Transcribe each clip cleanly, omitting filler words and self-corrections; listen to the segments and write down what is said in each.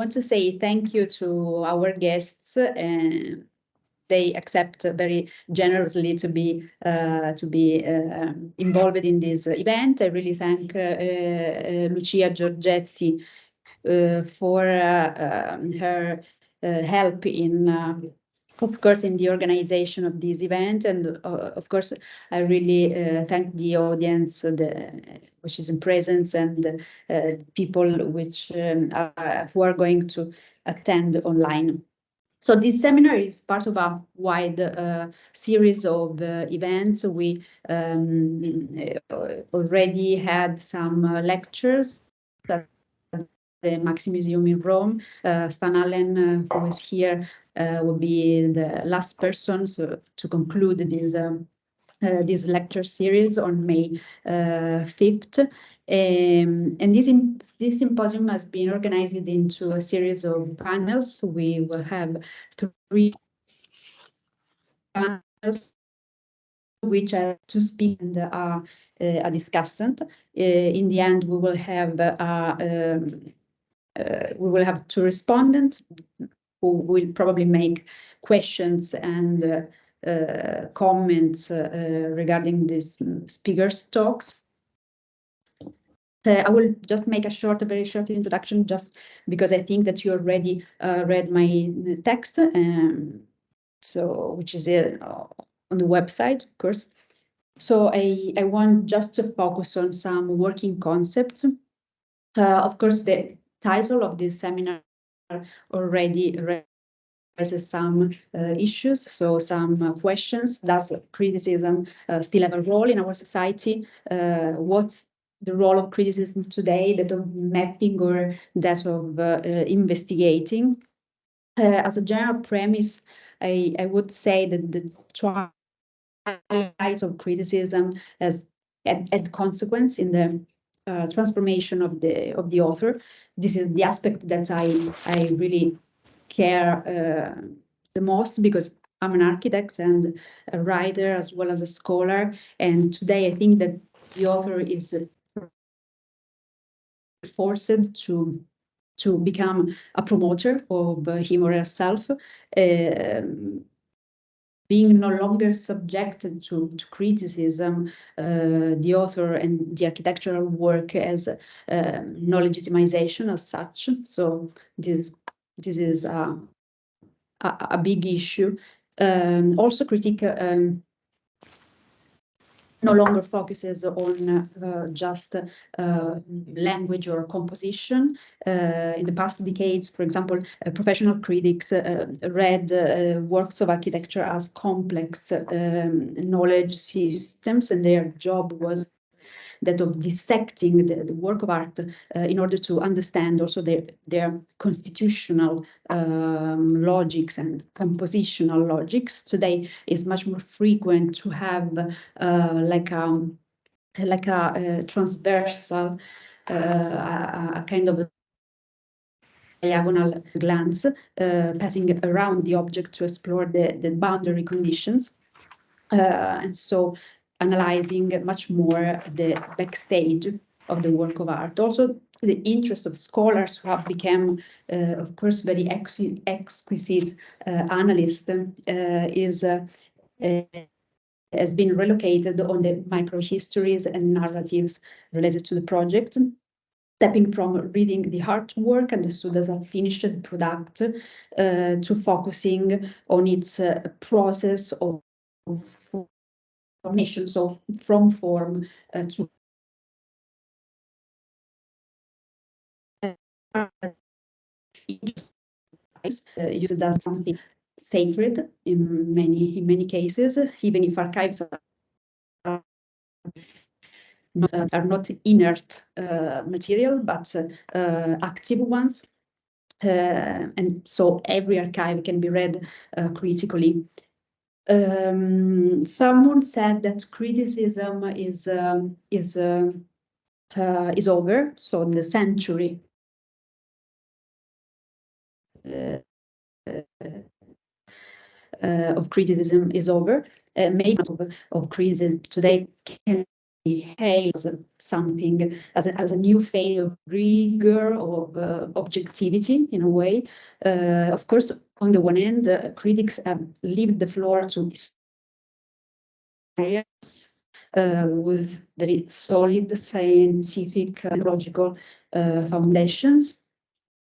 want to say thank you to our guests. They accept very generously to be involved in this event. I really thank Lucia Giorgetti for her help in, of course, in the organization of this event. And of course, I really thank the audience which is in presence, and people which who are going to attend online. So this seminar is part of a wide series of events. We already had some lectures at the Maxi Museum in Rome. Stan Allen, who is here, will be the last person to conclude this lecture series on May 5th. And this symposium has been organized into a series of panels. We will have 3 panels which are to speak and are a discussant. In the end, we will have 2 respondents who will probably make questions and comments regarding these speakers' talks. I will just make a very short introduction, just because I think that you already read my text, so which is on the website, of course. So I want just to focus on some working concepts. Of course, the title of this seminar already raises some issues, so some questions. Does criticism still have a role in our society? What's the role of criticism today, that of mapping or that of investigating? As a general premise, I would say that the twilight of criticism has had consequence in the transformation of the author. This is the aspect that I really care the most, because I'm an architect and a writer as well as a scholar, and today I think that the author is forced to become a promoter of him or herself, being no longer subjected to criticism. The author and the architectural work as no legitimization as such. So this is a big issue. Also, critique no longer focuses on just language or composition. In the past decades, for example, professional critics read works of architecture as complex knowledge systems, and their job was that of dissecting the work of art in order to understand also their constitutional logics and compositional logics. Today is much more frequent to have like a transversal, a kind of diagonal glance passing around the object to explore the boundary conditions. And so analyzing much more the backstage of the work of art. Also, the interest of scholars who have become, of course, very exquisite analysts has been relocated on the microhistories and narratives related to the project, stepping from reading the artwork understood as a finished product to focusing on its process of formation, so from form to used as something sacred in many cases, even if archives are not inert material, but active ones. And so every archive can be read critically. Someone said that criticism is over, so the century of criticism is over. Maybe of criticism today can hails something as a new phase of rigor, of objectivity in a way. Of course, on the one hand, critics have left the floor to historians with very solid scientific and logical foundations,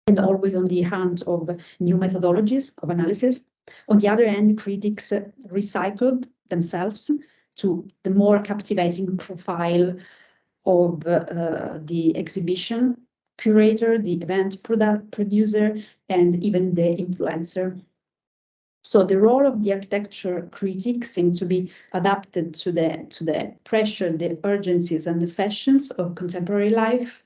and always on the hunt of new methodologies of analysis. On the other hand, critics recycled themselves to the more captivating profile of the exhibition curator, the event producer, and even the influencer. So the role of the architecture critic seemed to be adapted to the pressure, the urgencies, and the fashions of contemporary life.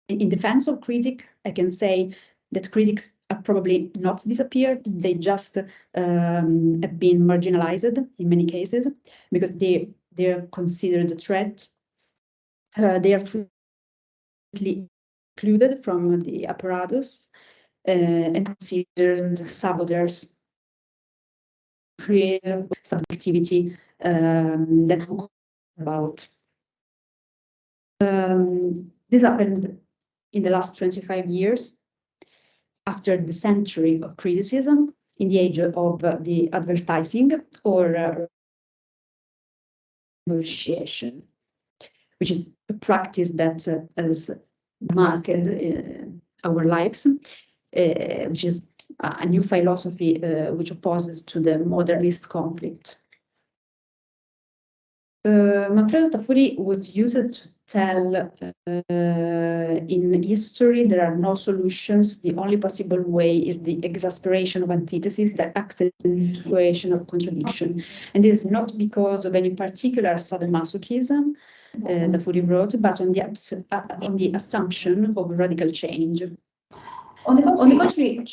In defense of critic, I can say that critics have probably not disappeared. They just have been marginalized in many cases because they're considered a threat. They are frequently excluded from the apparatus and considered saboteurs. Creative subjectivity that's about. This happened in the last 25 years, after the century of criticism, in the age of the advertising or negotiation, which is a practice that has marked our lives, which is a new philosophy which opposes to the modernist conflict. Manfredo Tafuri was used to tell in history there are no solutions, the only possible way is the exasperation of antithesis, the accentuation of contradiction. And this is not because of any particular sadomasochism, Tafuri wrote, but on the assumption of radical change. On the contrary,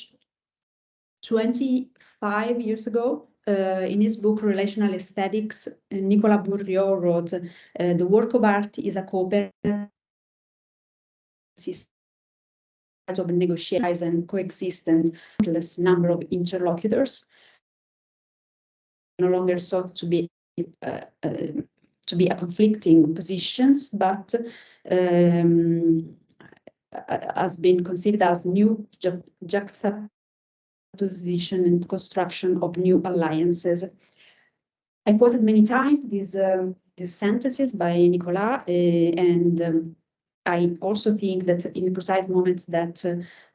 25 years ago, in his book Relational Aesthetics, Nicolas Bourriaud wrote, the work of art is a cooperative system of negotiations and coexistent countless number of interlocutors, no longer sought to be a conflicting positions, but has been considered as new juxtaposition and construction of new alliances. I quoted many times these sentences by Nicolas, and I also think that in the precise moment that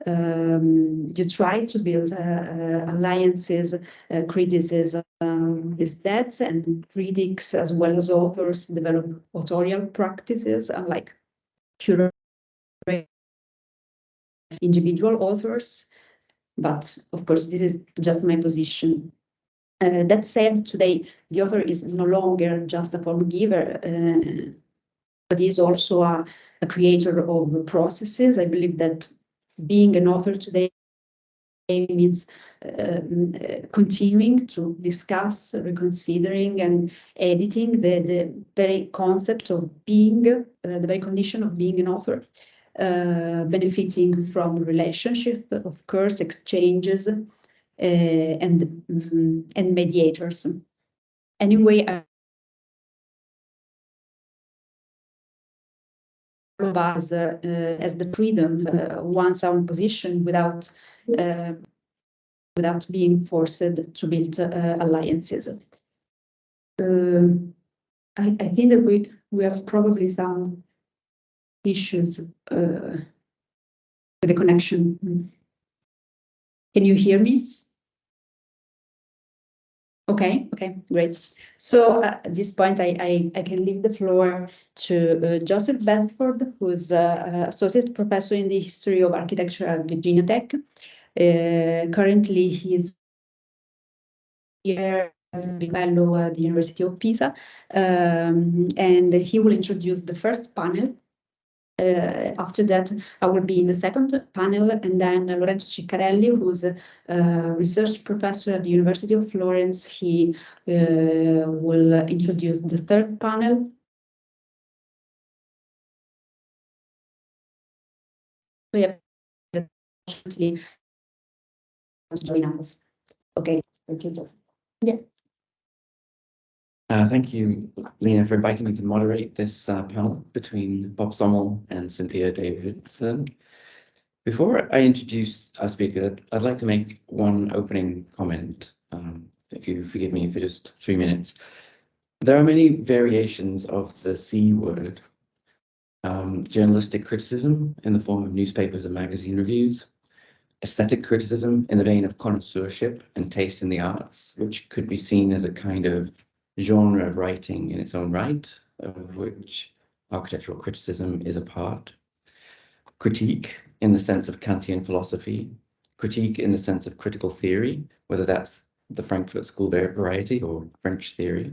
you try to build alliances, criticism is dead, and critics as well as authors develop authorial practices, unlike pure individual authors. But of course, this is just my position. That said, today the author is no longer just a form giver, but is also a creator of processes. I believe that being an author today means continuing to discuss, reconsidering, and editing the very concept of being, the very condition of being an author, benefiting from relationship, of course, exchanges, and mediators. Anyway, all of us as the freedom one's own position without being forced to build alliances. I think that we have probably some issues with the connection. Can you hear me? Okay, great. So at this point, I can leave the floor to Joseph Bedford, who's associate professor in the history of architecture at Virginia Tech. Currently, he's here as a fellow at the University of Pisa, and he will introduce the first panel. After that, I will be in the second panel, and then Lorenzo Ciccarelli, who's a research professor at the University of Florence, he will introduce the third panel. So yeah, join us. Okay. Thank you, Jessica. Yeah. Thank you, Lena, for inviting me to moderate this panel between Bob Sommel and Cynthia Davidson. Before I introduce our speaker, I'd like to make one opening comment, if you forgive me for just 3 minutes. There are many variations of the C word. Journalistic criticism in the form of newspapers and magazine reviews, aesthetic criticism in the vein of connoisseurship and taste in the arts, which could be seen as a kind of genre of writing in its own right, of which architectural criticism is a part. Critique in the sense of Kantian philosophy, critique in the sense of critical theory, whether that's the Frankfurt School variety or French theory,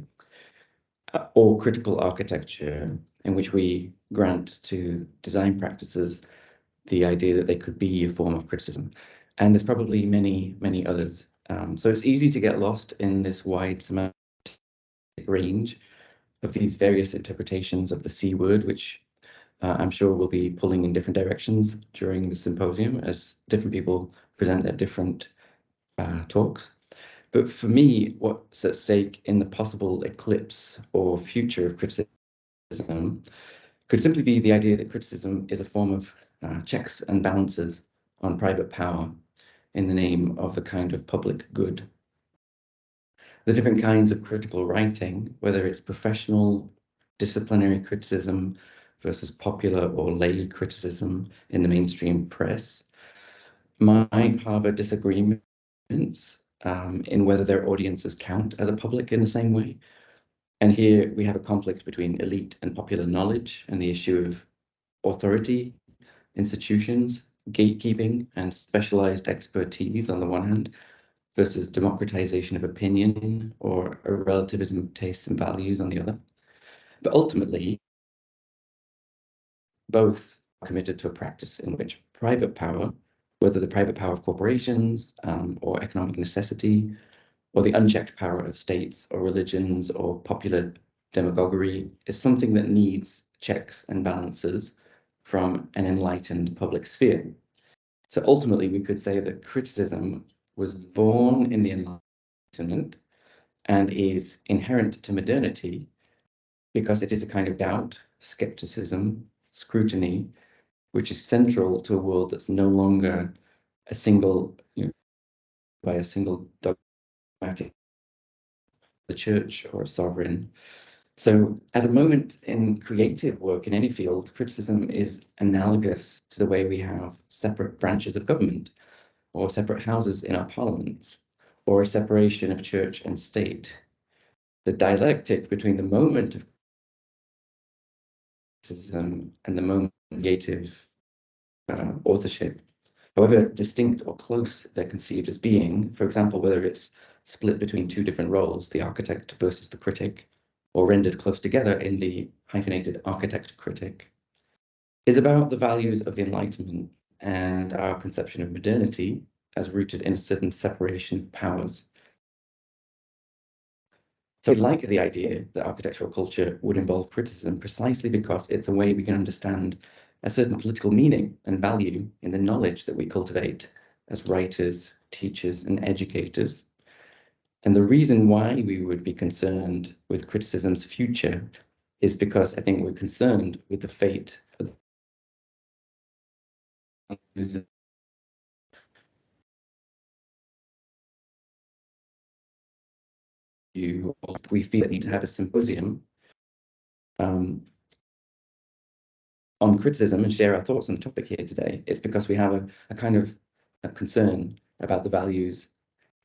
or critical architecture, in which we grant to design practices the idea that they could be a form of criticism. And there's probably many, many others. So it's easy to get lost in this wide semantic range of these various interpretations of the C word, which I'm sure will be pulling in different directions during the symposium as different people present their different talks. But for me, what's at stake in the possible eclipse or future of criticism could simply be the idea that criticism is a form of checks and balances on private power in the name of a kind of public good. The different kinds of critical writing, whether it's professional, disciplinary criticism versus popular or lay criticism in the mainstream press, might harbor disagreements in whether their audiences count as a public in the same way. And here we have a conflict between elite and popular knowledge and the issue of authority, institutions, gatekeeping, and specialized expertise on the one hand, versus democratization of opinion or a relativism of tastes and values on the other. But ultimately, both are committed to a practice in which private power, whether the private power of corporations or economic necessity, or the unchecked power of states or religions or popular demagoguery, is something that needs checks and balances from an enlightened public sphere. So ultimately, we could say that criticism was born in the Enlightenment and is inherent to modernity because it is a kind of doubt, skepticism, scrutiny, which is central to a world that's no longer a single, by a single dogmatic, the church or a sovereign. So as a moment in creative work in any field, criticism is analogous to the way we have separate branches of government or separate houses in our parliaments or a separation of church and state. The dialectic between the moment of criticism and the moment of creative authorship, however distinct or close they're conceived as being, for example, whether it's split between two different roles, the architect versus the critic, or rendered close together in the hyphenated architect-critic, is about the values of the Enlightenment and our conception of modernity as rooted in a certain separation of powers. So we like the idea that architectural culture would involve criticism precisely because it's a way we can understand a certain political meaning and value in the knowledge that we cultivate as writers, teachers, and educators. And the reason why we would be concerned with criticism's future is because I think we're concerned with the fate of you. We feel the need to have a symposium on criticism and share our thoughts on the topic here today. It's because we have a kind of a concern about the values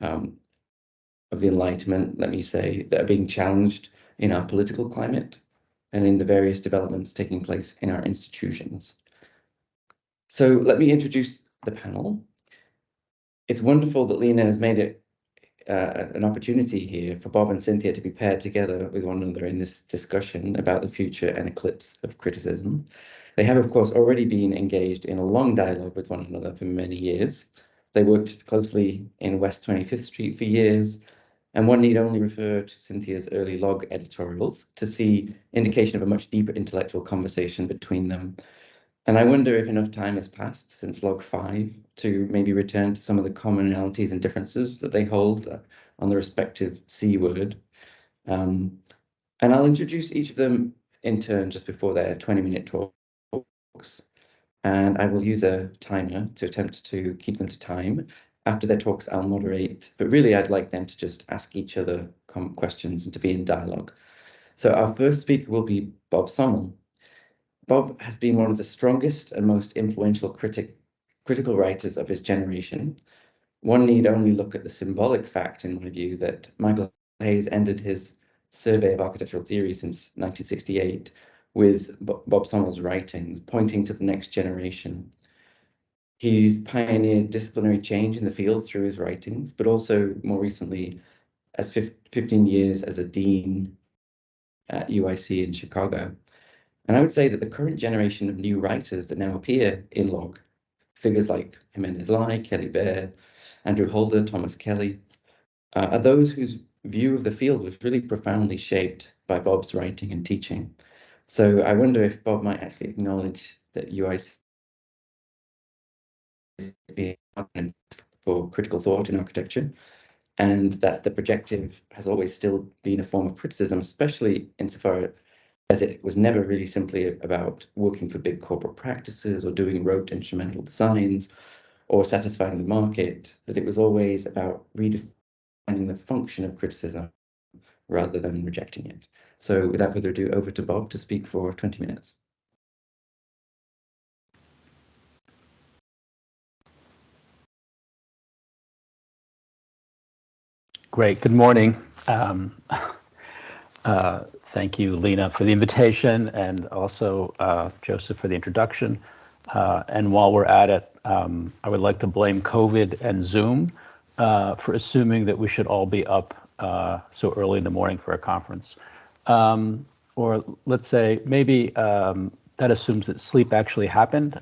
of the Enlightenment, let me say, that are being challenged in our political climate and in the various developments taking place in our institutions. So let me introduce the panel. It's wonderful that Lena has made it an opportunity here for Bob and Cynthia to be paired together with one another in this discussion about the future and eclipse of criticism. They have, of course, already been engaged in a long dialogue with one another for many years. They worked closely in West 25th Street for years, and one need only refer to Cynthia's early log editorials to see indication of a much deeper intellectual conversation between them And I wonder if enough time has passed since log 5 to maybe return to some of the commonalities and differences that they hold on the respective C word. And I'll introduce each of them in turn just before their 20-minute talks. And I will use a timer to attempt to keep them to time. After their talks, I'll moderate, but really I'd like them to just ask each other questions and to be in dialogue. So our first speaker will be Bob Sommel. Bob has been one of the strongest and most influential critical writers of his generation. One need only look at the symbolic fact, in my view, that Michael Hayes ended his survey of architectural theory since 1968 with Bob Sommel's writings, pointing to the next generation. He's pioneered disciplinary change in the field through his writings, but also more recently, as 15 years as a dean at UIC in Chicago. And I would say that the current generation of new writers that now appear in Log, figures like Jimenez Lai, Kelly Baer, Andrew Holder, Thomas Kelly, are those whose view of the field was really profoundly shaped by Bob's writing and teaching. So I wonder if Bob might actually acknowledge that UIC is being for critical thought in architecture, and that the projective has always still been a form of criticism, especially insofar as it was never really simply about working for big corporate practices or doing rote instrumental designs or satisfying the market, that it was always about redefining the function of criticism rather than rejecting it. So without further ado, over to Bob to speak for 20 minutes. Great. Good morning. Thank you, Lena, for the invitation, and also Joseph for the introduction. And while we're at it, I would like to blame COVID and Zoom for assuming that we should all be up so early in the morning for a conference. Or let's say maybe that assumes that sleep actually happened.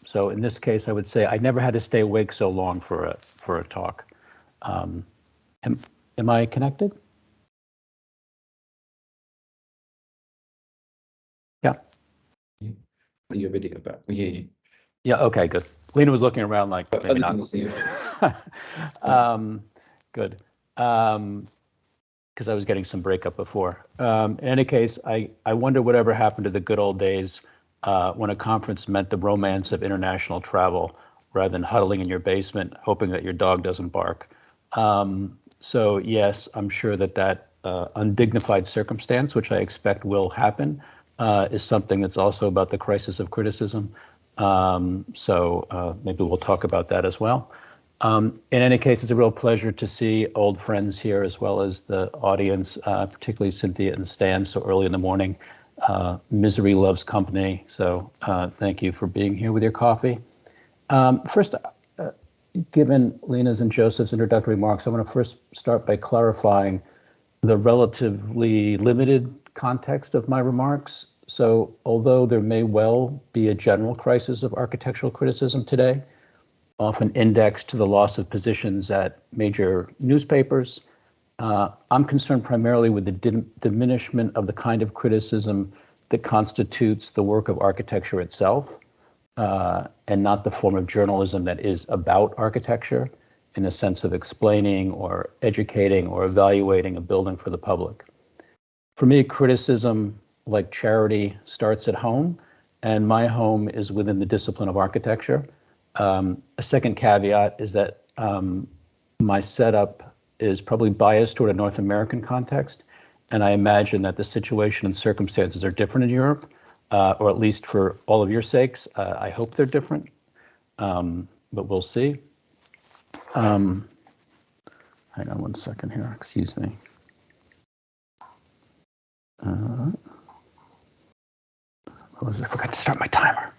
So in this case, I would say I never had to stay awake so long for a talk. Am I connected? Yeah. Your video, but we hear you. Yeah, okay, good. Lena was looking around like, But maybe not. Good. Because I was getting some breakup before. In any case, I wonder whatever happened to the good old days when a conference meant the romance of international travel rather than huddling in your basement, hoping that your dog doesn't bark. So yes, I'm sure that undignified circumstance, which I expect will happen, is something that's also about the crisis of criticism. So maybe we'll talk about that as well. In any case, it's a real pleasure to see old friends here as well as the audience, particularly Cynthia and Stan so early in the morning. Misery loves company, so thank you for being here with your coffee. First, given Lena's and Joseph's introductory remarks, I want to first start by clarifying the relatively limited context of my remarks. So although there may well be a general crisis of architectural criticism today, often indexed to the loss of positions at major newspapers, I'm concerned primarily with the diminishment of the kind of criticism that constitutes the work of architecture itself, and not the form of journalism that is about architecture in the sense of explaining or educating or evaluating a building for the public. For me, criticism, like charity, starts at home, and my home is within the discipline of architecture. A second caveat is that my setup is probably biased toward a North American context, and I imagine that the situation and circumstances are different in Europe, or at least for all of your sakes, I hope they're different, but we'll see. Hang on one second here, excuse me. I forgot to start my timer.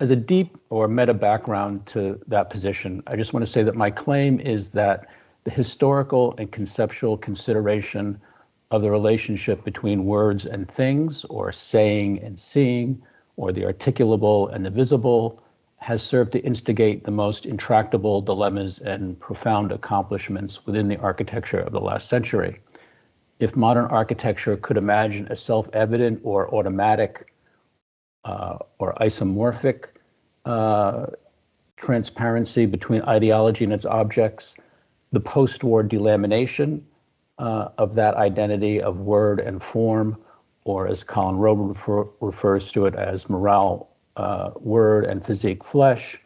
As a deep or meta background to that position, I just want to say that my claim is that the historical and conceptual consideration of the relationship between words and things, or saying and seeing, or the articulable and the visible, has served to instigate the most intractable dilemmas and profound accomplishments within the architecture of the last century. If modern architecture could imagine a self-evident or automatic or isomorphic transparency between ideology and its objects, the post-war delamination of that identity of word and form, or as Colin Rober refers to it as morale, word, and physique flesh,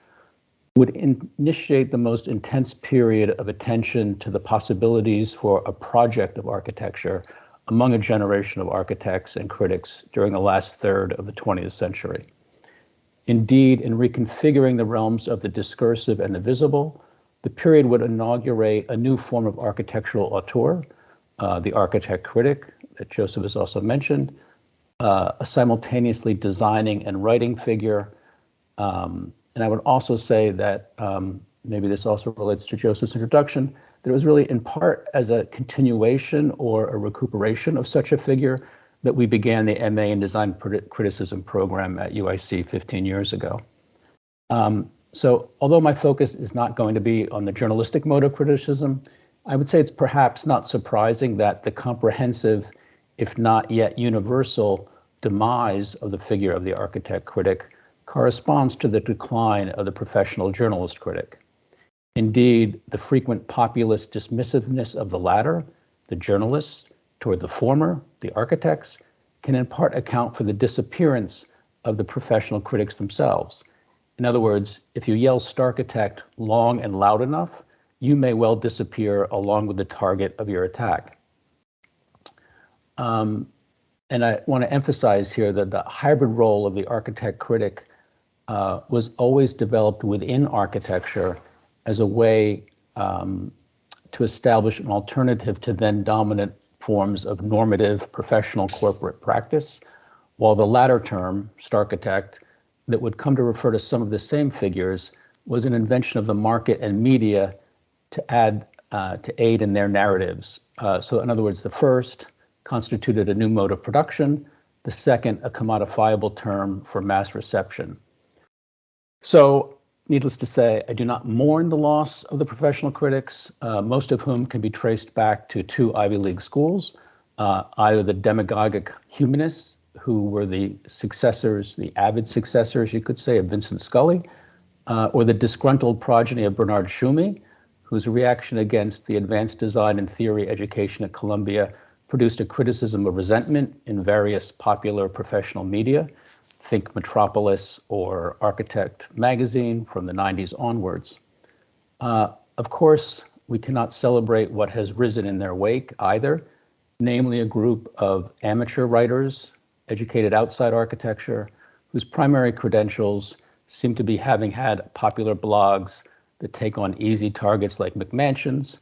would initiate the most intense period of attention to the possibilities for a project of architecture among a generation of architects and critics during the last third of the 20th century. Indeed, in reconfiguring the realms of the discursive and the visible, the period would inaugurate a new form of architectural auteur, the architect critic that Joseph has also mentioned, a simultaneously designing and writing figure. And I would also say that maybe this also relates to Joseph's introduction, that it was really in part as a continuation or a recuperation of such a figure that we began the MA in Design Criticism program at UIC 15 years ago. So although my focus is not going to be on the journalistic mode of criticism, I would say it's perhaps not surprising that the comprehensive, if not yet universal, demise of the figure of the architect critic corresponds to the decline of the professional journalist critic. Indeed, the frequent populist dismissiveness of the latter, the journalists, toward the former, the architects, can in part account for the disappearance of the professional critics themselves. In other words, if you yell "Starchitect" long and loud enough, you may well disappear along with the target of your attack. And I want to emphasize here that the hybrid role of the architect critic was always developed within architecture as a way to establish an alternative to then dominant forms of normative professional corporate practice, while the latter term, Starchitect, that would come to refer to some of the same figures was an invention of the market and media to aid in their narratives. So in other words, the first constituted a new mode of production, the second a commodifiable term for mass reception. So needless to say, I do not mourn the loss of the professional critics, most of whom can be traced back to two Ivy League schools, either the demagogic humanists, who were the successors, the avid successors, you could say, of Vincent Scully, or the disgruntled progeny of Bernard Tschumi, whose reaction against the advanced design and theory education at Columbia produced a criticism of resentment in various popular professional media. Think Metropolis or Architect magazine from the 90s onwards. Of course, we cannot celebrate what has risen in their wake either, namely a group of amateur writers educated outside architecture whose primary credentials seem to be having had popular blogs that take on easy targets like McMansions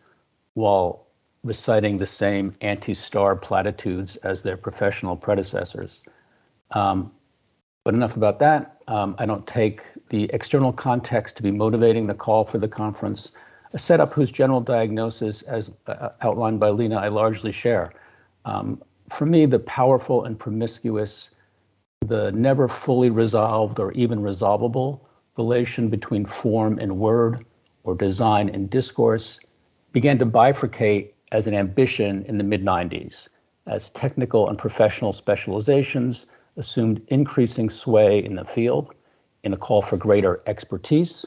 while reciting the same anti-star platitudes as their professional predecessors. But enough about that. I don't take the external context to be motivating the call for the conference, a setup whose general diagnosis, as outlined by Lena, I largely share. For me, the powerful and promiscuous, the never fully resolved or even resolvable relation between form and word or design and discourse began to bifurcate as an ambition in the mid-90s, as technical and professional specializations assumed increasing sway in the field in a call for greater expertise.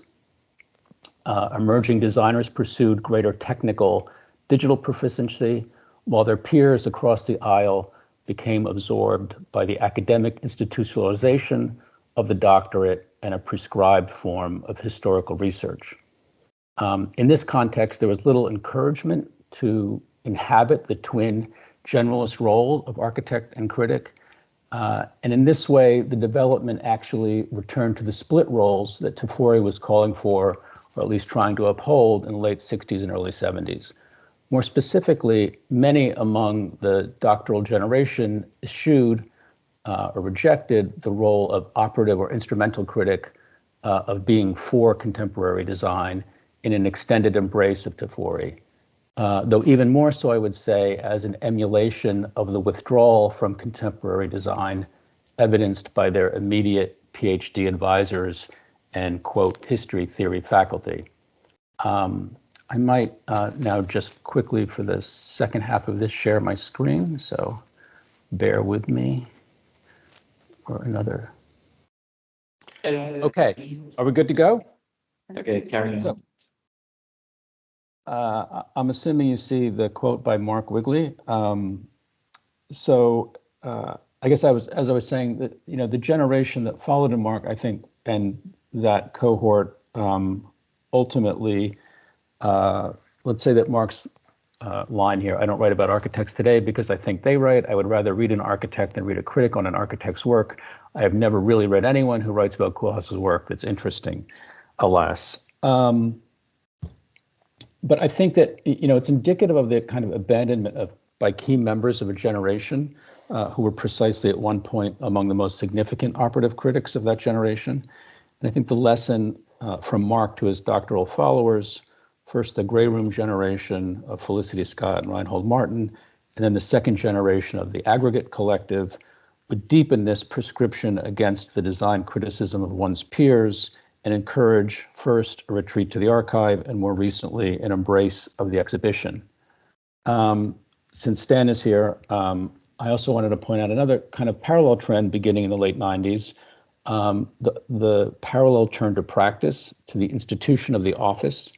Emerging designers pursued greater technical digital proficiency, while their peers across the aisle became absorbed by the academic institutionalization of the doctorate and a prescribed form of historical research. In this context, there was little encouragement to inhabit the twin generalist role of architect and critic. And in this way, the development actually returned to the split roles that Tafori was calling for, or at least trying to uphold in the late 60s and early 70s. More specifically, many among the doctoral generation eschewed or rejected the role of operative or instrumental critic of being for contemporary design in an extended embrace of Tafori. Though even more so, I would say, as an emulation of the withdrawal from contemporary design, evidenced by their immediate PhD advisors and, quote, history theory faculty. I might now just quickly for the second half of this share my screen, so bear with me for another Okay, are we good to go? Okay, carry on. So, I'm assuming you see the quote by Mark Wigley. I guess as I was saying, that the generation that followed in Mark, I think, and that cohort ultimately, let's say that Mark's line here, I don't write about architects today because I think they write. I would rather read an architect than read a critic on an architect's work. I have never really read anyone who writes about Koolhaas's work that's interesting, alas. But I think that it's indicative of the kind of abandonment by key members of a generation who were precisely at one point among the most significant operative critics of that generation. And I think the lesson from Mark to his doctoral followers, first the Grey Room generation of Felicity Scott and Reinhold Martin, and then the second generation of the Aggregate Collective, would deepen this prescription against the design criticism of one's peers and encourage first a retreat to the archive and more recently an embrace of the exhibition. Since Stan is here, I also wanted to point out another kind of parallel trend beginning in the late 90s, the parallel turn to practice, to the institution of the office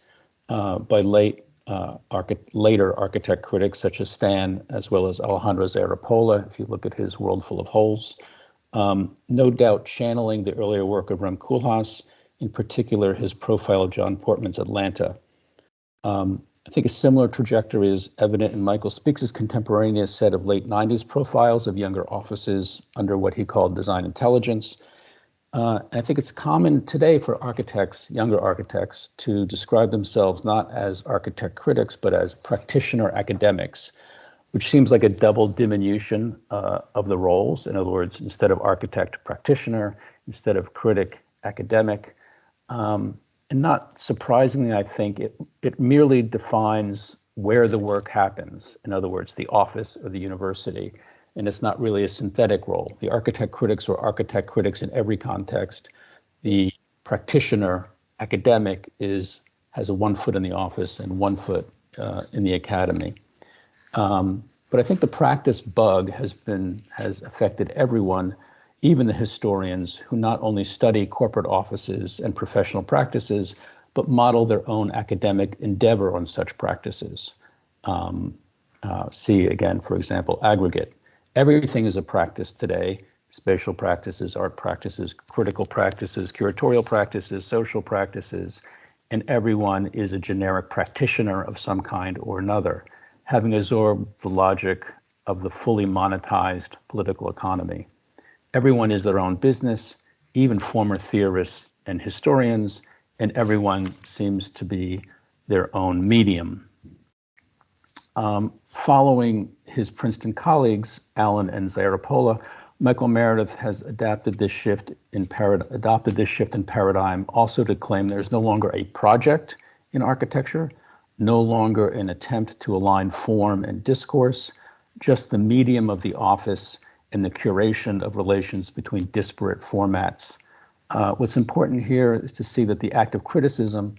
by later architect critics such as Stan, as well as Alejandro Zarapola, if you look at his World Full of Holes. No doubt channeling the earlier work of Rem Koolhaas, in particular his profile of John Portman's Atlanta. I think a similar trajectory is evident in Michael Speaks's contemporaneous set of late 90s profiles of younger offices under what he called design intelligence. And I think it's common today for architects, younger architects, to describe themselves not as architect critics, but as practitioner academics, which seems like a double diminution of the roles. In other words, instead of architect, practitioner, instead of critic, academic. And not surprisingly, I think it merely defines where the work happens. In other words, the office or the university. And it's not really a synthetic role. The architect critics are architect critics in every context. The practitioner academic has a 1 foot in the office and 1 foot in the academy. But I think the practice bug has affected everyone, even the historians who not only study corporate offices and professional practices, but model their own academic endeavor on such practices. See again, for example, Aggregate. Everything is a practice today: spatial practices, art practices, critical practices, curatorial practices, social practices, and everyone is a generic practitioner of some kind or another, having absorbed the logic of the fully monetized political economy. Everyone is their own business, even former theorists and historians, and everyone seems to be their own medium. Following his Princeton colleagues, Allen and Zarapola, Michael Meredith has adopted this shift in paradigm also to claim there's no longer a project in architecture, no longer an attempt to align form and discourse, just the medium of the office and the curation of relations between disparate formats. What's important here is to see that the act of criticism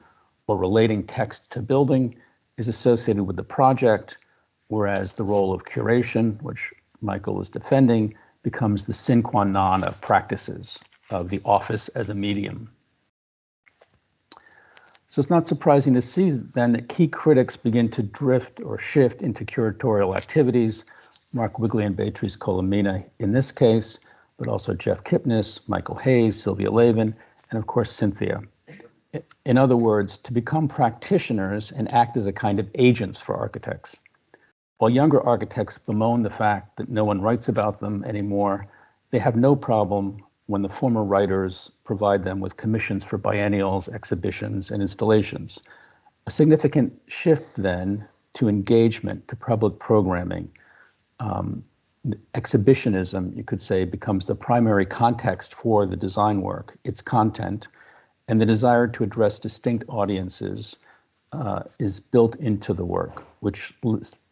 or relating text to building is associated with the project, whereas the role of curation, which Michael is defending, becomes the sine qua non of practices of the office as a medium. So it's not surprising to see then that key critics begin to drift or shift into curatorial activities, Mark Wigley and Beatrice Colomina in this case, but also Jeff Kipnis, Michael Hayes, Sylvia Lavin, and of course, Cynthia. In other words, to become practitioners and act as a kind of agents for architects. While younger architects bemoan the fact that no one writes about them anymore, they have no problem when the former writers provide them with commissions for biennials, exhibitions, and installations. A significant shift then to engagement, to public programming. Exhibitionism, you could say, becomes the primary context for the design work, its content, and the desire to address distinct audiences is built into the work, which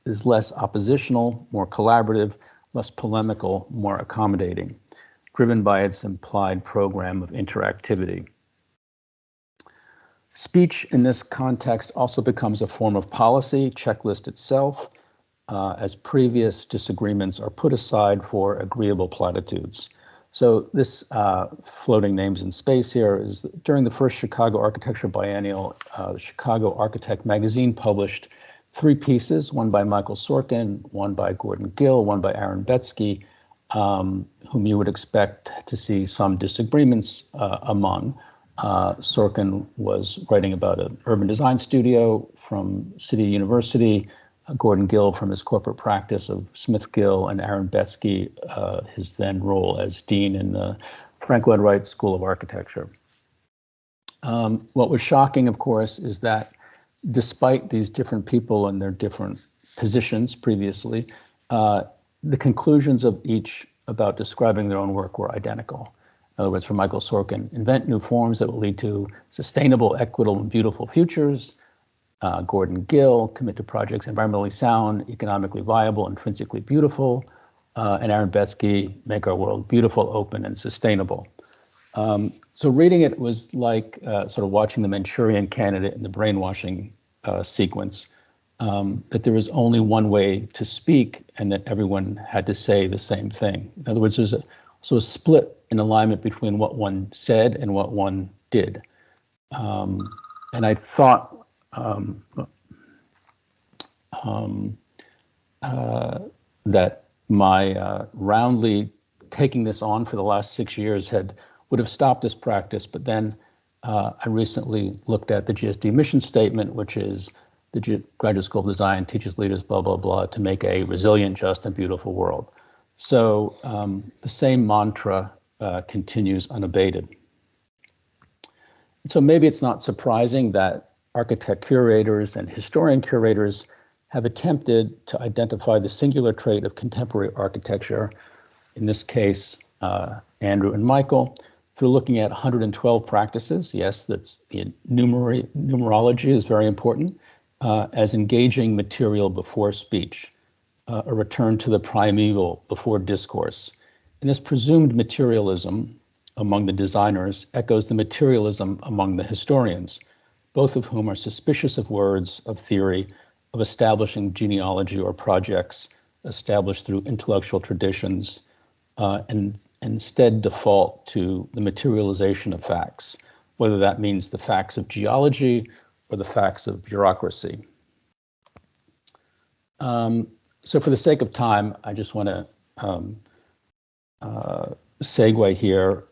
is less oppositional, more collaborative, less polemical, more accommodating, driven by its implied program of interactivity. Speech in this context also becomes a form of policy, checklist itself, as previous disagreements are put aside for agreeable platitudes. So this floating names in space here is during the first Chicago Architecture Biennial, Chicago Architect magazine published 3 pieces, one by Michael Sorkin, one by Gordon Gill, one by Aaron Betsky, whom you would expect to see some disagreements among. Sorkin was writing about an urban design studio from City University, Gordon Gill from his corporate practice of Smith Gill, and Aaron Betsky, his then role as dean in the Frank Lloyd Wright School of Architecture. What was shocking, of course, is that despite these different people and their different positions previously, the conclusions of each about describing their own work were identical. In other words, for Michael Sorkin, invent new forms that will lead to sustainable, equitable, and beautiful futures. Gordon Gill, commit to projects environmentally sound, economically viable, intrinsically beautiful. And Aaron Betsky, make our world beautiful, open, and sustainable. So reading it was like sort of watching the Manchurian Candidate in the brainwashing sequence, that there was only one way to speak and that everyone had to say the same thing. In other words, there's a split in alignment between what one said and what one did. And I thought that my roundly taking this on for the last 6 years would have stopped this practice, but then I recently looked at the GSD mission statement, which is the Graduate School of Design teaches leaders, blah, blah, blah, to make a resilient, just, and beautiful world. So the same mantra continues unabated. So maybe it's not surprising that architect curators and historian curators have attempted to identify the singular trait of contemporary architecture, in this case, Andrew and Michael, through looking at 112 practices. Yes, that's the numerology is very important, as engaging material before speech, a return to the primeval before discourse. And this presumed materialism among the designers echoes the materialism among the historians, both of whom are suspicious of words, of theory, of establishing genealogy or projects established through intellectual traditions, and instead default to the materialization of facts, whether that means the facts of geology or the facts of bureaucracy. So for the sake of time, I just want to segue here.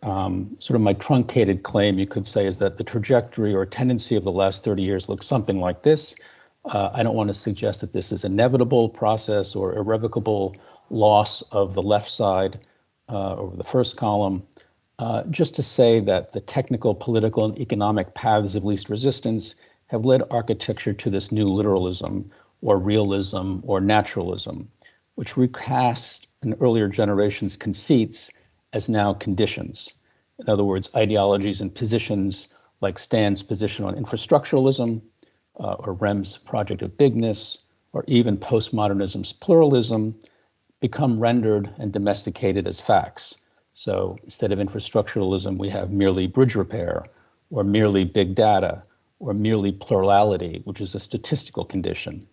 Sort of my truncated claim, you could say, is that the trajectory or tendency of the last 30 years looks something like this. I don't want to suggest that this is an inevitable process or irrevocable loss of the left side over the first column, just to say that the technical, political, and economic paths of least resistance have led architecture to this new literalism or realism or naturalism, which recast an earlier generation's conceits as now conditions. In other words, ideologies and positions like Stan's position on infrastructuralism, or Rem's project of bigness, or even postmodernism's pluralism, become rendered and domesticated as facts. So instead of infrastructuralism, we have merely bridge repair, or merely big data, or merely plurality, which is a statistical condition.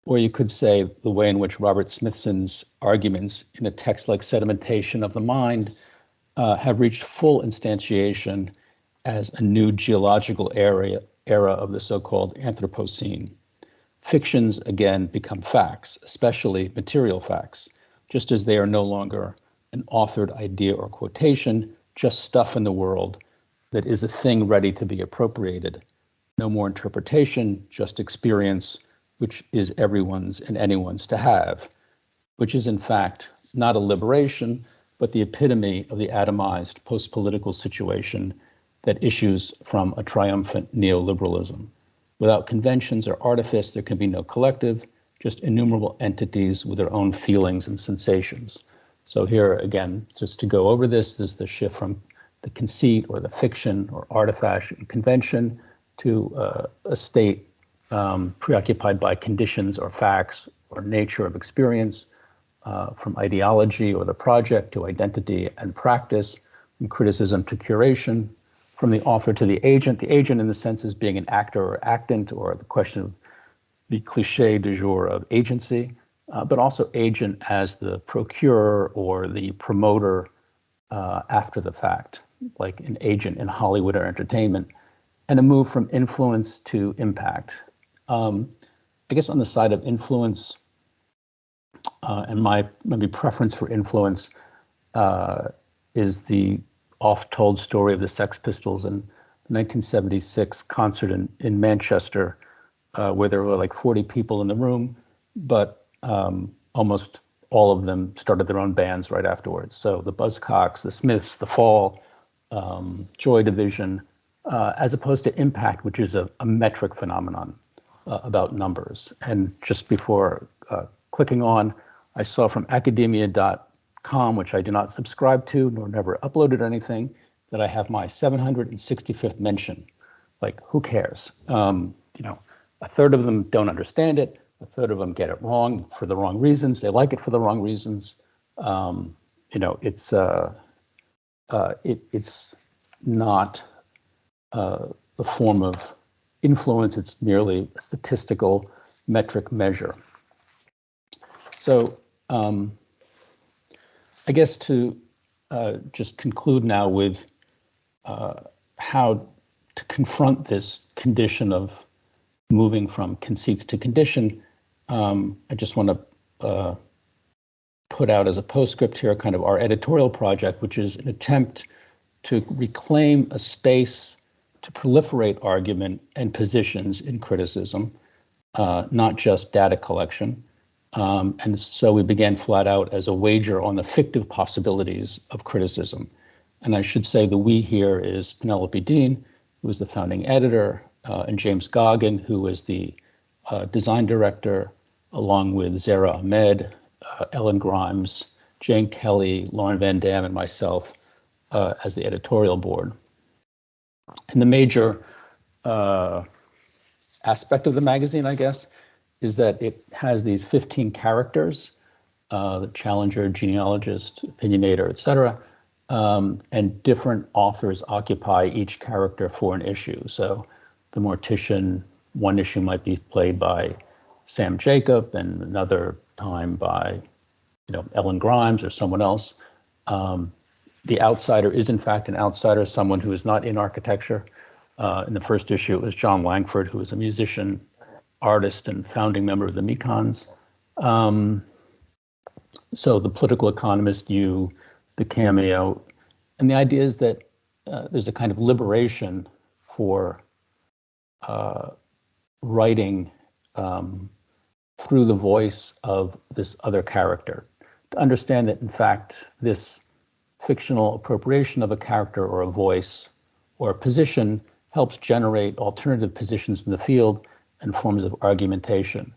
Or you could say the way in which Robert Smithson's arguments in a text like Sedimentation of the Mind have reached full instantiation as a new geological era of the so-called Anthropocene. Fictions, again, become facts, especially material facts, just as they are no longer an authored idea or quotation, just stuff in the world that is a thing ready to be appropriated. No more interpretation, just experience, which is everyone's and anyone's to have, which is in fact not a liberation, but the epitome of the atomized post-political situation that issues from a triumphant neoliberalism. Without conventions or artifice, there can be no collective, just innumerable entities with their own feelings and sensations. So here again, just to go over this is the shift from the conceit or the fiction or artifact and convention to a state preoccupied by conditions or facts or nature of experience, from ideology or the project to identity and practice, from criticism to curation, from the author to the agent in the sense as being an actor or actant, or the question of the cliche du jour of agency, but also agent as the procurer or the promoter after the fact, like an agent in Hollywood or entertainment, and a move from influence to impact. I guess on the side of influence, and my maybe preference for influence is the oft-told story of the Sex Pistols in the 1976 concert in Manchester, where there were like 40 people in the room, but almost all of them started their own bands right afterwards. So the Buzzcocks, the Smiths, the Fall, Joy Division, as opposed to Impact, which is a metric phenomenon about numbers. And just before clicking on, I saw from academia.com, which I do not subscribe to, nor never uploaded anything, that I have my 765th mention. Like, who cares? You know, a third of them don't understand it. A third of them get it wrong for the wrong reasons. They like it for the wrong reasons. You know, it's not a form of influence. It's merely a statistical metric measure. So I guess to just conclude now with how to confront this condition of moving from conceits to condition, I just want to put out as a postscript here kind of our editorial project, which is an attempt to reclaim a space to proliferate argument and positions in criticism, not just data collection. And so we began flat out as a wager on the fictive possibilities of criticism. And I should say the we here is Penelope Dean, who was the founding editor, and James Goggin, who was the design director, along with Zara Ahmed, Ellen Grimes, Jane Kelly, Lauren Van Dam, and myself as the editorial board. And the major aspect of the magazine, I guess, is that it has these 15 characters, the challenger, genealogist, opinionator, etc., and different authors occupy each character for an issue. So the mortician, one issue might be played by Sam Jacob, and another time by, you know, Ellen Grimes or someone else. The outsider is in fact an outsider, someone who is not in architecture. In the first issue, it was John Langford, who was a musician, artist, and founding member of the Mekons. So the political economist, you, the cameo, and the idea is that there's a kind of liberation for writing through the voice of this other character, to understand that in fact this fictional appropriation of a character or a voice or a position helps generate alternative positions in the field and forms of argumentation.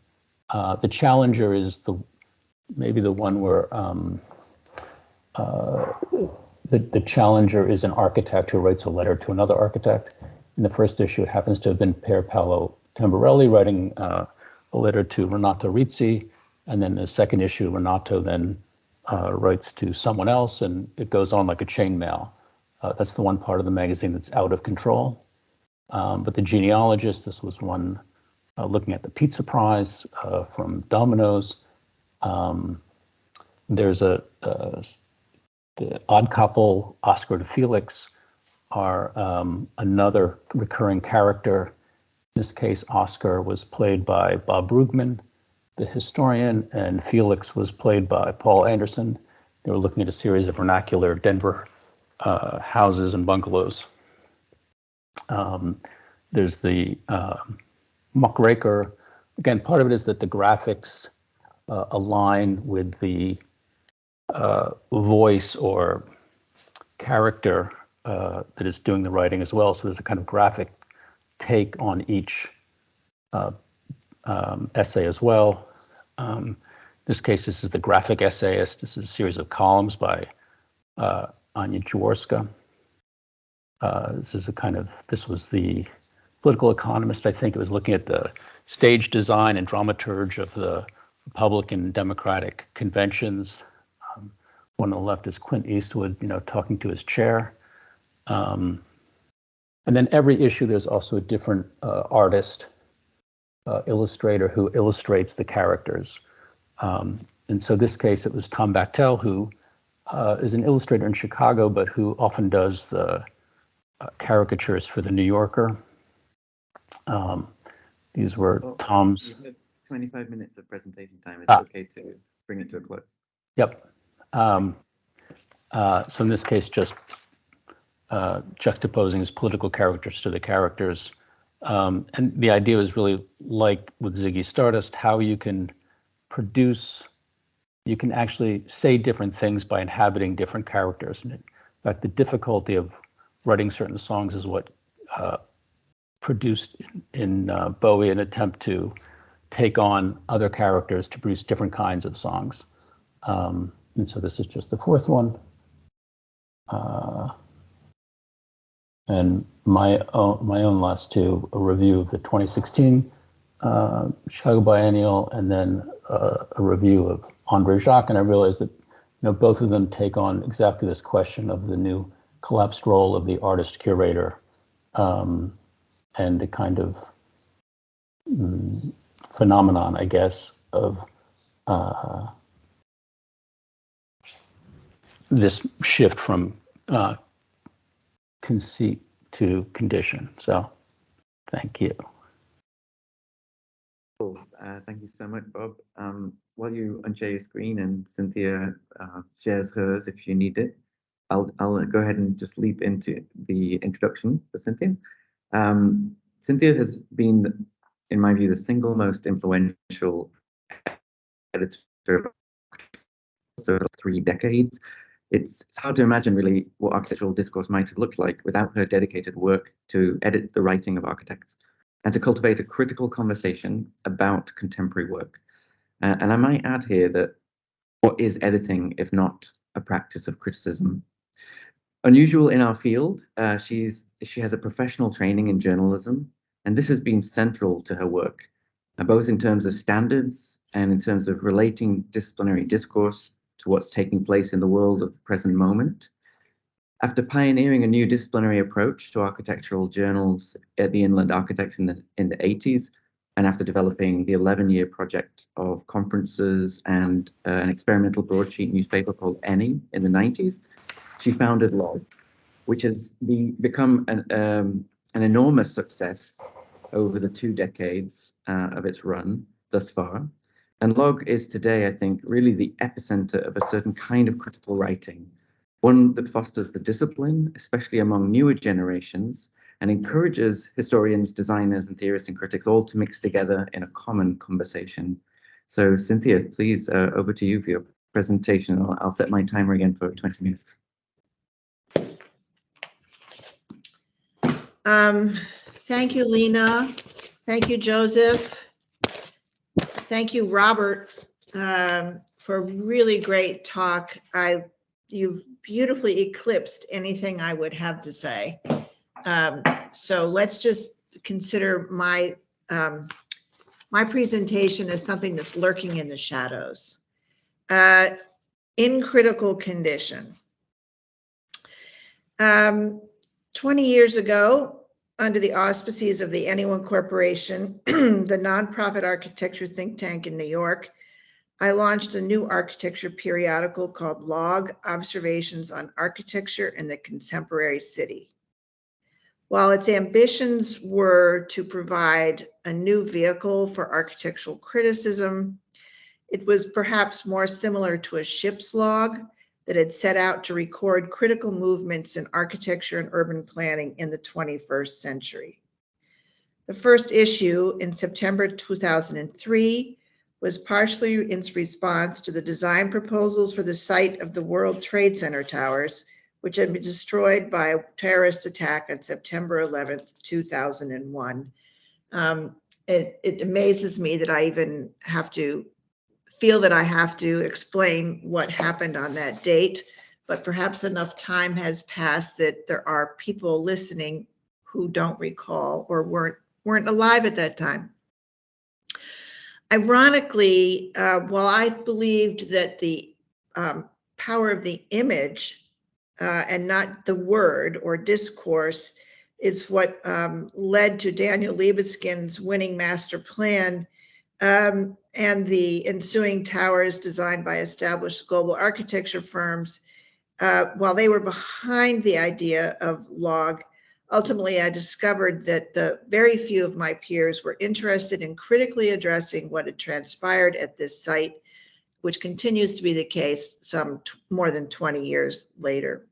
The challenger is maybe the one where the challenger is an architect who writes a letter to another architect. In the first issue, it happens to have been Pier Paolo Tamburelli writing a letter to Renato Rizzi, and then the second issue, Renato then writes to someone else, and it goes on like a chainmail. That's the one part of the magazine that's out of control. But the genealogist, this was one looking at the Pizza Prize from Domino's. There's the odd couple, Oscar to Felix, are another recurring character. In this case, Oscar was played by Bob Brugman, the historian, and Felix was played by Paul Anderson. They were looking at a series of vernacular Denver houses and bungalows. There's the muckraker. Again, part of it is that the graphics align with the voice or character that is doing the writing as well. So there's a kind of graphic take on each essay as well. In this case, this is the graphic essayist. This is a series of columns by Anya Jaworska. This was the political economist, I think. It was looking at the stage design and dramaturge of the Republican Democratic conventions. One on the left is Clint Eastwood, talking to his chair. And then every issue, there's also a different artist, illustrator who illustrates the characters. And so this case, it was Tom Bachtel who is an illustrator in Chicago, but who often does the caricatures for the New Yorker. These were Tom's. You have 25 minutes of presentation time. It's okay to bring it to a close. Yep. So in this case, just juxtaposing his political characters to the characters. And the idea is really like with Ziggy Stardust, how you can produce, you can actually say different things by inhabiting different characters. And in fact, the difficulty of writing certain songs is what produced in Bowie an attempt to take on other characters to produce different kinds of songs. And so this is just the fourth one. And my own last two, a review of the 2016 Chicago Biennial, and then a review of André Jacques. And I realized that both of them take on exactly this question of the new collapsed role of the artist curator, and the kind of phenomenon, I guess, of this shift from conceit to condition. So thank you. Cool. Thank you so much, Bob. While you unshare your screen and Cynthia shares hers if you need it, I'll go ahead and just leap into the introduction for Cynthia. Cynthia has been, in my view, the single most influential editor for 3 decades. It's hard to imagine really what architectural discourse might have looked like without her dedicated work to edit the writing of architects and to cultivate a critical conversation about contemporary work. And I might add here that what is editing if not a practice of criticism? Unusual in our field, she has a professional training in journalism, and this has been central to her work, both in terms of standards and in terms of relating disciplinary discourse to what's taking place in the world of the present moment. After pioneering a new disciplinary approach to architectural journals at the Inland Architect in the 80s, and after developing the 11-year project of conferences and an experimental broadsheet newspaper called Any in the 90s, she founded Log, which has become an enormous success over the 2 decades of its run thus far. And Log is today, I think, really the epicenter of a certain kind of critical writing, one that fosters the discipline, especially among newer generations, and encourages historians, designers, and theorists and critics all to mix together in a common conversation. So Cynthia, please, over to you for your presentation. I'll set my timer again for 20 minutes. Thank you, Lena. Thank you, Joseph. Thank you, Robert, for a really great talk. You've beautifully eclipsed anything I would have to say. So let's just consider my presentation as something that's lurking in the shadows. In critical condition. 20 years ago, under the auspices of the Anyone Corporation, the nonprofit architecture think tank in New York, I launched a new architecture periodical called Log: Observations on Architecture in the Contemporary City. While its ambitions were to provide a new vehicle for architectural criticism, it was perhaps more similar to a ship's log that had set out to record critical movements in architecture and urban planning in the 21st century. The first issue in September 2003 was partially in response to the design proposals for the site of the World Trade Center towers, which had been destroyed by a terrorist attack on September 11th, 2001. It amazes me that I even feel that I have to explain what happened on that date, but perhaps enough time has passed that there are people listening who don't recall or weren't alive at that time. Ironically, while I believed that the power of the image and not the word or discourse is what led to Daniel Libeskind's winning master plan, and the ensuing towers designed by established global architecture firms, while they were behind the idea of log, ultimately I discovered that the very few of my peers were interested in critically addressing what had transpired at this site, which continues to be the case some more than 20 years later.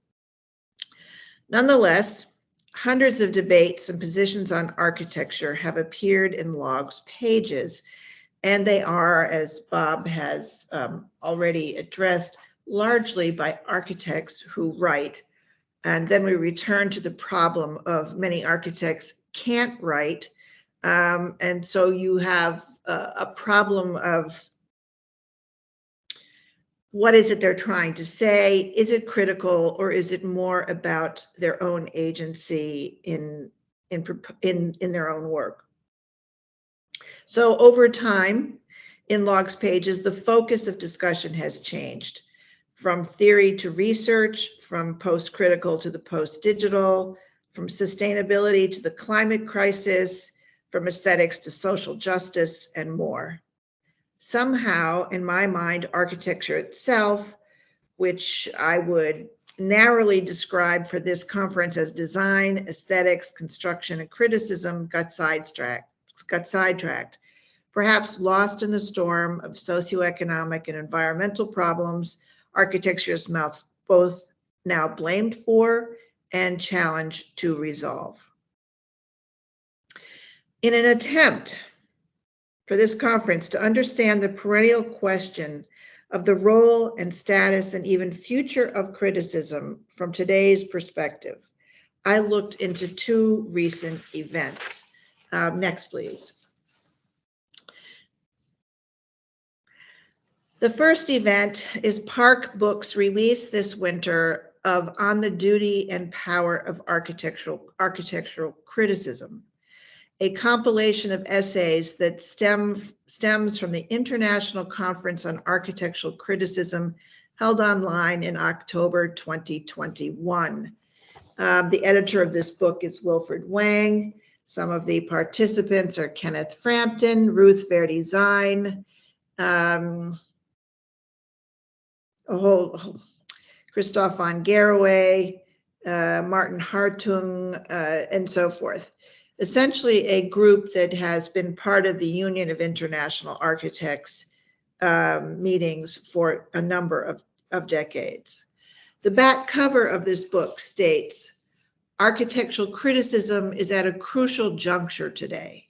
Nonetheless, hundreds of debates and positions on architecture have appeared in log's pages, and they are, as Bob has already addressed, largely by architects who write. And then we return to the problem of many architects can't write. And so you have a problem of what is it they're trying to say? Is it critical, or is it more about their own agency in their own work? So over time, in log's pages, the focus of discussion has changed from theory to research, from post-critical to the post-digital, from sustainability to the climate crisis, from aesthetics to social justice, and more. Somehow, in my mind, architecture itself, which I would narrowly describe for this conference as design, aesthetics, construction, and criticism, got sidetracked, perhaps lost in the storm of socioeconomic and environmental problems architecture is both now blamed for and challenged to resolve. In an attempt for this conference to understand the perennial question of the role and status and even future of criticism from today's perspective, I looked into two recent events. Next, please. The first event is Park Books' release this winter of On the Duty and Power of Architectural Criticism, a compilation of essays that stems from the International Conference on Architectural Criticism held online in October 2021. The editor of this book is Wilfred Wang. Some of the participants are Kenneth Frampton, Ruth Verdi Zine, Christoph von Garraway, Martin Hartung, and so forth. Essentially a group that has been part of the Union of International Architects meetings for a number of decades. The back cover of this book states, "Architectural criticism is at a crucial juncture today.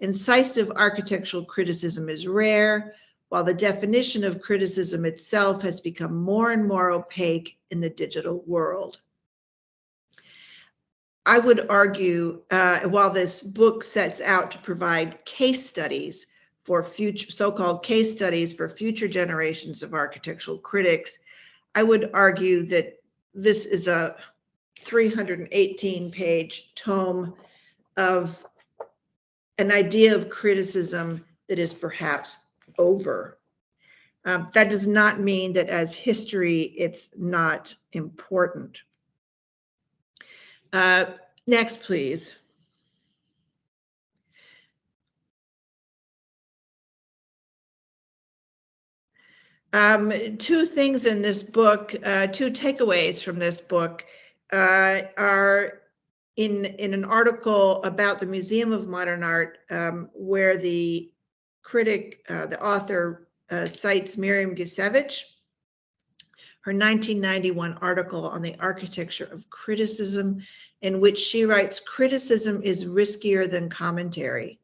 Incisive architectural criticism is rare, while the definition of criticism itself has become more and more opaque in the digital world." I would argue, while this book sets out to provide case studies for future, so-called case studies for future generations of architectural critics, I would argue that this is a 318-page tome of an idea of criticism that is perhaps over. That does not mean that as history, it's not important. Next, please. Two things in this book, two takeaways from this book are in an article about the Museum of Modern Art, where the critic, the author, cites Miriam Gisevich, her 1991 article on the architecture of criticism, in which she writes, "Criticism is riskier than commentary.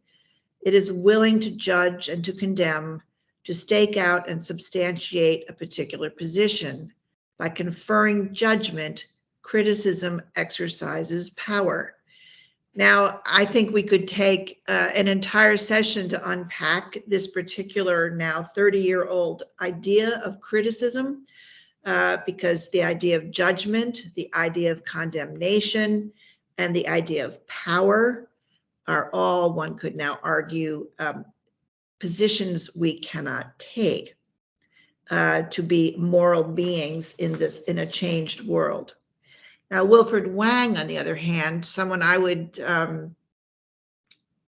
It is willing to judge and to condemn, to stake out and substantiate a particular position. By conferring judgment, criticism exercises power." Now, I think we could take an entire session to unpack this particular now 30-year-old idea of criticism, because the idea of judgment, the idea of condemnation, and the idea of power are all, one could now argue, positions we cannot take to be moral beings in a changed world. Now, Wilfred Wang, on the other hand, someone I would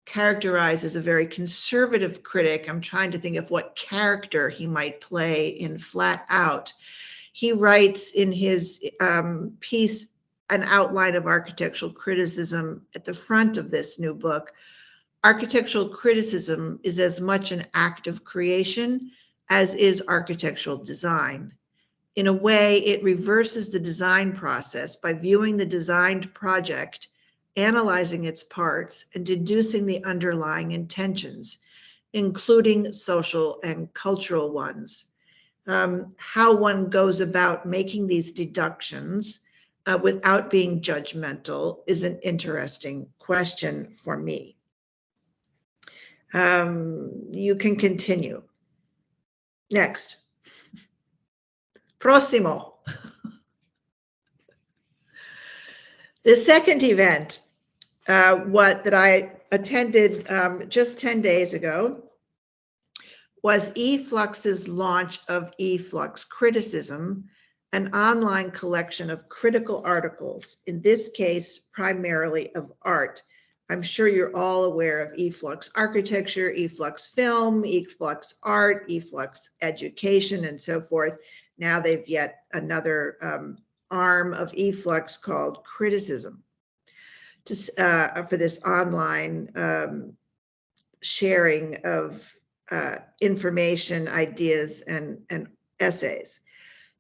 characterize as a very conservative critic. I'm trying to think of what character he might play in Flat Out. He writes in his piece, An Outline of Architectural Criticism, at the front of this new book, architectural criticism is as much an act of creation as is architectural design. In a way, it reverses the design process by viewing the designed project, analyzing its parts, and deducing the underlying intentions, including social and cultural ones. How one goes about making these deductions without being judgmental is an interesting question for me. You can continue. Next. Próximo. The second event, that I attended just 10 days ago, was eFlux's launch of eFlux Criticism, an online collection of critical articles, in this case, primarily of art. I'm sure you're all aware of eFlux Architecture, eFlux Film, eFlux Art, eFlux Education, and so forth. Now they've yet another arm of eFlux called Criticism for this online sharing of information, ideas, and essays.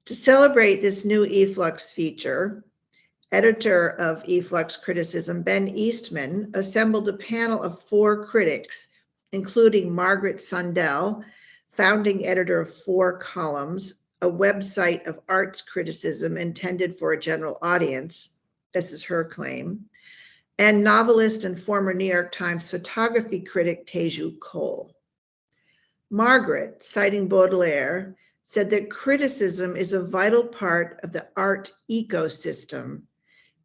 To celebrate this new eFlux feature, editor of eFlux Criticism, Ben Eastman, assembled a panel of 4 critics, including Margaret Sundell, founding editor of 4 Columns, a website of arts criticism intended for a general audience. This is her claim. And novelist and former New York Times photography critic Teju Cole. Margaret, citing Baudelaire, said that criticism is a vital part of the art ecosystem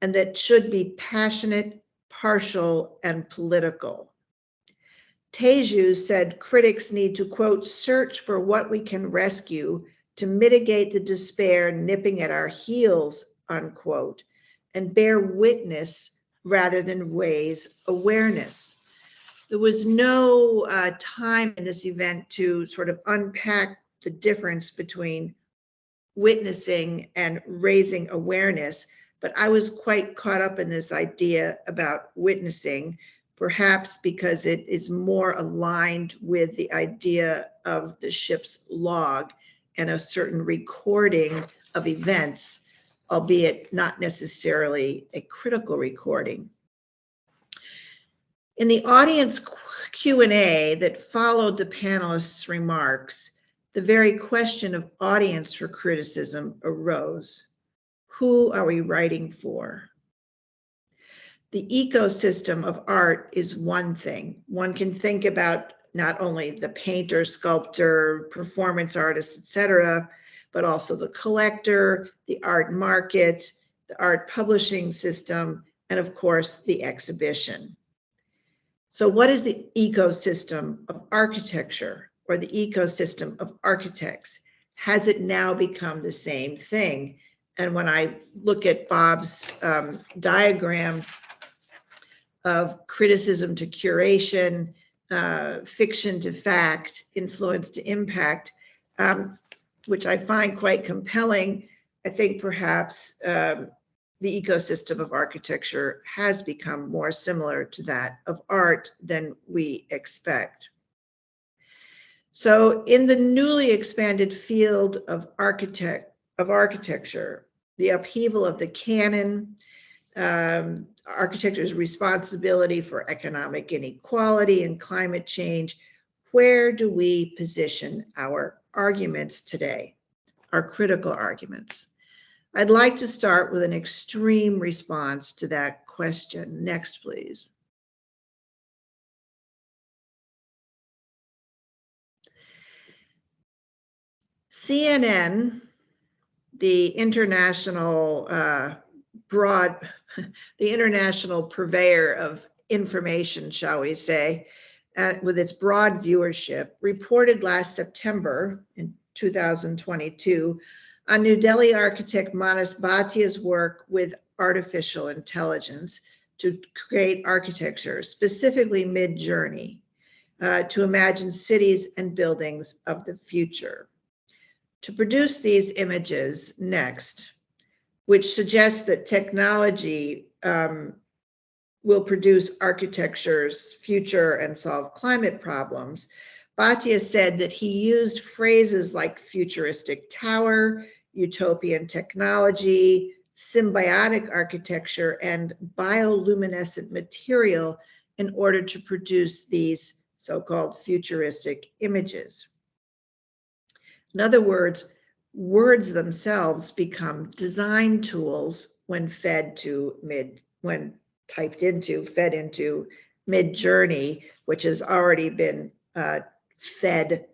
and that should be passionate, partial, and political. Teju said critics need to, quote, search for what we can rescue to mitigate the despair nipping at our heels, unquote, and bear witness rather than raise awareness. There was no time in this event to sort of unpack the difference between witnessing and raising awareness, but I was quite caught up in this idea about witnessing, perhaps because it is more aligned with the idea of the ship's log and a certain recording of events, albeit not necessarily a critical recording. In the audience Q&A that followed the panelists' remarks, the very question of audience for criticism arose. Who are we writing for? The ecosystem of art is one thing. One can think about not only the painter, sculptor, performance artist, etc., but also the collector, the art market, the art publishing system, and of course, the exhibition. So what is the ecosystem of architecture or the ecosystem of architects? Has it now become the same thing? And when I look at Bob's diagram of criticism to curation, fiction to fact, influence to impact, which I find quite compelling, I think perhaps the ecosystem of architecture has become more similar to that of art than we expect. So in the newly expanded field of architecture, the upheaval of the canon, architecture's responsibility for economic inequality and climate change, where do we position our arguments today, our critical arguments? I'd like to start with an extreme response to that question. Next, please. CNN, the international the international purveyor of information, shall we say, with its broad viewership, reported last September in 2022 on New Delhi architect Manas Bhatia's work with artificial intelligence to create architecture, specifically Mid-Journey, to imagine cities and buildings of the future. to produce these images next, which suggests that technology will produce architecture's future and solve climate problems, Bhatia said that he used phrases like futuristic tower, utopian technology, symbiotic architecture, and bioluminescent material in order to produce these so-called futuristic images. In other words, words themselves become design tools when fed into Mid-Journey, which has already been fed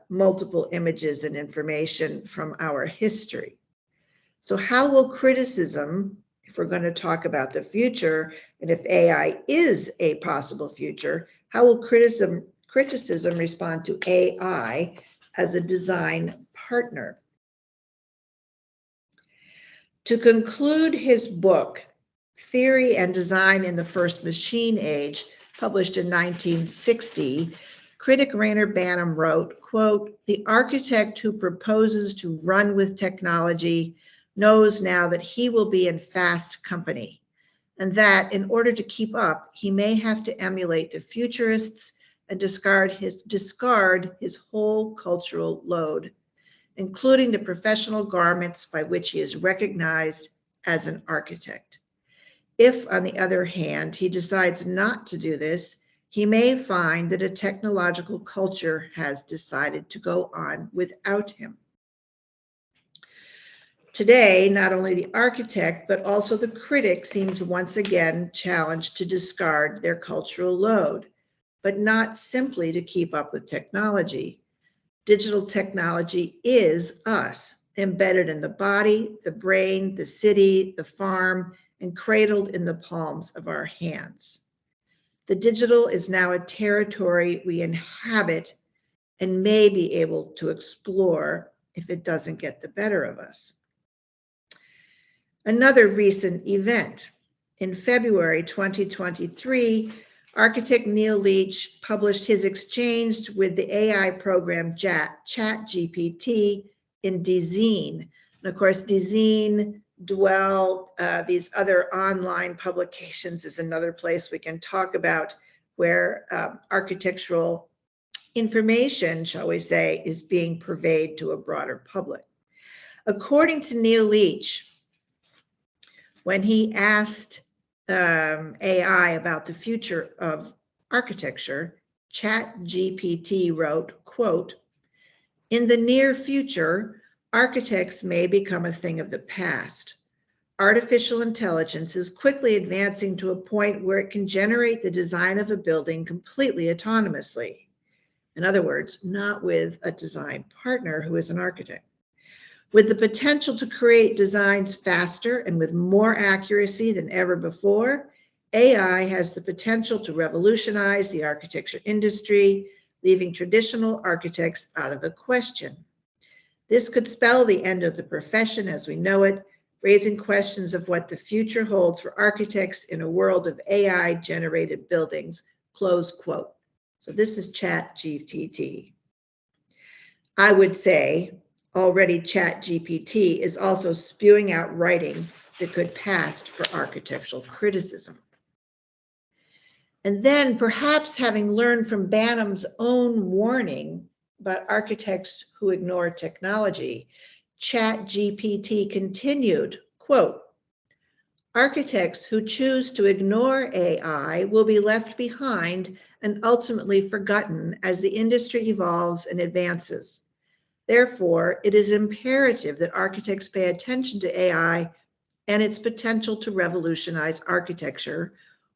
multiple images and information from our history. So how will criticism, if we're going to talk about the future, and if AI is a possible future, how will criticism respond to AI as a design partner? To conclude his book, Theory and Design in the First Machine Age, published in 1960, critic Rainer Banham wrote, quote, "The architect who proposes to run with technology knows now that he will be in fast company, and that in order to keep up, he may have to emulate the futurists and discard his whole cultural load, including the professional garments by which he is recognized as an architect. If, on the other hand, he decides not to do this, he may find that a technological culture has decided to go on without him." Today, not only the architect, but also the critic seems once again challenged to discard their cultural load, but not simply to keep up with technology. Digital technology is us, embedded in the body, the brain, the city, the farm, and cradled in the palms of our hands. The digital is now a territory we inhabit and may be able to explore if it doesn't get the better of us. Another recent event. In February 2023, architect Neil Leach published his exchange with the AI program ChatGPT in Dezeen. And of course, Dezeen, Dwell, these other online publications is another place we can talk about where architectural information, shall we say, is being purveyed to a broader public. According to Neil Leach, when he asked AI about the future of architecture, ChatGPT wrote, quote, "In the near future, architects may become a thing of the past. Artificial intelligence is quickly advancing to a point where it can generate the design of a building completely autonomously. In other words, not with a design partner who is an architect. With the potential to create designs faster and with more accuracy than ever before, AI has the potential to revolutionize the architecture industry, leaving traditional architects out of the question. This could spell the end of the profession as we know it, raising questions of what the future holds for architects in a world of AI-generated buildings," close quote. So this is ChatGPT. I would say already ChatGPT is also spewing out writing that could pass for architectural criticism. And then perhaps having learned from Banham's own warning about architects who ignore technology, ChatGPT continued, quote, "Architects who choose to ignore AI will be left behind and ultimately forgotten as the industry evolves and advances. Therefore, it is imperative that architects pay attention to AI and its potential to revolutionize architecture,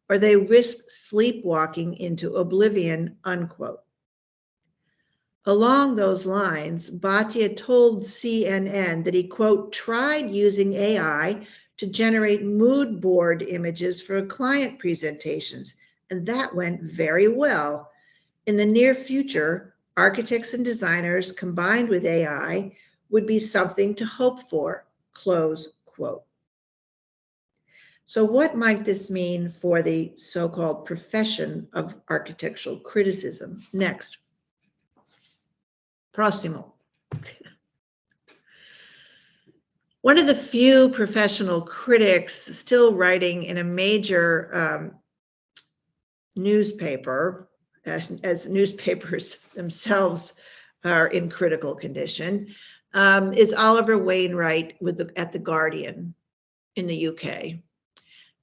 or they risk sleepwalking into oblivion," unquote. Along those lines, Bhatia told CNN that he, quote, "tried using AI to generate mood board images for client presentations, and that went very well. In the near future, architects and designers combined with AI would be something to hope for," close quote. So what might this mean for the so-called profession of architectural criticism? Next. Prossimo. One of the few professional critics still writing in a major newspaper, as newspapers themselves are in critical condition, is Oliver Wainwright at The Guardian in the UK.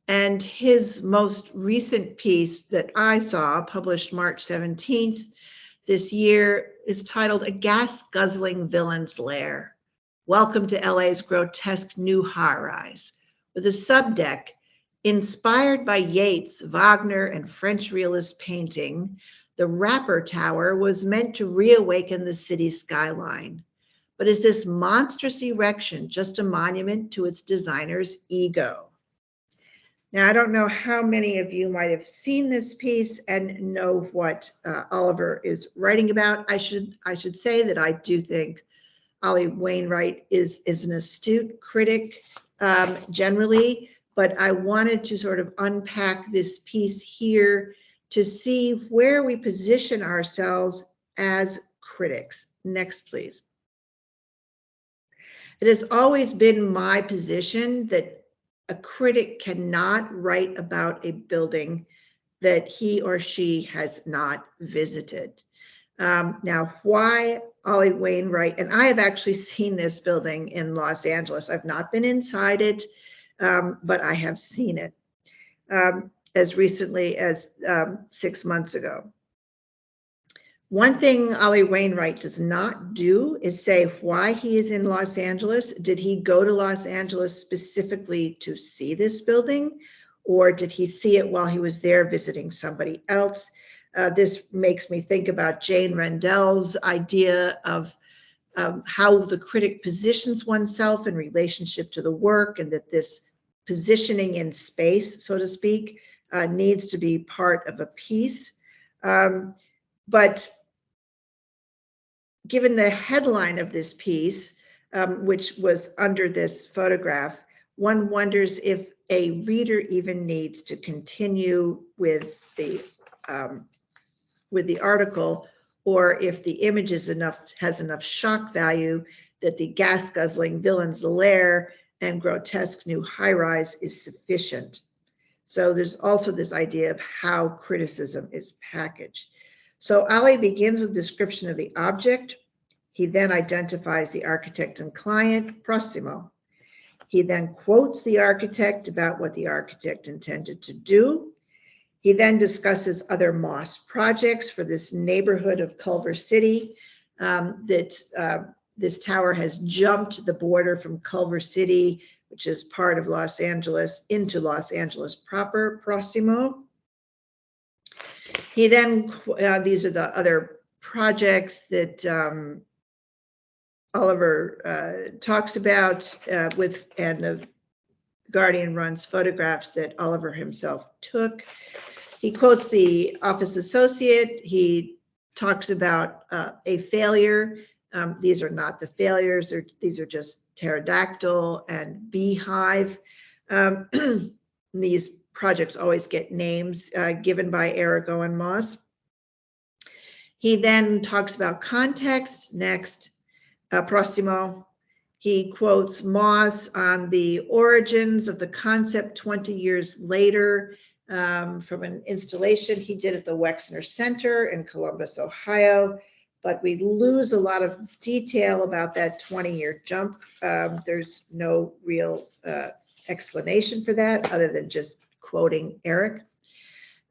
And his most recent piece that I saw, published March 17th this year, is titled "A Gas-Guzzling Villain's Lair. Welcome to LA's grotesque new high-rise," with a subdeck inspired by Yeats, Wagner, and French realist painting. The Rapper Tower was meant to reawaken the city's skyline. But is this monstrous erection just a monument to its designer's ego? Now, I don't know how many of you might have seen this piece and know what Oliver is writing about. I should say that I do think Ollie Wainwright is an astute critic generally, but I wanted to sort of unpack this piece here to see where we position ourselves as critics. Next, please. It has always been my position that a critic cannot write about a building that he or she has not visited. Now, why Ollie Wainwright? And I have actually seen this building in Los Angeles. I've not been inside it, but I have seen it as recently as 6 months ago. One thing Ollie Wainwright does not do is say why he is in Los Angeles. Did he go to Los Angeles specifically to see this building, or did he see it while he was there visiting somebody else? This makes me think about Jane Rendell's idea of how the critic positions oneself in relationship to the work, and that this positioning in space, so to speak, needs to be part of a piece. But given the headline of this piece, which was under this photograph, one wonders if a reader even needs to continue with the article, or if the image has enough shock value that the gas-guzzling villain's lair and grotesque new high-rise is sufficient. So there's also this idea of how criticism is packaged. So Ollie begins with description of the object. He then identifies the architect and client, Prossimo. He then quotes the architect about what the architect intended to do. He then discusses other Moss projects for this neighborhood of Culver City, that this tower has jumped the border from Culver City, which is part of Los Angeles, into Los Angeles proper, Prossimo. He then, these are the other projects that Oliver talks about and the Guardian runs photographs that Oliver himself took. He quotes the office associate. He talks about a failure. These are not the failures, these are just pterodactyl and beehive. These projects always get names given by Arago and Moss. He then talks about context. Next, Prossimo. He quotes Moss on the origins of the concept 20 years later from an installation he did at the Wexner Center in Columbus, Ohio. But we lose a lot of detail about that 20-year jump. There's no real explanation for that other than just quoting Eric.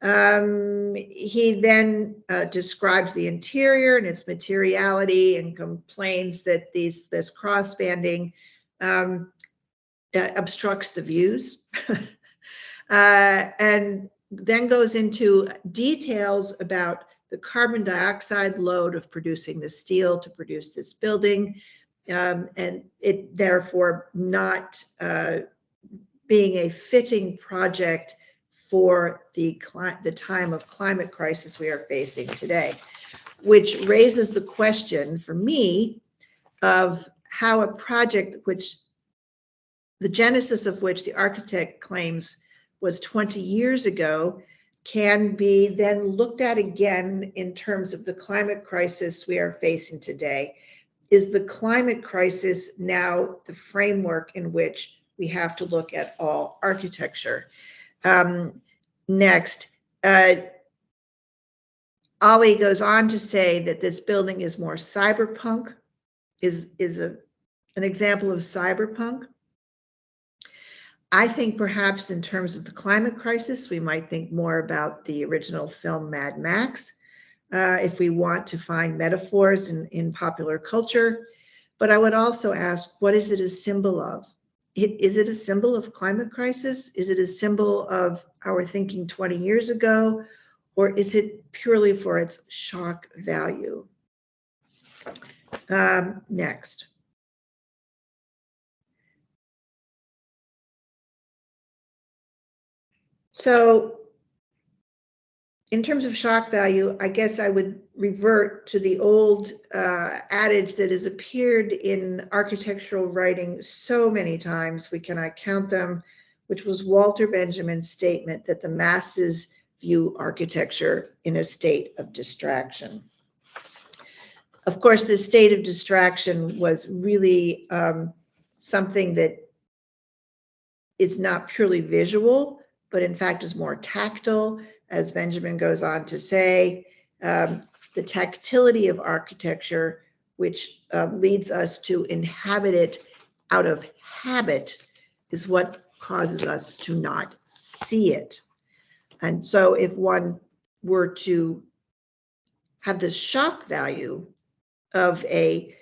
He then describes the interior and its materiality and complains that this cross-banding obstructs the views. And then goes into details about the carbon dioxide load of producing the steel to produce this building, and it therefore not being a fitting project for the time of climate crisis we are facing today, which raises the question for me of how a project which the genesis of which the architect claims was 20 years ago can be then looked at again in terms of the climate crisis we are facing today. is the climate crisis now the framework in which we have to look at all architecture? Next, Ollie goes on to say that this building is more cyberpunk, is an example of cyberpunk. I think perhaps in terms of the climate crisis, we might think more about the original film Mad Max, if we want to find metaphors in popular culture. But I would also ask, what is it a symbol of? Is it a symbol of climate crisis? Is it a symbol of our thinking 20 years ago? Or is it purely for its shock value? Next. So in terms of shock value, I guess I would revert to the old adage that has appeared in architectural writing so many times, we cannot count them, which was Walter Benjamin's statement that the masses view architecture in a state of distraction. Of course, this state of distraction was really something that is not purely visual, but in fact is more tactile, as Benjamin goes on to say. The tactility of architecture, which leads us to inhabit it out of habit, is what causes us to not see it. And so if one were to have this shock value of a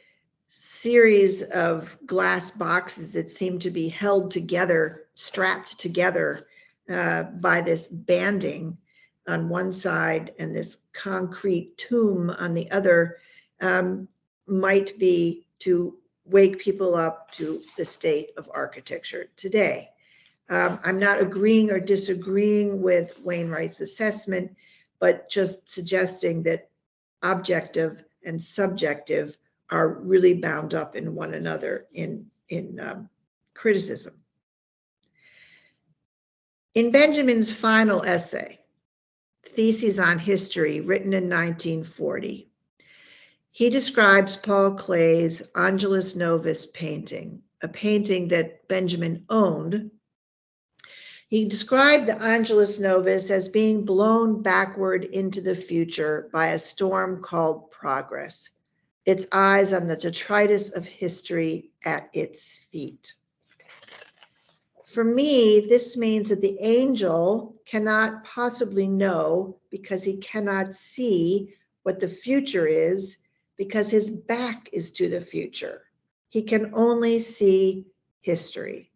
series of glass boxes that seem to be held together, strapped together by this banding on one side and this concrete tomb on the other, might be to wake people up to the state of architecture today. I'm not agreeing or disagreeing with Wainwright's assessment, but just suggesting that objective and subjective are really bound up in one another in criticism. In Benjamin's final essay, Theses on History, written in 1940, he describes Paul Klee's Angelus Novus painting, a painting that Benjamin owned. He described the Angelus Novus as being blown backward into the future by a storm called progress, its eyes on the detritus of history at its feet. For me, this means that the angel cannot possibly know, because he cannot see what the future is, because his back is to the future. He can only see history.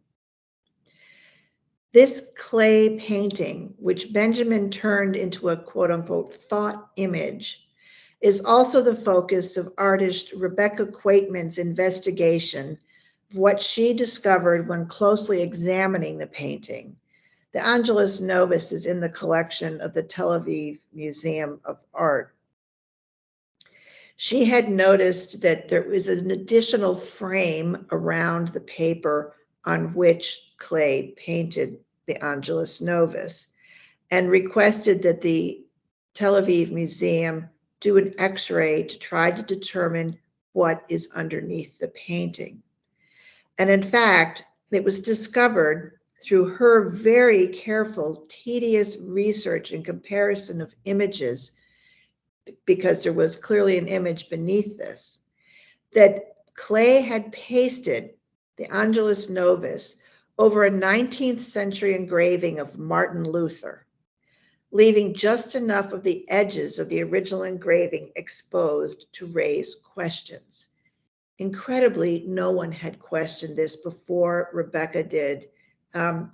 This Klee painting, which Benjamin turned into a quote unquote thought image, is also the focus of artist Rebecca Quaitman's investigation of what she discovered when closely examining the painting. The Angelus Novus is in the collection of the Tel Aviv Museum of Art. She had noticed that there was an additional frame around the paper on which Klee painted the Angelus Novus, and requested that the Tel Aviv Museum do an X-ray to try to determine what is underneath the painting. And in fact, it was discovered through her very careful, tedious research and comparison of images, because there was clearly an image beneath this, that Klee had pasted the Angelus Novus over a 19th century engraving of Martin Luther, leaving just enough of the edges of the original engraving exposed to raise questions. Incredibly, no one had questioned this before Rebecca did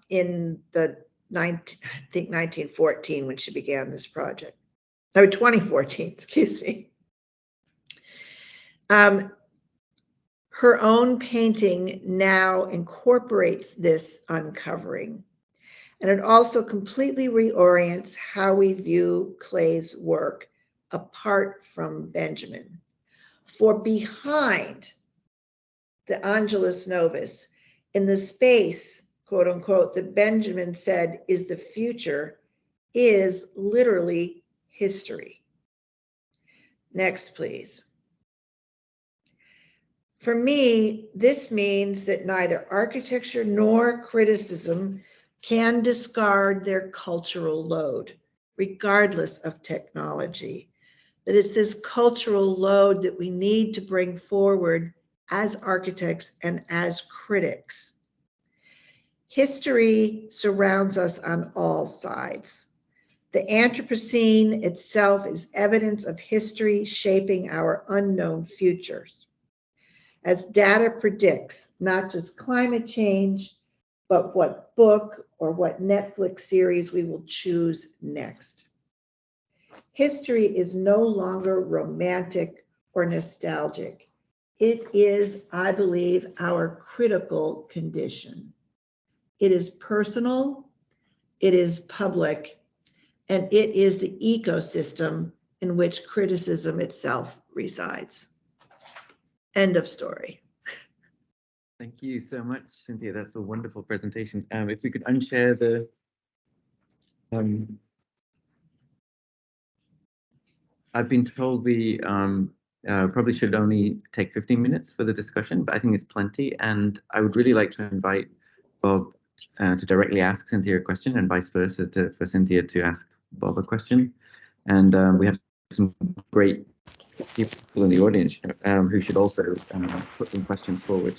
in the 1914 when she began this project. No, 2014, excuse me. Her own painting now incorporates this uncovering, and it also completely reorients how we view Klee's work apart from Benjamin. For behind the Angelus Novus, in the space, quote unquote, that Benjamin said is the future, is literally history. Next, please. for me, this means that neither architecture nor criticism can discard their cultural load, regardless of technology. That it's this cultural load that we need to bring forward as architects and as critics. History surrounds us on all sides. The Anthropocene itself is evidence of history shaping our unknown futures. As data predicts, not just climate change, but what book or what Netflix series we will choose next. History is no longer romantic or nostalgic. It is, I believe, our critical condition. It is personal, it is public, and it is the ecosystem in which criticism itself resides. End of story. Thank you so much, Cynthia. That's a wonderful presentation. If we could unshare the I've been told we probably should only take 15 minutes for the discussion, but I think it's plenty. And I would really like to invite Bob to directly ask Cynthia a question, and vice versa for Cynthia to ask Bob a question. And we have some great people in the audience who should also put some questions forward.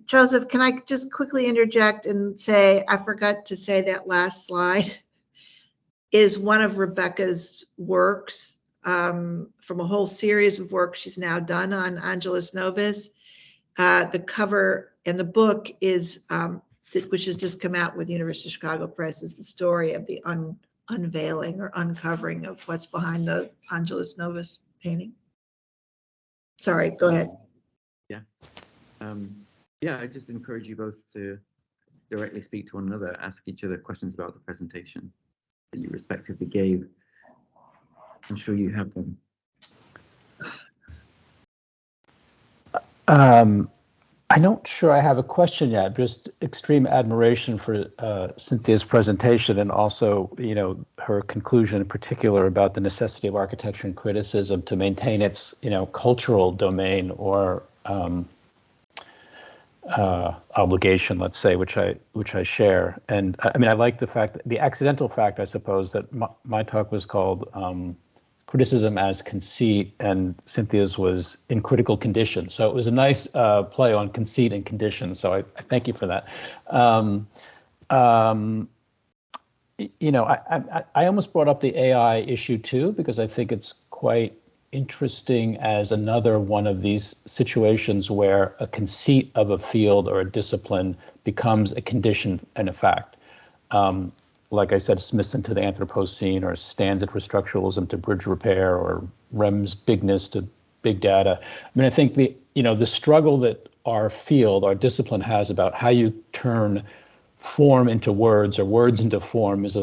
Joseph, can I just quickly interject and say, I forgot to say that last slide is one of Rebecca's works from a whole series of works she's now done on Angelus Novus. The cover and the book is, which has just come out with University of Chicago Press, is the story of the unveiling or uncovering of what's behind the Angelus Novus painting. Sorry, go ahead. Yeah. Yeah, I just encourage you both to directly speak to one another, ask each other questions about the presentation that you respectively gave. I'm sure you have them. I'm not sure I have a question yet. Just extreme admiration for Cynthia's presentation, and also, you know, her conclusion in particular about the necessity of architecture and criticism to maintain its, you know, cultural domain or obligation, let's say, which I share. And I mean, I like the fact that the accidental fact, I suppose, that my talk was called Criticism as Conceit, and Cynthia's was In Critical Condition. So it was a nice play on conceit and condition. So I thank you for that. You know, I almost brought up the AI issue too, because I think it's quite interesting as another one of these situations where a conceit of a field or a discipline becomes a condition and a fact. Like I said, Smithson to the Anthropocene, or Stanzett for structuralism to bridge repair, or Rem's bigness to big data. I mean, I think the struggle that our field, our discipline has about how you turn form into words or words into form is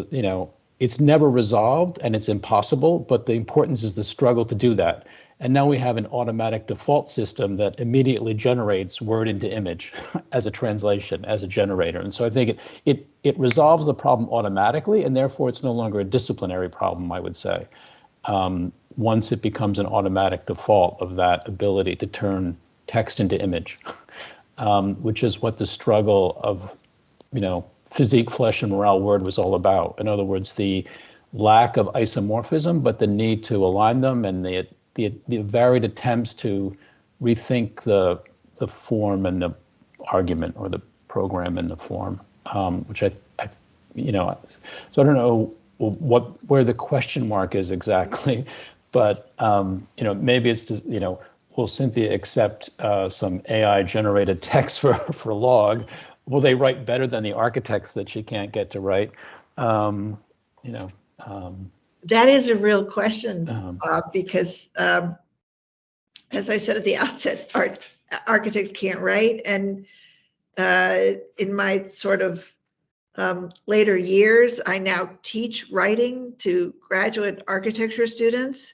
it's never resolved and it's impossible, but the importance is the struggle to do that. And now we have an automatic default system that immediately generates word into image as a translation, as a generator. And so I think it resolves the problem automatically, and therefore it's no longer a disciplinary problem, I would say, once it becomes an automatic default of that ability to turn text into image, which is what the struggle of, physique, flesh, and morale word was all about. In other words, the lack of isomorphism, but the need to align them, and the varied attempts to rethink the form and the argument, or the program and the form, which so I don't know where the question mark is exactly, but maybe it's just, will Cynthia accept some AI generated text for log? Will they write better than the architects that she can't get to write? That is a real question, because as I said at the outset, architects can't write. And in my sort of later years, I now teach writing to graduate architecture students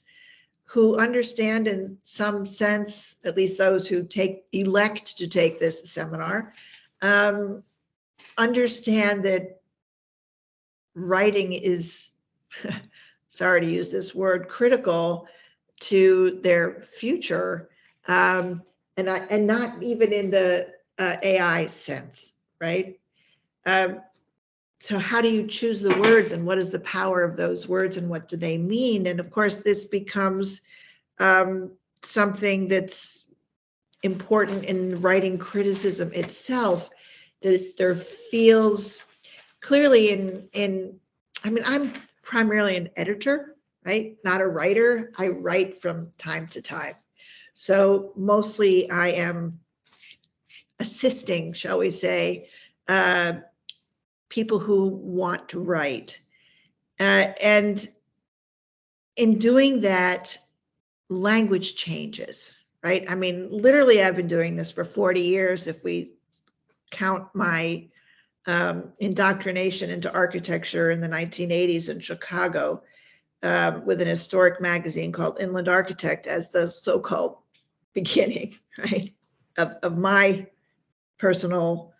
who understand, in some sense, at least those who elect to take this seminar, understand that writing is, sorry to use this word, critical to their future, and not even in the AI sense, right? So how do you choose the words, and what is the power of those words, and what do they mean? And of course, this becomes something that's important in writing criticism itself, that there feels clearly I mean, I'm primarily an editor, right? Not a writer. I write from time to time. So mostly I am assisting, shall we say, people who want to write. And in doing that, language changes, right? I mean, literally, I've been doing this for 40 years. If we count my indoctrination into architecture in the 1980s in Chicago with an historic magazine called Inland Architect as the so-called beginning, right, of my personal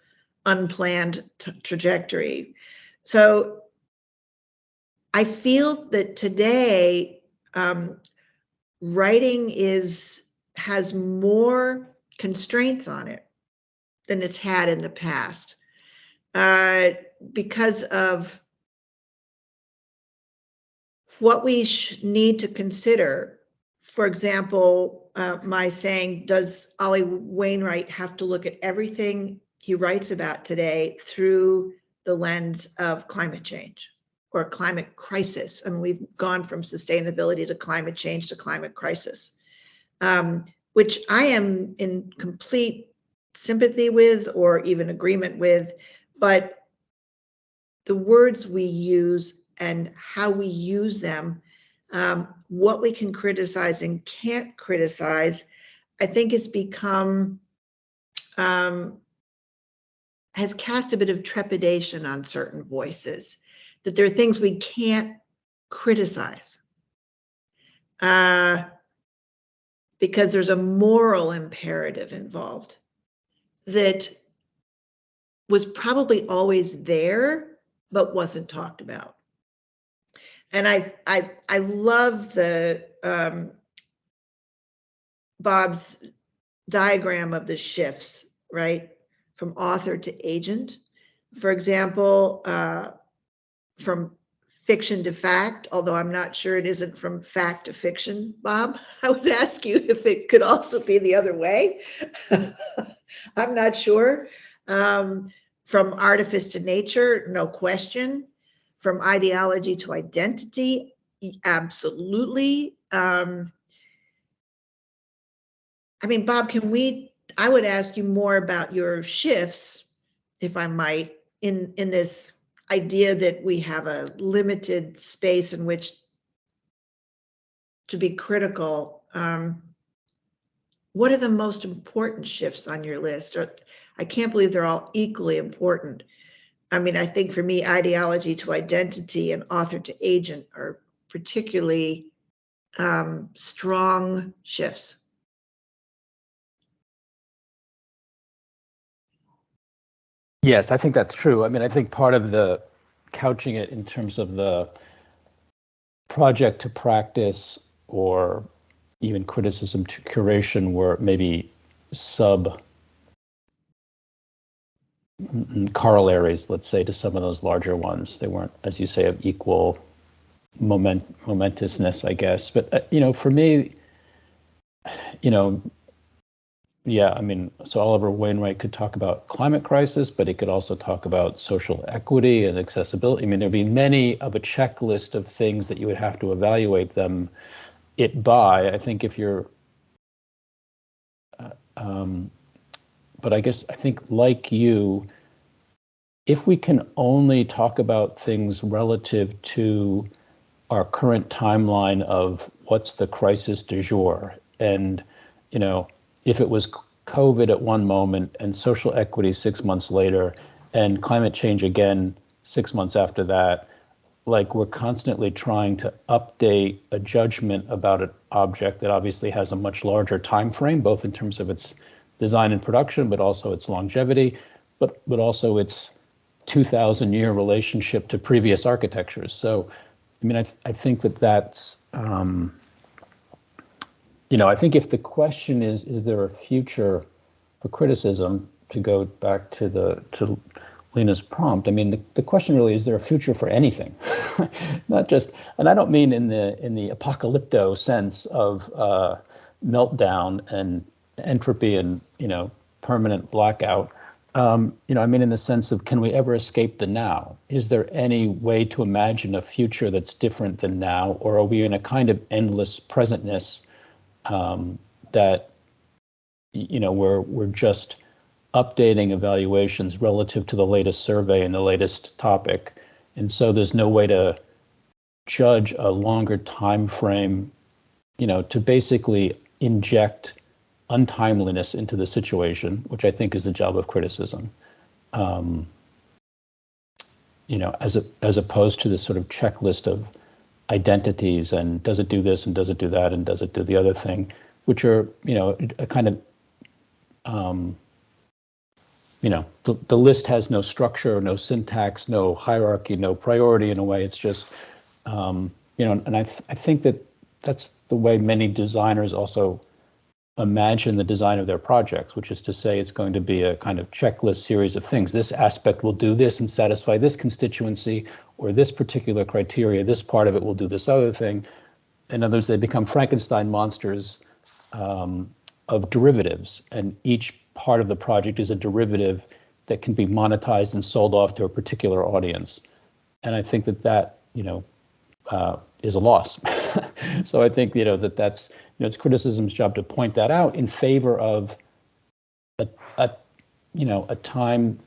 unplanned trajectory. So I feel that today writing has more constraints on it than it's had in the past because of what we need to consider. For example, my saying, does Ollie Wainwright have to look at everything he writes about today through the lens of climate change or climate crisis? I mean, we've gone from sustainability to climate change to climate crisis, which I am in complete sympathy with or even agreement with, but the words we use and how we use them, what we can criticize and can't criticize, I think has become, has cast a bit of trepidation on certain voices, that there are things we can't criticize because there's a moral imperative involved that was probably always there, but wasn't talked about. And I love the Bob's diagram of the shifts, right? From author to agent. For example, from fiction to fact, although I'm not sure it isn't from fact to fiction, Bob. I would ask you if it could also be the other way. I'm not sure. From artifice to nature, no question. From ideology to identity, absolutely. I mean, Bob, I would ask you more about your shifts, if I might, in this idea that we have a limited space in which to be critical. What are the most important shifts on your list? Or I can't believe they're all equally important. I mean, I think for me, ideology to identity and author to agent are particularly strong shifts. Yes, I think that's true. I mean, I think part of the couching it in terms of the project to practice or even criticism to curation were maybe sub corollaries, let's say, to some of those larger ones. They weren't, as you say, of equal momentousness, I guess. But, for me, yeah, I mean, so Oliver Wainwright could talk about climate crisis, but he could also talk about social equity and accessibility. I mean, there'd be many of a checklist of things that you would have to evaluate it by. I think if you're, but I think like you, if we can only talk about things relative to our current timeline of what's the crisis du jour, and, if it was COVID at one moment and social equity 6 months later and climate change again 6 months after that, like we're constantly trying to update a judgment about an object that obviously has a much larger time frame, both in terms of its design and production, but also its longevity, but also its 2,000-year relationship to previous architectures. So, I mean, I think that's, I think if the question is there a future for criticism, to go back to Lena's prompt, I mean, the question really is there a future for anything? Not just, and I don't mean in the apocalypto sense of meltdown and entropy and permanent blackout. I mean in the sense of, can we ever escape the now? Is there any way to imagine a future that's different than now, or are we in a kind of endless presentness that we're just updating evaluations relative to the latest survey and the latest topic, and so there's no way to judge a longer time frame, to basically inject untimeliness into the situation, which I think is the job of criticism, as opposed to this sort of checklist of identities and does it do this and does it do that and does it do the other thing, which are a kind of the list has no structure, no syntax, no hierarchy, no priority. In a way, it's just and I think that's the way many designers also imagine the design of their projects, which is to say it's going to be a kind of checklist series of things. This aspect will do this and satisfy this constituency, or this particular criteria, this part of it will do this other thing. In other words, they become Frankenstein monsters of derivatives, and each part of the project is a derivative that can be monetized and sold off to a particular audience. And I think that is a loss. So I think that's it's criticism's job to point that out in favor of a time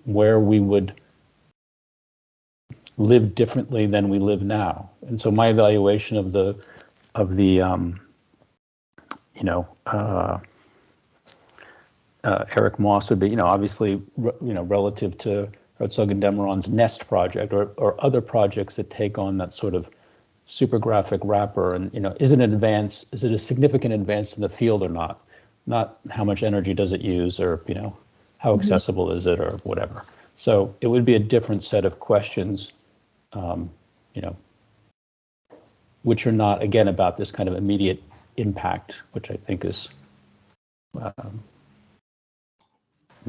where we would live differently than we live now. And so my evaluation of the Eric Moss would be obviously relative to Herzog and de Meuron's Nest project or other projects that take on that sort of super graphic wrapper, and is it a significant advance in the field or not how much energy does it use, or how accessible is it, or whatever. So it would be a different set of questions, which are not, again, about this kind of immediate impact, which I think is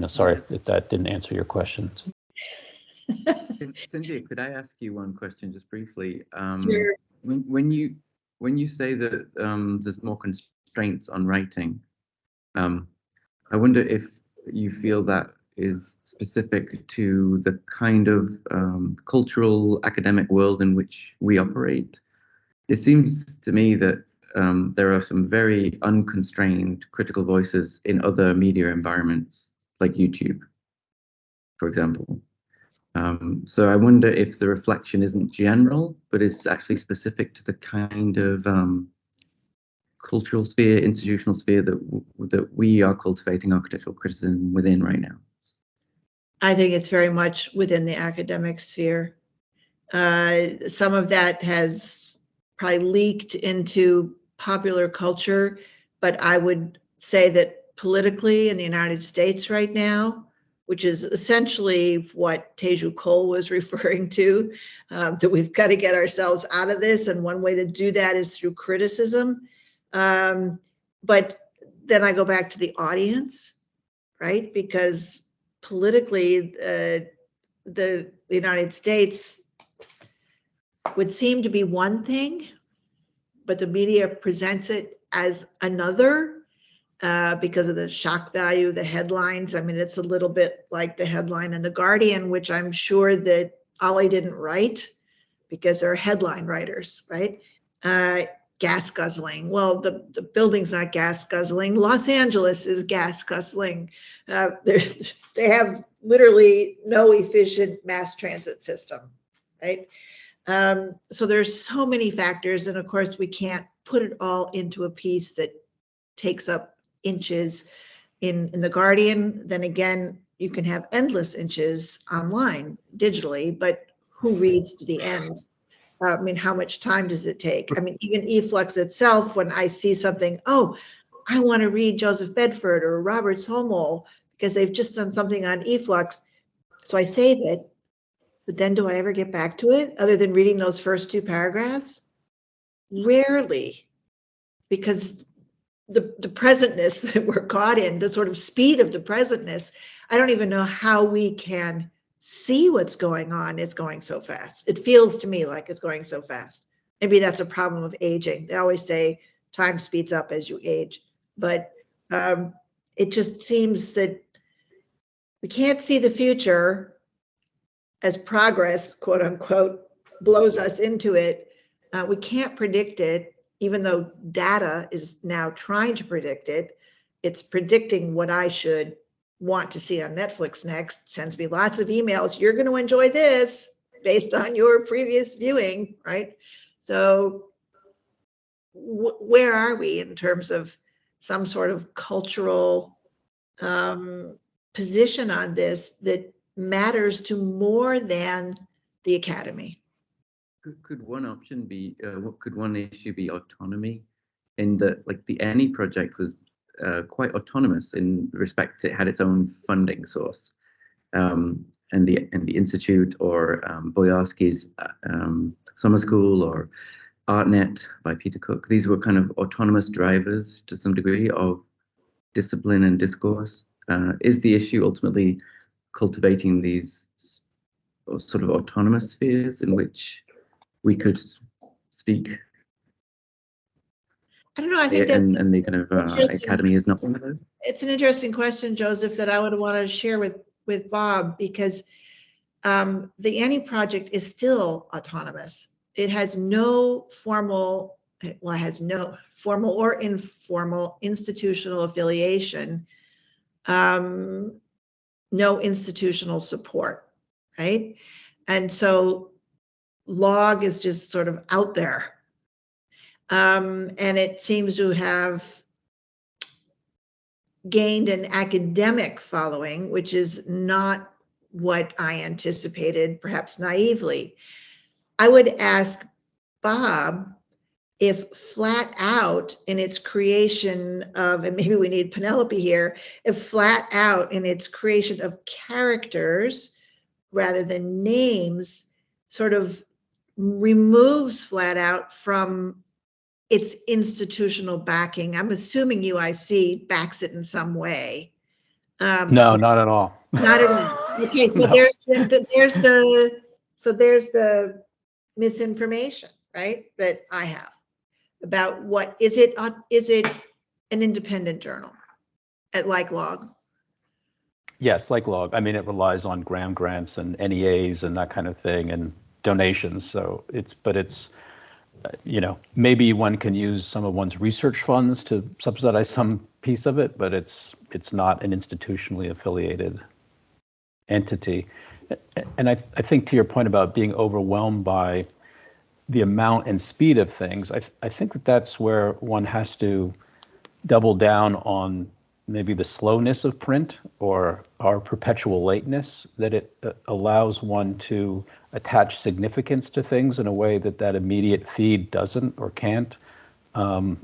sorry if that didn't answer your questions. Cynthia, could I ask you one question just briefly? Sure. When you say that there's more constraints on writing, I wonder if you feel that is specific to the kind of cultural academic world in which we operate. It seems to me that there are some very unconstrained critical voices in other media environments, like YouTube, for example. So I wonder if the reflection isn't general, but it's actually specific to the kind of cultural sphere, institutional sphere that we are cultivating architectural criticism within right now. I think it's very much within the academic sphere. Some of that has probably leaked into popular culture, but I would say that politically in the United States right now, which is essentially what Teju Cole was referring to, that we've got to get ourselves out of this. And one way to do that is through criticism. But then I go back to the audience, right? Because politically, the United States would seem to be one thing, but the media presents it as another. Because of the shock value, the headlines. I mean, it's a little bit like the headline in The Guardian, which I'm sure that Ollie didn't write because they're headline writers, right? Gas guzzling. Well, the building's not gas guzzling. Los Angeles is gas guzzling. They have literally no efficient mass transit system, right? So there's so many factors. And of course, we can't put it all into a piece that takes up inches in The Guardian. Then again, you can have endless inches online digitally, but who reads to the end? I mean, how much time does it take? I mean, even eFlux itself, when I see something, oh, I want to read Joseph Bedford or Robert Somol because they've just done something on eFlux. So I save it, but then do I ever get back to it other than reading those first two paragraphs? rarely, because the presentness that we're caught in, the sort of speed of the presentness, I don't even know how we can see what's going on. It's going so fast. It feels to me like it's going so fast. Maybe that's a problem of aging. They always say time speeds up as you age, but it just seems that we can't see the future as progress, quote unquote, blows us into it. We can't predict it, even though data is now trying to predict it. It's predicting what I should want to see on Netflix next, sends me lots of emails. You're going to enjoy this based on your previous viewing, right? So where are we in terms of some sort of cultural position on this that matters to more than the academy? Could one option be, could one issue be autonomy? In that, like, the Any project was quite autonomous in respect it had its own funding source, and the Institute or Boyarsky's Summer School or ArtNet by Peter Cook. These were kind of autonomous drivers to some degree of discipline and discourse. Is the issue ultimately cultivating these sort of autonomous spheres in which we could speak? I don't know. I think that's and the kind of academy is not one of those. It's an interesting question, Joseph, that I would want to share with Bob, because the Any project is still autonomous. It has no formal, well, it has no formal or informal institutional affiliation, no institutional support, right? And so log is just sort of out there. And it seems to have gained an academic following, which is not what I anticipated, perhaps naively. I would ask Bob if Flat Out in its creation of, and maybe we need Penelope here, if Flat Out in its creation of characters rather than names sort of removes Flat Out from its institutional backing. I'm assuming UIC backs it in some way. No, not at all. Not at all. Okay, so No. there's the misinformation, right, that I have about what is it an independent journal at like log? Yes, like log. I mean, it relies on Graham grants and NEAs and that kind of thing and donations. So it's maybe one can use some of one's research funds to subsidize some piece of it, but it's not an institutionally affiliated entity. And I think to your point about being overwhelmed by the amount and speed of things, I think that's where one has to double down on maybe the slowness of print or our perpetual lateness, that it allows one to attach significance to things in a way that immediate feed doesn't or can't. And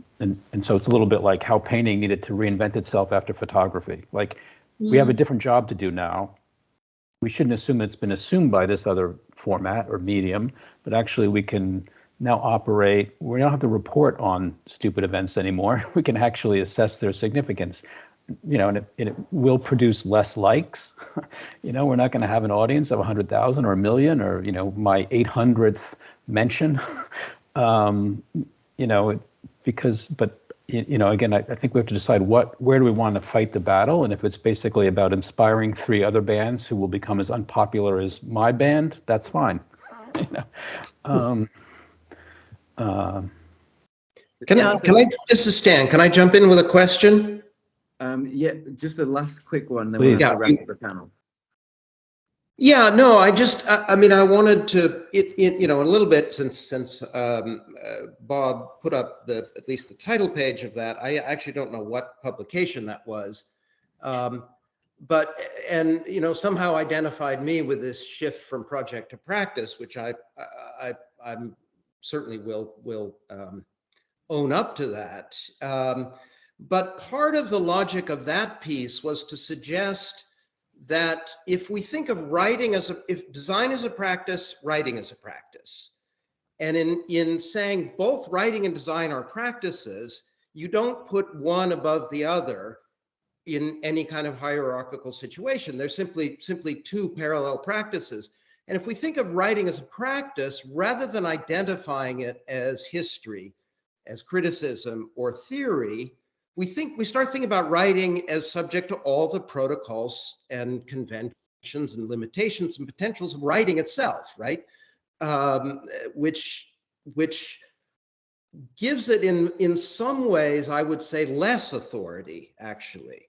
so it's a little bit like how painting needed to reinvent itself after photography. Like, we have a different job to do now. We shouldn't assume it's been assumed by this other format or medium, but actually we can now operate, we don't have to report on stupid events anymore. We can actually assess their significance. And it will produce less likes. We're not going to have an audience of 100,000 or 1 million or, my 800th mention. Again, I think we have to decide where do we want to fight the battle, and if it's basically about inspiring 3 other bands who will become as unpopular as my band, that's fine. This is Stan. Can I jump in with a question? Yeah, just a last quick one. Then Please. we'll wrap up the panel. Yeah, no, I wanted to, a little bit since Bob put up at least the title page of that. I actually don't know what publication that was, but somehow identified me with this shift from project to practice, which I'm certainly will own up to that. But part of the logic of that piece was to suggest that if we think of if design is a practice, writing is a practice. And in saying both writing and design are practices, you don't put one above the other in any kind of hierarchical situation. They're simply two parallel practices. And if we think of writing as a practice, rather than identifying it as history, as criticism or theory, we start thinking about writing as subject to all the protocols and conventions and limitations and potentials of writing itself, right? Which gives it in some ways, I would say, less authority, actually.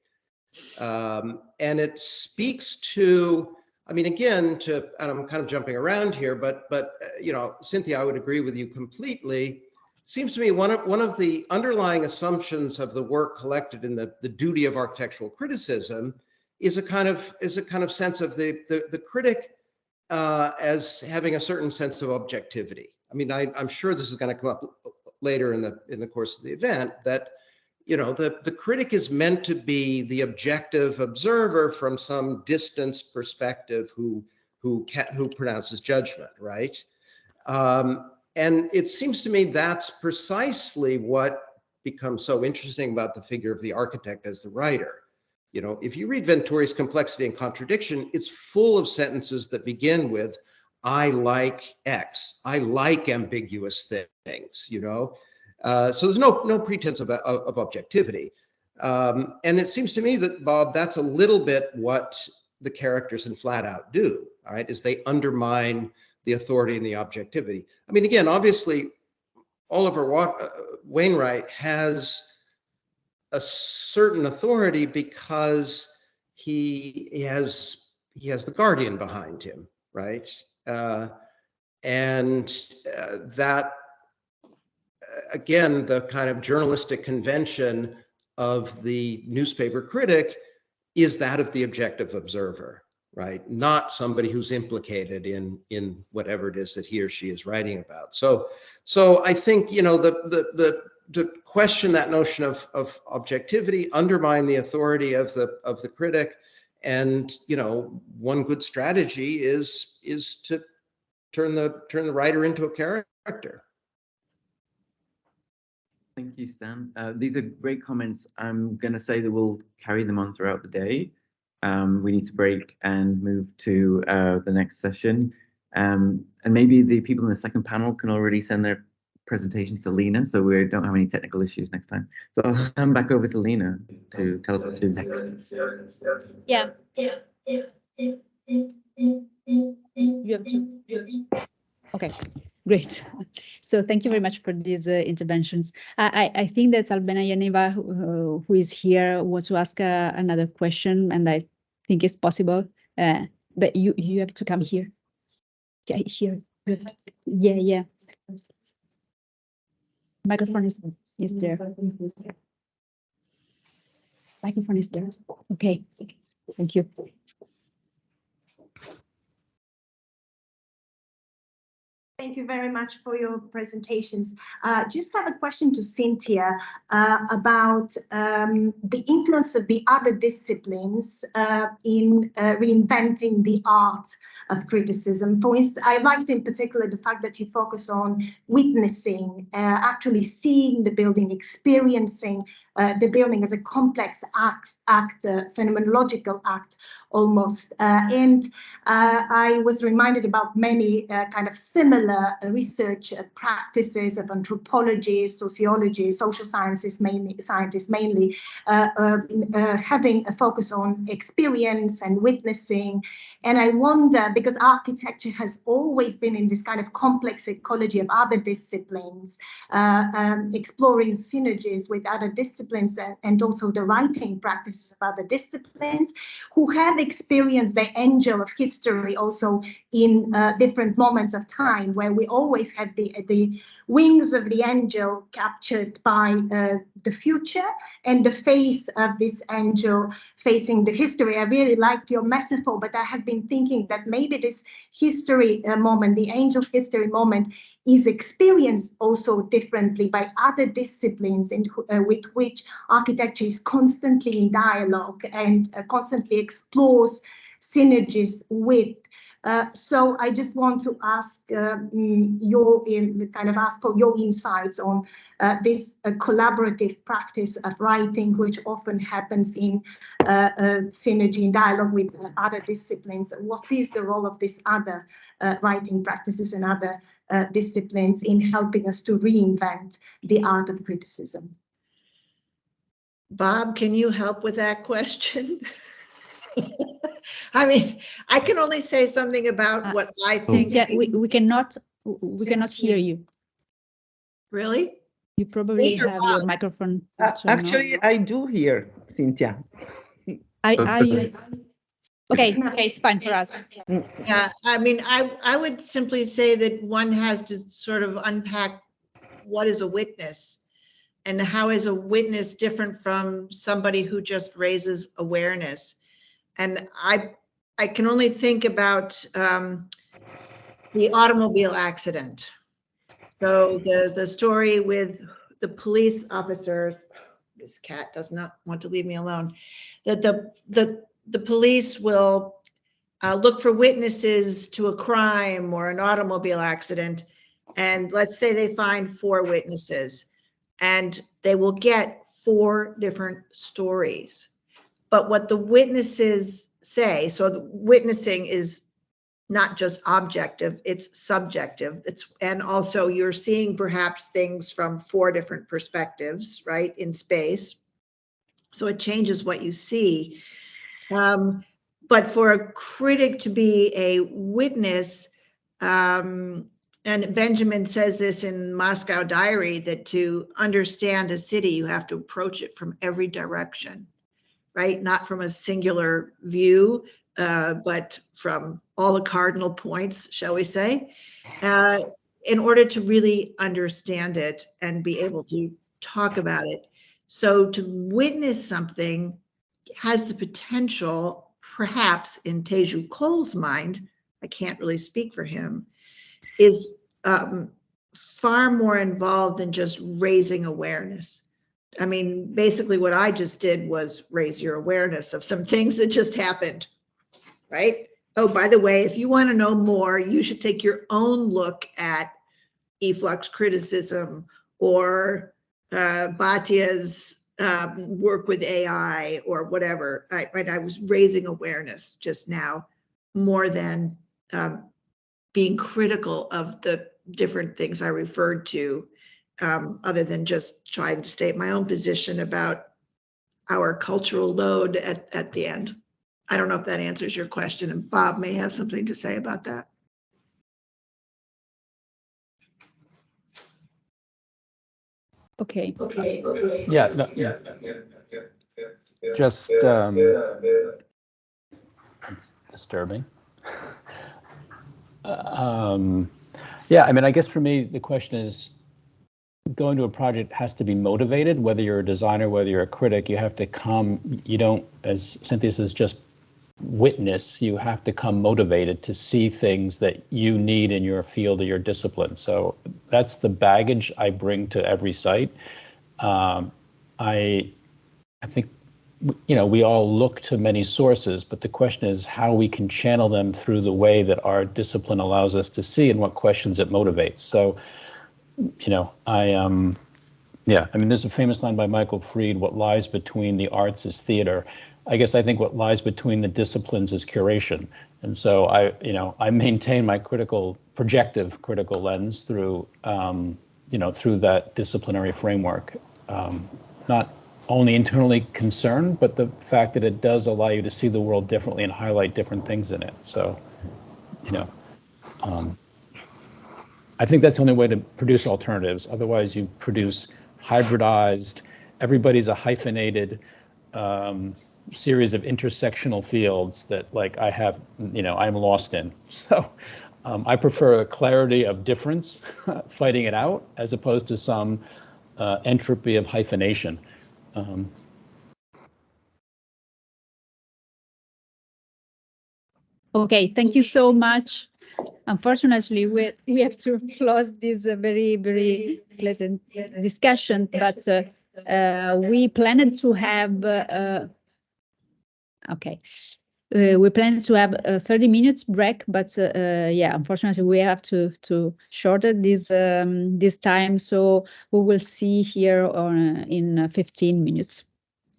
And it speaks to, I mean, again, and I'm kind of jumping around here, but you know, Cynthia, I would agree with you completely. Seems to me one of the underlying assumptions of the work collected in the duty of architectural criticism is a kind of sense of the critic as having a certain sense of objectivity. I mean, I'm sure this is going to come up later in the course of the event, that, you know, the critic is meant to be the objective observer from some distanced perspective who pronounces judgment, right? And it seems to me that's precisely what becomes so interesting about the figure of the architect as the writer. You know, if you read Venturi's Complexity and Contradiction, it's full of sentences that begin with, I like X, I like ambiguous things, you know? So there's no pretense of objectivity. And it seems to me that, Bob, that's a little bit what the characters in Flat Out do, all right, is they undermine the authority and the objectivity. I mean, again, obviously, Oliver Wainwright has a certain authority because he has the Guardian behind him, right? That, again, the kind of journalistic convention of the newspaper critic is that of the objective observer, right? Not somebody who's implicated in whatever it is that he or she is writing about. So I think, you know, to question that notion of objectivity, undermine the authority of the critic, and, you know, one good strategy is to turn the writer into a character. Thank you, Stan. These are great comments. I'm going to say that we'll carry them on throughout the day. We need to break and move to the next session. And maybe the people in the second panel can already send their presentations to Lena, so we don't have any technical issues next time. So I'll hand back over to Lena to tell us what to do next. Yeah. You have to. Okay, great. So thank you very much for these interventions. I think that Albena Yaneva, who is here, wants to ask another question, and I think it's possible. But you have to come here. Yeah, here. Good. Yeah. Microphone is there. Microphone is there. Okay. Thank you. Thank you very much for your presentations. Just have a question to Cynthia about the influence of the other disciplines in reinventing the art of criticism. For instance, I liked in particular the fact that you focus on witnessing, actually seeing the building, experiencing the building as a complex act, phenomenological act almost. And I was reminded about many kind of similar research practices of anthropology, sociology, social sciences, mainly having a focus on experience and witnessing. And I wonder, because architecture has always been in this kind of complex ecology of other disciplines, exploring synergies with other disciplines and also the writing practices of other disciplines, who have experienced the angel of history also in different moments of time, where we always had the wings of the angel captured by the future and the face of this angel facing the history. I really liked your metaphor, but I have been thinking that maybe this history moment, the angel history moment, is experienced also differently by other disciplines with which architecture is constantly in dialogue and constantly explores synergies with. So I just want to ask ask for your insights on this collaborative practice of writing, which often happens in synergy and dialogue with other disciplines. What is the role of these other writing practices and other disciplines in helping us to reinvent the art of criticism? Bob, can you help with that question? I mean, I can only say something about what I think. Yeah, we cannot hear you. Really? You probably have your microphone. Actually, I do hear Cynthia. Are you? Okay, it's fine for us. Yeah, I mean, I would simply say that one has to sort of unpack what is a witness and how is a witness different from somebody who just raises awareness. And I can only think about the automobile accident. So the story with the police officers, this cat does not want to leave me alone, that the police will look for witnesses to a crime or an automobile accident. And let's say they find 4 witnesses and they will get 4 different stories. But what the witnesses say, so the witnessing is not just objective, it's subjective. And also you're seeing perhaps things from 4 different perspectives, right, in space. So it changes what you see. But for a critic to be a witness, and Benjamin says this in Moscow Diary, that to understand a city, you have to approach it from every direction, right? Not from a singular view, but from all the cardinal points, shall we say, in order to really understand it and be able to talk about it. So to witness something has the potential, perhaps in Teju Cole's mind, I can't really speak for him, is far more involved than just raising awareness. I mean, basically what I just did was raise your awareness of some things that just happened, right? Oh, by the way, if you want to know more, you should take your own look at efflux criticism or Bhatia's work with AI or whatever. I was raising awareness just now more than being critical of the different things I referred to, other than just trying to state my own position about our cultural load at the end. I don't know if that answers your question, and Bob may have something to say about that. Okay. Yeah, no, yeah. Just, it's disturbing. Yeah, I mean, I guess for me, the question is, going to a project has to be motivated, whether you're a designer, whether you're a critic, you have to come, you don't, as Cynthia says, just witness, you have to come motivated to see things that you need in your field or your discipline. So that's the baggage I bring to every site. I think, you know, we all look to many sources, but the question is how we can channel them through the way that our discipline allows us to see and what questions it motivates. So, you know, yeah, I mean, there's a famous line by Michael Fried, what lies between the arts is theater. I guess I think what lies between the disciplines is curation. And so I maintain my projective critical lens through, through that disciplinary framework. Not only internally concerned, but the fact that it does allow you to see the world differently and highlight different things in it. So, I think that's the only way to produce alternatives. Otherwise, you produce hybridized, everybody's a hyphenated series of intersectional fields that, like, I'm lost in. So I prefer a clarity of difference, fighting it out, as opposed to some entropy of hyphenation. Okay, thank you so much. Unfortunately, we have to close this very, very pleasant discussion, but we planned to have, okay. We plan to have a 30 minutes break, but yeah, unfortunately we have to shorten this time. So we will see here on in 15 minutes.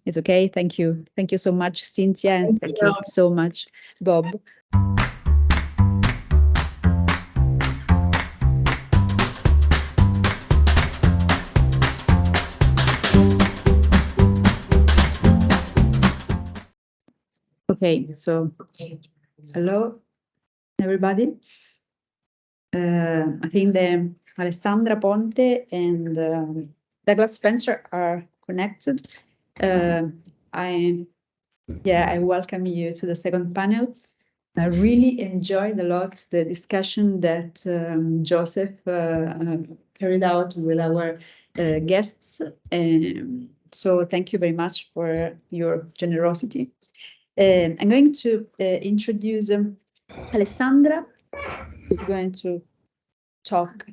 It's okay. Thank you. Thank you so much, Cynthia, and thank you so much, Bob. Okay, so hello, everybody. I think Alessandra Ponte and Douglas Spencer are connected. I welcome you to the second panel. I really enjoyed a lot the discussion that Joseph carried out with our guests. So thank you very much for your generosity. I'm going to introduce Alessandra, who's going to talk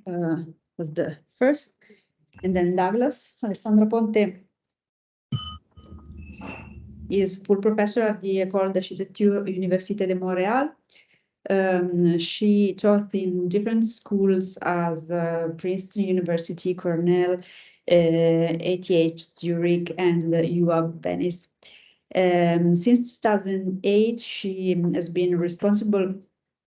was the first, and then Douglas. Alessandra Ponte is full professor at the École d'Architecture Université de Montréal. She taught in different schools as Princeton University, Cornell, ETH Zurich, and UAB Venice. Since 2008, she has been responsible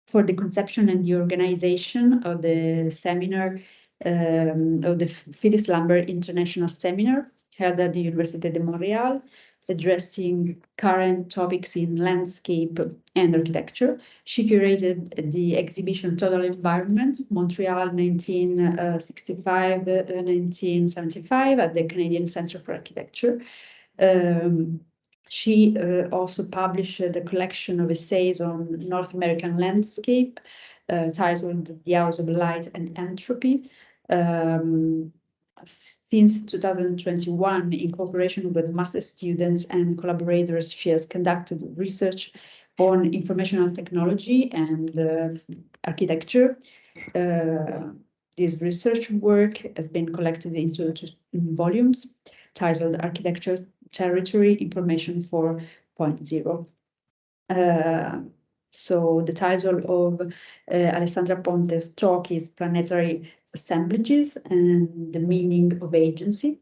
for the conception and the organization of the seminar, of the Phyllis Lambert International Seminar held at the Université de Montréal, addressing current topics in landscape and architecture. She curated the exhibition Total Environment, Montreal 1965-1975 at the Canadian Centre for Architecture. She also published a collection of essays on North American landscape, titled The House of Light and Entropy. Since 2021, in cooperation with master students and collaborators, she has conducted research on informational technology and architecture. This research work has been collected into 2 volumes titled Architecture Territory Information 4.0. So the title of Alessandra Ponte's talk is Planetary Assemblages and the Meaning of Agency.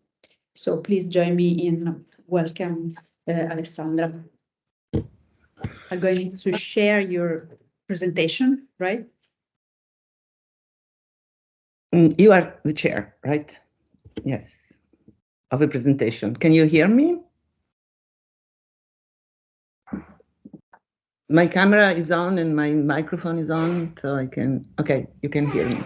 So please join me in welcome Alessandra. I'm going to share your presentation, right? You are the chair, right? Yes. Of a presentation. Can you hear me? My camera is on and my microphone is on, so I can, okay, you can hear me.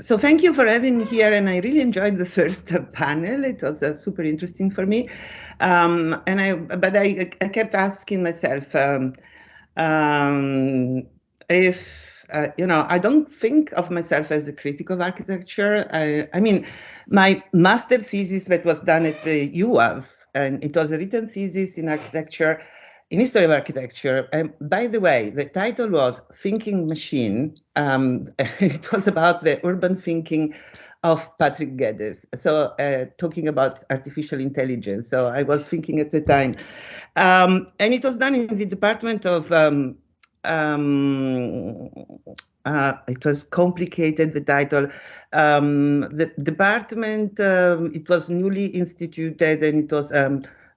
So thank you for having me here, and I really enjoyed the first panel. It was super interesting for me. But I kept asking myself if I don't think of myself as a critic of architecture. I mean, my master thesis that was done at the UAV, and it was a written thesis in architecture, in history of architecture. By the way, the title was Thinking Machine. It was about the urban thinking of Patrick Geddes. So talking about artificial intelligence. So I was thinking at the time. And it was done in the department of it was complicated, the title. The department, it was newly instituted, and it was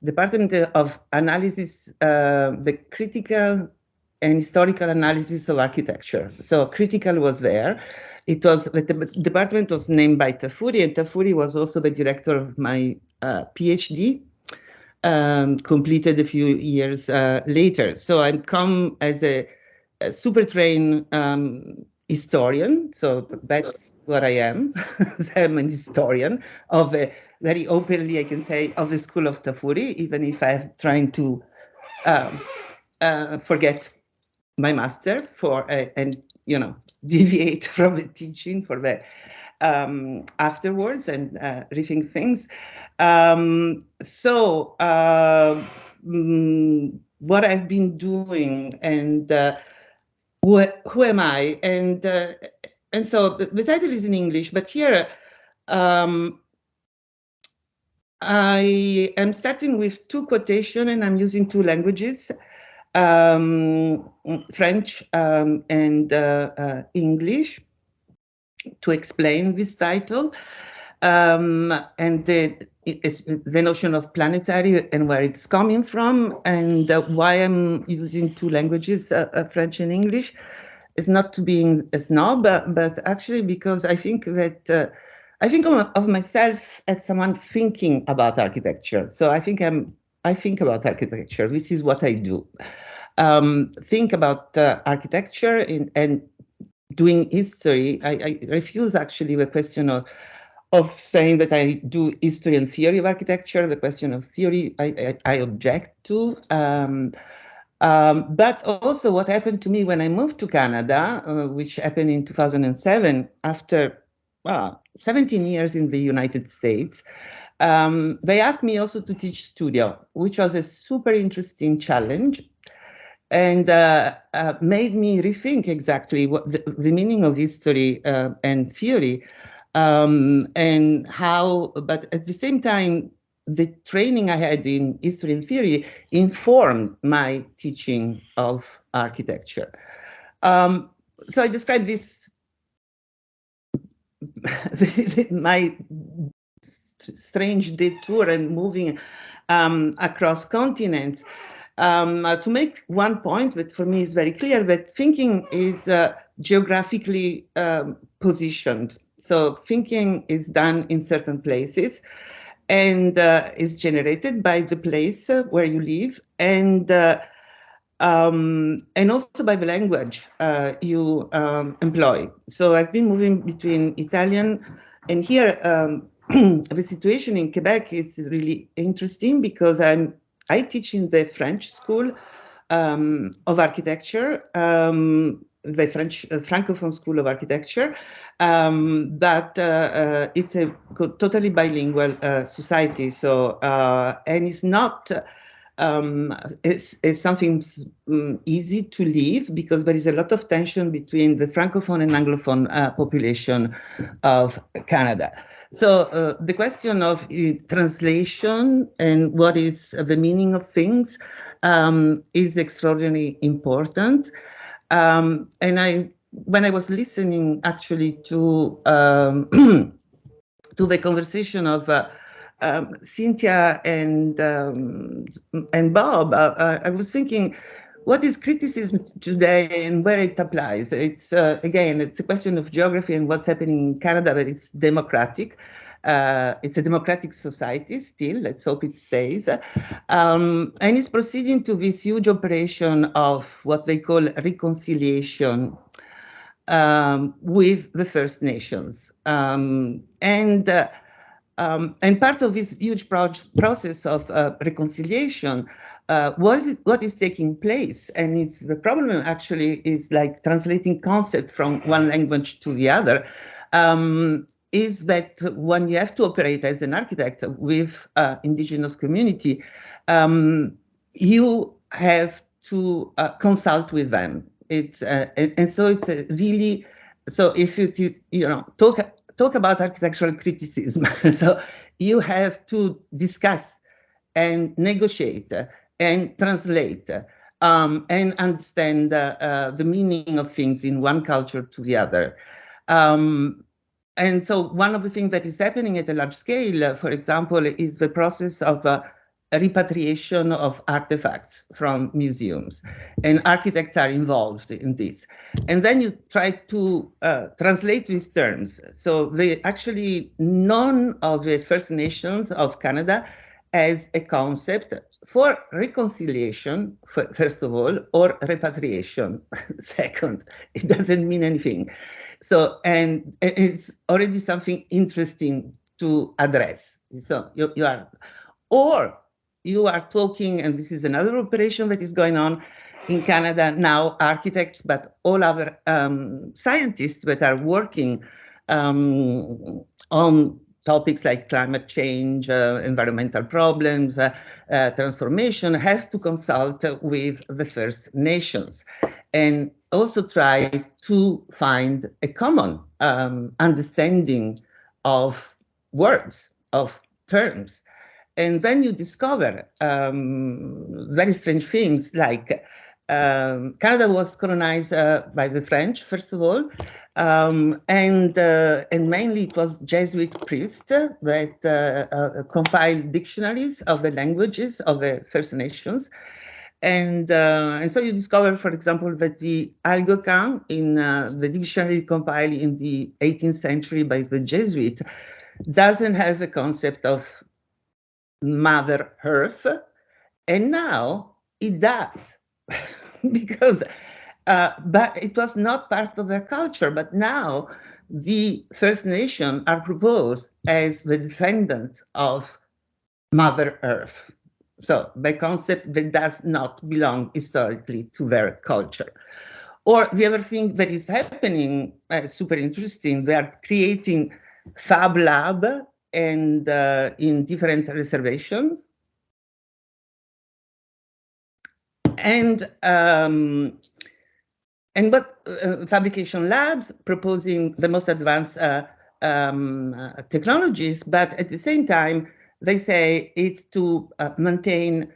Department of Analysis, the critical and historical analysis of architecture. So critical was there. It was, the department was named by Tafuri, and Tafuri was also the director of my PhD. Completed a few years later. So I come as a super trained historian. So that's what I am. I'm an historian of a, very openly, I can say, of the school of Tafuri, even if I'm trying to forget my master and deviate from the teaching for the afterwards and rethink things. What I've been doing and who am I? And so the title is in English, but here I am starting with 2 quotations, and I'm using 2 languages. French and English to explain this title. And the notion of planetary and where it's coming from, and why I'm using two languages, French and English. It's not to being a snob, but actually because I think that I think of myself as someone thinking about architecture. So I think I think about architecture. This is what I do. Think about architecture and doing history. I refuse actually the question of saying that I do history and theory of architecture. The question of theory I object to. But also what happened to me when I moved to Canada, which happened in 2007, after 17 years in the United States, they asked me also to teach studio, which was a super interesting challenge, and made me rethink exactly what the meaning of history and theory, and how, but at the same time, the training I had in history and theory informed my teaching of architecture. So I describe this, my strange detour and moving across continents, to make one point that for me is very clear, that thinking is geographically positioned. So thinking is done in certain places and is generated by the place where you live, and also by the language you employ. So I've been moving between Italian and here. The situation in Quebec is really interesting because I teach in the French school of architecture, the French Francophone School of Architecture, but it's a totally bilingual society. So and it's not. It's something easy to live because there is a lot of tension between the Francophone and Anglophone population of Canada. So the question of translation and what is the meaning of things is extraordinarily important. And when I was listening actually to to the conversation of Cynthia and Bob, I was thinking, what is criticism today and where it applies? It's again, it's a question of geography and what's happening in Canada, but it's democratic. It's a democratic society still, let's hope it stays. And it's proceeding to this huge operation of what they call reconciliation with the First Nations. And part of this huge process of reconciliation, what is taking place, and it's the problem actually is like translating concept from one language to the other, is that when you have to operate as an architect with indigenous community, you have to consult with them. It's and so it's a really, so if you talk about architectural criticism, so you have to discuss and negotiate and translate and understand the meaning of things in one culture to the other. And so one of the things that is happening at a large scale, for example, is the process of repatriation of artifacts from museums, and architects are involved in this. And then you try to translate these terms. So they actually, none of the First Nations of Canada as a concept for reconciliation, first of all, or repatriation, second. It doesn't mean anything. So, and it's already something interesting to address. So you are, or you are talking, and this is another operation that is going on in Canada now, architects, but all other scientists that are working on topics like climate change, environmental problems, transformation, have to consult with the First Nations and also try to find a common understanding of words, of terms. And then you discover very strange things like Canada was colonized by the French, first of all, and mainly it was Jesuit priests that compiled dictionaries of the languages of the First Nations. And so you discover, for example, that the Algonquin in the dictionary compiled in the 18th century by the Jesuits doesn't have the concept of Mother Earth, and now it does. Because, but it was not part of their culture. But now the First Nation are proposed as the descendants of Mother Earth. So the concept that does not belong historically to their culture. Or the other thing that is happening, super interesting, they are creating Fab Lab and in different reservations. And what fabrication labs proposing the most advanced technologies, but at the same time, they say it's to maintain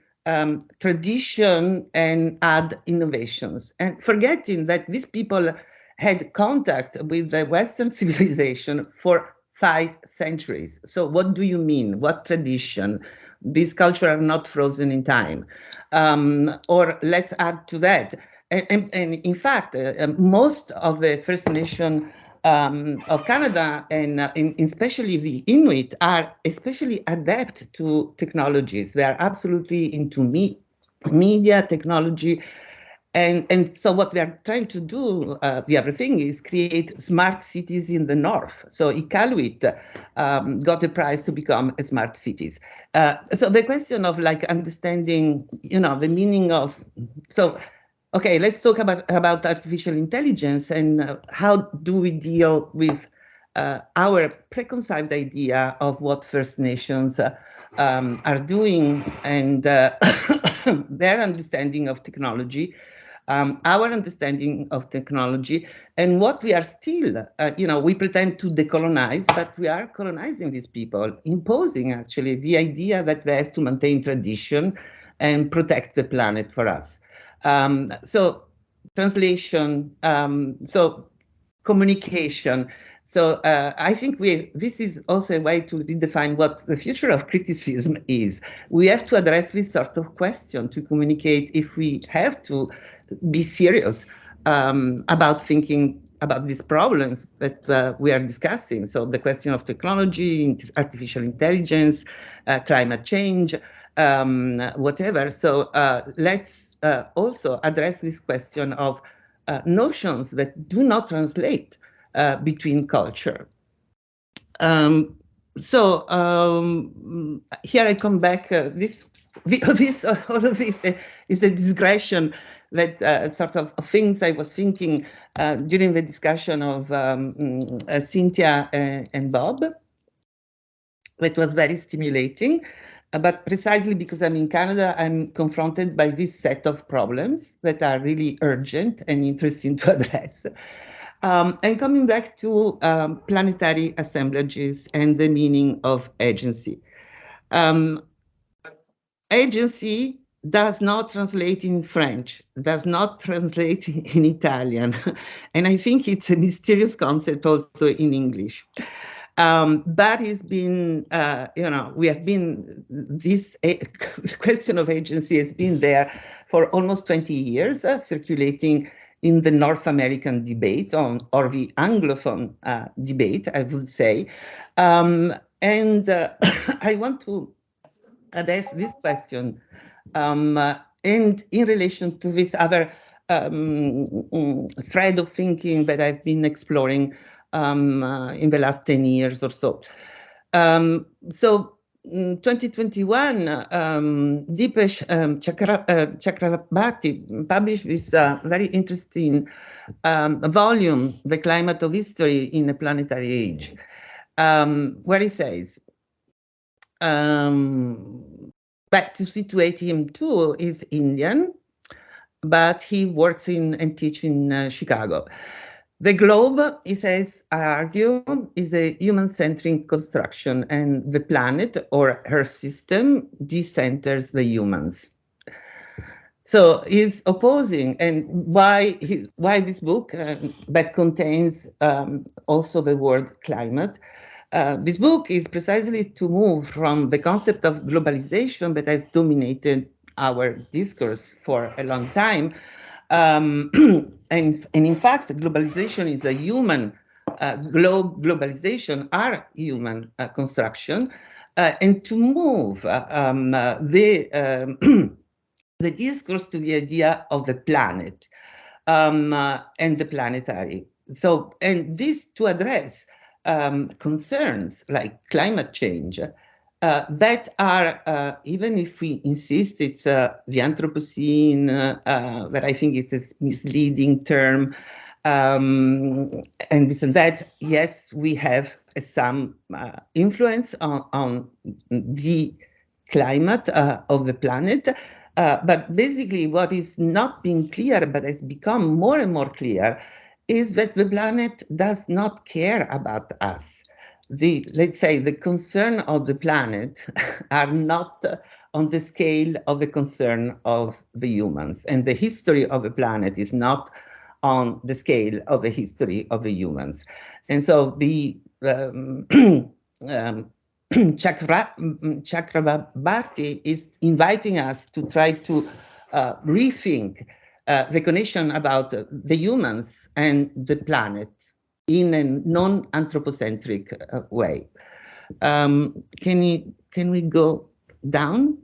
tradition and add innovations, and forgetting that these people had contact with the Western civilization for 5 centuries. So what do you mean? What tradition? These cultures are not frozen in time. Or let's add to that. And in fact, most of the First Nation of Canada and especially the Inuit are especially adept to technologies. They are absolutely into media, technology. And so what we are trying to do, the other thing is create smart cities in the north. So Iqaluit got a prize to become a smart cities. So the question of like understanding, the meaning of, so, okay, let's talk about artificial intelligence and how do we deal with our preconceived idea of what First Nations are doing and their understanding of technology. Our understanding of technology and what we are still, we pretend to decolonize, but we are colonizing these people, imposing actually the idea that they have to maintain tradition and protect the planet for us. So translation, so communication. So I think this is also a way to redefine what the future of criticism is. We have to address this sort of question to communicate if we have to be serious about thinking about these problems that we are discussing. So the question of technology, artificial intelligence, climate change, whatever. So let's also address this question of notions that do not translate between culture. Here I come back. All of this is a digression that sort of things I was thinking during the discussion of Cynthia and Bob. It was very stimulating. But precisely because I'm in Canada, I'm confronted by this set of problems that are really urgent and interesting to address. And coming back to planetary assemblages and the meaning of agency. Agency does not translate in French, does not translate in Italian. And I think it's a mysterious concept also in English. But it's been, we have been, this question of agency has been there for almost 20 years, circulating in the North American debate or the Anglophone debate, I would say. And I want to address this question and in relation to this other thread of thinking that I've been exploring in the last 10 years or so. 2021, Deepesh Chakrabarti published this very interesting volume, The Climate of History in a Planetary Age, where he says, but to situate him too, is Indian, but he works and teaches in Chicago. The globe, he says, I argue, is a human-centric construction, and the planet or Earth system decenters the humans. So he's opposing, and why this book that contains also the word climate. This book is precisely to move from the concept of globalization that has dominated our discourse for a long time. And in fact, globalization is a human, globalization are human construction, and to move the discourse to the idea of the planet and the planetary. So, and this to address concerns like climate change that are, even if we insist it's the Anthropocene, that I think is a misleading term, and this and that, yes, we have some influence on the climate of the planet. But basically, what is not being clear, but has become more and more clear, is that the planet does not care about us. Let's say, the concern of the planet are not on the scale of the concern of the humans, and the history of the planet is not on the scale of the history of the humans. And so the Chakrabarti is inviting us to try to rethink the connection about the humans and the planet in a non-anthropocentric way. Can we go down?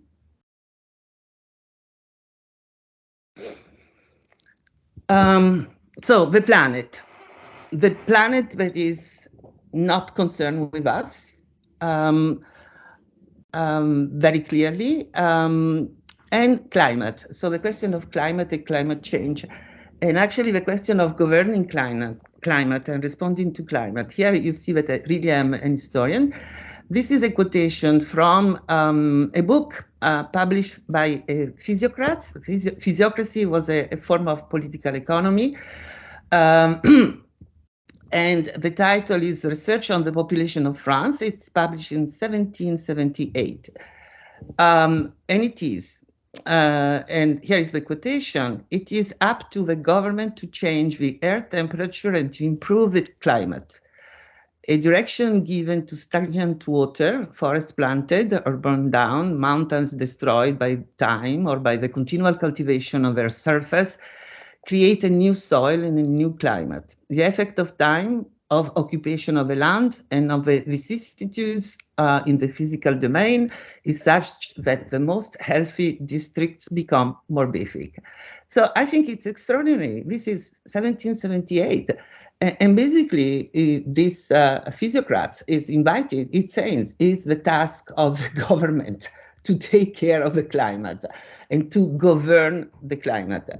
So the planet that is not concerned with us, very clearly, and climate. So the question of climate and climate change, and actually the question of governing climate and responding to climate. Here you see that I really am an historian. This is a quotation from a book published by physiocrats. Physiocracy was a form of political economy. And the title is Research on the Population of France. It's published in 1778. And it is, and here is the quotation, it is up to the government to change the air temperature and to improve the climate. A direction given to stagnant water, forests planted or burned down, mountains destroyed by time or by the continual cultivation of their surface, create a new soil and a new climate. The effect of time, of occupation of the land, and of the vicissitudes in the physical domain is such that the most healthy districts become more basic. So I think it's extraordinary. This is 1778. And basically, this physiocrats is invited, it says, is the task of the government to take care of the climate and to govern the climate.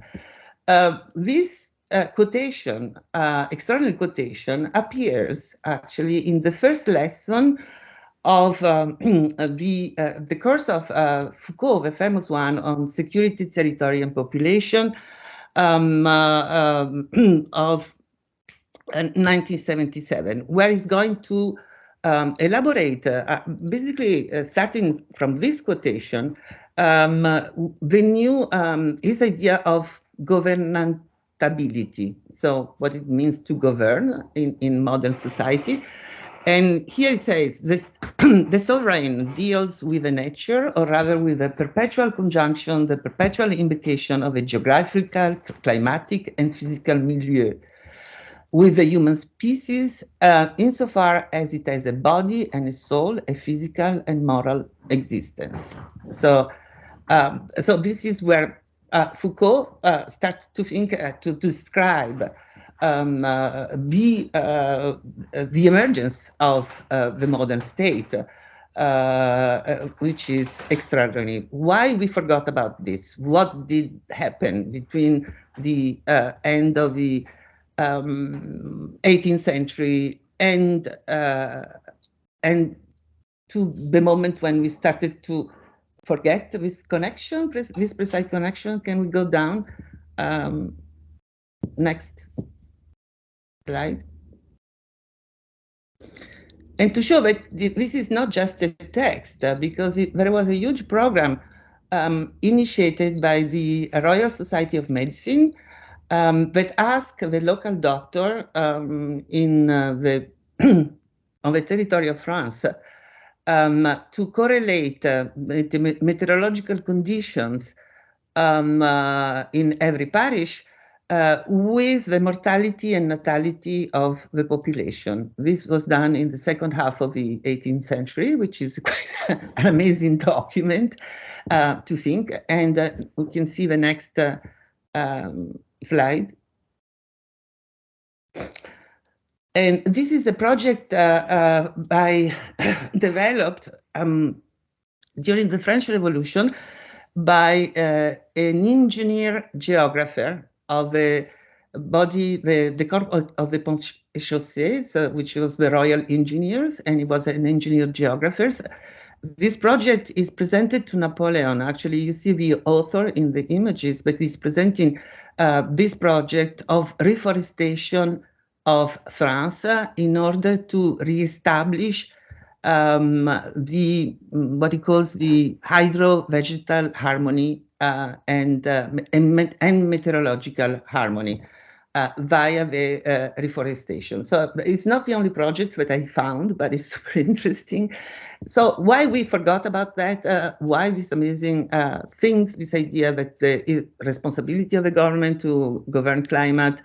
This quotation, extraordinary quotation, appears actually in the first lesson of the course of Foucault, the famous one on security, territory, and population of 1977, where he's going to elaborate, basically starting from this quotation, the new, his idea of governability. So what it means to govern in modern society. And here it says, this, the sovereign deals with the nature, or rather with the perpetual conjunction, the perpetual invocation of a geographical, climatic, and physical milieu with the human species, insofar as it has a body and a soul, a physical and moral existence. So, so this is where Foucault starts to think, to describe the emergence of the modern state, which is extraordinary. Why we forgot about this? What did happen between the end of the 18th century and to the moment when we started to forget this connection, this precise connection? Can we go down? Next slide. And to show that this is not just a text, because there was a huge program initiated by the Royal Society of Medicine that asked the local doctor in the on the territory of France to correlate the meteorological conditions in every parish with the mortality and natality of the population. This was done in the second half of the 18th century, which is quite an amazing document to think. And we can see the next slide. And this is a project developed during the French Revolution by an engineer geographer of a body, the Corps of the Pont et Chaussées, which was the Royal Engineers, and he was an engineer geographer. This project is presented to Napoleon. Actually, you see the author in the images, but he's presenting this project of reforestation of France in order to reestablish what he calls the hydro-vegetal harmony and meteorological harmony via the reforestation. So it's not the only project that I found, but it's super interesting. So why we forgot about that? Why these amazing things, this idea that the responsibility of the government to govern climate,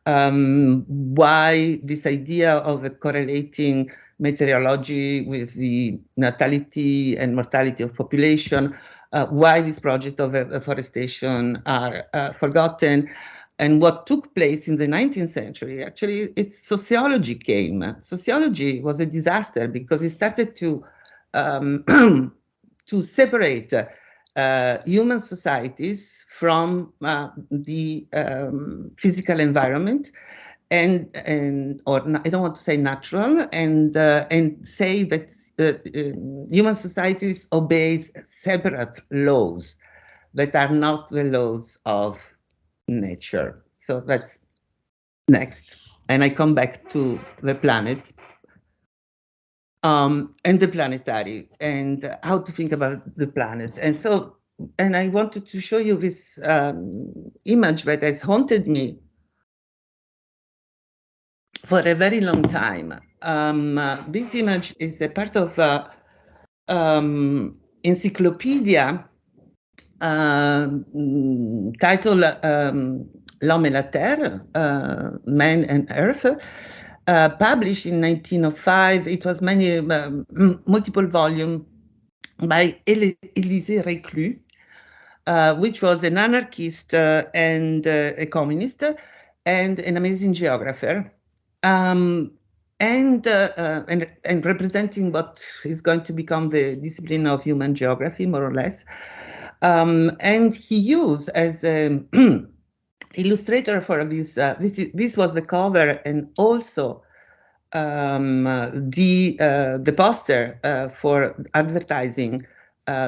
why this idea of correlating meteorology with the natality and mortality of population, why this project of afforestation are forgotten, and what took place in the 19th century. Actually, it's sociology came. Sociology was a disaster because it started to to separate human societies from the physical environment, or I don't want to say natural, and say that human societies obeys separate laws that are not the laws of nature. So that's next, and I come back to the planet and the planetary and how to think about the planet. And so, and I wanted to show you this image that has haunted me for a very long time. This image is a part of encyclopedia titled L'Homme et la Terre, Man and Earth, published in 1905. It was multiple volume by Élisée Reclus, which was an anarchist and a communist and an amazing geographer. And representing what is going to become the discipline of human geography, more or less. And he used as an illustrator for this, this was the cover and also the poster for advertising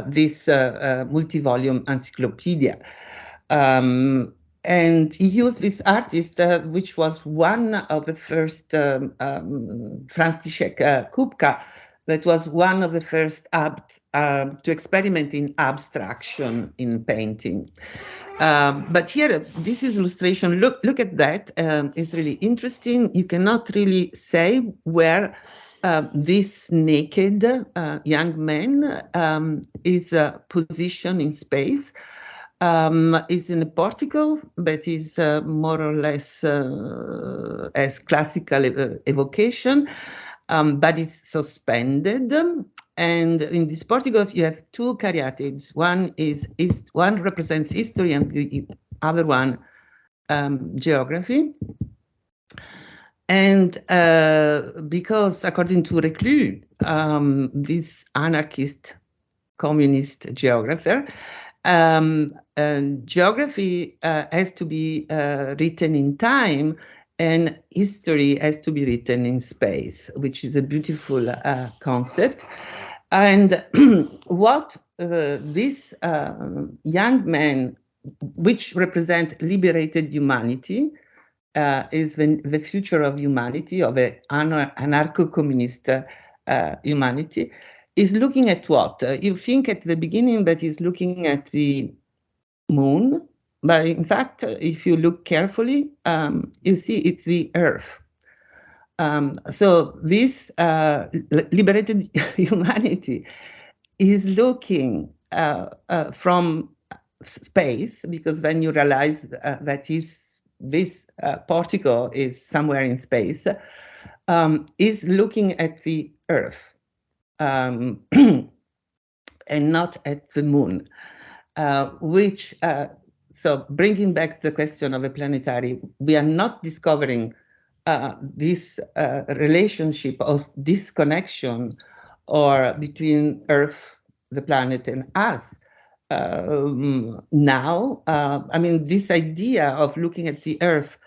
this multi-volume encyclopedia. And he used this artist, which was one of the first, Franciszek Kupka, that was one of the first to experiment in abstraction in painting. But here, this is illustration. Look at that. It's really interesting. You cannot really say where this naked young man is positioned in space. Is in a portico, but is more or less as classical evocation, but it's suspended. And in these porticos, you have two caryatids. One represents history, and the other one geography. And because, according to Reclus, this anarchist communist geographer, geography has to be written in time, and history has to be written in space, which is a beautiful concept. And what this young man, which represent liberated humanity, is the future of humanity, of an anarcho-communist humanity, is looking at what? You think at the beginning that he's looking at the moon, but in fact, if you look carefully, you see it's the Earth. So this liberated humanity is looking from space, because when you realize that this particle is somewhere in space, is looking at the Earth and not at the moon, which, so bringing back the question of a planetary, we are not discovering this relationship of disconnection or between Earth, the planet, and us. Now, I mean, this idea of looking at the Earth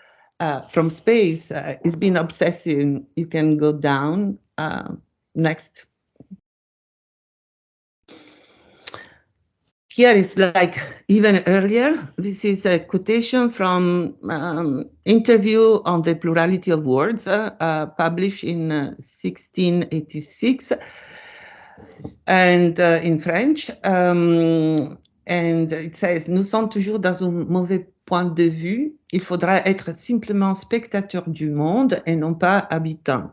from space has been obsessing. You can go down next. Here is like even earlier. This is a quotation from interview on the plurality of words published in 1686 and in French. And it says, nous sommes toujours dans un mauvais point de vue. Il faudra être simplement spectateur du monde et non pas habitant.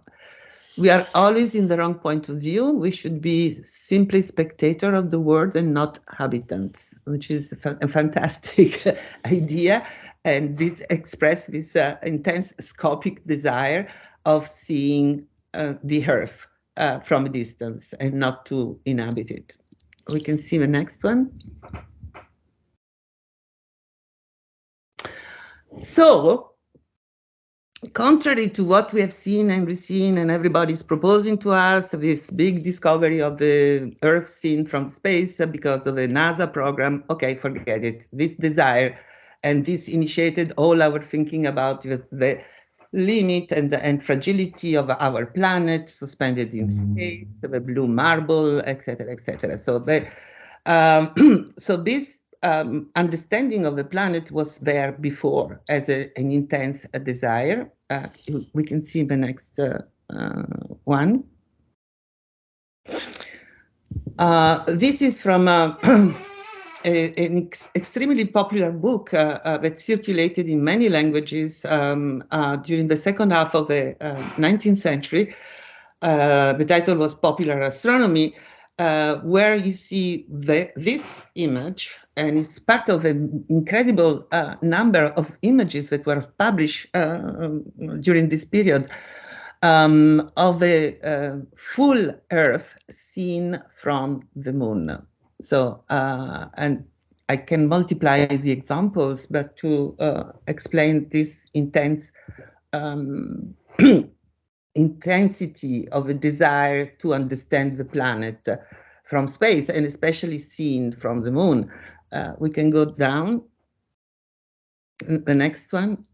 We are always in the wrong point of view. We should be simply spectator of the world and not habitants, which is a fantastic idea. And this expresses this intense scopic desire of seeing the Earth from a distance and not to inhabit it. We can see the next one. So, contrary to what we have seen and reseen, and everybody's proposing to us, this big discovery of the Earth seen from space because of the NASA program, okay, forget it. This desire, and this initiated all our thinking about the limit and fragility of our planet, suspended in space, the blue marble, etc., etc. So, so this understanding of the planet was there before as an intense desire. We can see the next one. This is from an extremely popular book that circulated in many languages during the second half of the 19th century. The title was Popular Astronomy, where you see this image, and it's part of an incredible number of images that were published during this period of a full Earth seen from the moon. So, and I can multiply the examples, but to explain this intense intensity of a desire to understand the planet from space, and especially seen from the moon. We can go down. The next one.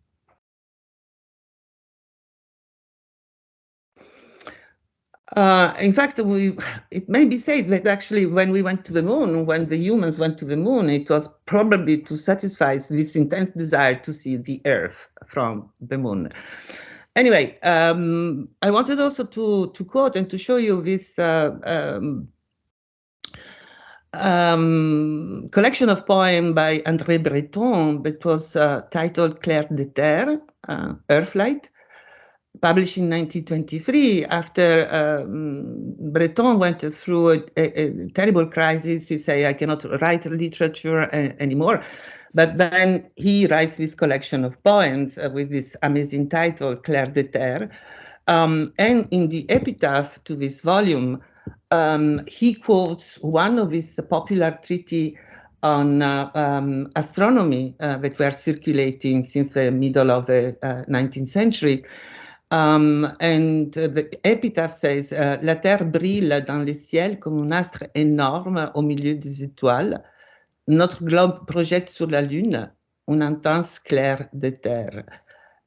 In fact, it may be said that actually when we went to the moon, when the humans went to the moon, it was probably to satisfy this intense desire to see the Earth from the moon. Anyway, I wanted also to quote and to show you this collection of poems by André Breton that was titled Clair de Terre, Earthlight, published in 1923 after Breton went through a terrible crisis. He said, I cannot write literature anymore. But then he writes this collection of poems with this amazing title, Clair de Terre. And in the epitaph to this volume, he quotes one of his popular treatises on astronomy that were circulating since the middle of the 19th century. And the epitaph says, La Terre brille dans le ciel comme un astre énorme au milieu des étoiles. Notre globe projette sur la Lune un intense clair de terre.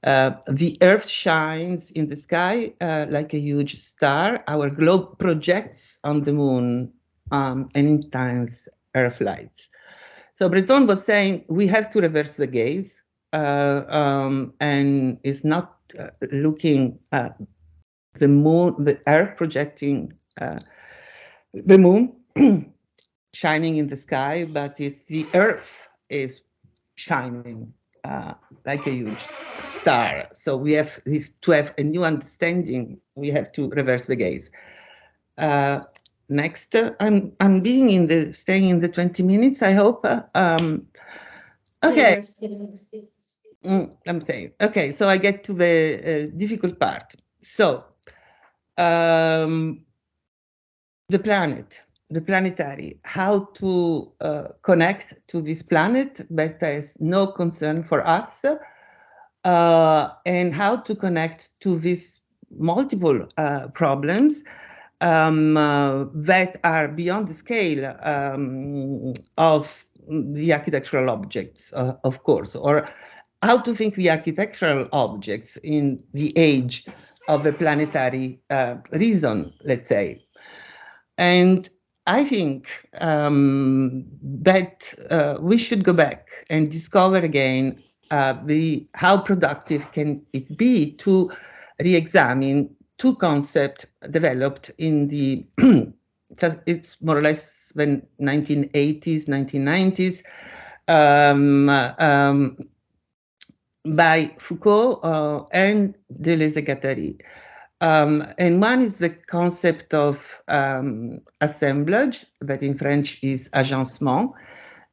The Earth shines in the sky like a huge star. Our globe projects on the moon an intense Earth light. So Breton was saying we have to reverse the gaze and is not looking at the moon, the Earth projecting the moon shining in the sky, but it's the Earth is shining like a huge star. So we have to have a new understanding. We have to reverse the gaze. Next, I'm being staying in the 20 minutes. I hope. Okay. I'm saying okay. So I get to the difficult part. So the planet, the planetary, how to connect to this planet that has no concern for us, and how to connect to these multiple problems that are beyond the scale of the architectural objects, of course, or how to think the architectural objects in the age of a planetary reason, let's say. And I think that we should go back and discover again how productive can it be to re-examine two concepts developed in the, it's more or less the 1980s, 1990s, by Foucault and Deleuze-Guattari. And one is the concept of assemblage, that in French is agencement,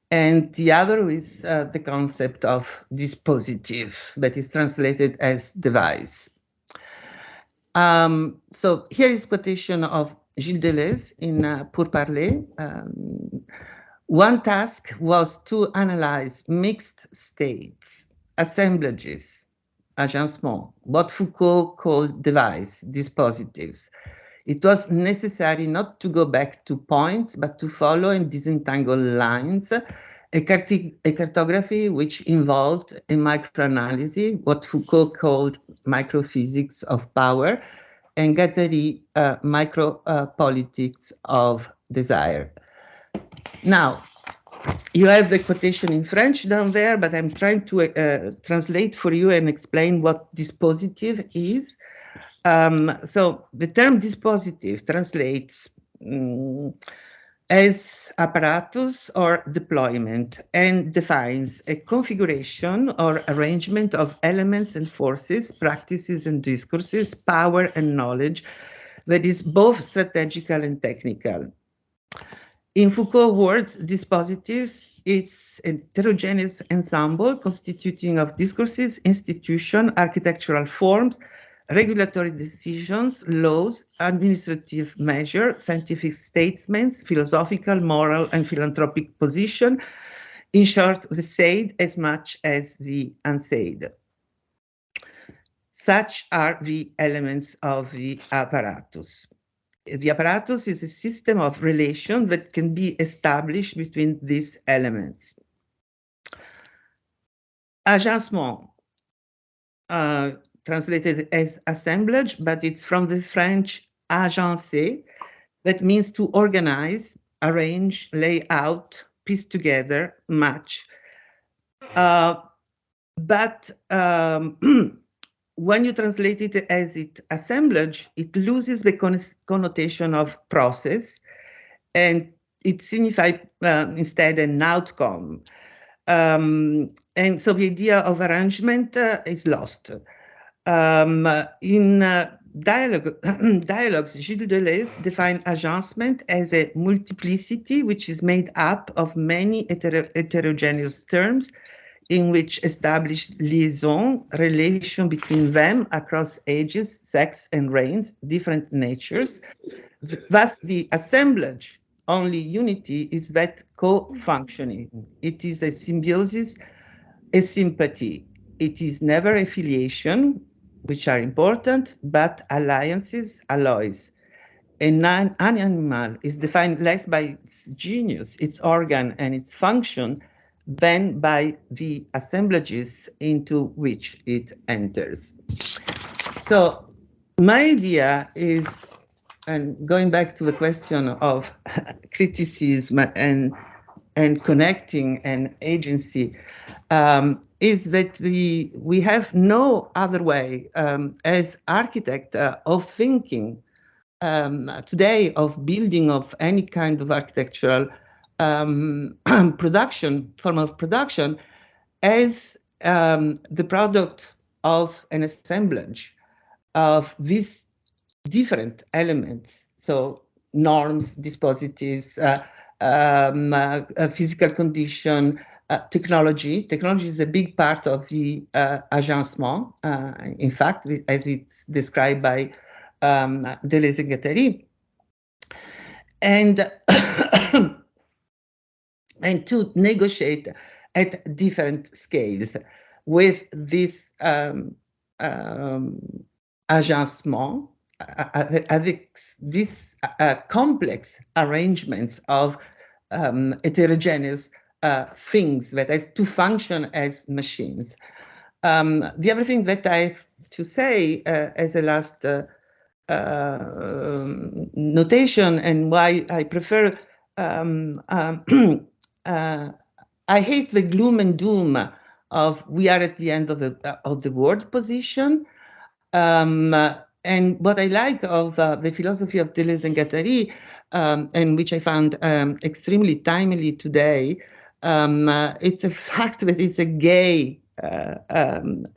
and the other is the concept of dispositif, that is translated as device. So here is quotation of Gilles Deleuze in Pour Parler. One task was to analyze mixed states, assemblages, agencement, what Foucault called device, dispositives. It was necessary not to go back to points, but to follow and disentangle lines, a cartography which involved a microanalysis, what Foucault called microphysics of power, and Guattari micropolitics of desire. Now, you have the quotation in French down there, but I'm trying to translate for you and explain what dispositif is. So the term dispositif translates as apparatus or deployment and defines a configuration or arrangement of elements and forces, practices and discourses, power and knowledge that is both strategical and technical. In Foucault's words, dispositives is a heterogeneous ensemble constituting of discourses, institutions, architectural forms, regulatory decisions, laws, administrative measures, scientific statements, philosophical, moral, and philanthropic position. In short, the said as much as the unsaid. Such are the elements of the apparatus. The apparatus is a system of relation that can be established between these elements. Agencement, translated as assemblage, but it's from the French agencer, that means to organize, arrange, lay out, piece together, match. But when you translate it as assemblage, it loses the connotation of process, and it signifies instead an outcome. And so the idea of arrangement is lost. In dialogues, Gilles Deleuze defined agencement as a multiplicity which is made up of many heterogeneous terms in which established liaison, relation between them across ages, sex, and reigns, different natures. Thus, the assemblage, only unity, is that co-functioning. It is a symbiosis, a sympathy. It is never affiliation, which are important, but alliances, alloys. An animal is defined less by its genius, its organ, and its function, than by the assemblages into which it enters. So my idea is, and going back to the question of criticism and connecting and agency, is that we have no other way as architect of thinking today of building of any kind of architectural form of production as the product of an assemblage of these different elements. So norms, dispositives, physical condition, technology. Technology is a big part of the agencement, in fact, as it's described by Deleuze and Guattari. And, and to negotiate at different scales with this agencement, avec these complex arrangements of heterogeneous things that has to function as machines. The other thing that I have to say as a last notation, and why I prefer, I hate the gloom and doom of we are at the end of the world position. And what I like of the philosophy of Deleuze and Guattari, and which I found extremely timely today, it's a fact that it's a gay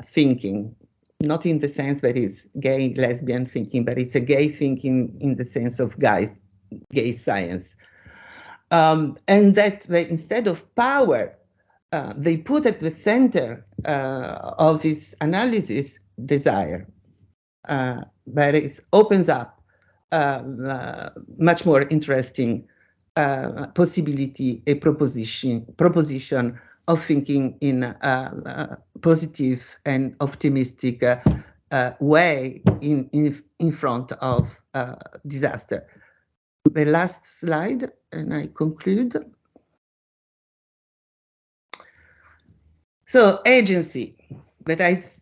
thinking, not in the sense that it's gay lesbian thinking, but it's a gay thinking in the sense of gay science. And that they, instead of power, they put at the center of this analysis desire. But it opens up much more interesting possibility, a proposition of thinking in a positive and optimistic way in front of disaster. The last slide, and I conclude. So agency, that as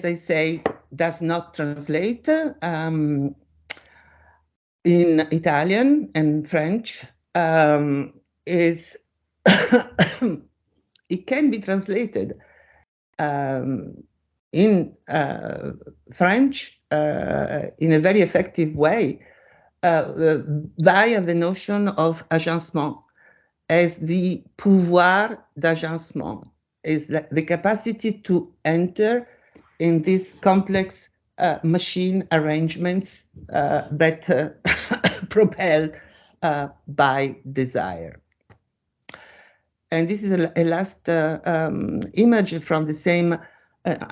I say, does not translate in Italian and French, is it can be translated in French in a very effective way via the notion of agencement as the pouvoir d'agencement, is the capacity to enter in these complex machine arrangements that propelled by desire. And this is a last image from the same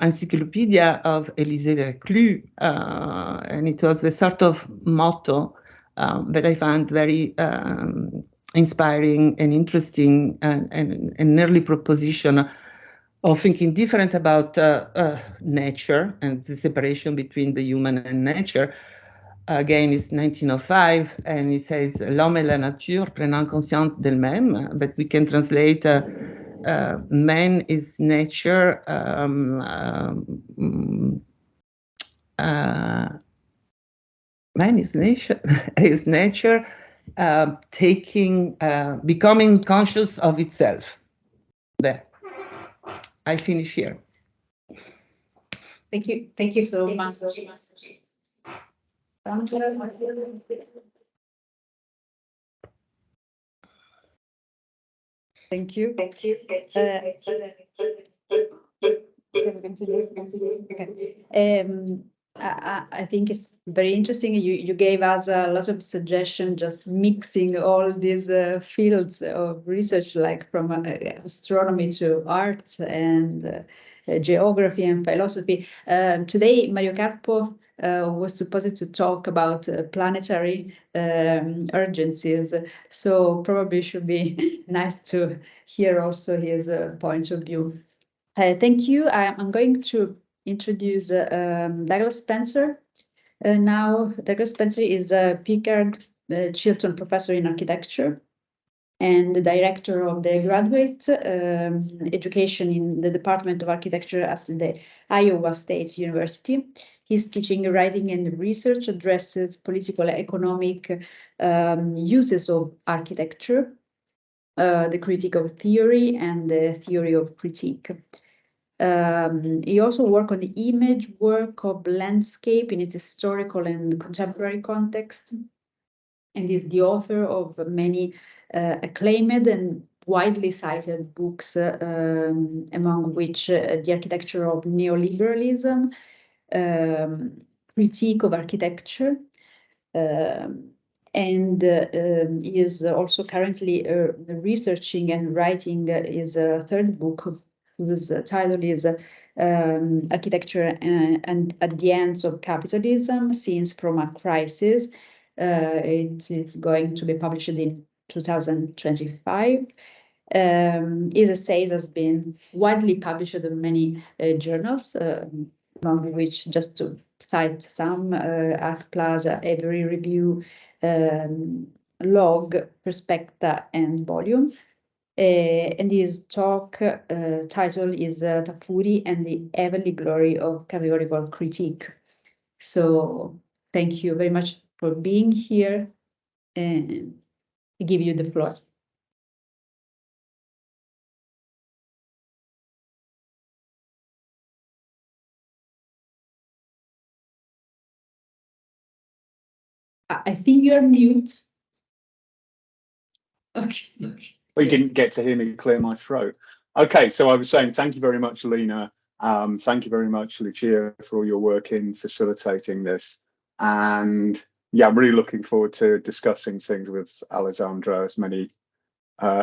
encyclopedia of Élisée Reclus, and it was the sort of motto that I found very inspiring and interesting, and an early proposition of thinking different about nature and the separation between the human and nature. Again, it's 1905, and it says l'homme et la nature prenant conscience d'elle-même, but we can translate man is nature, man is nature, becoming conscious of itself. There. I finish here. Thank you. Thank you so much. Thank you. Thank you. I think it's very interesting. You gave us a lot of suggestions, just mixing all these fields of research, like from astronomy to art and geography and philosophy. Today, Mario Carpo was supposed to talk about planetary urgencies, so probably should be nice to hear also his point of view. Thank you. I'm going to introduce Douglas Spencer. Now, Douglas Spencer is a Pickard Chilton Professor in Architecture and the Director of the Graduate Education in the Department of Architecture at the Iowa State University. His teaching, writing, and research addresses political, economic uses of architecture, the critique of theory, and the theory of critique. He also worked on the image work of landscape in its historical and contemporary context, and is the author of many acclaimed and widely cited books, among which The Architecture of Neoliberalism, Critique of Architecture, and he is also currently researching and writing his third book, whose title is Architecture and at the Ends of Capitalism, Scenes from a Crisis. It is going to be published in 2025. His essays has been widely published in many journals, among which, just to cite some, ArcPlaza, Every Review, Log, Perspecta, and Volume. And his talk title is Tafuri and the Heavenly Glory of Categorical Critique. So thank you very much for being here, and I give you the floor. I think you're mute. Okay. We didn't get to hear me clear my throat. Okay, so I was saying thank you very much, Lena. Thank you very much, Lucia, for all your work in facilitating this. And yeah, I'm really looking forward to discussing things with Alessandra. As many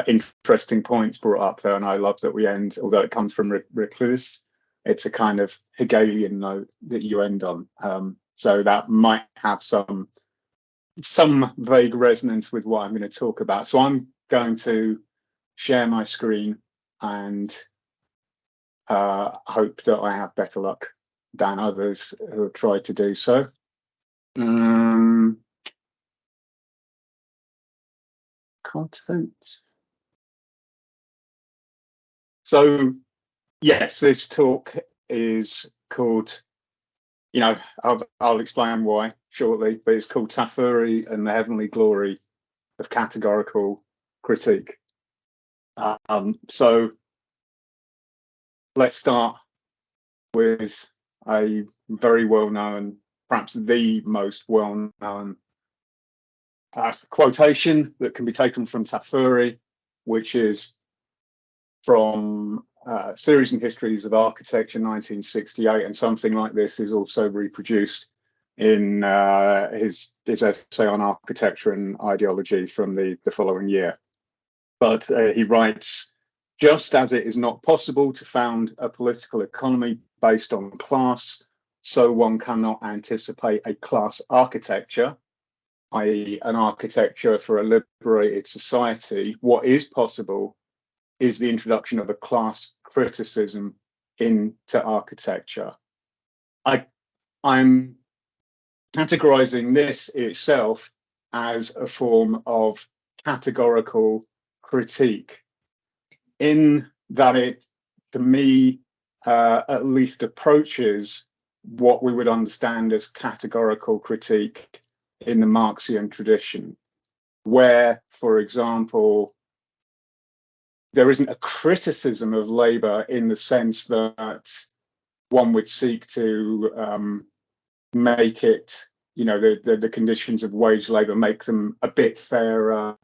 interesting points brought up there, and I love that we end, although it comes from Eclipse, it's a kind of Hegelian note that you end on. So that might have some vague resonance with what I'm going to talk about. So I'm going to share my screen and hope that I have better luck than others who have tried to do so. Content. So yes, this talk is called, I'll explain why shortly, but it's called Tafuri and the Heavenly Glory of Categorical Critique. So let's start with a very well-known, perhaps the most well-known quotation that can be taken from Tafuri, which is from Theories and Histories of Architecture, 1968, and something like this is also reproduced in his essay on architecture and ideology from the following year. But he writes, just as it is not possible to found a political economy based on class, so one cannot anticipate a class architecture, i.e. an architecture for a liberated society. What is possible is the introduction of a class criticism into architecture. I'm categorizing this itself as a form of categorical critique, in that it, to me, at least approaches what we would understand as categorical critique in the Marxian tradition, where, for example, there isn't a criticism of labor in the sense that one would seek to make it, the conditions of wage labor, make them a bit fairer,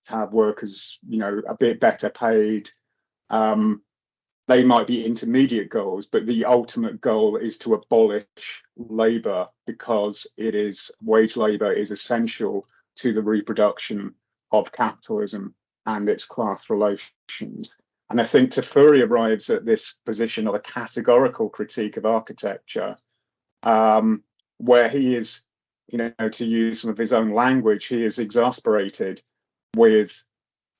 to have workers, a bit better paid. They might be intermediate goals, but the ultimate goal is to abolish labor, because wage labor is essential to the reproduction of capitalism and its class relations. And I think Tafuri arrives at this position of a categorical critique of architecture, where he is, to use some of his own language, he is exasperated with,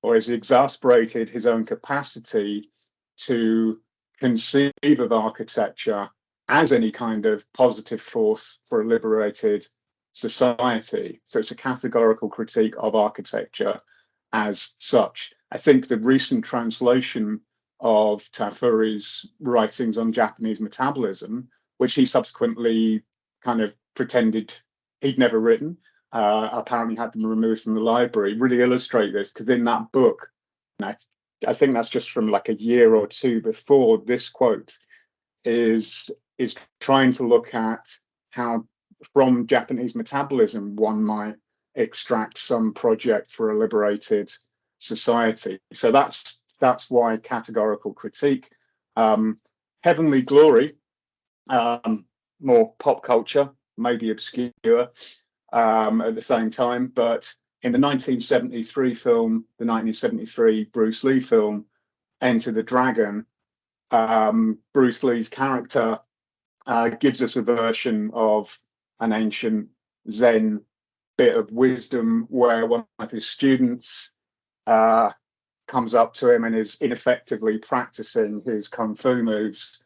or has exasperated his own capacity to conceive of architecture as any kind of positive force for a liberated society. So it's a categorical critique of architecture as such. I think the recent translation of Tafuri's writings on Japanese metabolism, which he subsequently kind of pretended he'd never written, apparently had them removed from the library, really illustrate this, because in that book, I think that's just from like a year or two before this quote, is trying to look at how from Japanese metabolism one might extract some project for a liberated society. So that's why categorical critique. Heavenly Glory, more pop culture, maybe obscure at the same time, but in the 1973 Bruce Lee film, Enter the Dragon, Bruce Lee's character gives us a version of an ancient Zen bit of wisdom where one of his students comes up to him and is ineffectively practicing his kung fu moves,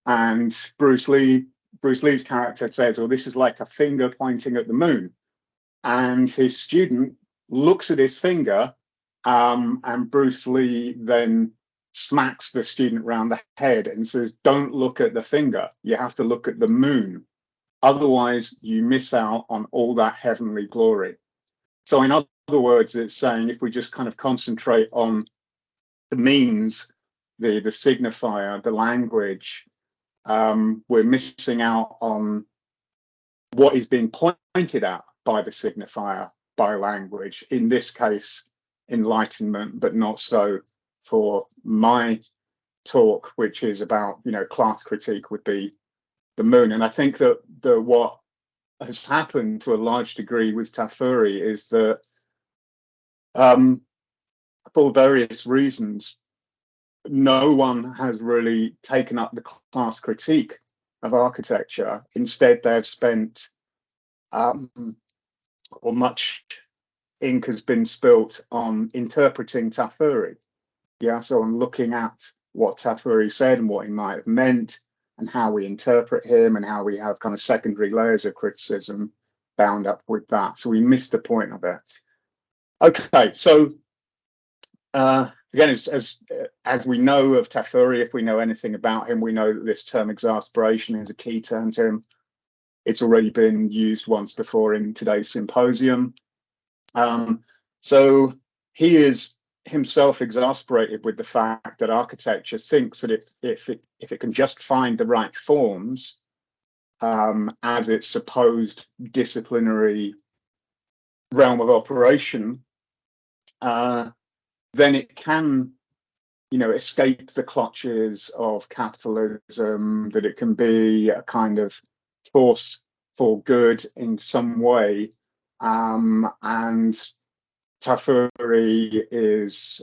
and Bruce Lee's character says, "Oh, this is like a finger pointing at the moon," and his student looks at his finger, and Bruce Lee then smacks the student round the head and says, "Don't look at the finger, you have to look at the moon. Otherwise, you miss out on all that heavenly glory." So in other words, it's saying if we just kind of concentrate on the means, the signifier, the language, we're missing out on what is being pointed at by the signifier, by language. In this case, enlightenment, but not so for my talk, which is about, class critique, would be the moon. And I think that what has happened to a large degree with Tafuri is that for various reasons, no one has really taken up the class critique of architecture. Instead, they've spent, or much ink has been spilt on interpreting Tafuri. Yeah, so on looking at what Tafuri said and what he might have meant, and how we interpret him, and how we have kind of secondary layers of criticism bound up with that. So we missed the point of it. Okay, so again, as we know of Tafuri, if we know anything about him, we know that this term exasperation is a key term to him. It's already been used once before in today's symposium. So he is himself exasperated with the fact that architecture thinks that if it can just find the right forms as its supposed disciplinary realm of operation, then it can, escape the clutches of capitalism, that it can be a kind of force for good in some way. And Tafuri is,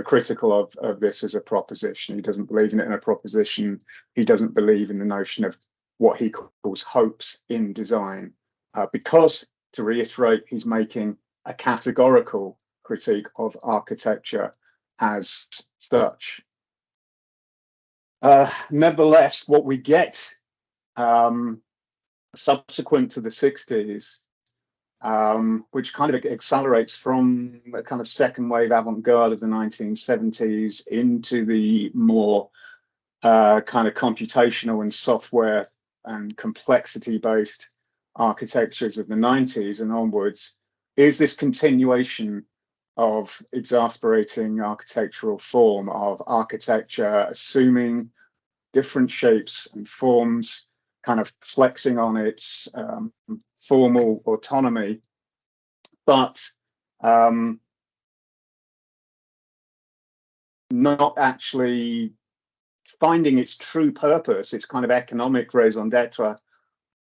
critical of this as a proposition. He doesn't believe in it in a proposition. He doesn't believe in the notion of what he calls hopes in design, because, to reiterate, he's making a categorical critique of architecture as such. Nevertheless, what we get subsequent to the 60s, which kind of accelerates from a kind of second wave avant-garde of the 1970s into the more kind of computational and software and complexity-based architectures of the 90s and onwards, is this continuation of exasperating architectural form, of architecture assuming different shapes and forms, kind of flexing on its formal autonomy, but not actually finding its true purpose, its kind of economic raison d'etre,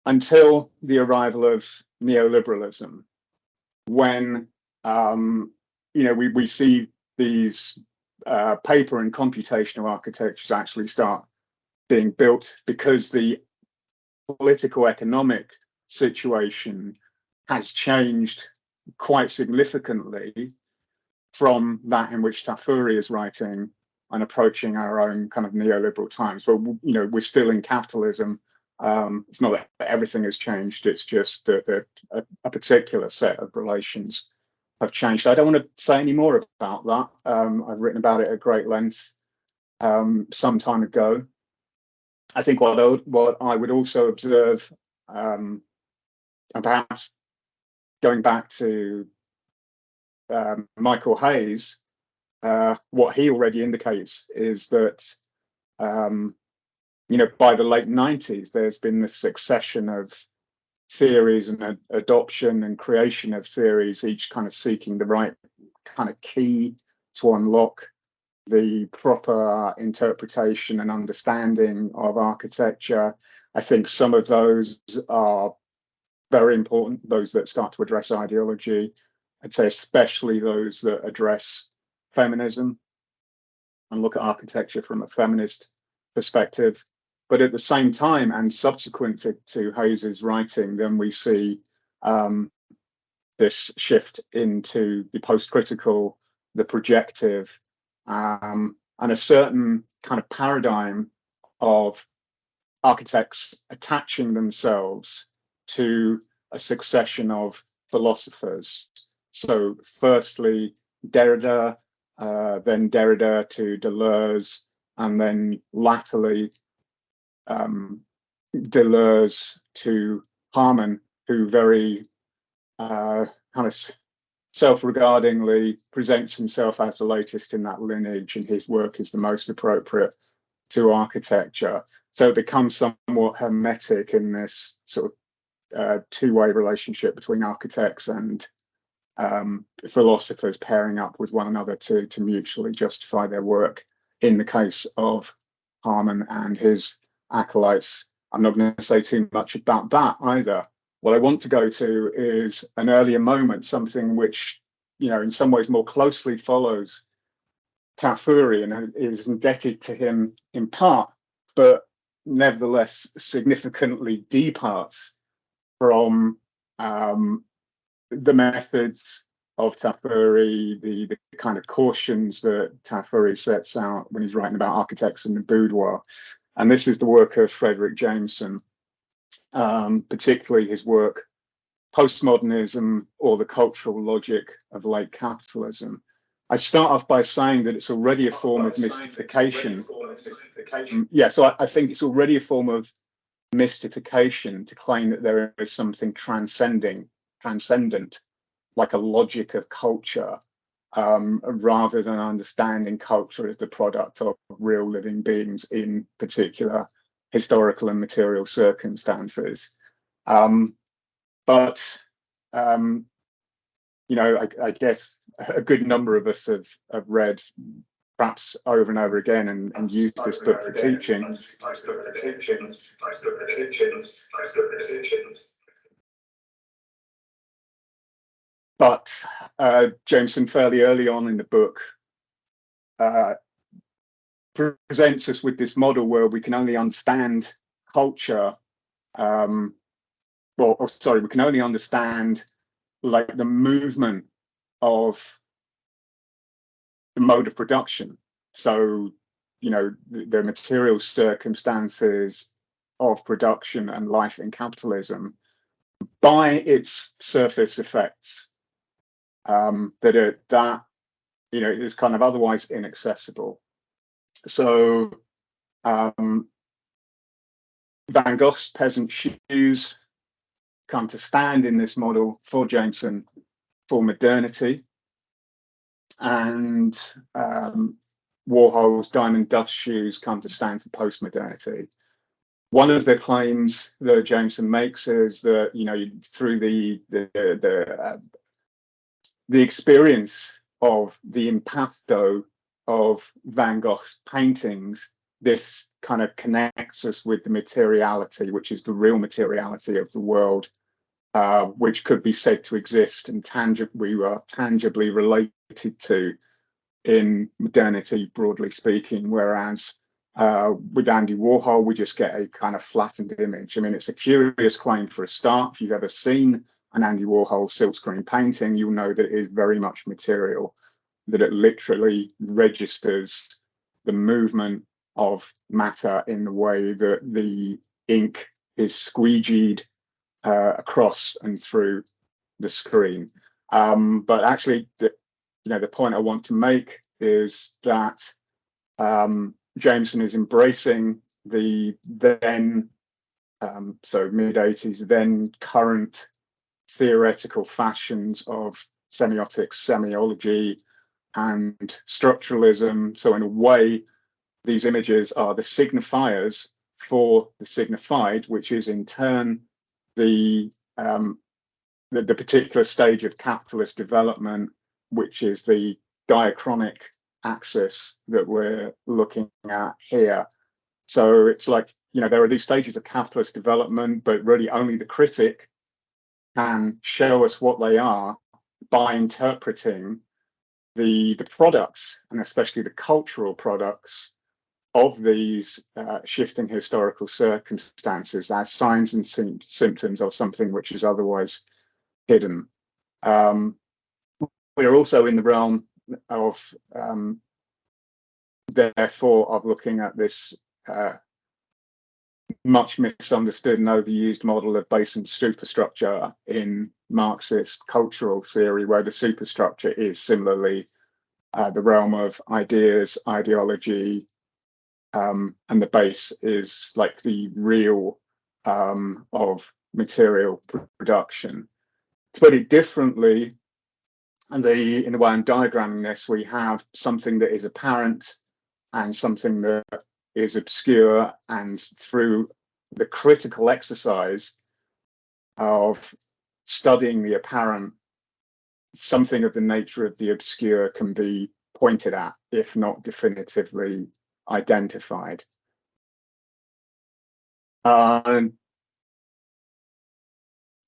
until the arrival of neoliberalism, when we see these paper and computational architectures actually start being built, because the political economic situation has changed quite significantly from that in which Tafuri is writing and approaching our own kind of neoliberal times. But we're still in capitalism. It's not that everything has changed, it's just that a particular set of relations have changed. I don't want to say any more about that. I've written about it at great length some time ago. I think what I would also observe, and perhaps going back to Michael Hayes, what he already indicates is that, you know, by the late 90s, there's been this succession of theories and adoption and creation of theories, each kind of seeking the right kind of key to unlock the proper interpretation and understanding of architecture. I think some of those are very important, those that start to address ideology. I'd say especially those that address feminism and look at architecture from a feminist perspective. But at the same time, and subsequent to Hayes's writing, then we see this shift into the post-critical, the projective, and a certain kind of paradigm of architects attaching themselves to a succession of philosophers. So firstly, Derrida, then Derrida to Deleuze, and then latterly Deleuze to Harman, who very kind of self-regardingly presents himself as the latest in that lineage, and his work is the most appropriate to architecture. So it becomes somewhat hermetic in this sort of two-way relationship between architects and philosophers pairing up with one another to mutually justify their work. In the case of Harman and his acolytes, I'm not going to say too much about that either. What I want to go to is an earlier moment, something which, you know, in some ways more closely follows Tafuri and is indebted to him in part, but nevertheless significantly departs from the methods of Tafuri, the kind of cautions that Tafuri sets out when he's writing about architects in the boudoir. And this is the work of Frederick Jameson, particularly his work, Postmodernism or the Cultural Logic of Late Capitalism. I start off by saying that it's already a form of mystification. Yeah, so I think it's already a form of mystification to claim that there is something transcendent, like a logic of culture, rather than understanding culture as the product of real living beings in particular historical and material circumstances. But you know, I guess a good number of us have read, perhaps over and over again, and used this book for teaching. But Jameson, fairly early on in the book, presents us with this model where we can only understand culture, we can only understand like the movement of the mode of production. So, you know, the material circumstances of production and life in capitalism by its surface effects, that you know, is kind of otherwise inaccessible. So Van Gogh's peasant shoes come to stand in this model for Jameson for modernity, and Warhol's diamond dust shoes come to stand for postmodernity. One of the claims that Jameson makes is that, you know, through the experience of the impasto of Van Gogh's paintings, this kind of connects us with the materiality, which is the real materiality of the world, which could be said to exist and we are tangibly related to in modernity, broadly speaking, whereas with Andy Warhol, we just get a kind of flattened image. I mean, it's a curious claim for a start. If you've ever seen an Andy Warhol silkscreen painting, you'll know that it is very much material, that it literally registers the movement of matter in the way that the ink is squeegeed across and through the screen. But actually, the point I want to make is that Jameson is embracing the then, so mid-80s, then current theoretical fashions of semiotics, semiology, and structuralism. So in a way, these images are the signifiers for the signified, which is in turn the particular stage of capitalist development, which is the diachronic axis that we're looking at here. So it's like, you know, there are these stages of capitalist development, but really only the critic can show us what they are by interpreting the products, and especially the cultural products of these shifting historical circumstances as signs and symptoms of something which is otherwise hidden. We're also in the realm of, therefore, of looking at this much misunderstood and overused model of base and superstructure in Marxist cultural theory, where the superstructure is similarly the realm of ideas, ideology, and the base is like the real of material production. To put it differently, in the way I'm diagramming this, we have something that is apparent and something that is obscure, and through the critical exercise of studying the apparent, something of the nature of the obscure can be pointed at, if not definitively identified. A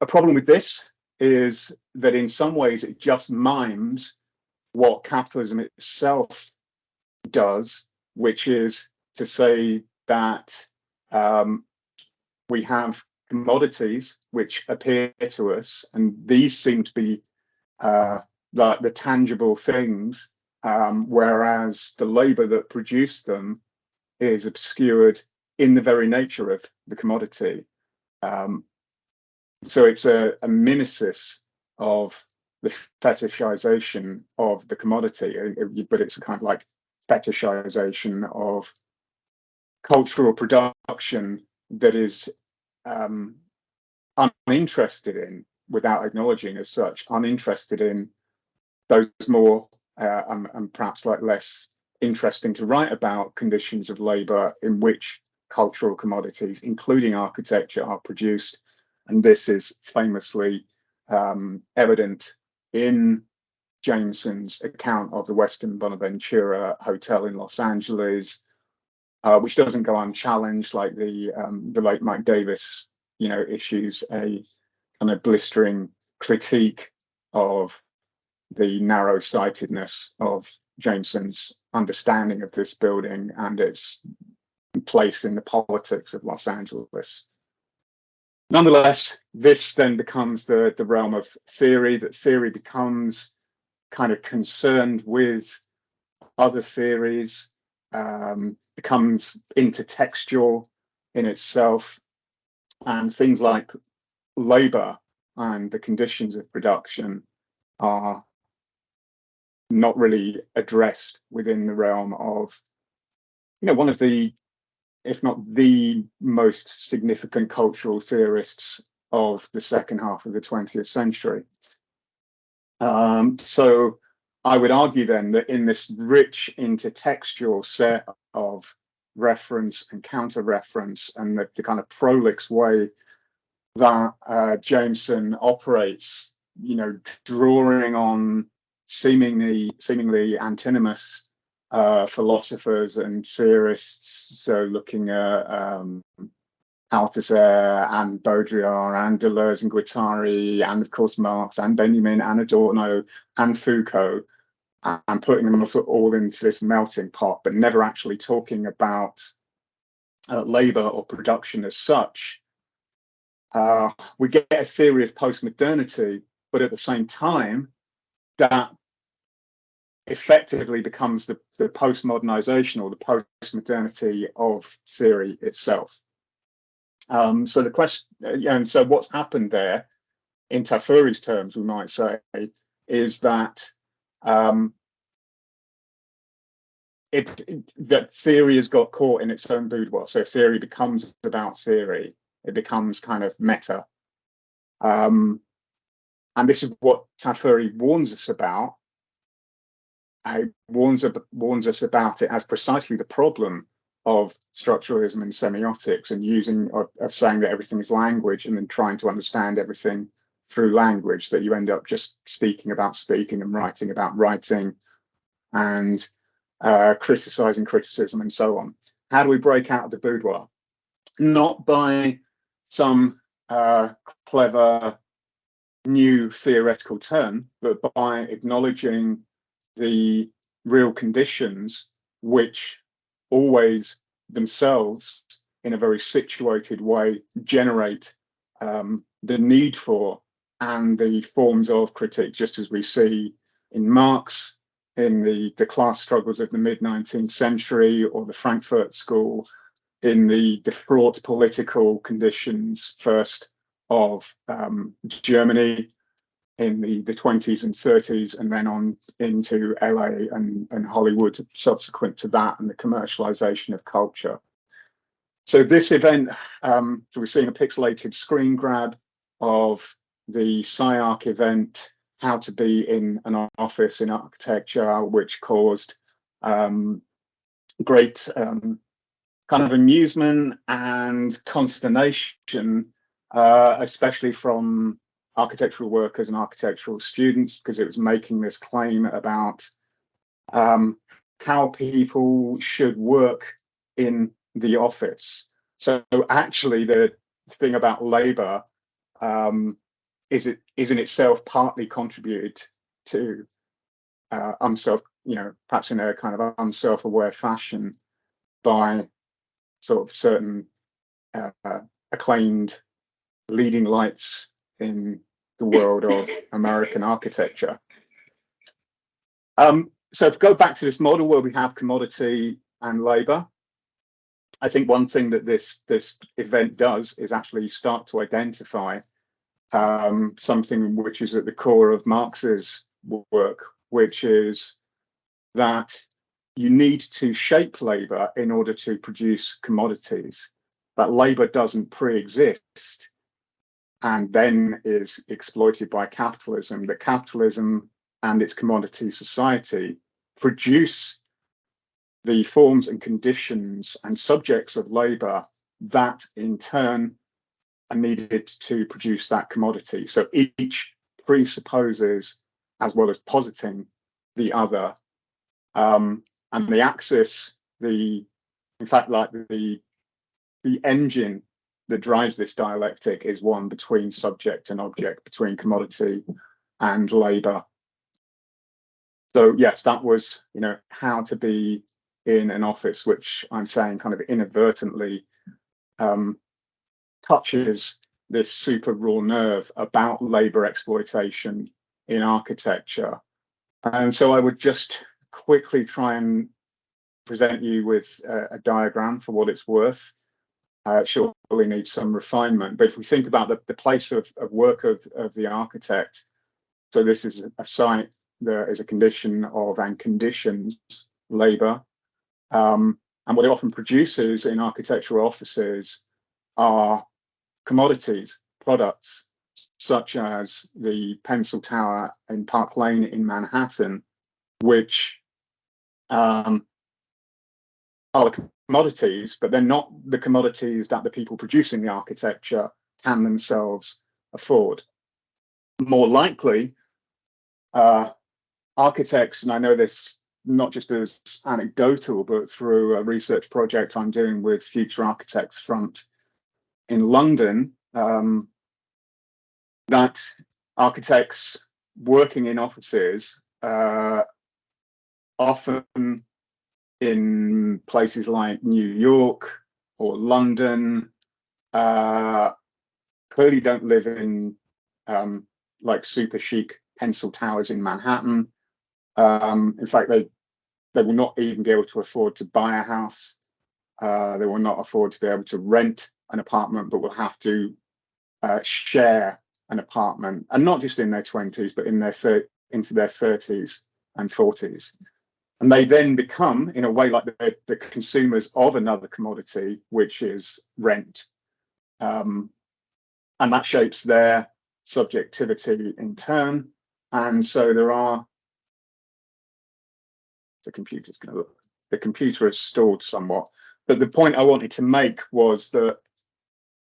problem with this is that in some ways it just mimes what capitalism itself does, which is to say that we have commodities which appear to us, and these seem to be like the tangible things, whereas the labor that produced them is obscured in the very nature of the commodity. So it's a mimesis of the fetishization of the commodity, but it's a kind of like fetishization of cultural production that is uninterested in, without acknowledging as such, uninterested in those more and perhaps like less interesting to write about conditions of labor in which cultural commodities, including architecture, are produced. And this is famously evident in Jameson's account of the Westin Bonaventura Hotel in Los Angeles, which doesn't go unchallenged. Like the late Mike Davis, you know, issues a kind of blistering critique of the narrow-sightedness of Jameson's understanding of this building and its place in the politics of Los Angeles. Nonetheless, this then becomes the realm of theory, that theory becomes kind of concerned with other theories, becomes intertextual in itself, and things like labor and the conditions of production are not really addressed within the realm of, you know, one of the, if not the most significant cultural theorists of the second half of the 20th century. So I would argue then that in this rich intertextual set of reference and counter-reference, and the kind of prolix way that Jameson operates, you know, drawing on seemingly antinomous philosophers and theorists, so looking at Althusser and Baudrillard and Deleuze and Guattari and of course Marx and Benjamin and Adorno and Foucault, and putting them all into this melting pot, but never actually talking about labor or production as such. We get a theory of postmodernity, but at the same time, that effectively becomes the postmodernization or the postmodernity of theory itself. So the question, and so what's happened there, in Tafuri's terms, we might say, is that that theory has got caught in its own boudoir. So theory becomes about theory; it becomes kind of meta. And this is what Tafuri warns us about. warns us about it as precisely the problem of structuralism and semiotics, and using of saying that everything is language and then trying to understand everything through language, that you end up just speaking about speaking and writing about writing, and criticizing criticism and so on. How do we break out of the boudoir? Not by some clever new theoretical turn, but by acknowledging the real conditions which always themselves, in a very situated way, generate the need for and the forms of critique, just as we see in Marx, in the class struggles of the mid-19th century, or the Frankfurt School, in the fraught political conditions first of Germany in the 20s and 30s, and then on into LA and Hollywood subsequent to that, and the commercialization of culture. So this event, so we're seeing a pixelated screen grab of the SciArc event, How to Be in an Office in Architecture, which caused great kind of amusement and consternation, especially from architectural workers and architectural students, because it was making this claim about how people should work in the office. So actually the thing about labor is in itself partly contributed to perhaps in a kind of unself-aware fashion, by sort of certain acclaimed leading lights in the world of American architecture. So if we go back to this model where we have commodity and labor, I think one thing that this event does is actually start to identify something which is at the core of Marx's work, which is that you need to shape labor in order to produce commodities. That labor doesn't pre-exist and then is exploited by capitalism. That capitalism and its commodity society produce the forms and conditions and subjects of labor that in turn are needed to produce that commodity. So each presupposes, as well as positing, the other. And the axis, in fact, like the engine that drives this dialectic is one between subject and object, between commodity and labor. So yes, that was, How to Be in an Office, which I'm saying kind of inadvertently touches this super raw nerve about labor exploitation in architecture. And so I would just quickly try and present you with a diagram for what it's worth. It surely needs some refinement, but if we think about the place of work of the architect, so this is a site, there is a condition of and conditions labor, and what it often produces in architectural offices are commodities, products, such as the Pencil Tower in Park Lane in Manhattan, which are the commodities, but they're not the commodities that the people producing the architecture can themselves afford. More likely, architects, and I know this not just as anecdotal, but through a research project I'm doing with Future Architects Front in London, that architects working in offices, often in places like New York or London, clearly don't live in like super chic pencil towers in Manhattan. In fact, they will not even be able to afford to buy a house. They will not afford to be able to rent an apartment, but will have to share an apartment, and not just in their 20s, but in into their 30s and 40s. And they then become, in a way, like the consumers of another commodity, which is rent. And that shapes their subjectivity in turn. And so there are the computer's going to look. The computer has stalled somewhat. But the point I wanted to make was that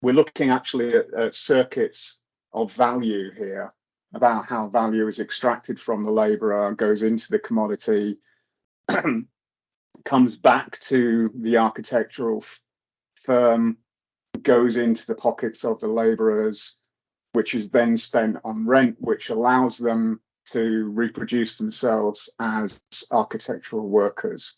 we're looking actually at circuits of value here, about how value is extracted from the labourer, goes into the commodity, comes back to the architectural firm, goes into the pockets of the labourers, which is then spent on rent, which allows them to reproduce themselves as architectural workers.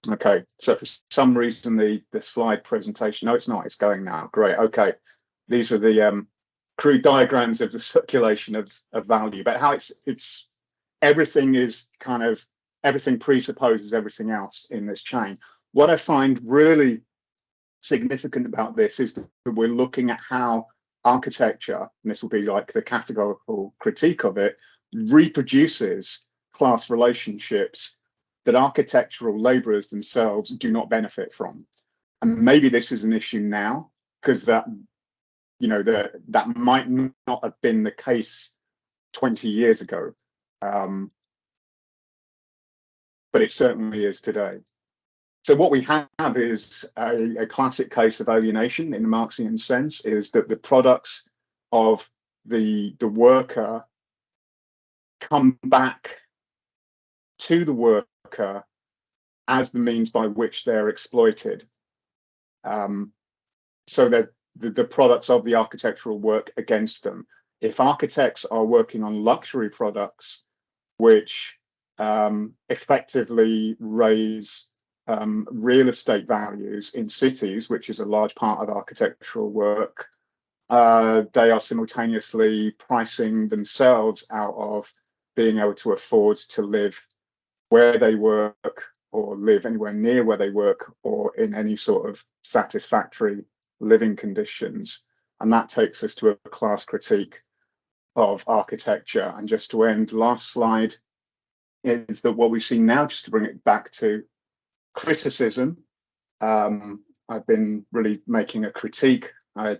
Okay, so for some reason the slide presentation, no, it's not, it's going now. Great, okay. These are the crude diagrams of the circulation of value, but how it's everything is kind of, everything presupposes everything else in this chain. What I find really significant about this is that we're looking at how architecture, and this will be like the categorical critique of it, reproduces class relationships that architectural labourers themselves do not benefit from. And maybe this is an issue now, because that, you know, that might not have been the case 20 years ago. But it certainly is today. So what we have is a classic case of alienation in the Marxian sense, is that the products of the worker come back to the worker as the means by which they're exploited. So that the products of the architectural work against them. If architects are working on luxury products, which effectively raise real estate values in cities, which is a large part of architectural work, they are simultaneously pricing themselves out of being able to afford to live where they work, or live anywhere near where they work, or in any sort of satisfactory living conditions. And that takes us to a class critique of architecture. And just to end, last slide, is that what we see now, just to bring it back to criticism, I've been really making a critique. I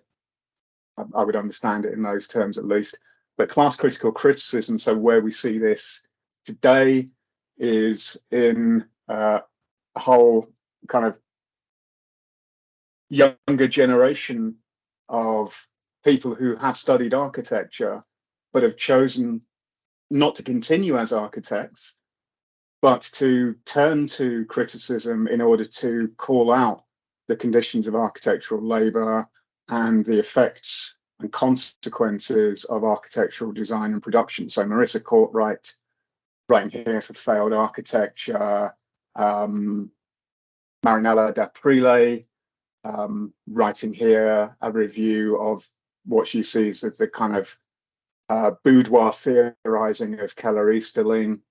would understand it in those terms at least, but class critical criticism, so where we see this today is in a whole kind of younger generation of people who have studied architecture but have chosen not to continue as architects, but to turn to criticism in order to call out the conditions of architectural labour and the effects and consequences of architectural design and production. So Marissa Courtwright, writing here for Failed Architecture, Marinella D'Aprile, writing here a review of what she sees as the kind of boudoir theorizing of Keller Easterling,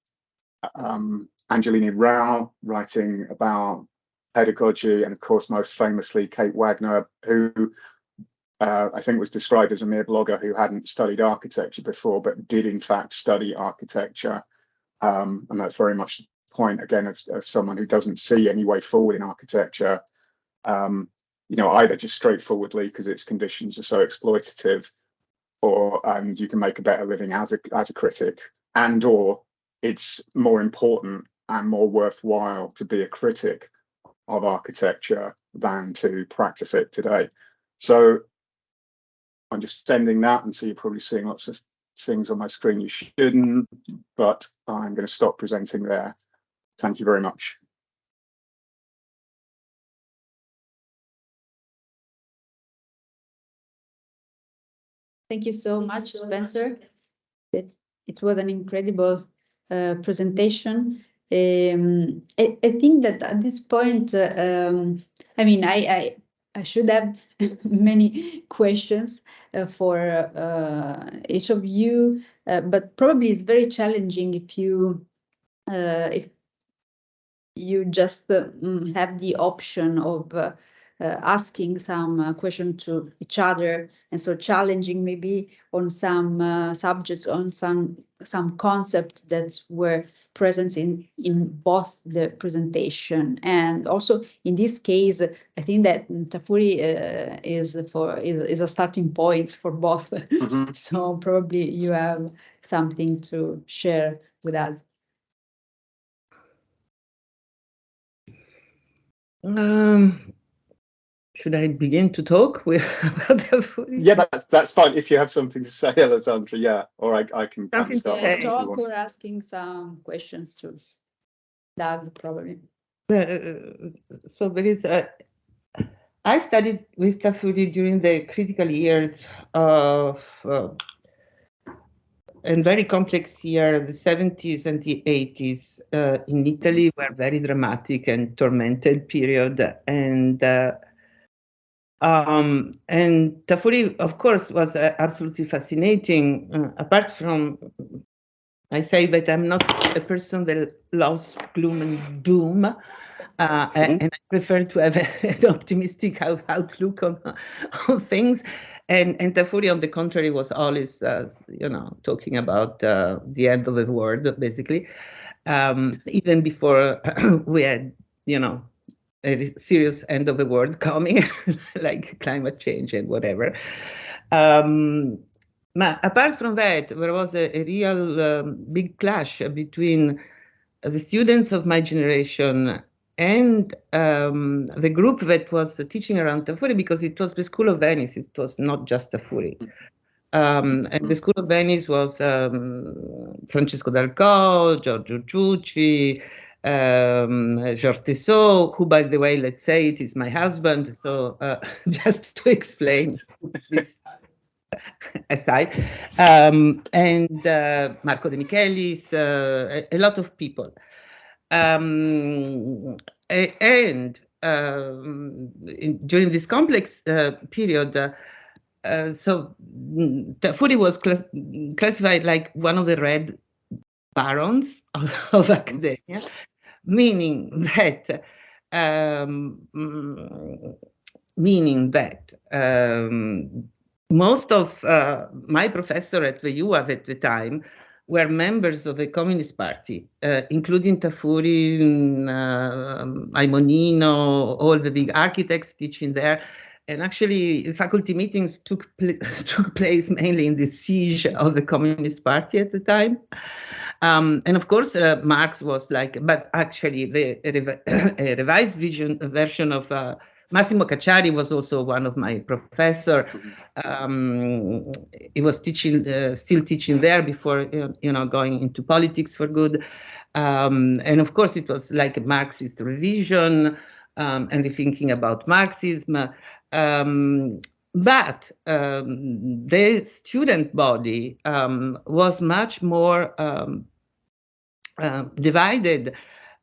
Angelini Rao writing about pedagogy, and of course most famously Kate Wagner, who I think was described as a mere blogger who hadn't studied architecture before but did in fact study architecture, and that's very much the point again of someone who doesn't see any way forward in architecture, you know, either just straightforwardly because its conditions are so exploitative, or and you can make a better living as a critic, and or it's more important and more worthwhile to be a critic of architecture than to practice it today. So I'm just sending that, and so you're probably seeing lots of things on my screen you shouldn't, but I'm going to stop presenting there. Thank you very much. Thank you so much, Spencer. It was an incredible presentation. I think that at this point, I mean, I should have many questions for each of you, but probably it's very challenging if you just have the option of asking some question to each other, and so challenging maybe on some subjects, on some concepts that were present in both the presentation. And also in this case, I think that Tafuri is a starting point for both. So probably you have something to share with us. Should I begin to talk about Tafuri? Yeah, that's fine. If you have something to say, Alessandra, yeah, or I can perhaps start. Okay. Talk or asking some questions to Doug, probably. So there is I studied with Tafuri during the critical years of and very complex year, the 70s and the 80s in Italy were very dramatic and tormented period. And Tafuri, of course, was absolutely fascinating. Apart from, I say that I'm not a person that loves gloom and doom. And I prefer to have an optimistic outlook on things. And Tafuri, on the contrary, was always, talking about the end of the world, basically, even before we had, a serious end of the world coming, like climate change and whatever. But apart from that, there was a real big clash between the students of my generation and the group that was teaching around Tafuri, because it was the School of Venice, it was not just Tafuri. And the School of Venice was Francesco Dalcò, Giorgio Ciucci, Georges Tissot, who, by the way, let's say it is my husband. So just to explain this aside, and Marco De Michelis, a lot of people. During this complex period, so Tafuri was classified like one of the red barons of academia, meaning that most of my professors at the UAV at the time were members of the Communist Party, including Tafuri, Aimonino, all the big architects teaching there. And actually, faculty meetings took place mainly in the siege of the Communist Party at the time. And of course, Marx was like, but actually, the revised version of Massimo Cacciari was also one of my professors. He was teaching, still teaching there before, going into politics for good. And of course, it was like a Marxist revision and rethinking about Marxism. But the student body was much more divided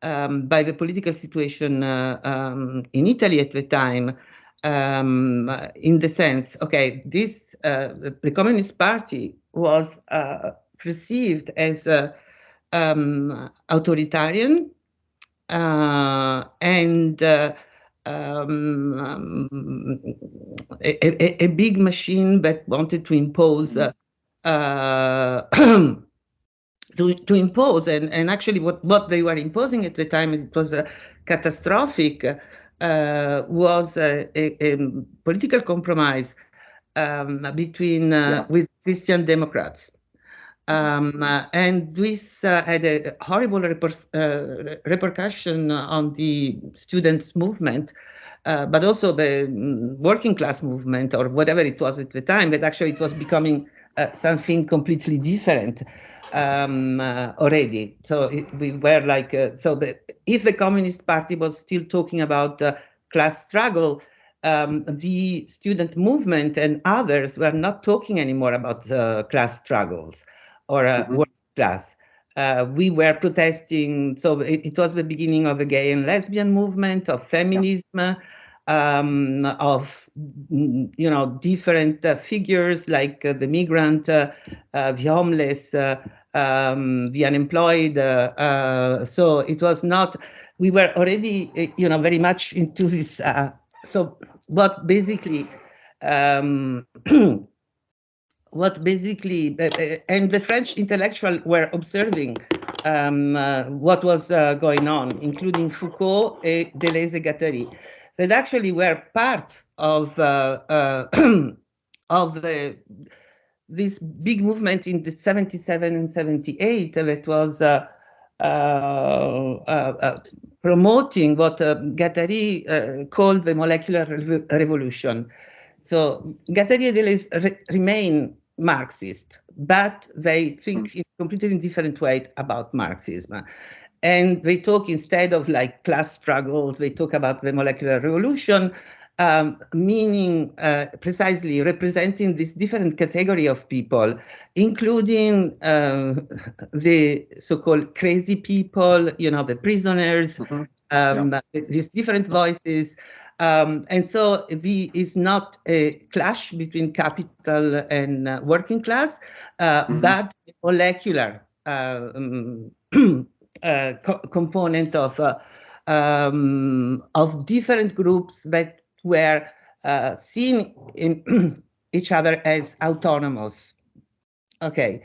by the political situation in Italy at the time, in the sense, okay, this the Communist Party was perceived as authoritarian and a big machine that wanted to impose to impose, and actually what they were imposing at the time, it was catastrophic, was a political compromise between with Christian Democrats. And this had a horrible repercussion on the students' movement, but also the working class movement, or whatever it was at the time, but actually it was becoming something completely different already. So we were like, if the Communist Party was still talking about class struggle, the student movement and others were not talking anymore about class struggles or working class. We were protesting, so it was the beginning of the gay and lesbian movement, of feminism, of different figures like the migrant, the homeless, the unemployed. So it was not. We were already, very much into this so what basically and the French intellectuals were observing what was going on, including Foucault and Deleuze and Guattari, that actually were part of this big movement in the 77 and 78 that was promoting what Guattari called the molecular revolution. So Guattari and Deleuze remain Marxist, but they think in completely different way about Marxism. And they talk, instead of like class struggles, they talk about the molecular revolution, meaning precisely representing this different category of people, including the so-called crazy people, the prisoners, these different voices. And so is not a clash between capital and working class, but a molecular component of different groups that were seen in each other as autonomous. Okay.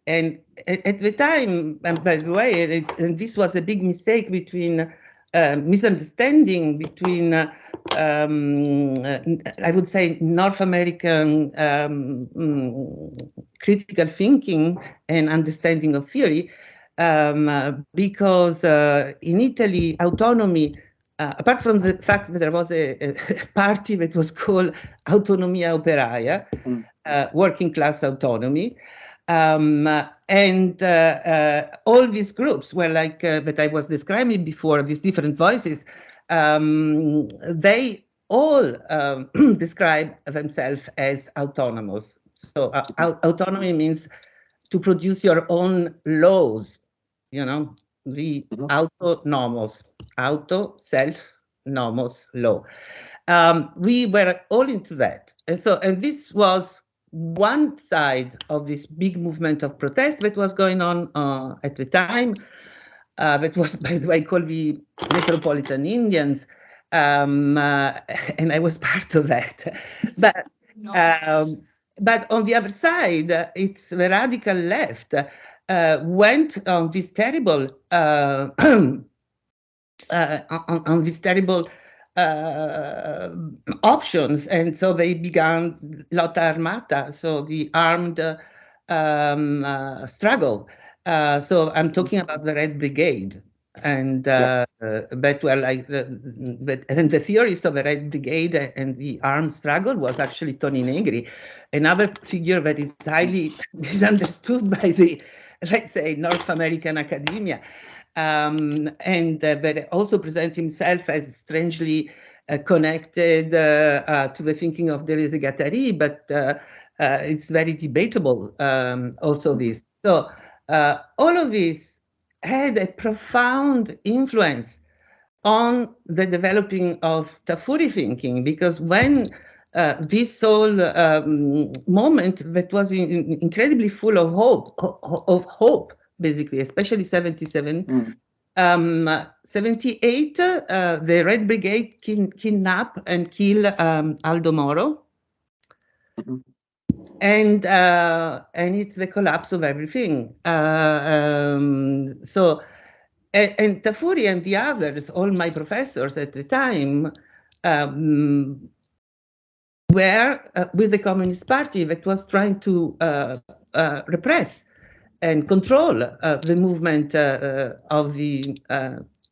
And at the time, and by the way, and this was a big mistake between misunderstanding between, I would say, North American critical thinking and understanding of theory, because in Italy, autonomy, apart from the fact that there was a party that was called Autonomia Operaia, working class autonomy, and all these groups were like that I was describing before, these different voices, they all describe themselves as autonomous. So autonomy means to produce your own laws, the self-nomos law. We were all into that. And this was one side of this big movement of protest that was going on at the time, that was, by the way, called the Metropolitan Indians, and I was part of that. But on the other side, it's the radical left went on this terrible options, and so they began lotta armata, so the armed struggle. So I'm talking about the Red Brigade, and that were like and the theorist of the Red Brigade and the armed struggle was actually Toni Negri, another figure that is highly misunderstood by the, let's say, North American academia. But also presents himself as strangely connected to the thinking of Deleuze and Guattari, but it's very debatable also this. So all of this had a profound influence on the developing of Tafuri thinking, because when this whole moment that was incredibly full of hope, basically, especially 77. 78, the Red Brigade kidnap and kill Aldo Moro. And it's the collapse of everything. So, and Tafuri and the others, all my professors at the time, were with the Communist Party that was trying to repress and control the movement of the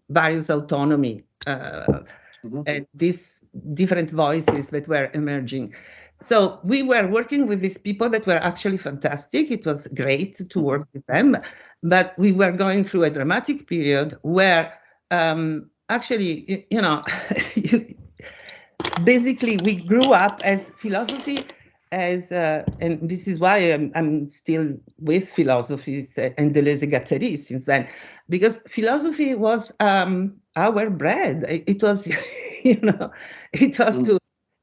various autonomy and these different voices that were emerging. So we were working with these people that were actually fantastic. It was great to work with them, but we were going through a dramatic period where actually, basically we grew up as philosophy, and this is why I'm still with philosophies and Deleuze and Guattari since then, because philosophy was our bread. It was,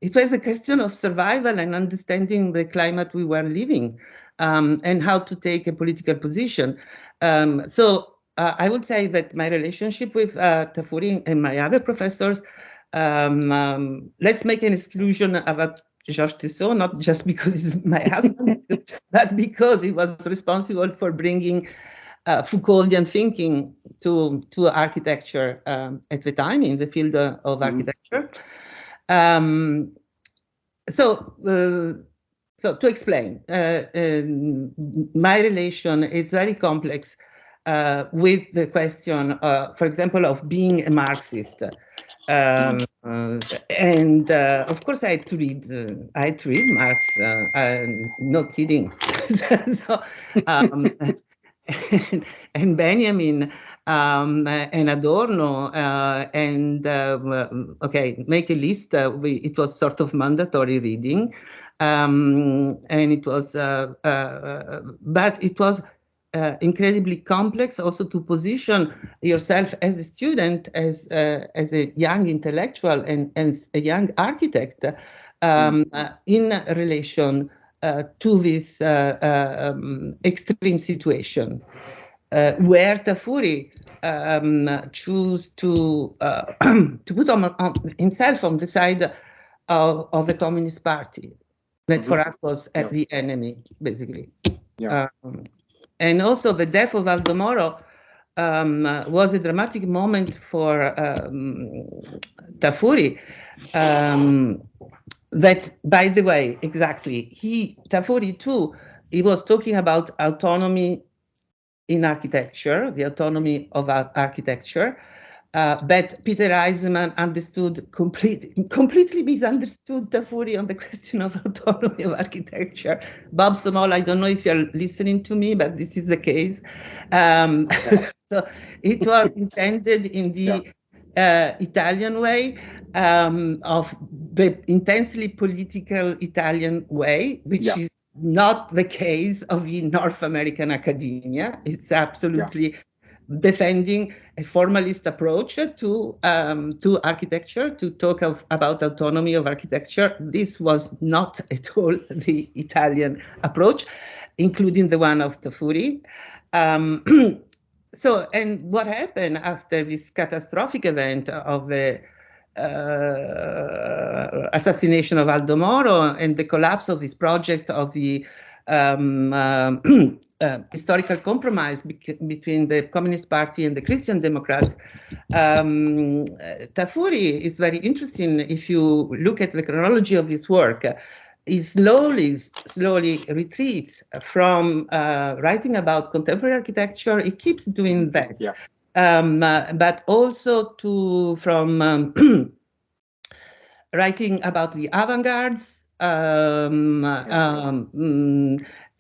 it was a question of survival and understanding the climate we were living, and how to take a political position. So I would say that my relationship with Tafuri and my other professors Let's make an exclusion about Georges Tissot, not just because he's my husband, but because he was responsible for bringing Foucauldian thinking to architecture at the time in the field of architecture. So to explain, my relation is very complex with the question, for example, of being a Marxist. And of course, I had to read Marx. No kidding. So, and Benjamin and Adorno, okay, make a list. It was sort of mandatory reading, and it was, but it was incredibly complex also to position yourself as a student, as a young intellectual and as a young architect in relation to this extreme situation where Tafuri chose to put himself on the side of the Communist Party that for us was the enemy, basically. Yeah. And also the death of Aldo Moro was a dramatic moment for Tafuri. That, by the way, exactly, Tafuri too, he was talking about autonomy in architecture, the autonomy of architecture, but Peter Eisenman completely misunderstood Tafuri on the question of autonomy of architecture. Bob Somol, I don't know if you're listening to me, but this is the case. So it was intended in the Italian way, of the intensely political Italian way, which is not the case of the North American academia. It's absolutely defending a formalist approach to architecture, to talk about autonomy of architecture. This was not at all the Italian approach, including the one of Tafuri. So, and what happened after this catastrophic event of the assassination of Aldo Moro and the collapse of this project of the historical compromise between the Communist Party and the Christian Democrats, Tafuri is very interesting. If you look at the chronology of his work, he slowly retreats from writing about contemporary architecture. He keeps doing that, but also from writing about the avant-gardes.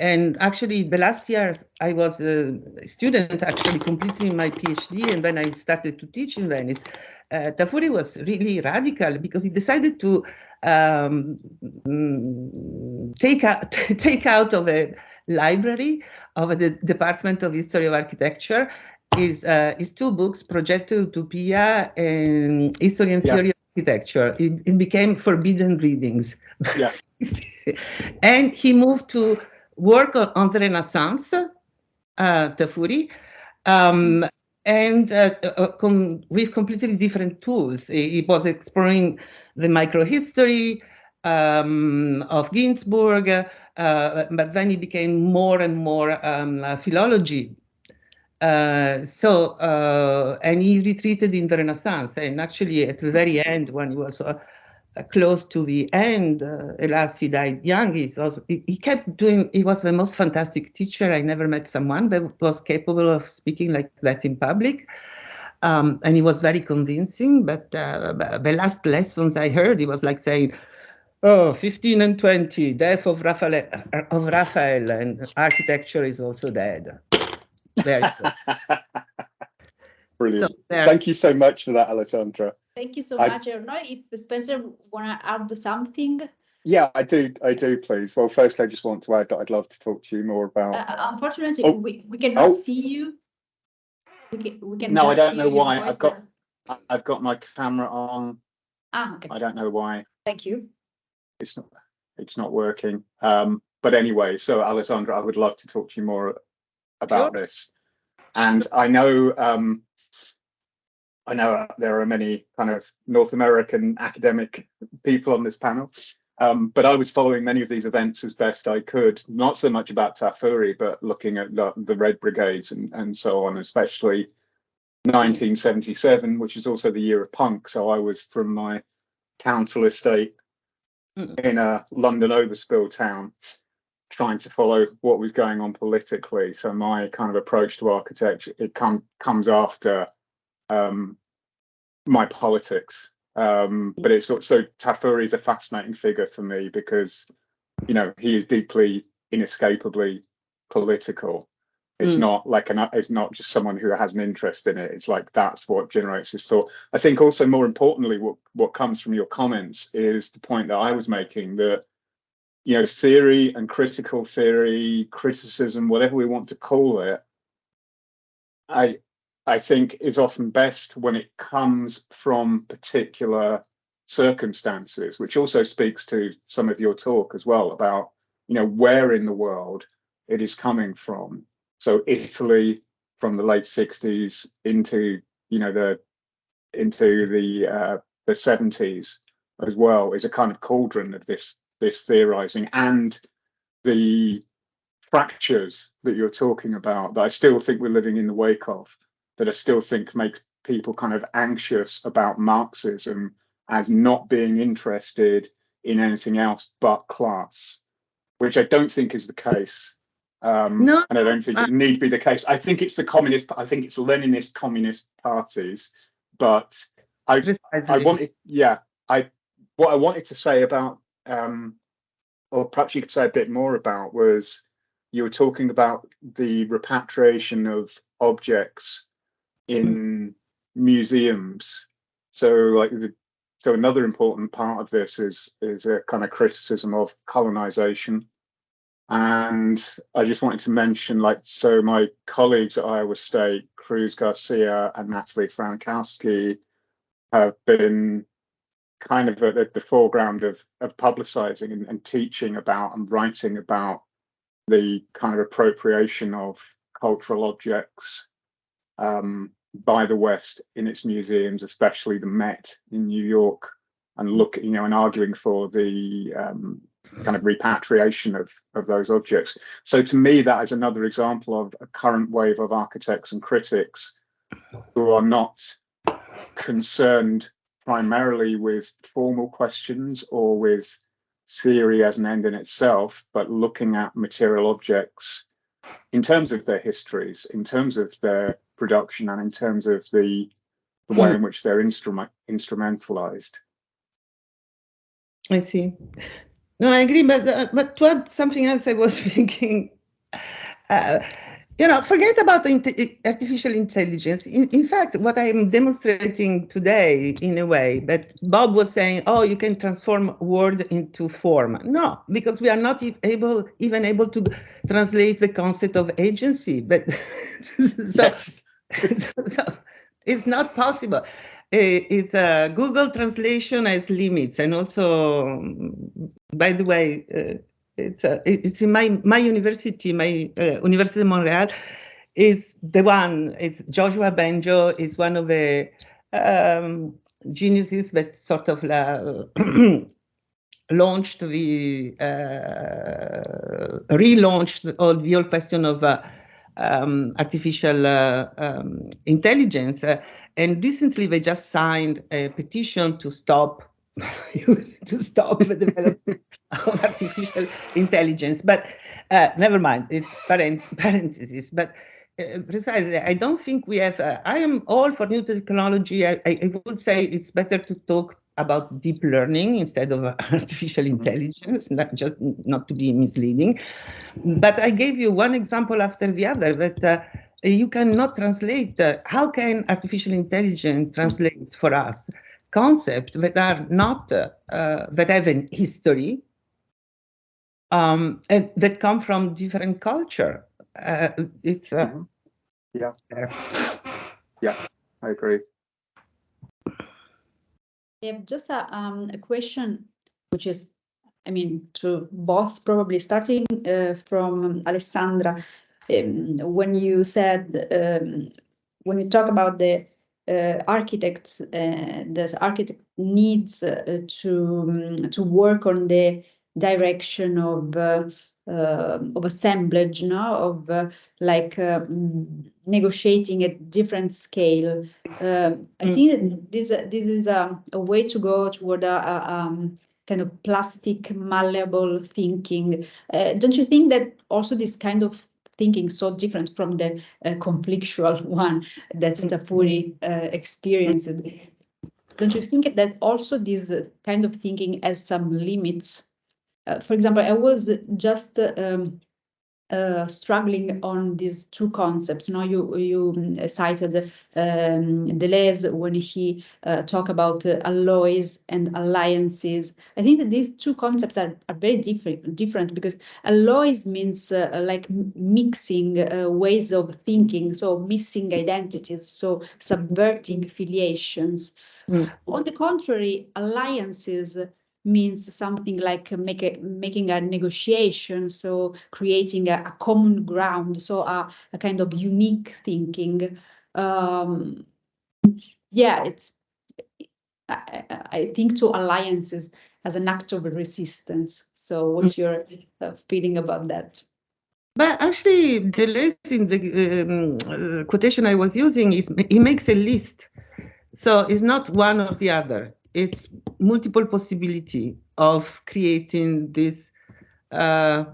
And actually, the last year I was a student, actually completing my PhD, and then I started to teach in Venice. Tafuri was really radical because he decided to take out of a library of the Department of History of Architecture his two books, Progetto Utopia and History and Theory of Architecture. It became forbidden readings. Yeah. And he moved to work on the Renaissance, Tafuri, and with completely different tools. He was exploring the microhistory of Ginsburg, but then he became more and more philology. And he retreated in the Renaissance. And actually, at the very end, when he was close to the end, alas, he died young. He kept doing, he was the most fantastic teacher. I never met someone that was capable of speaking like that in public. And he was very convincing, but the last lessons I heard, he was like saying, oh, 15 and 20, death of Raphael, and architecture is also dead. Brilliant. Thank you so much for that, Alessandra. Thank you so much. I don't know if Spencer want to add something. Yeah, I do, please. Well, first, I just want to add that I'd love to talk to you more about. Unfortunately, we cannot see you. We can. No, I don't know why. I've got my camera on. Okay. I don't know why. Thank you. It's not working. But anyway, so Alessandra, I would love to talk to you more about this. And I know I know there are many kind of North American academic people on this panel, but I was following many of these events as best I could, not so much about Tafuri, but looking at the Red Brigades and so on, especially 1977, which is also the year of punk. So I was from my council estate in a London overspill town, trying to follow what was going on politically. So my kind of approach to architecture, it comes after my politics. But it's so Tafuri is a fascinating figure for me because, you know, he is deeply, inescapably political. It's not like it's not just someone who has an interest in it. It's like that's what generates his thought. I think also more importantly, what comes from your comments is the point that I was making, that, you know, theory and critical theory, criticism, whatever we want to call it, I think is often best when it comes from particular circumstances, which also speaks to some of your talk as well about, you know, where in the world it is coming from. So Italy from the late 60s into, you know, the 70s as well is a kind of cauldron of this theorizing, and the fractures that you're talking about that I still think we're living in the wake of, that I still think makes people kind of anxious about Marxism as not being interested in anything else but class, which I don't think is the case. No, and I don't think it need be the case. I think it's I think it's Leninist communist parties, but what I wanted to say about, or perhaps you could say a bit more about, was you were talking about the repatriation of objects in museums. So like so another important part of this is a kind of criticism of colonization. And I just wanted to mention, like, so my colleagues at Iowa State, Cruz Garcia and Natalie Frankowski, have been kind of at the foreground of publicizing and teaching about and writing about the kind of appropriation of cultural objects by the West in its museums, especially the Met in New York, and and arguing for the kind of repatriation of those objects. So to me, that is another example of a current wave of architects and critics who are not concerned primarily with formal questions or with theory as an end in itself, but looking at material objects in terms of their histories, in terms of their production, and in terms of the way in which they're instrumentalized. I see. No, I agree, but to add something else, I was thinking, forget about artificial intelligence. In fact, what I'm demonstrating today, in a way, that Bob was saying, oh, you can transform word into form. No, because we are not even able to translate the concept of agency. But so it's not possible. It's Google Translation has limits, and also, by the way, it's in my university, University of Montreal, is the one. It's Joshua Benjo is one of the geniuses that sort of launched relaunched all the whole question of artificial intelligence. And recently, they just signed a petition to stop the development of artificial intelligence. But never mind, it's parentheses. But precisely, I don't think we have. I am all for new technology. I would say it's better to talk about deep learning instead of artificial intelligence, not to be misleading. But I gave you one example after the other that you cannot translate. How can artificial intelligence translate for us concepts that are not that have an history and that come from different culture? It's yeah, I agree. I have just a question, which is, I mean, to both, probably starting from Alessandra. When you said, when you talk about the architect needs to work on the direction of assemblage, of negotiating at different scale. I think that this is a way to go toward a kind of plastic, malleable thinking. Don't you think that also this kind of thinking so different from the conflictual one that Stapuri experienced? Don't you think that also this kind of thinking has some limits? For example, I was just struggling on these two concepts. Now you cited Deleuze when he talked about alloys and alliances. I think that these two concepts are very different because alloys means like mixing ways of thinking, so missing identities, so subverting filiations. On the contrary, alliances means something like making a negotiation, so creating a common ground, so a kind of unique thinking. Yeah, I think to alliances as an act of resistance. So what's your feeling about that? But actually, Deleuze in the quotation I was using he makes a list. So it's not one or the other. It's multiple possibility of creating this. I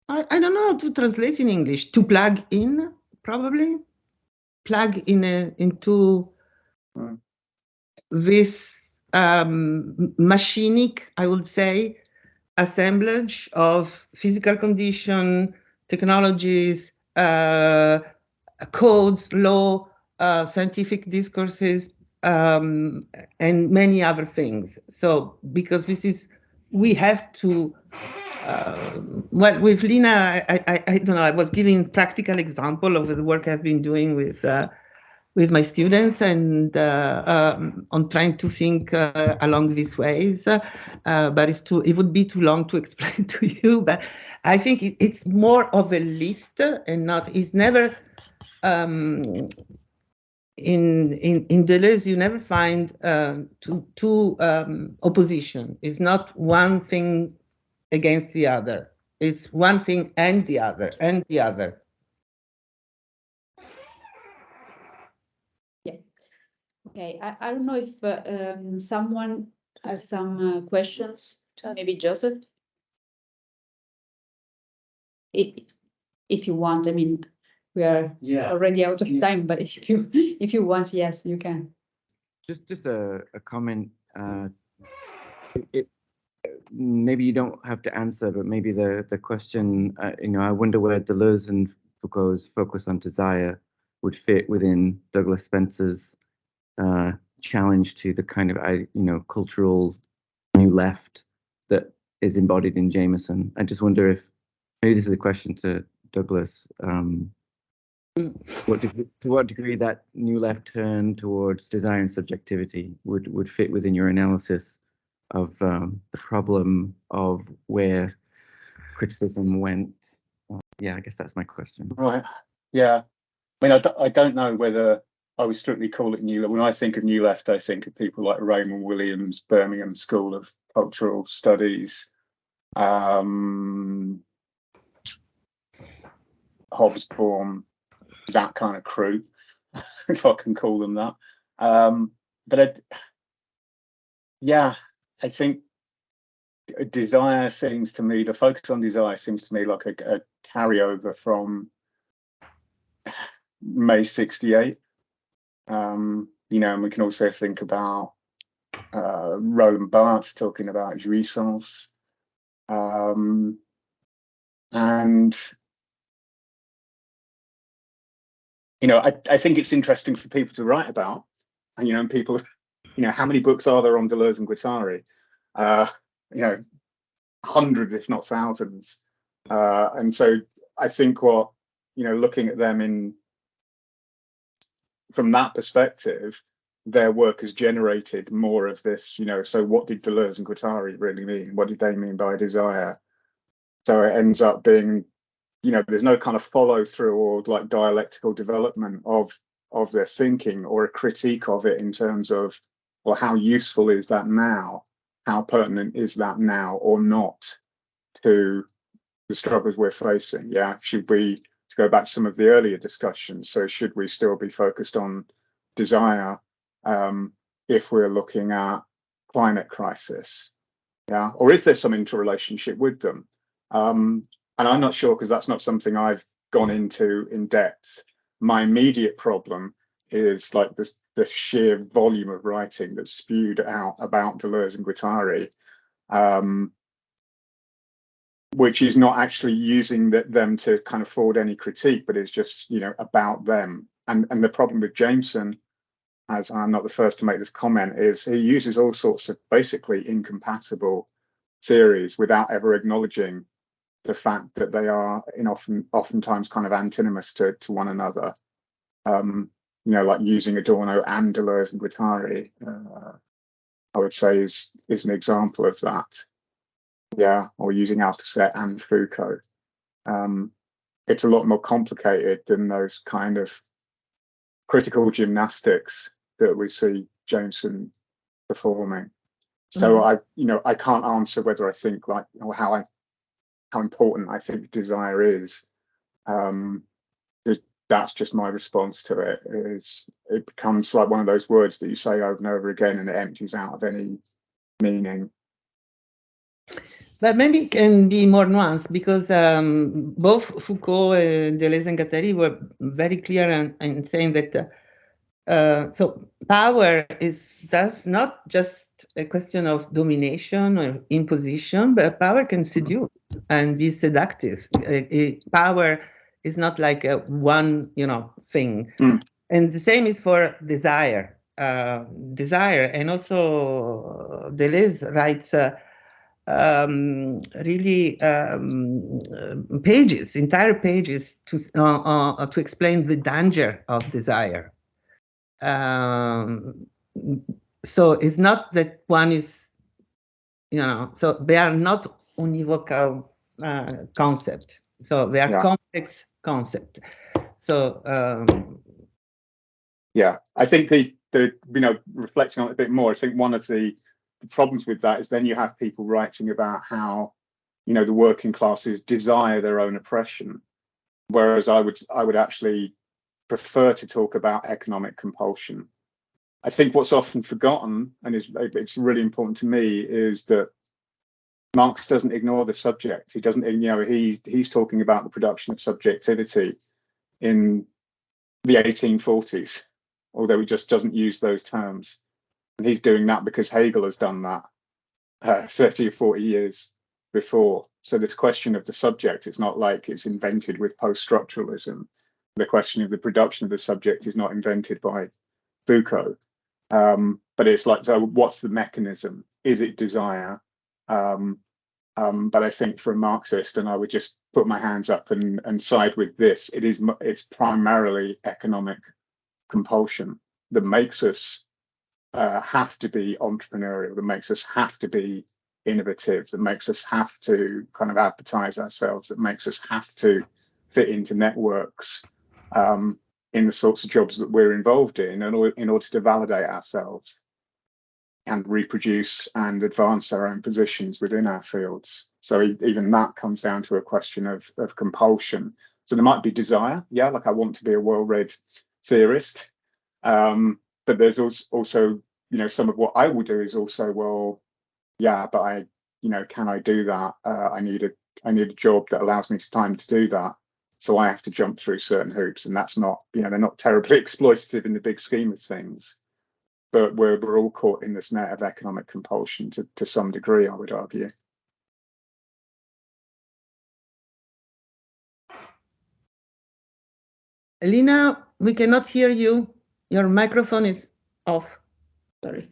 don't know how to translate in English. To plug in, probably plug in into this machinic, I would say, assemblage of physical condition, technologies, codes, law, scientific discourses, and many other things. So because we have to, well, with Lina, I don't know, I was giving practical example of the work I've been doing with my students and on trying to think along these ways, but it would be too long to explain to you. But I think it's more of a list and not. It's never in Deleuze. You never find two opposition. It's not one thing against the other. It's one thing and the other and the other. Okay, I don't know if someone has some questions. Maybe Joseph, if you want. I mean, we are already out of time, but if you want, yes, you can. Just a comment. Maybe you don't have to answer, but maybe the question. I wonder where Deleuze and Foucault's focus on desire would fit within Douglas Spencer's challenge to the kind of cultural new left that is embodied in Jameson. I just wonder if maybe this is a question to Douglas. To what degree that new left turn towards desire and subjectivity would fit within your analysis of the problem of where criticism went. Yeah, I guess that's my question. Right. Yeah. I mean, I don't know whether I would strictly call it new left. When I think of new left, I think of people like Raymond Williams, Birmingham School of Cultural Studies, Hobsbawm, that kind of crew, if I can call them that. But I think desire seems to me, the focus on desire seems to me like a carryover from May 68. And we can also think about Roland Barthes talking about jouissance. And I think it's interesting for people to write about, and people, how many books are there on Deleuze and Guattari? Hundreds, if not thousands. And so I think looking at them from that perspective, their work has generated more of this, so what did Deleuze and Guattari really mean? What did they mean by desire? So it ends up being, there's no kind of follow through or like dialectical development of of their thinking, or a critique of it in terms of, well, how useful is that now? How pertinent is that now or not to the struggles we're facing? Yeah, should we, to go back to some of the earlier discussions, so should we still be focused on desire if we're looking at climate crisis? Yeah, or is there some interrelationship with them? And I'm not sure, because that's not something I've gone into in depth. My immediate problem is like the sheer volume of writing that's spewed out about Deleuze and Guattari, which is not actually using them to kind of forward any critique, but it's just, you know, about them. And the problem with Jameson, as I'm not the first to make this comment, is he uses all sorts of basically incompatible theories without ever acknowledging the fact that they are oftentimes kind of antinomous to one another. You know, like using Adorno and Deleuze and Guattari, I would say is an example of that. Yeah, or using Althusser and Foucault. It's a lot more complicated than those kind of critical gymnastics that we see Jameson performing. So I can't answer whether I think like, or how important I think desire is. That's just my response to it. It becomes like one of those words that you say over and over again, and it empties out of any meaning. But maybe it can be more nuanced, because both Foucault and Deleuze and Guattari were very clear in saying that so power is thus not just a question of domination or imposition, but power can seduce and be seductive. Power is not like a one, thing. And the same is for desire. Desire, and also Deleuze writes really entire pages to explain the danger of desire. So it's not that one is, so they are not univocal concept. So they are complex concept. So I think the reflecting on it a bit more, I think one of the problems with that is then you have people writing about how, the working classes desire their own oppression, whereas I would actually prefer to talk about economic compulsion. I think what's often forgotten, and it's really important to me, is that Marx doesn't ignore the subject. He doesn't, he's talking about the production of subjectivity in the 1840s, although he just doesn't use those terms. And he's doing that because Hegel has done that 30 or 40 years before. So this question of the subject, it's not like it's invented with post-structuralism. The question of the production of the subject is not invented by Foucault. But it's like, so what's the mechanism? Is it desire? But I think for a Marxist, and I would just put my hands up and side with this, it's primarily economic compulsion that makes us have to be entrepreneurial, that makes us have to be innovative, that makes us have to kind of advertise ourselves, that makes us have to fit into networks in the sorts of jobs that we're involved in order to validate ourselves and reproduce and advance our own positions within our fields. So even that comes down to a question of compulsion. So there might be desire, like I want to be a well-read theorist, but there's also some of what I will do is also, but I can I do that? I need a job that allows me time to do that. So I have to jump through certain hoops, and that's not, they're not terribly exploitative in the big scheme of things. But we're all caught in this net of economic compulsion to some degree, I would argue. Elena, we cannot hear you. Your microphone is off. Sorry.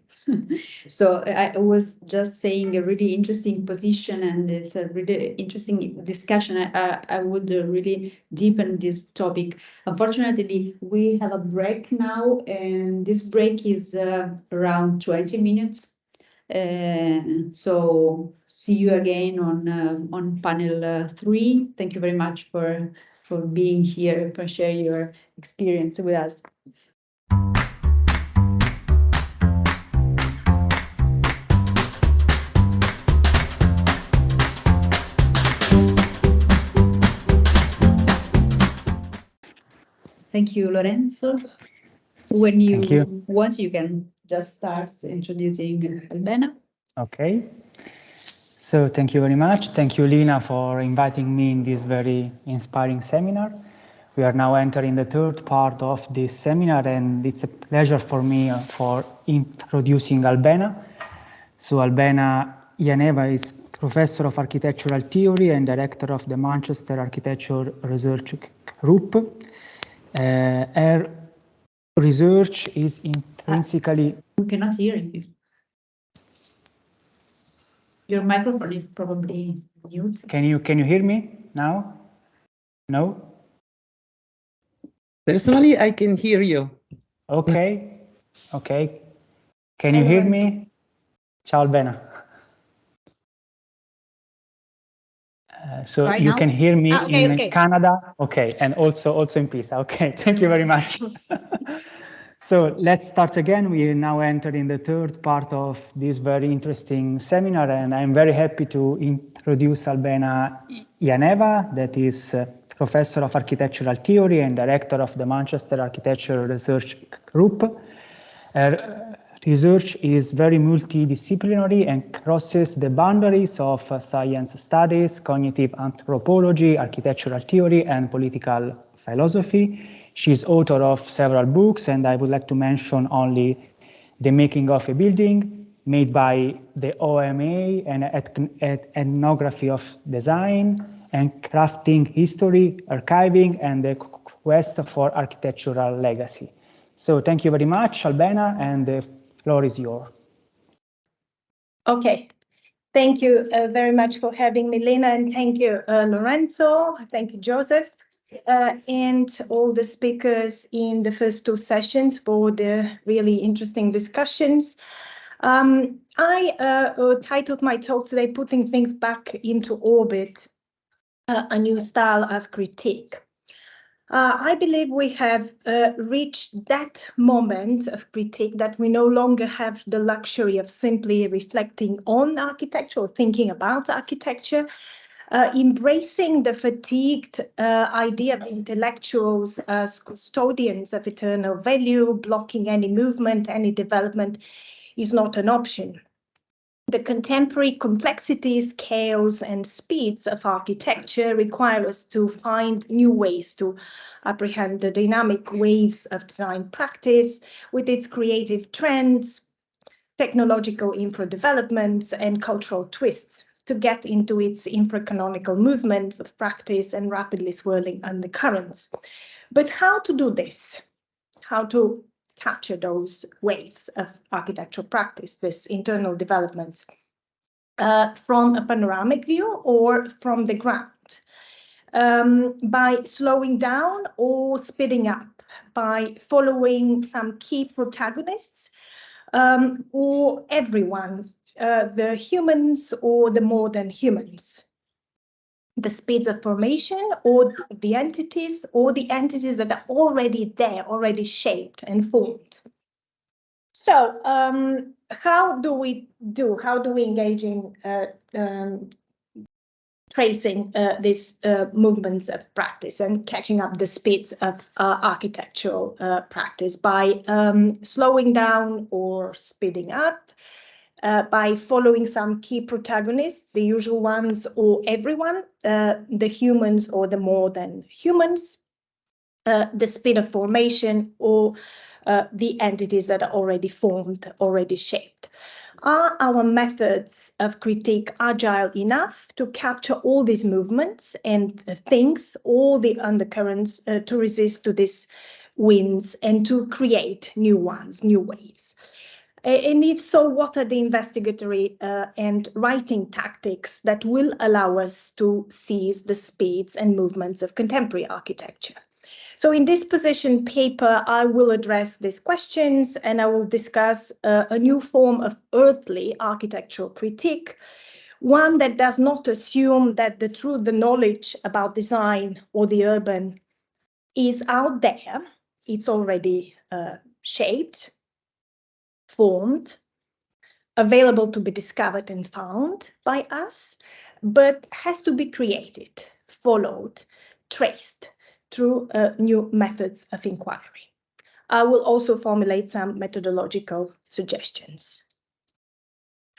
So I was just saying a really interesting position, and it's a really interesting discussion. I would really deepen this topic. Unfortunately, we have a break now, and this break is around 20 minutes. So see you again on panel 3. Thank you very much for being here, for sharing your experience with us. Thank you, Lorenzo. When you, Thank you. want, you can just start introducing Albena. Okay. So thank you very much. Thank you, Lina, for inviting me in this very inspiring seminar. We are now entering the third part of this seminar, and it's a pleasure for me for introducing Albena. So Albena Janeva is Professor of Architectural Theory and Director of the Manchester Architecture Research Group. Her research is intrinsically... We cannot hear you. Your microphone is probably mute. Can you hear me now? No? Personally, I can hear you. Okay. Can you hear me? Ciao Albena. So Right you now? can hear me in okay. Canada? Okay, and also in Pisa. Okay, thank you very much. So let's start again. We now enter in the third part of this very interesting seminar, and I'm very happy to introduce Albena Janeva, that is Professor of Architectural Theory and Director of the Manchester Architecture Research Group. Her research is very multidisciplinary and crosses the boundaries of science studies, cognitive anthropology, architectural theory, and political philosophy. She is author of several books, and I would like to mention only The Making of a Building, made by the OMA, and Ethnography of Design, and Crafting History, Archiving, and the Quest for Architectural Legacy. So thank you very much, Albena, and the floor is yours. Okay. Thank you very much for having me, Lena, and thank you, Lorenzo. Thank you, Joseph. And all the speakers in the first two sessions for the really interesting discussions. I titled my talk today, Putting Things Back into Orbit, a New Style of Critique. I believe we have reached that moment of critique that we no longer have the luxury of simply reflecting on architecture or thinking about architecture, embracing the fatigued idea of intellectuals as custodians of eternal value, blocking any movement, any development is not an option. The contemporary complexities, scales, and speeds of architecture require us to find new ways to apprehend the dynamic waves of design practice with its creative trends, technological infra developments, and cultural twists, to get into its infracanonical movements of practice and rapidly swirling undercurrents. But how to do this? How to capture those waves of architectural practice, this internal developments, from a panoramic view or from the ground, by slowing down or speeding up, by following some key protagonists, or everyone, the humans or the more than humans, the speeds of formation or the entities that are already there, already shaped and formed. So how do we engage in tracing these movements of practice and catching up the speeds of architectural practice by slowing down or speeding up, by following some key protagonists, the usual ones or everyone, the humans or the more than humans, the speed of formation or the entities that are already formed, already shaped. Are our methods of critique agile enough to capture all these movements and things, all the undercurrents, to resist to these winds and to create new ones, new waves? And if so, what are the investigatory and writing tactics that will allow us to seize the speeds and movements of contemporary architecture? So in this position paper, I will address these questions, and I will discuss a new form of earthly architectural critique, one that does not assume that the knowledge about design or the urban is out there. It's already shaped, formed, available to be discovered and found by us, but has to be created, followed, traced, through new methods of inquiry. I will also formulate some methodological suggestions.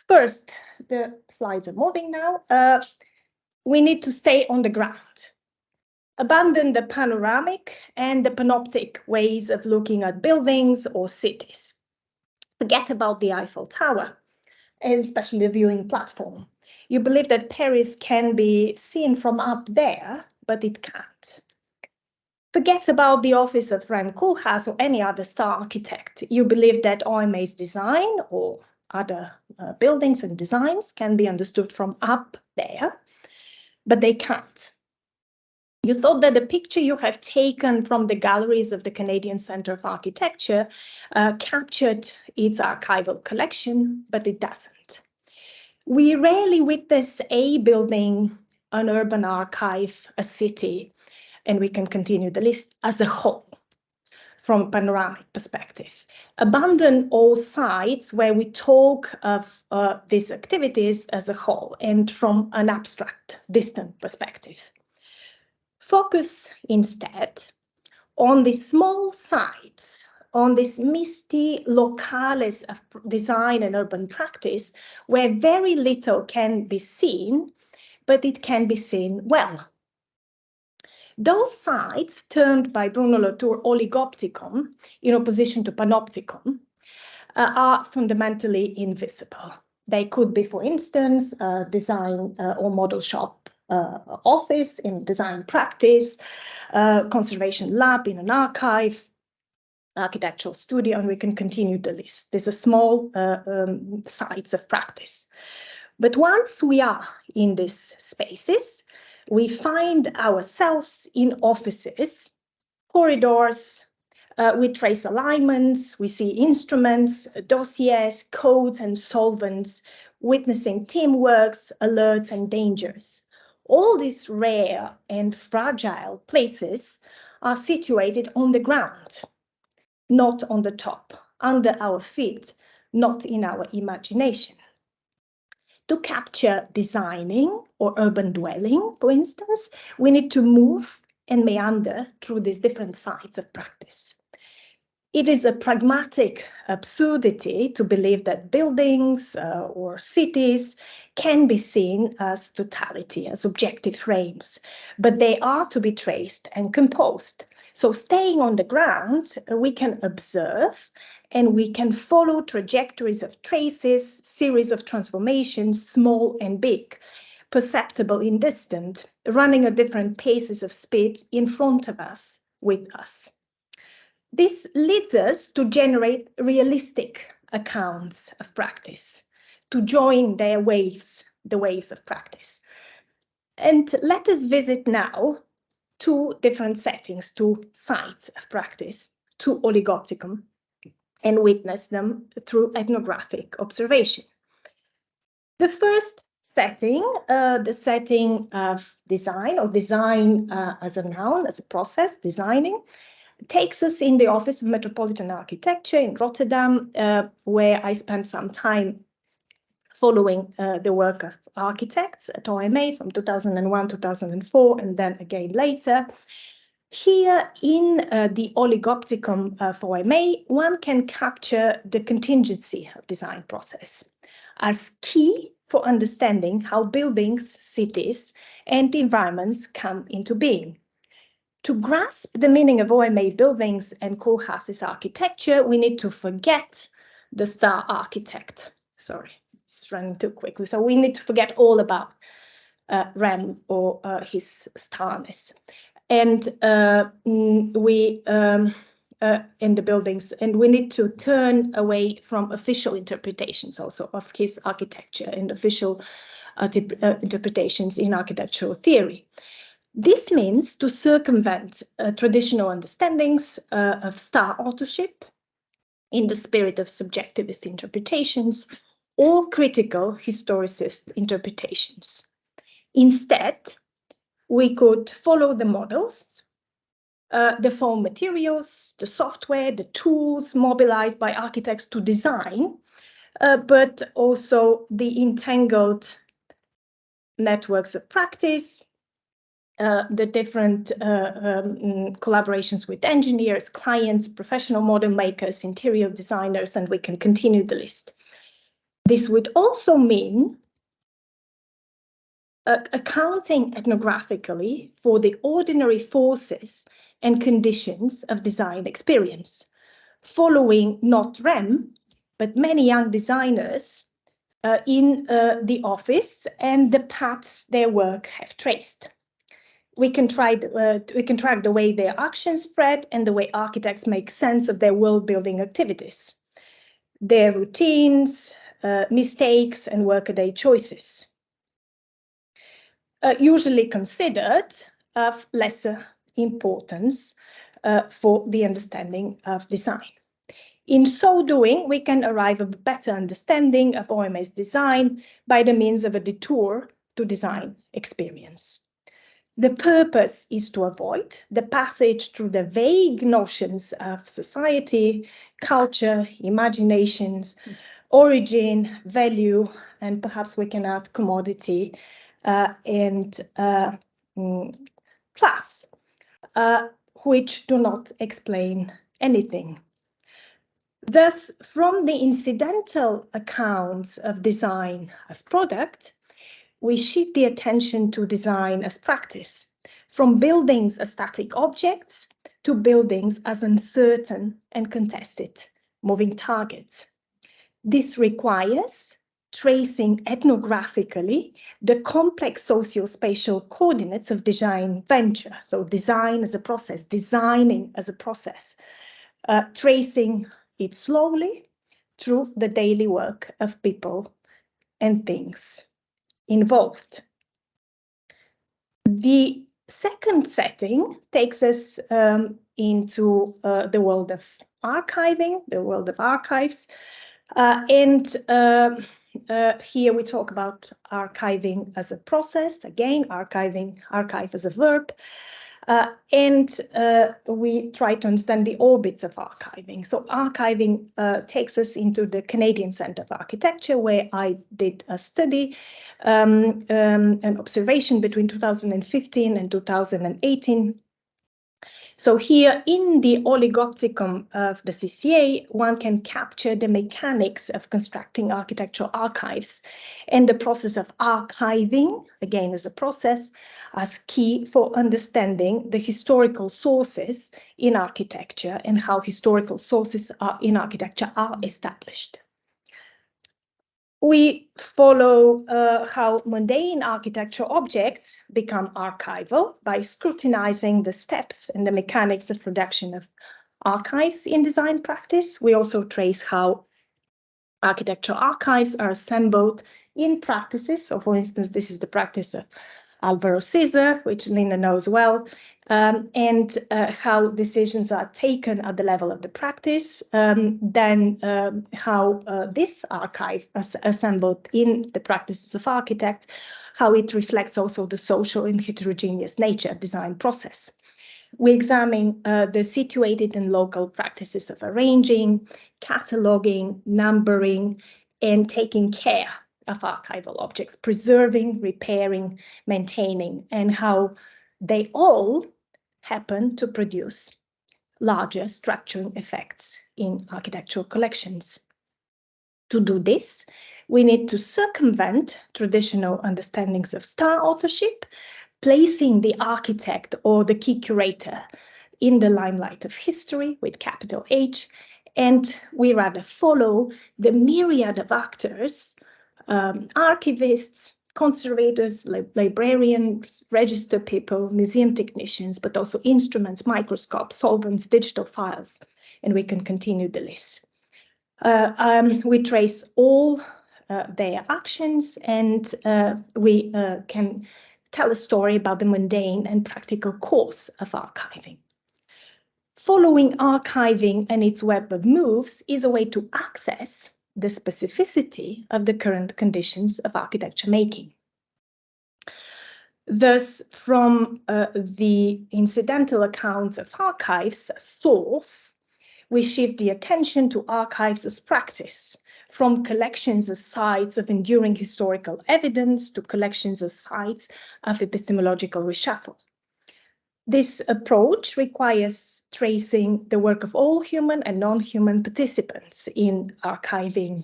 First, the slides are moving now. We need to stay on the ground. Abandon the panoramic and the panoptic ways of looking at buildings or cities. Forget about the Eiffel Tower, and especially the viewing platform. You believe that Paris can be seen from up there, but it can't. Forget about the office of Rem Koolhaas or any other star architect. You believe that OMA's design or other buildings and designs can be understood from up there, but they can't. You thought that the picture you have taken from the galleries of the Canadian Centre of Architecture captured its archival collection, but it doesn't. We rarely witness a building, an urban archive, a city, and we can continue the list as a whole from a panoramic perspective. Abandon all sites where we talk of these activities as a whole and from an abstract, distant perspective. Focus instead on the small sites, on this misty locales of design and urban practice, where very little can be seen, but it can be seen well. Those sites, termed by Bruno Latour oligopticon, in opposition to panopticon, are fundamentally invisible. They could be, for instance, design or model shop office in design practice, conservation lab in an archive, architectural studio, and we can continue the list. These are small sites of practice. But once we are in these spaces, we find ourselves in offices, corridors, we trace alignments, we see instruments, dossiers, codes, and solvents, witnessing teamworks, alerts, and dangers. All these rare and fragile places are situated on the ground, not on the top, under our feet, not in our imagination. To capture designing or urban dwelling, for instance, we need to move and meander through these different sites of practice. It is a pragmatic absurdity to believe that buildings or cities can be seen as totality, as objective frames, but they are to be traced and composed. So staying on the ground, we can observe and we can follow trajectories of traces, series of transformations, small and big, perceptible in distant, running at different paces of speed in front of us, with us. This leads us to generate realistic accounts of practice, to join their waves, the waves of practice. And let us visit now two different settings, two sites of practice, two oligopticon, and witness them through ethnographic observation. The first setting, the setting of design, or design as a noun, as a process, designing, takes us in the Office of Metropolitan Architecture in Rotterdam, where I spent some time following the work of architects at OMA from 2001, 2004, and then again later. Here in the oligopticon for OMA, one can capture the contingency of design process as key for understanding how buildings, cities, and environments come into being. To grasp the meaning of OMA buildings and Koolhaas's architecture, we need to forget the star architect. Sorry, it's running too quickly. So we need to forget all about Rem or his starness. And in the buildings, and we need to turn away from official interpretations also of his architecture and official interpretations in architectural theory. This means to circumvent traditional understandings of star authorship in the spirit of subjectivist interpretations or critical historicist interpretations. Instead, we could follow the models, the foam materials, the software, the tools mobilized by architects to design, but also the entangled networks of practice, the different collaborations with engineers, clients, professional model makers, interior designers, and we can continue the list. This would also mean accounting ethnographically for the ordinary forces and conditions of design experience, following not REM, but many young designers in the office and the paths their work have traced. We can track the way their actions spread and the way architects make sense of their world-building activities, their routines, mistakes, and workaday choices, usually considered of lesser importance for the understanding of design. In so doing, we can arrive at a better understanding of OMA's design by the means of a detour to design experience. The purpose is to avoid the passage through the vague notions of society, culture, imaginations, origin, value, and perhaps we can add commodity and class, which do not explain anything. Thus, from the incidental accounts of design as product, we shift the attention to design as practice, from buildings as static objects to buildings as uncertain and contested moving targets. This requires tracing ethnographically the complex socio-spatial coordinates of design venture. So design as a process, designing as a process, tracing it slowly through the daily work of people and things involved. The second setting takes us into the world of archiving, the world of archives. Here we talk about archiving as a process, again, archive as a verb. We try to understand the orbits of archiving. So archiving takes us into the Canadian Centre of Architecture, where I did a study, an observation between 2015 and 2018. So here in the oligopticon of the CCA, one can capture the mechanics of constructing architectural archives and the process of archiving, again as a process, as key for understanding the historical sources in architecture and how historical sources in architecture are established. We follow how mundane architectural objects become archival by scrutinizing the steps and the mechanics of production of archives in design practice. We also trace how architectural archives are assembled in practices. So for instance, this is the practice of Alvaro Siza, which Linda knows well, and how decisions are taken at the level of the practice, then how this archive is assembled in the practices of architects, how it reflects also the social and heterogeneous nature of design process. We examine the situated and local practices of arranging, cataloging, numbering, and taking care of archival objects, preserving, repairing, maintaining, and how they all happen to produce larger structuring effects in architectural collections. To do this, we need to circumvent traditional understandings of star authorship, placing the architect or the key curator in the limelight of history with capital H, and we rather follow the myriad of actors, archivists, conservators, librarians, register people, museum technicians, but also instruments, microscopes, solvents, digital files, and we can continue the list. We trace all their actions, and we can tell a story about the mundane and practical course of archiving. Following archiving and its web of moves is a way to access the specificity of the current conditions of architecture making. Thus, from the incidental accounts of archives as source, we shift the attention to archives as practice, from collections as sites of enduring historical evidence to collections as sites of epistemological reshuffle. This approach requires tracing the work of all human and non-human participants in archiving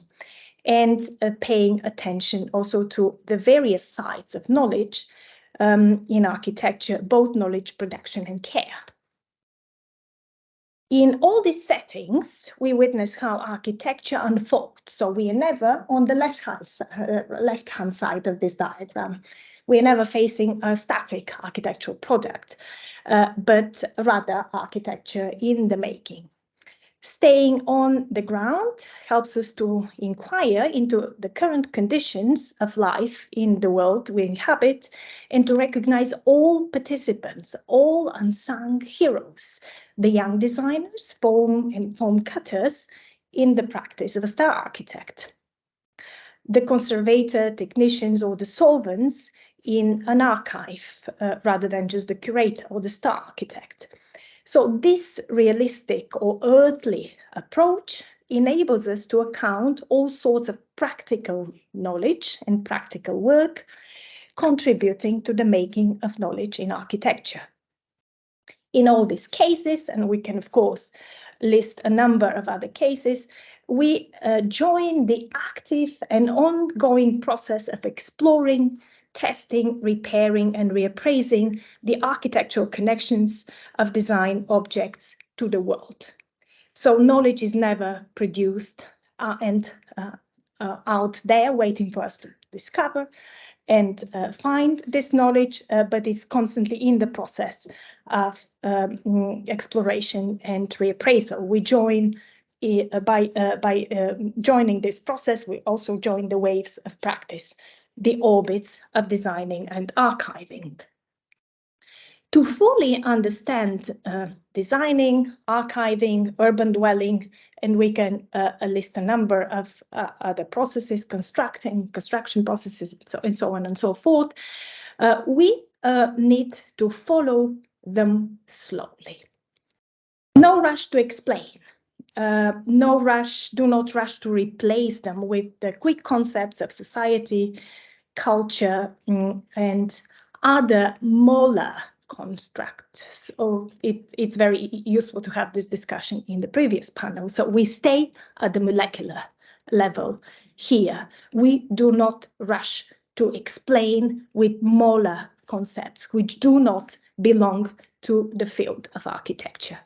and paying attention also to the various sides of knowledge in architecture, both knowledge production and care. In all these settings, we witness how architecture unfolds. So we are never on the left-hand side of this diagram. We are never facing a static architectural product, but rather architecture in the making. Staying on the ground helps us to inquire into the current conditions of life in the world we inhabit and to recognize all participants, all unsung heroes, the young designers, foam and foam cutters in the practice of a star architect, the conservator, technicians, or the solvents in an archive, rather than just the curator or the star architect. So this realistic or earthly approach enables us to account all sorts of practical knowledge and practical work, contributing to the making of knowledge in architecture. In all these cases, and we can of course list a number of other cases, we join the active and ongoing process of exploring, testing, repairing, and reappraising the architectural connections of design objects to the world. So knowledge is never produced and out there waiting for us to discover and find this knowledge, but it's constantly in the process of exploration and reappraisal. We join by joining this process, we also join the waves of practice, the orbits of designing and archiving. To fully understand designing, archiving, urban dwelling, and we can list a number of other processes, construction processes, and so on and so forth, we need to follow them slowly. No rush to explain. No rush, do not rush to replace them with the quick concepts of society, culture, and other molar constructs. So it's very useful to have this discussion in the previous panel. So we stay at the molecular level here. We do not rush to explain with molar concepts, which do not belong to the field of architecture.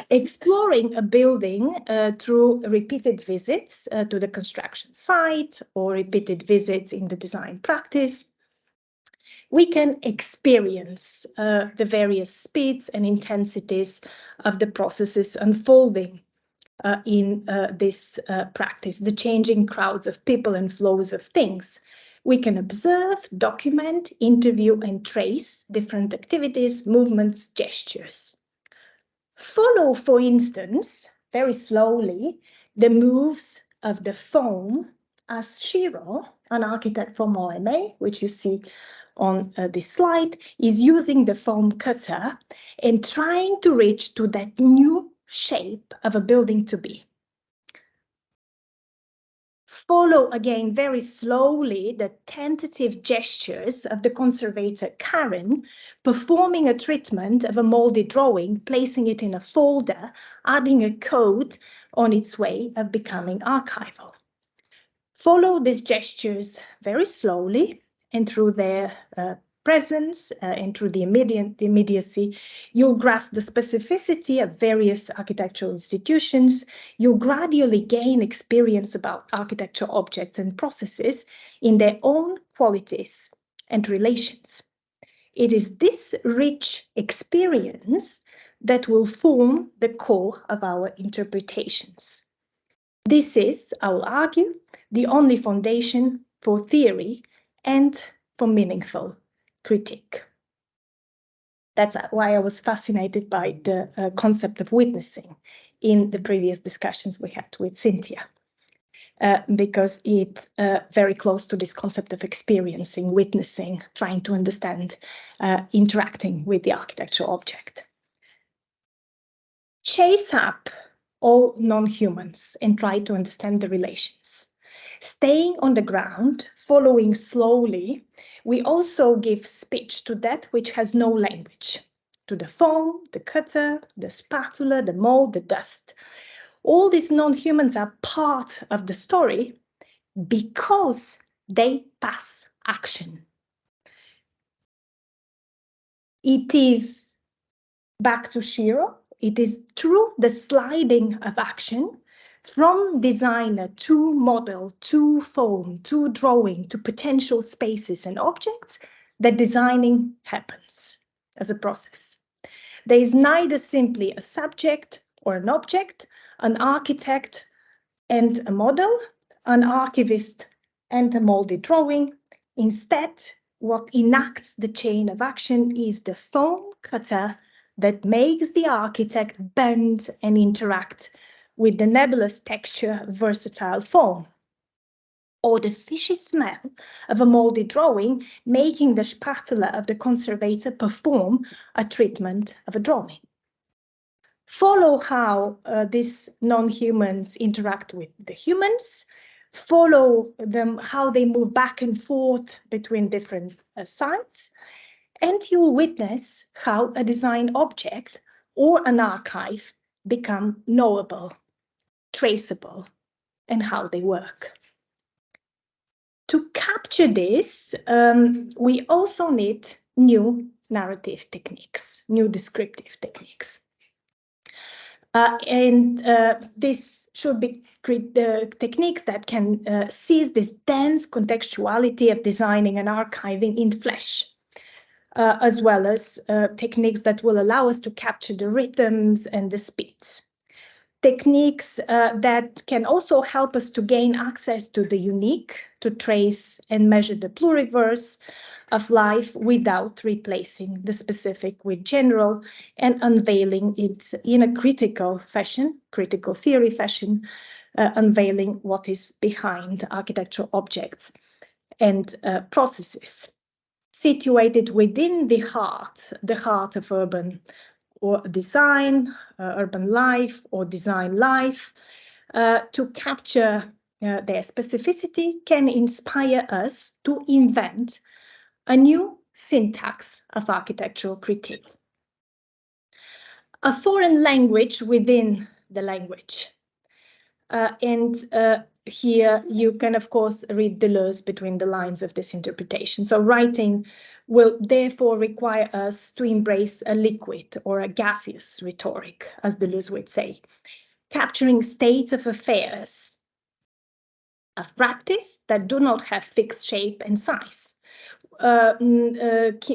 Exploring a building through repeated visits to the construction site or repeated visits in the design practice, we can experience the various speeds and intensities of the processes unfolding in this practice, the changing crowds of people and flows of things. We can observe, document, interview, and trace different activities, movements, gestures. Follow, for instance, very slowly, the moves of the foam as Shiro, an architect from OMA, which you see on this slide, is using the foam cutter and trying to reach to that new shape of a building to be. Follow again very slowly the tentative gestures of the conservator Karen, performing a treatment of a moldy drawing, placing it in a folder, adding a code on its way of becoming archival. Follow these gestures very slowly and through their presence and through the immediacy, you'll grasp the specificity of various architectural institutions. You'll gradually gain experience about architectural objects and processes in their own qualities and relations. It is this rich experience that will form the core of our interpretations. This is, I will argue, the only foundation for theory and for meaningful critique. That's why I was fascinated by the concept of witnessing in the previous discussions we had with Cynthia, because it's very close to this concept of experiencing, witnessing, trying to understand, interacting with the architectural object. Chase up all non-humans and try to understand the relations. Staying on the ground, following slowly, we also give speech to that which has no language. to the foam, the cutter, the spatula, the mold, the dust. All these non-humans are part of the story because they pass action. It is back to Shiro. It is through the sliding of action from designer to model, to foam, to drawing, to potential spaces and objects that designing happens as a process. There is neither simply a subject or an object, an architect and a model, an archivist and a molded drawing. Instead, what enacts the chain of action is the foam cutter that makes the architect bend and interact with the nebulous texture of versatile foam, or the fishy smell of a molded drawing making the spatula of the conservator perform a treatment of a drawing. Follow how these non-humans interact with the humans, follow them, how they move back and forth between different sites, and you'll witness how a design object or an archive become knowable, traceable, and how they work. To capture this, we also need new narrative techniques, new descriptive techniques. This should be techniques that can seize this dense contextuality of designing and archiving in flesh, as well as techniques that will allow us to capture the rhythms and the speeds. Techniques that can also help us to gain access to the unique, to trace and measure the pluriverse of life without replacing the specific with general, and unveiling it in a critical fashion, critical theory fashion, unveiling what is behind architectural objects and processes. Situated within the heart of urban or design, urban life or design life, to capture their specificity can inspire us to invent a new syntax of architectural critique. A foreign language within the language. Here you can, of course, read Deleuze between the lines of this interpretation. So writing will therefore require us to embrace a liquid or a gaseous rhetoric, as Deleuze would say, capturing states of affairs, of practice that do not have fixed shape and size,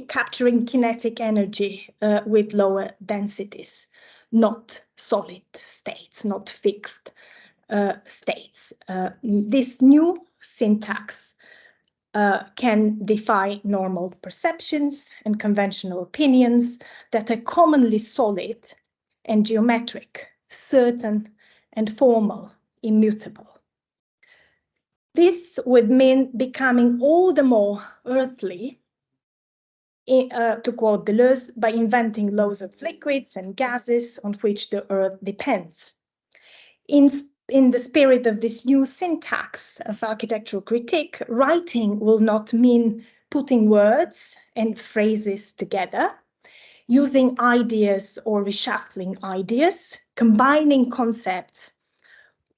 capturing kinetic energy with lower densities, not solid states, not fixed states. This new syntax can defy normal perceptions and conventional opinions that are commonly solid and geometric, certain and formal, immutable. This would mean becoming all the more earthly, to quote Deleuze, by inventing laws of liquids and gases on which the earth depends. In the spirit of this new syntax of architectural critique, writing will not mean putting words and phrases together, using ideas or reshuffling ideas, combining concepts,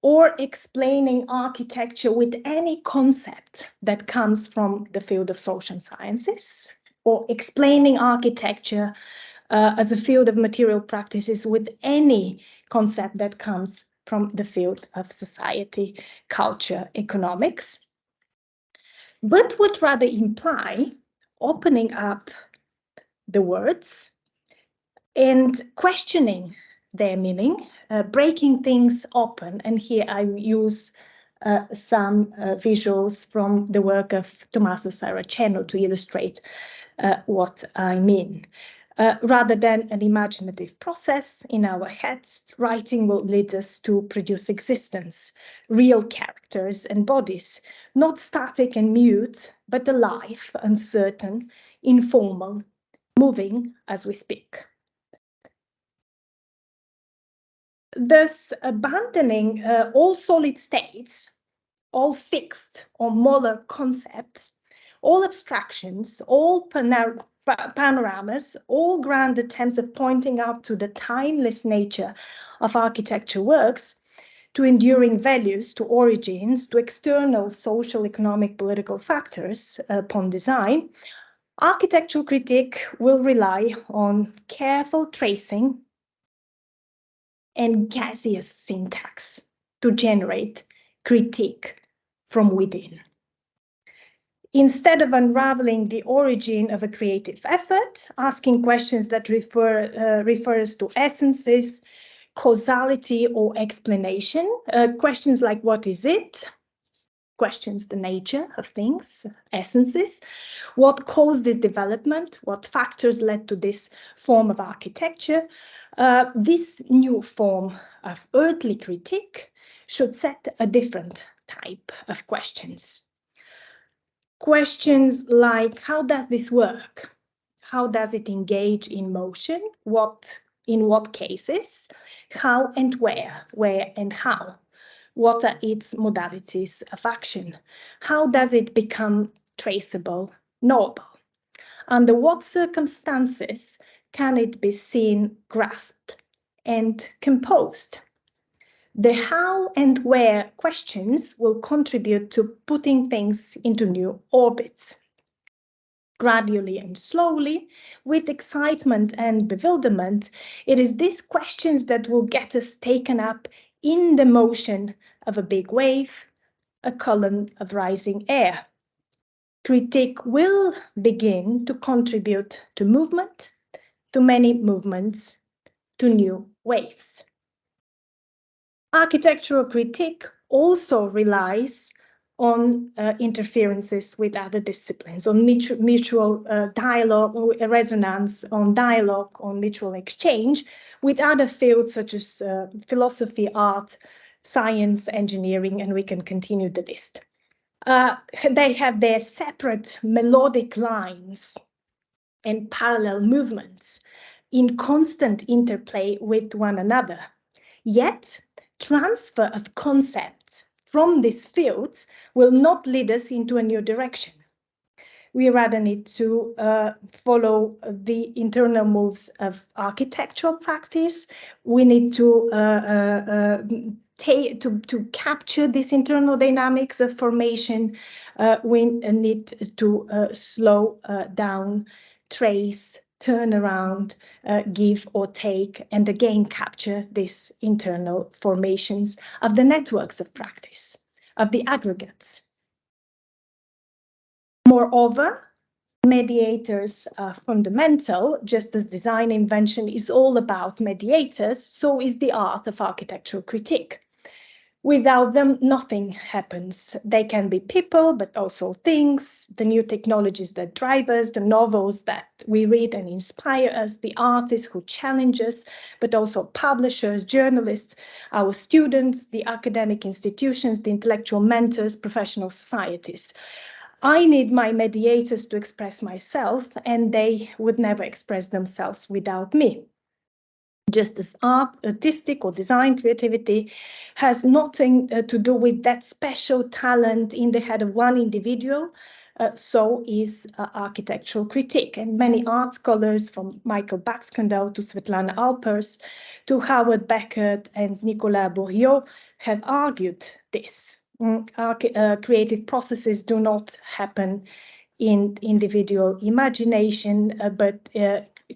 or explaining architecture with any concept that comes from the field of social sciences, or explaining architecture as a field of material practices with any concept that comes from the field of society, culture, economics, but would rather imply opening up the words and questioning their meaning, breaking things open. And here I use some visuals from the work of Tommaso Saraceno to illustrate what I mean. Rather than an imaginative process in our heads, writing will lead us to produce existence, real characters and bodies, not static and mute, but alive, uncertain, informal, moving as we speak. Thus, abandoning all solid states, all fixed or molar concepts, all abstractions, all panoramas, all grand attempts at pointing out to the timeless nature of architecture works, to enduring values, to origins, to external social, economic, political factors upon design, architectural critique will rely on careful tracing and gaseous syntax to generate critique from within. Instead of unraveling the origin of a creative effort, asking questions that refers to essences, causality or explanation, questions like what is it, questions the nature of things, essences, what caused this development, what factors led to this form of architecture. This new form of earthly critique should set a different type of questions. Questions like, how does this work? How does it engage in motion? In what cases? How and where and how? What are its modalities of action? How does it become traceable, knowable? Under what circumstances can it be seen, grasped, and composed? The how and where questions will contribute to putting things into new orbits. Gradually and slowly, with excitement and bewilderment, it is these questions that will get us taken up in the motion of a big wave, a column of rising air. Critique will begin to contribute to movement, to many movements, to new waves. Architectural critique also relies on interferences with other disciplines, on mutual dialogue, resonance, on dialogue, on mutual exchange with other fields such as philosophy, art, science, engineering, and we can continue the list. They have their separate melodic lines and parallel movements in constant interplay with one another. Yet, transfer of concepts from these fields will not lead us into a new direction. We rather need to follow the internal moves of architectural practice. We need to capture these internal dynamics of formation. We need to slow down, trace, turn around, give or take, and again capture these internal formations of the networks of practice, of the aggregates. Moreover, mediators are fundamental. Just as design invention is all about mediators, so is the art of architectural critique. Without them, nothing happens. They can be people, but also things, the new technologies that drive us, the novels that we read and inspire us, the artists who challenge us, but also publishers, journalists, our students, the academic institutions, the intellectual mentors, professional societies. I need my mediators to express myself, and they would never express themselves without me. Just as art, artistic or design creativity has nothing to do with that special talent in the head of one individual, so is architectural critique. And many art scholars, from Michael Baxkandel to Svetlana Alpers to Howard Beckett and Nicolas Bourriot, have argued this. Creative processes do not happen in individual imagination, but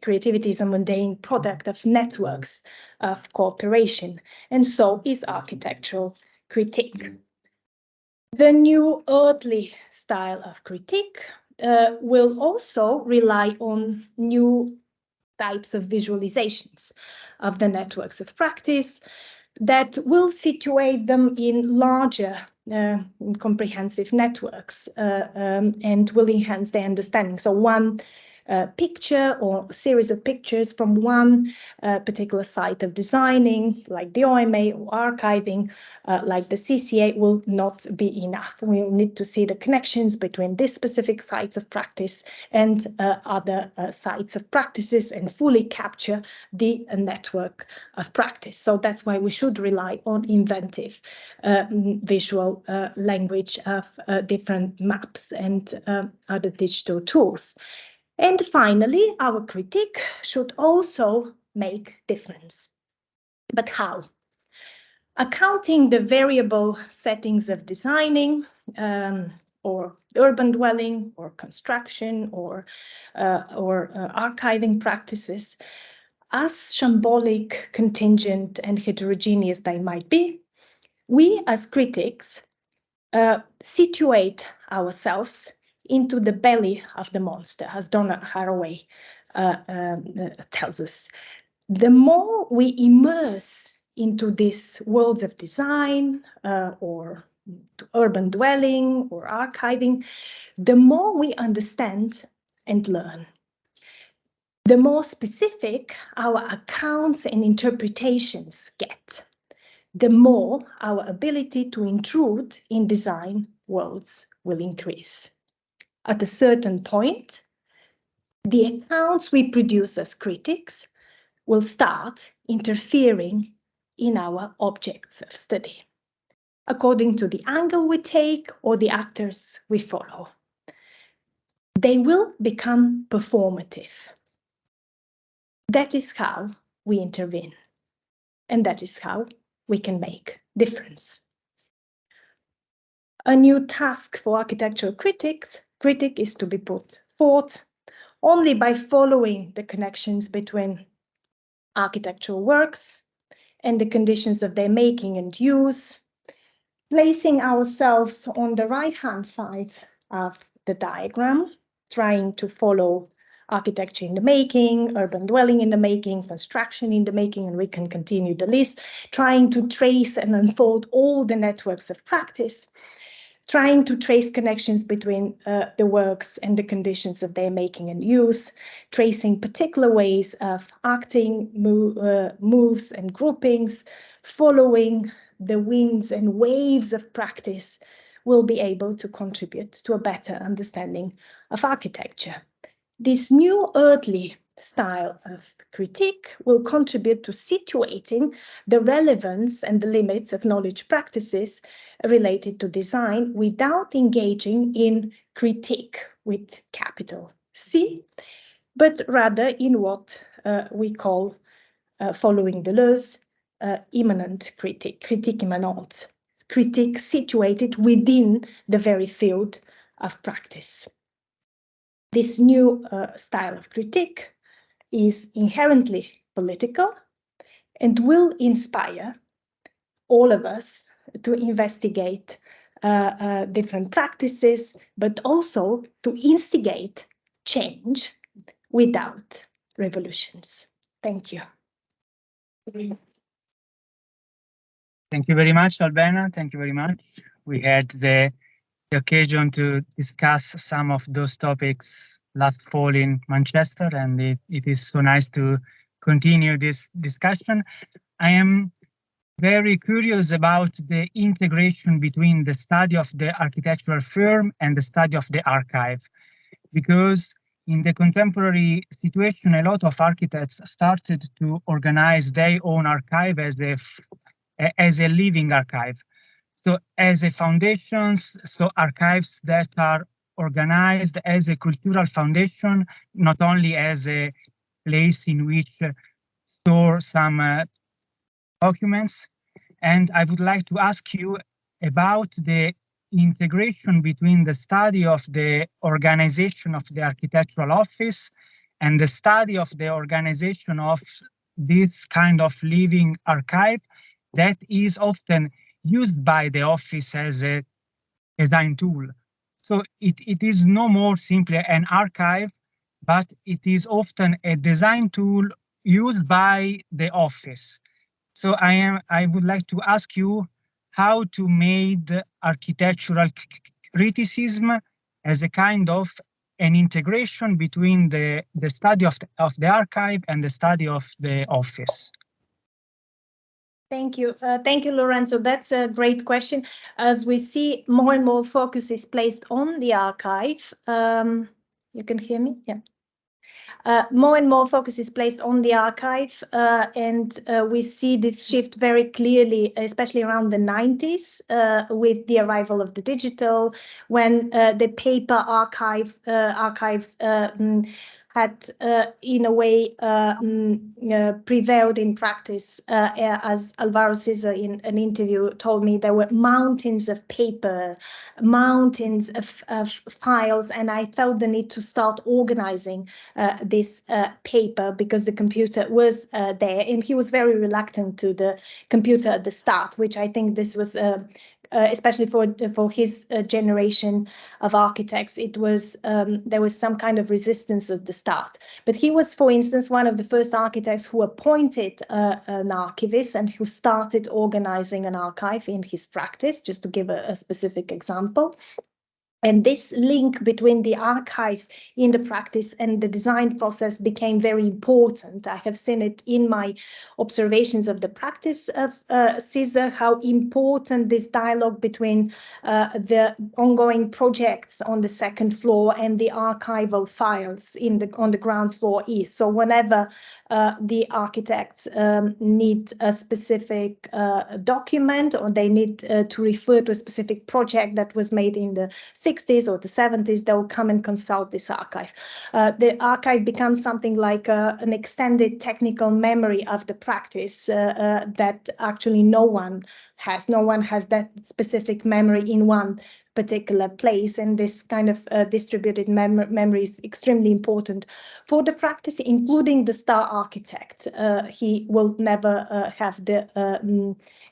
creativity is a mundane product of networks of cooperation, and so is architectural critique. The new earthly style of critique will also rely on new types of visualizations of the networks of practice that will situate them in larger comprehensive networks and will enhance their understanding. So one picture or a series of pictures from one particular site of designing, like the OMA, or archiving, like the CCA, will not be enough. We'll need to see the connections between these specific sites of practice and other sites of practices and fully capture the network of practice. So that's why we should rely on inventive visual language of different maps and other digital tools. And finally, our critique should also make difference. But how? Accounting the variable settings of designing or urban dwelling or construction or archiving practices, as shambolic, contingent, and heterogeneous they might be, we as critics situate ourselves into the belly of the monster, as Donna Haraway tells us. The more we immerse into these worlds of design or urban dwelling or archiving, the more we understand and learn. The more specific our accounts and interpretations get, the more our ability to intrude in design worlds will increase. At a certain point, the accounts we produce as critics will start interfering in our objects of study, according to the angle we take or the actors we follow. They will become performative. That is how we intervene, and that is how we can make difference. A new task for architectural critic is to be put forth only by following the connections between architectural works and the conditions of their making and use, placing ourselves on the right-hand side of the diagram, trying to follow architecture in the making, urban dwelling in the making, construction in the making, and we can continue the list, trying to trace and unfold all the networks of practice, trying to trace connections between the works and the conditions of their making and use, tracing particular ways of acting, moves and groupings, following the winds and waves of practice, will be able to contribute to a better understanding of architecture. This new earthly style of critique will contribute to situating the relevance and the limits of knowledge practices related to design without engaging in critique with capital C, but rather in what we call, following Deleuze, immanent critique immanente, critique situated within the very field of practice. This new style of critique is inherently political and will inspire all of us to investigate different practices, but also to instigate change without revolutions. Thank you. Thank you very much, Albena. Thank you very much. We had the occasion to discuss some of those topics last fall in Manchester, and it is so nice to continue this discussion. I am very curious about the integration between the study of the architectural firm and the study of the archive, because in the contemporary situation, a lot of architects started to organize their own archive as a living archive. So as a foundations, so archives that are organized as a cultural foundation, not only as a place in which store some documents. And I would like to ask you about the integration between the study of the organization of the architectural office and the study of the organization of this kind of living archive that is often used by the office as a design tool. So it is no more simply an archive, but it is often a design tool used by the office. So I would like to ask you how to make architectural criticism as a kind of an integration between the study of the archive and the study of the office. Thank you. Thank you, Lorenzo. That's a great question. As we see, more and more focus is placed on the archive. You can hear me? Yeah. more and more focus is placed on the archive, and we see this shift very clearly, especially around the 90s, with the arrival of the digital, when the paper archives had, in a way, prevailed in practice. As Alvaro Siza in an interview told me, there were mountains of paper, mountains of files, and I felt the need to start organizing this paper because the computer was there, and he was very reluctant to the computer at the start, which I think this was especially for his generation of architects, it was there was some kind of resistance at the start. But he was, for instance, one of the first architects who appointed an archivist and who started organizing an archive in his practice, just to give a specific example. And this link between the archive in the practice and the design process became very important. I have seen it in my observations of the practice of Caesar, how important this dialogue between the ongoing projects on the second floor and the archival files on the ground floor is. So whenever the architects need a specific document, or they need to refer to a specific project that was made in the 60s or the 70s, they'll come and consult this archive. The archive becomes something like an extended technical memory of the practice that actually no one has. No one has that specific memory in one particular place, and this kind of distributed memory is extremely important for the practice, including the star architect. He will never have the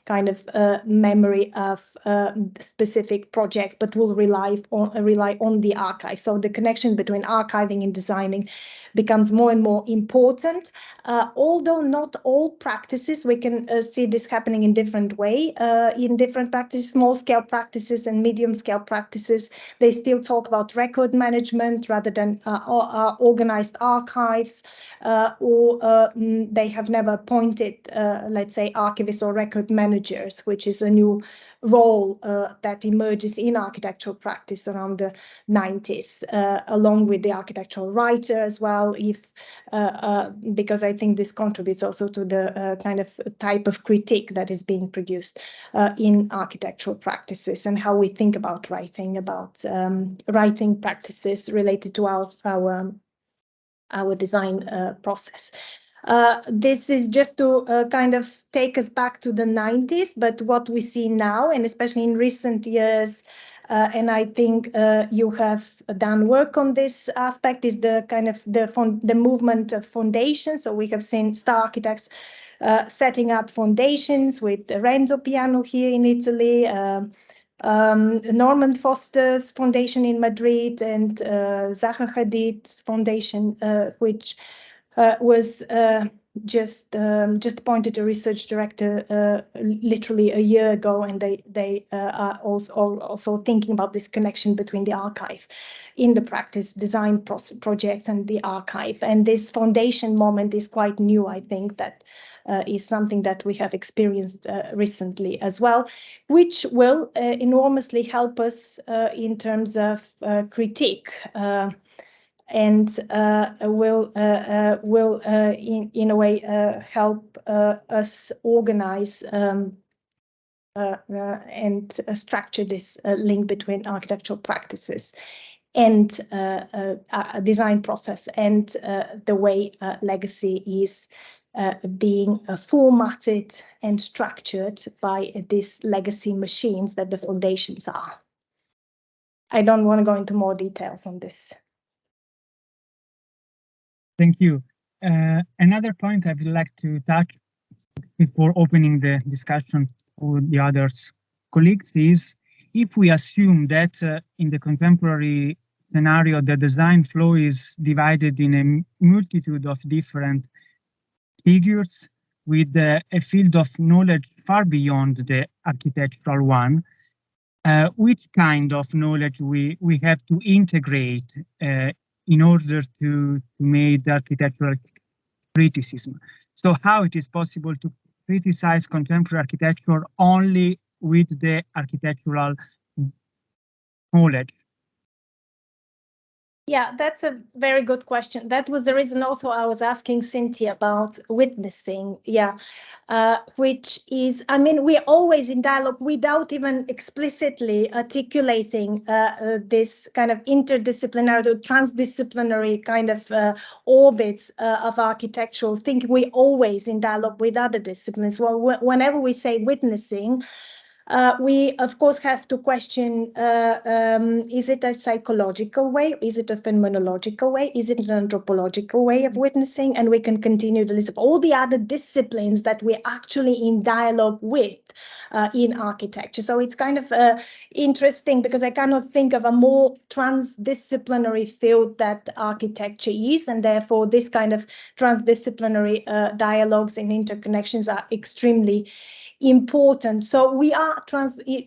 kind of memory of specific projects, but will rely on the archive. So the connection between archiving and designing becomes more and more important. Although not all practices, we can see this happening in different way. In different practices, small scale practices and medium scale practices, they still talk about record management rather than organized archives, or they have never appointed, let's say, archivists or record managers, which is a new role that emerges in architectural practice around the 90s, along with the architectural writer as well, because I think this contributes also to the kind of type of critique that is being produced in architectural practices and how we think about writing, writing practices related to our design process. This is just to kind of take us back to the 90s, but what we see now, and especially in recent years, and I think you have done work on this aspect, is the kind of the movement of foundations. So we have seen star architects setting up foundations with Renzo Piano here in Italy, Norman Foster's foundation in Madrid, and Zaha Hadid's foundation, which was just appointed a research director literally a year ago, and they are also thinking about this connection between the archive in the practice design projects and the archive. And this foundation moment is quite new. I think that is something that we have experienced recently as well, which will enormously help us in terms of critique. And will in a way help us organize and structure this link between architectural practices and design process, and the way legacy is being formatted and structured by these legacy machines that the foundations are. I don't want to go into more details on this. Thank you. Another point I would like to touch before opening the discussion with the others colleagues is, if we assume that in the contemporary scenario, the design flow is divided in a multitude of different figures with a field of knowledge far beyond the architectural one, which kind of knowledge we have to integrate in order to make architectural criticism. So how it is possible to criticize contemporary architecture only with the architectural knowledge? Yeah, that's a very good question. That was the reason also I was asking Cynthia about witnessing. Yeah, which is, I mean, we're always in dialogue without even explicitly articulating this kind of interdisciplinary or transdisciplinary kind of orbits of architectural thinking. We're always in dialogue with other disciplines. Well, whenever we say witnessing, we, of course, have to question, is it a psychological way? Is it a phenomenological way? Is it an anthropological way of witnessing? And we can continue the list of all the other disciplines that we're actually in dialogue with in architecture. So it's kind of interesting because I cannot think of a more transdisciplinary field that architecture is, and therefore this kind of transdisciplinary dialogues and interconnections are extremely important. So we are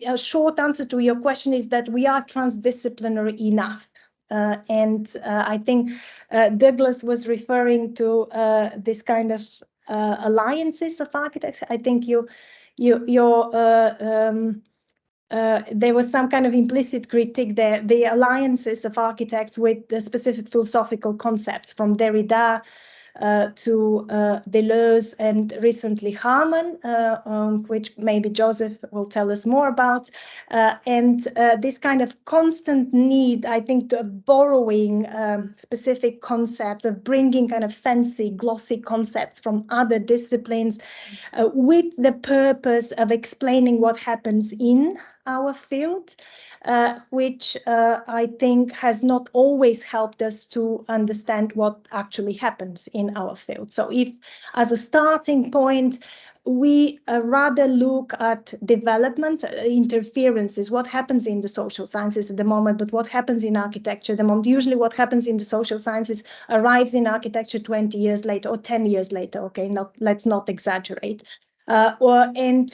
a short answer to your question is that we are transdisciplinary enough. And I think Douglas was referring to this kind of alliances of architects. I think there was some kind of implicit critique there, the alliances of architects with the specific philosophical concepts from Derrida to Deleuze and recently Harman, which maybe Joseph will tell us more about. And this kind of constant need, I think, of borrowing specific concepts, of bringing kind of fancy, glossy concepts from other disciplines with the purpose of explaining what happens in our field, which I think has not always helped us to understand what actually happens in our field. So if, as a starting point, we rather look at developments, interferences, what happens in the social sciences at the moment, but what happens in architecture at the moment. Usually what happens in the social sciences arrives in architecture 20 years later or 10 years later, okay, let's not exaggerate. And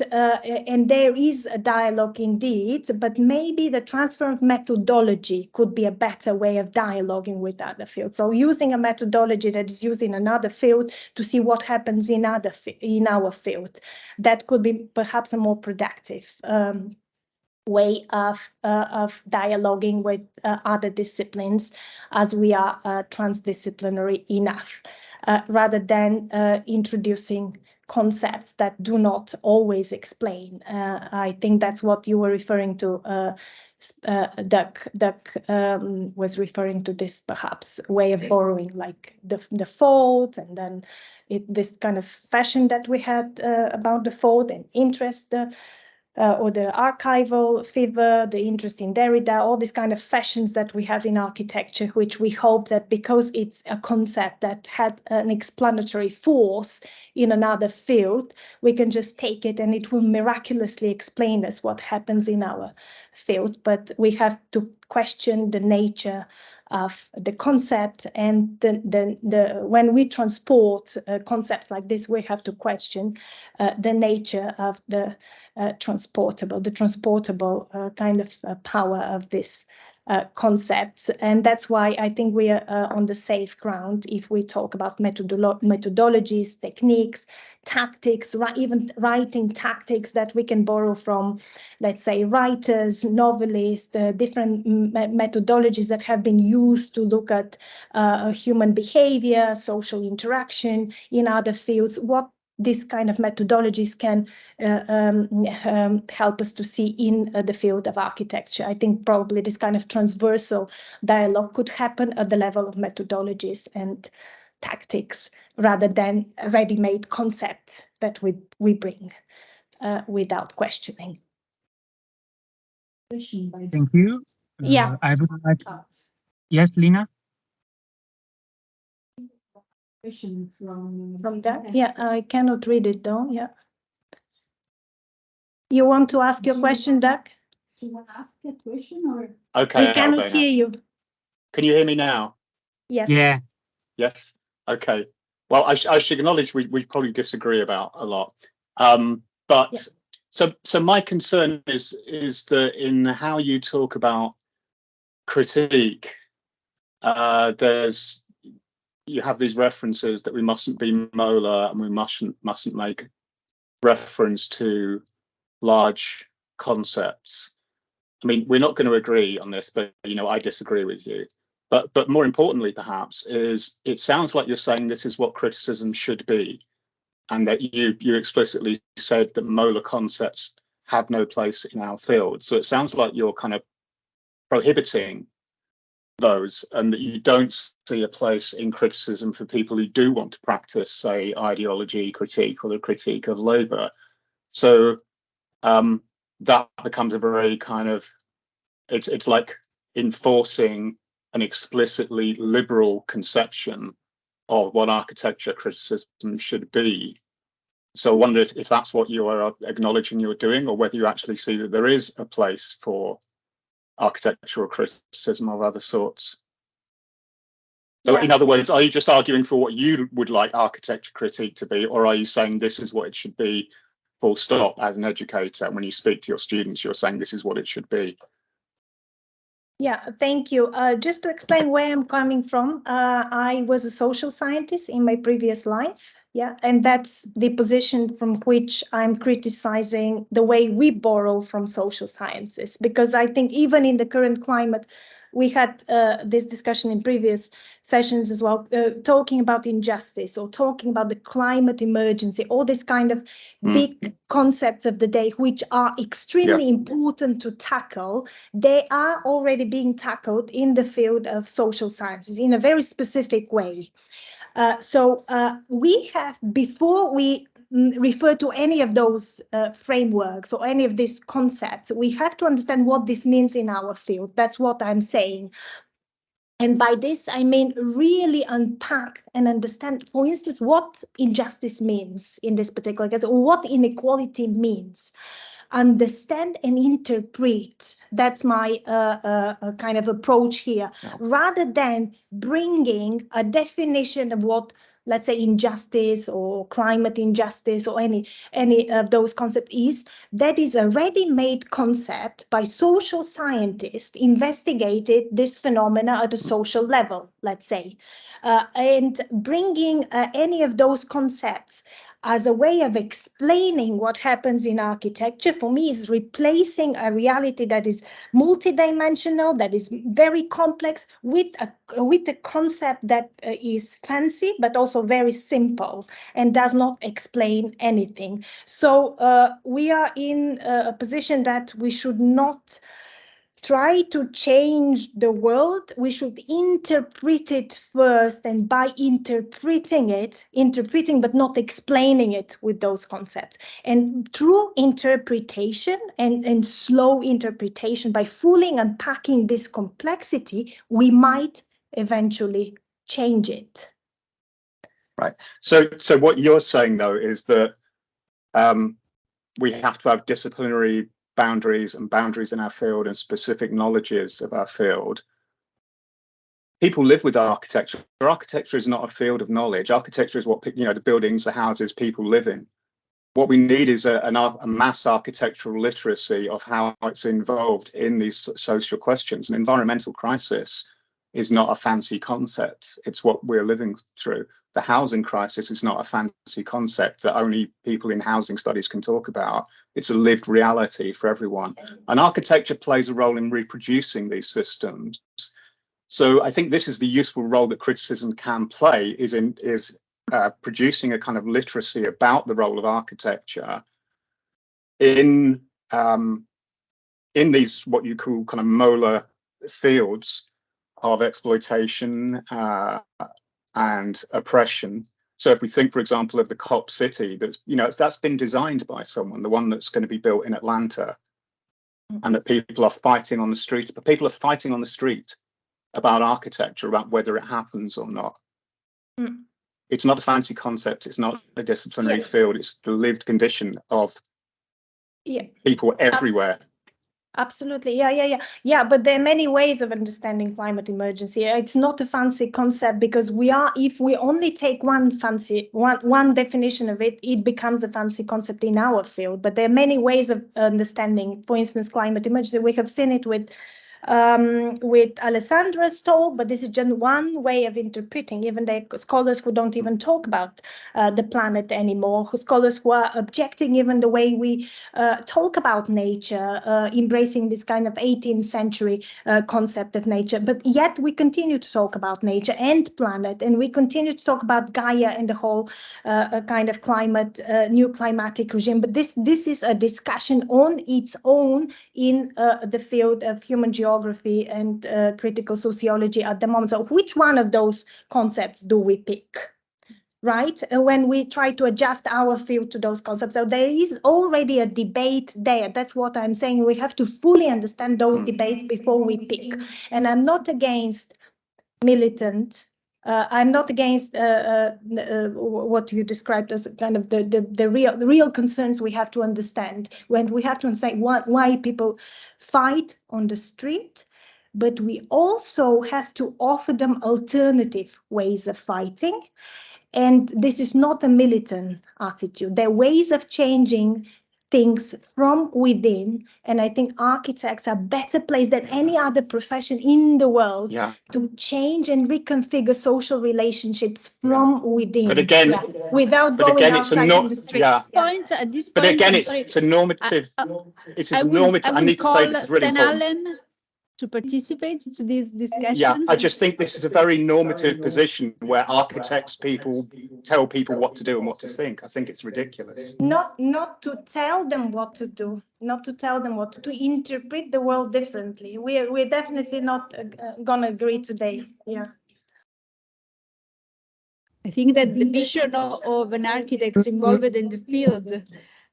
there is a dialogue indeed, but maybe the transfer of methodology could be a better way of dialoguing with other fields. So using a methodology that is used in another field to see what happens in our field, that could be perhaps a more productive way of dialoguing with other disciplines, as we are transdisciplinary enough, rather than introducing concepts that do not always explain. I think that's what you were referring to. Doug was referring to this perhaps way of borrowing, like the fold, and then this kind of fashion that we had about the fold and interest, or the archival fever, the interest in Derrida, all these kind of fashions that we have in architecture, which we hope that because it's a concept that had an explanatory force in another field, we can just take it and it will miraculously explain us what happens in our field. But we have to question the nature of the concept, and when we transport concepts like this, we have to question the nature of the transportable kind of power of this concepts. And that's why I think we are on the safe ground if we talk about methodologies, techniques, tactics, even writing tactics that we can borrow from, let's say, writers, novelists, different methodologies that have been used to look at human behavior, social interaction in other fields, what this kind of methodologies can help us to see in the field of architecture. I think probably this kind of transversal dialogue could happen at the level of methodologies and tactics rather than ready-made concepts that we bring without questioning. Thank you. Yeah. I would like. Yes, Lina? Question From that? Yeah, I cannot read it though. Yeah. You want to ask your question, Doug? Do you want to ask a question or? Okay, We cannot Albina. hear you. Can you hear me now? Yes. Yeah. Yes. Okay. Well, I should acknowledge we probably disagree about a lot. But yeah. So my concern is that in how you talk about critique, you have these references that we mustn't be molar and we mustn't make reference to large concepts. I mean, we're not going to agree on this, but I disagree with you. But more importantly, perhaps, is it sounds like you're saying this is what criticism should be, and that you explicitly said that molar concepts have no place in our field. So it sounds like you're kind of prohibiting those, and that you don't see a place in criticism for people who do want to practice, say, ideology critique or the critique of labour. So that becomes a very kind of, it's like enforcing an explicitly liberal conception of what architecture criticism should be. So I wonder if that's what you are acknowledging you're doing, or whether you actually see that there is a place for architectural criticism of other sorts. So in other words, are you just arguing for what you would like architecture critique to be, or are you saying this is what it should be, full stop? As an educator, when you speak to your students, you're saying this is what it should be. Yeah, thank you. Just to explain where I'm coming from, I was a social scientist in my previous life. Yeah, and that's the position from which I'm criticizing the way we borrow from social sciences, because I think even in the current climate, we had this discussion in previous sessions as well, talking about injustice or talking about the climate emergency, all this kind of big concepts of the day, which are extremely important to tackle. They are already being tackled in the field of social sciences in a very specific way. So we have, before we refer to any of those frameworks or any of these concepts, we have to understand what this means in our field. That's what I'm saying. And by this, I mean really unpack and understand, for instance, what injustice means in this particular case, or what inequality means. Understand and interpret. That's my kind of approach here, rather than bringing a definition of what, let's say, injustice or climate injustice or any of those concepts is. That is a ready-made concept by social scientists investigated this phenomena at a social level, let's say, and bringing any of those concepts as a way of explaining what happens in architecture, for me, is replacing a reality that is multidimensional, that is very complex, with a concept that is fancy, but also very simple and does not explain anything. So we are in a position that we should not try to change the world. We should interpret it first, and by interpreting but not explaining it with those concepts. And through interpretation and slow interpretation, by fully unpacking this complexity, we might eventually change it. Right. So what you're saying, though, is that we have to have disciplinary boundaries and boundaries in our field and specific knowledges of our field. People live with architecture. Architecture is not a field of knowledge. Architecture is what, the buildings, the houses people live in. What we need is a mass architectural literacy of how it's involved in these social questions. An environmental crisis is not a fancy concept. It's what we're living through. The housing crisis is not a fancy concept that only people in housing studies can talk about. It's a lived reality for everyone. And architecture plays a role in reproducing these systems. So I think this is the useful role that criticism can play, is producing a kind of literacy about the role of architecture in these, what you call kind of molar fields of exploitation and oppression. So if we think, for example, of the COP city, that's been designed by someone, the one that's going to be built in Atlanta, and that people are fighting on the streets, but people are fighting on the street about architecture, about whether it happens or not. It's not a fancy concept. It's not a disciplinary field. It's the lived condition of people everywhere. Absolutely. Yeah. But there are many ways of understanding climate emergency. It's not a fancy concept, because if we only take one definition of it, it becomes a fancy concept in our field. But there are many ways of understanding, for instance, climate emergency. We have seen it with with Alessandra's talk, but this is just one way of interpreting. Even the scholars who don't even talk about the planet anymore, scholars who are objecting even the way we talk about nature, embracing this kind of 18th century concept of nature. But yet we continue to talk about nature and planet, and we continue to talk about Gaia and the whole kind of climate, new climatic regime. But this is a discussion on its own in the field of human geography and critical sociology at the moment. So which one of those concepts do we pick? Right? When we try to adjust our field to those concepts. So there is already a debate there. That's what I'm saying. We have to fully understand those debates before we pick. And I'm not against militant. I'm not against what you described as kind of the real concerns we have to understand. When we have to understand why people fight on the street, but we also have to offer them alternative ways of fighting. And this is not a militant attitude. There are ways of changing things from within. And I think architects are better placed than any other profession in the world to change and reconfigure social relationships from within. But again, without going outside in the streets. At this point, but again, it's a normative. It's a normative. I need to say this is really important. To participate to this discussion. Yeah, I just think this is a very normative position where architects tell people what to do and what to think. I think it's ridiculous. Not to tell them what to do, not to tell them what to interpret the world differently. We're definitely not gonna agree today. Yeah. I think that the vision of an architect involved in the field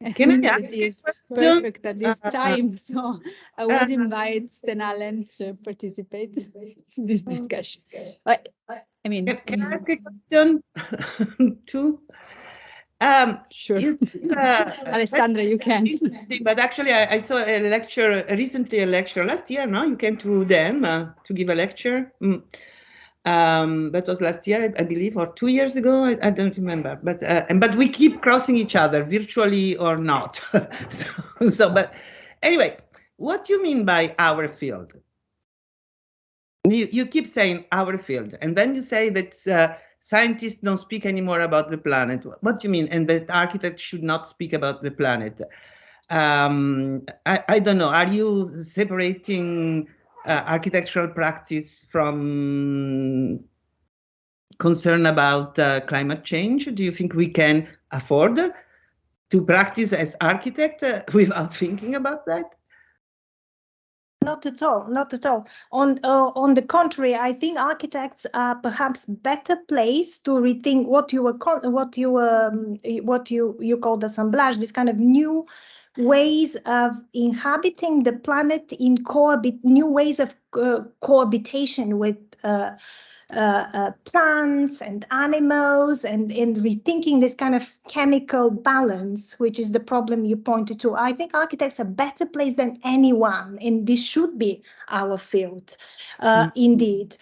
it is perfect at this time. So I would invite Sten Allen to participate in this discussion. But I mean, can I ask a question too? Sure. Alessandra, you can. But actually, I saw a lecture recently. A lecture last year. No, you came to them to give a lecture. That was last year, I believe, or 2 years ago. I don't remember. But we keep crossing each other, virtually or not. But anyway, what do you mean by our field? You keep saying our field, and then you say that scientists don't speak anymore about the planet. What do you mean? And that architects should not speak about the planet. I don't know. Are you separating architectural practice from concern about climate change? Do you think we can afford to practice as architect without thinking about that? Not at all. Not at all. On the contrary, I think architects are perhaps better placed to rethink what you called assemblage, this kind of new ways of inhabiting the planet in new ways of cohabitation with plants and animals, and rethinking this kind of chemical balance, which is the problem you pointed to. I think architects are better placed than anyone, and this should be our field, indeed,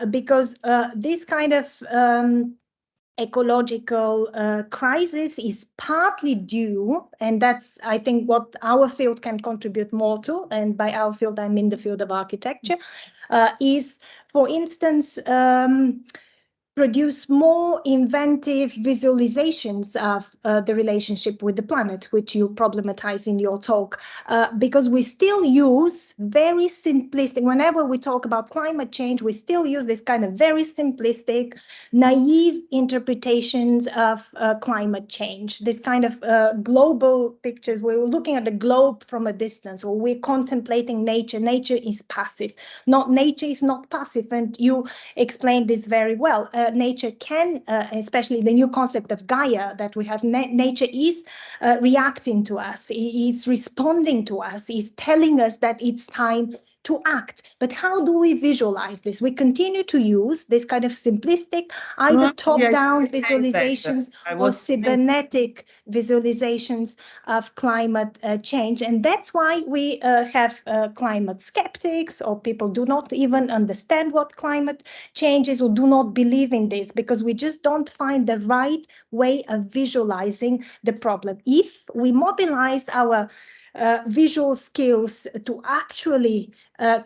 because this kind of ecological crisis is partly due, and that's, I think, what our field can contribute more to, and by our field, I mean the field of architecture, is, for instance, produce more inventive visualizations of the relationship with the planet, which you problematize in your talk, because we still use very simplistic, whenever we talk about climate change, we still use this kind of very simplistic, naive interpretations of climate change, this kind of global picture. We're looking at the globe from a distance, or we're contemplating nature. Nature is passive. Nature is not passive, and you explained this very well. Nature can, especially the new concept of Gaia that we have, nature is reacting to us, it's responding to us, it's telling us that it's time to act. But how do we visualize this? We continue to use this kind of simplistic, either top-down visualizations or cybernetic visualizations of climate change. And that's why we have climate skeptics, or people do not even understand what climate change is, or do not believe in this, because we just don't find the right way of visualizing the problem. If we mobilize our visual skills to actually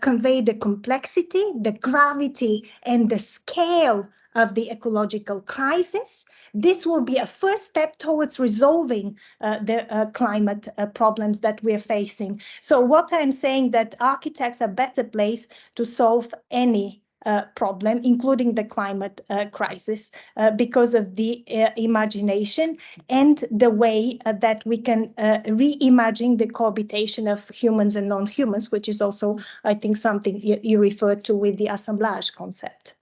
convey the complexity, the gravity, and the scale of the ecological crisis. This will be a first step towards resolving the climate problems that we're facing. So what I'm saying, that architects are better placed to solve any problem, including the climate crisis, because of the imagination and the way that we can reimagine the cohabitation of humans and non-humans, which is also, I think, something you referred to with the assemblage concept.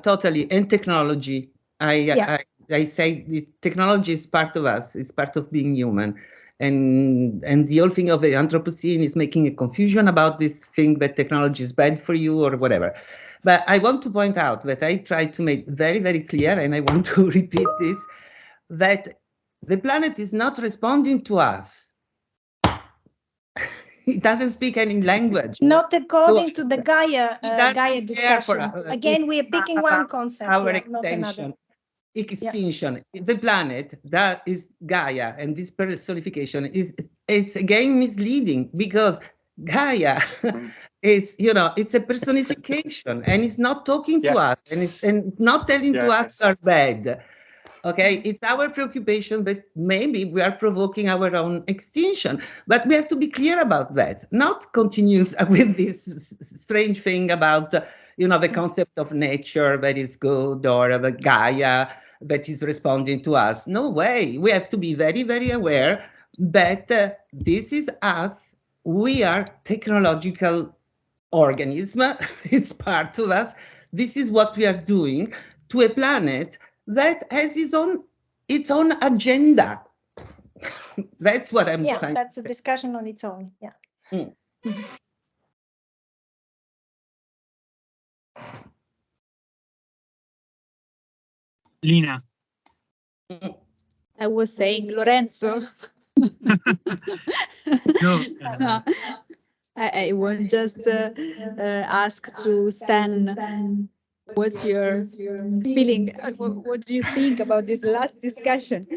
Totally. And technology. I say the technology is part of us. It's part of being human. And the whole thing of the Anthropocene is making a confusion about this thing that technology is bad for you or whatever. But I want to point out that I try to make very, very clear, and I want to repeat this, that the planet is not responding to us. It doesn't speak any language. Not according to the Gaia discussion. Again, we are picking one concept, our not another. Extinction. The planet, that is Gaia, and this personification is again misleading, because Gaia is, it's a personification, and it's not talking to us, and it's not telling to us are bad. Okay, it's our preoccupation, but maybe we are provoking our own extinction. But we have to be clear about that, not continue with this strange thing about, the concept of nature that is good, or of a Gaia that is responding to us. No way. We have to be very, very aware that this is us. We are technological organism. It's part of us. This is what we are doing to a planet that has its own agenda. That's what I'm trying. Yeah, that's a discussion on its own. Yeah. Lina. I was saying Lorenzo. No. I will just ask to Stan, what's your feeling? What do you think about this last discussion?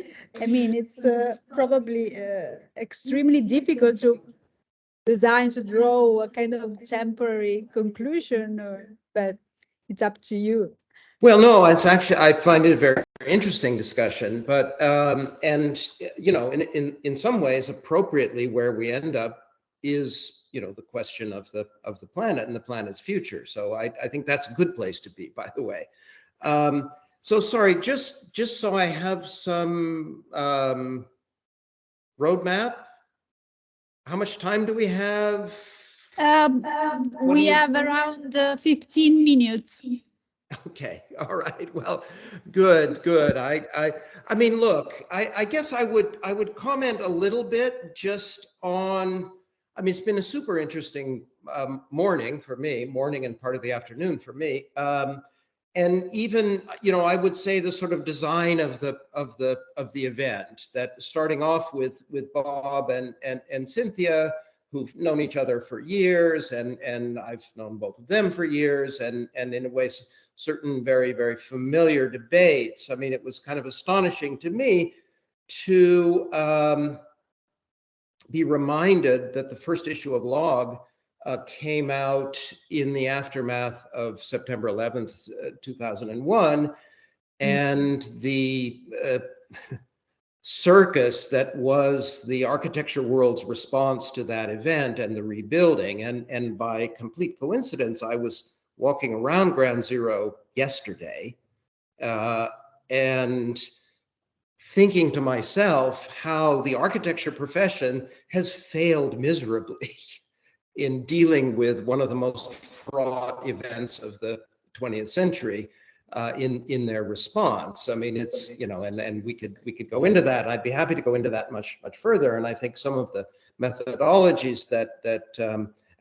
I mean, it's probably extremely difficult to design, to draw a kind of temporary conclusion, but it's up to you. Well, no, it's actually, I find it a very interesting discussion, but, and, in some ways, appropriately, where we end up is, the question of the planet and the planet's future. So I think that's a good place to be, by the way. So sorry, just so I have some roadmap. How much time do we have? We have around 15 minutes. Okay. All right. Well, good. I mean, look, I guess I would comment a little bit just on, I mean, it's been a super interesting morning for me, morning and part of the afternoon for me. And even, I would say the sort of design of the event, that starting off with Bob and Cynthia, who've known each other for years, and I've known both of them for years, and in a way, certain very, very familiar debates. I mean, it was kind of astonishing to me to be reminded that the first issue of Log came out in the aftermath of September 11th, 2001, and the circus that was the architecture world's response to that event and the rebuilding. And by complete coincidence, I was walking around Ground Zero yesterday and thinking to myself how the architecture profession has failed miserably in dealing with one of the most fraught events of the 20th century in their response. I mean, it's, and we could go into that. I'd be happy to go into that much further. And I think some of the methodologies that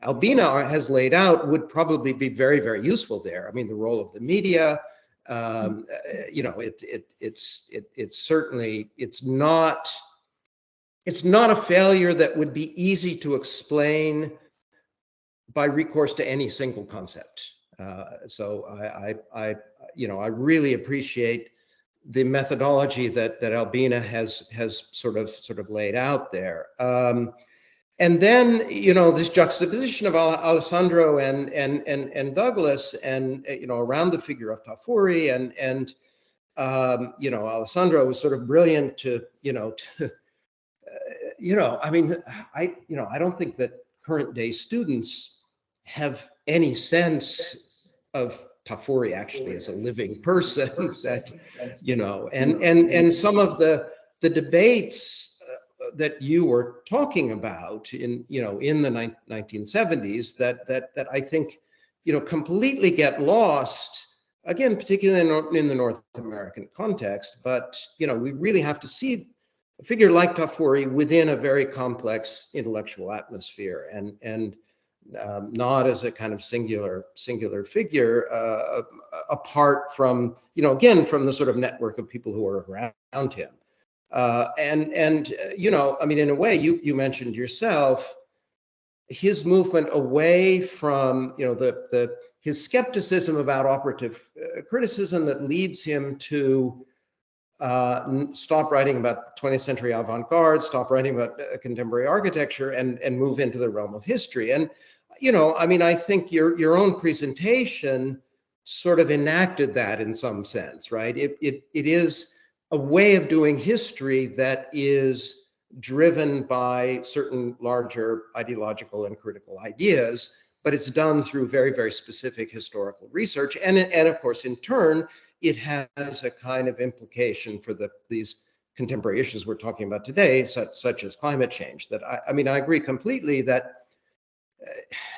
Albina has laid out would probably be very, very useful there. I mean, the role of the media, it's certainly, it's not a failure that would be easy to explain by recourse to any single concept. So I really appreciate the methodology that Albina has sort of laid out there. And then, you know, this juxtaposition of Alessandro and Douglas, and you know, around the figure of Tafuri, and you know, Alessandro was sort of brilliant to, you know, you know, I mean, I don't think that current day students have any sense of Tafuri actually as a living person. That, you know, and some of the debates that you were talking about in, you know, in the 1970s that I think, you know, completely get lost, again, particularly in the North American context. But, you know, we really have to see a figure like Tafuri within a very complex intellectual atmosphere, and not as a kind of singular figure, apart from, you know, again, from the sort of network of people who are around him. You know, I mean, in a way, you mentioned yourself his movement away from, you know, his skepticism about operative criticism that leads him to stop writing about 20th century avant-garde, stop writing about contemporary architecture, and move into the realm of history. And, you know, I mean, I think your own presentation sort of enacted that in some sense, right? It is a way of doing history that is driven by certain larger ideological and critical ideas, but it's done through very, very specific historical research. And of course, in turn, it has a kind of implication for these contemporary issues we're talking about today, such as climate change. That I mean, I agree completely that,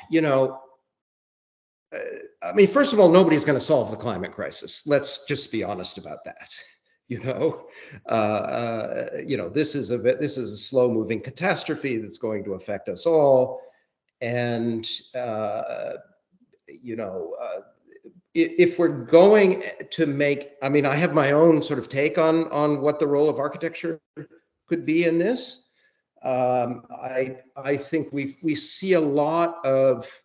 you know, I mean, first of all, nobody's going to solve the climate crisis. Let's just be honest about that. You know, this is a slow-moving catastrophe that's going to affect us all, and you know, if we're going to make, I mean, I have my own sort of take on what the role of architecture could be in this. I think we see a lot of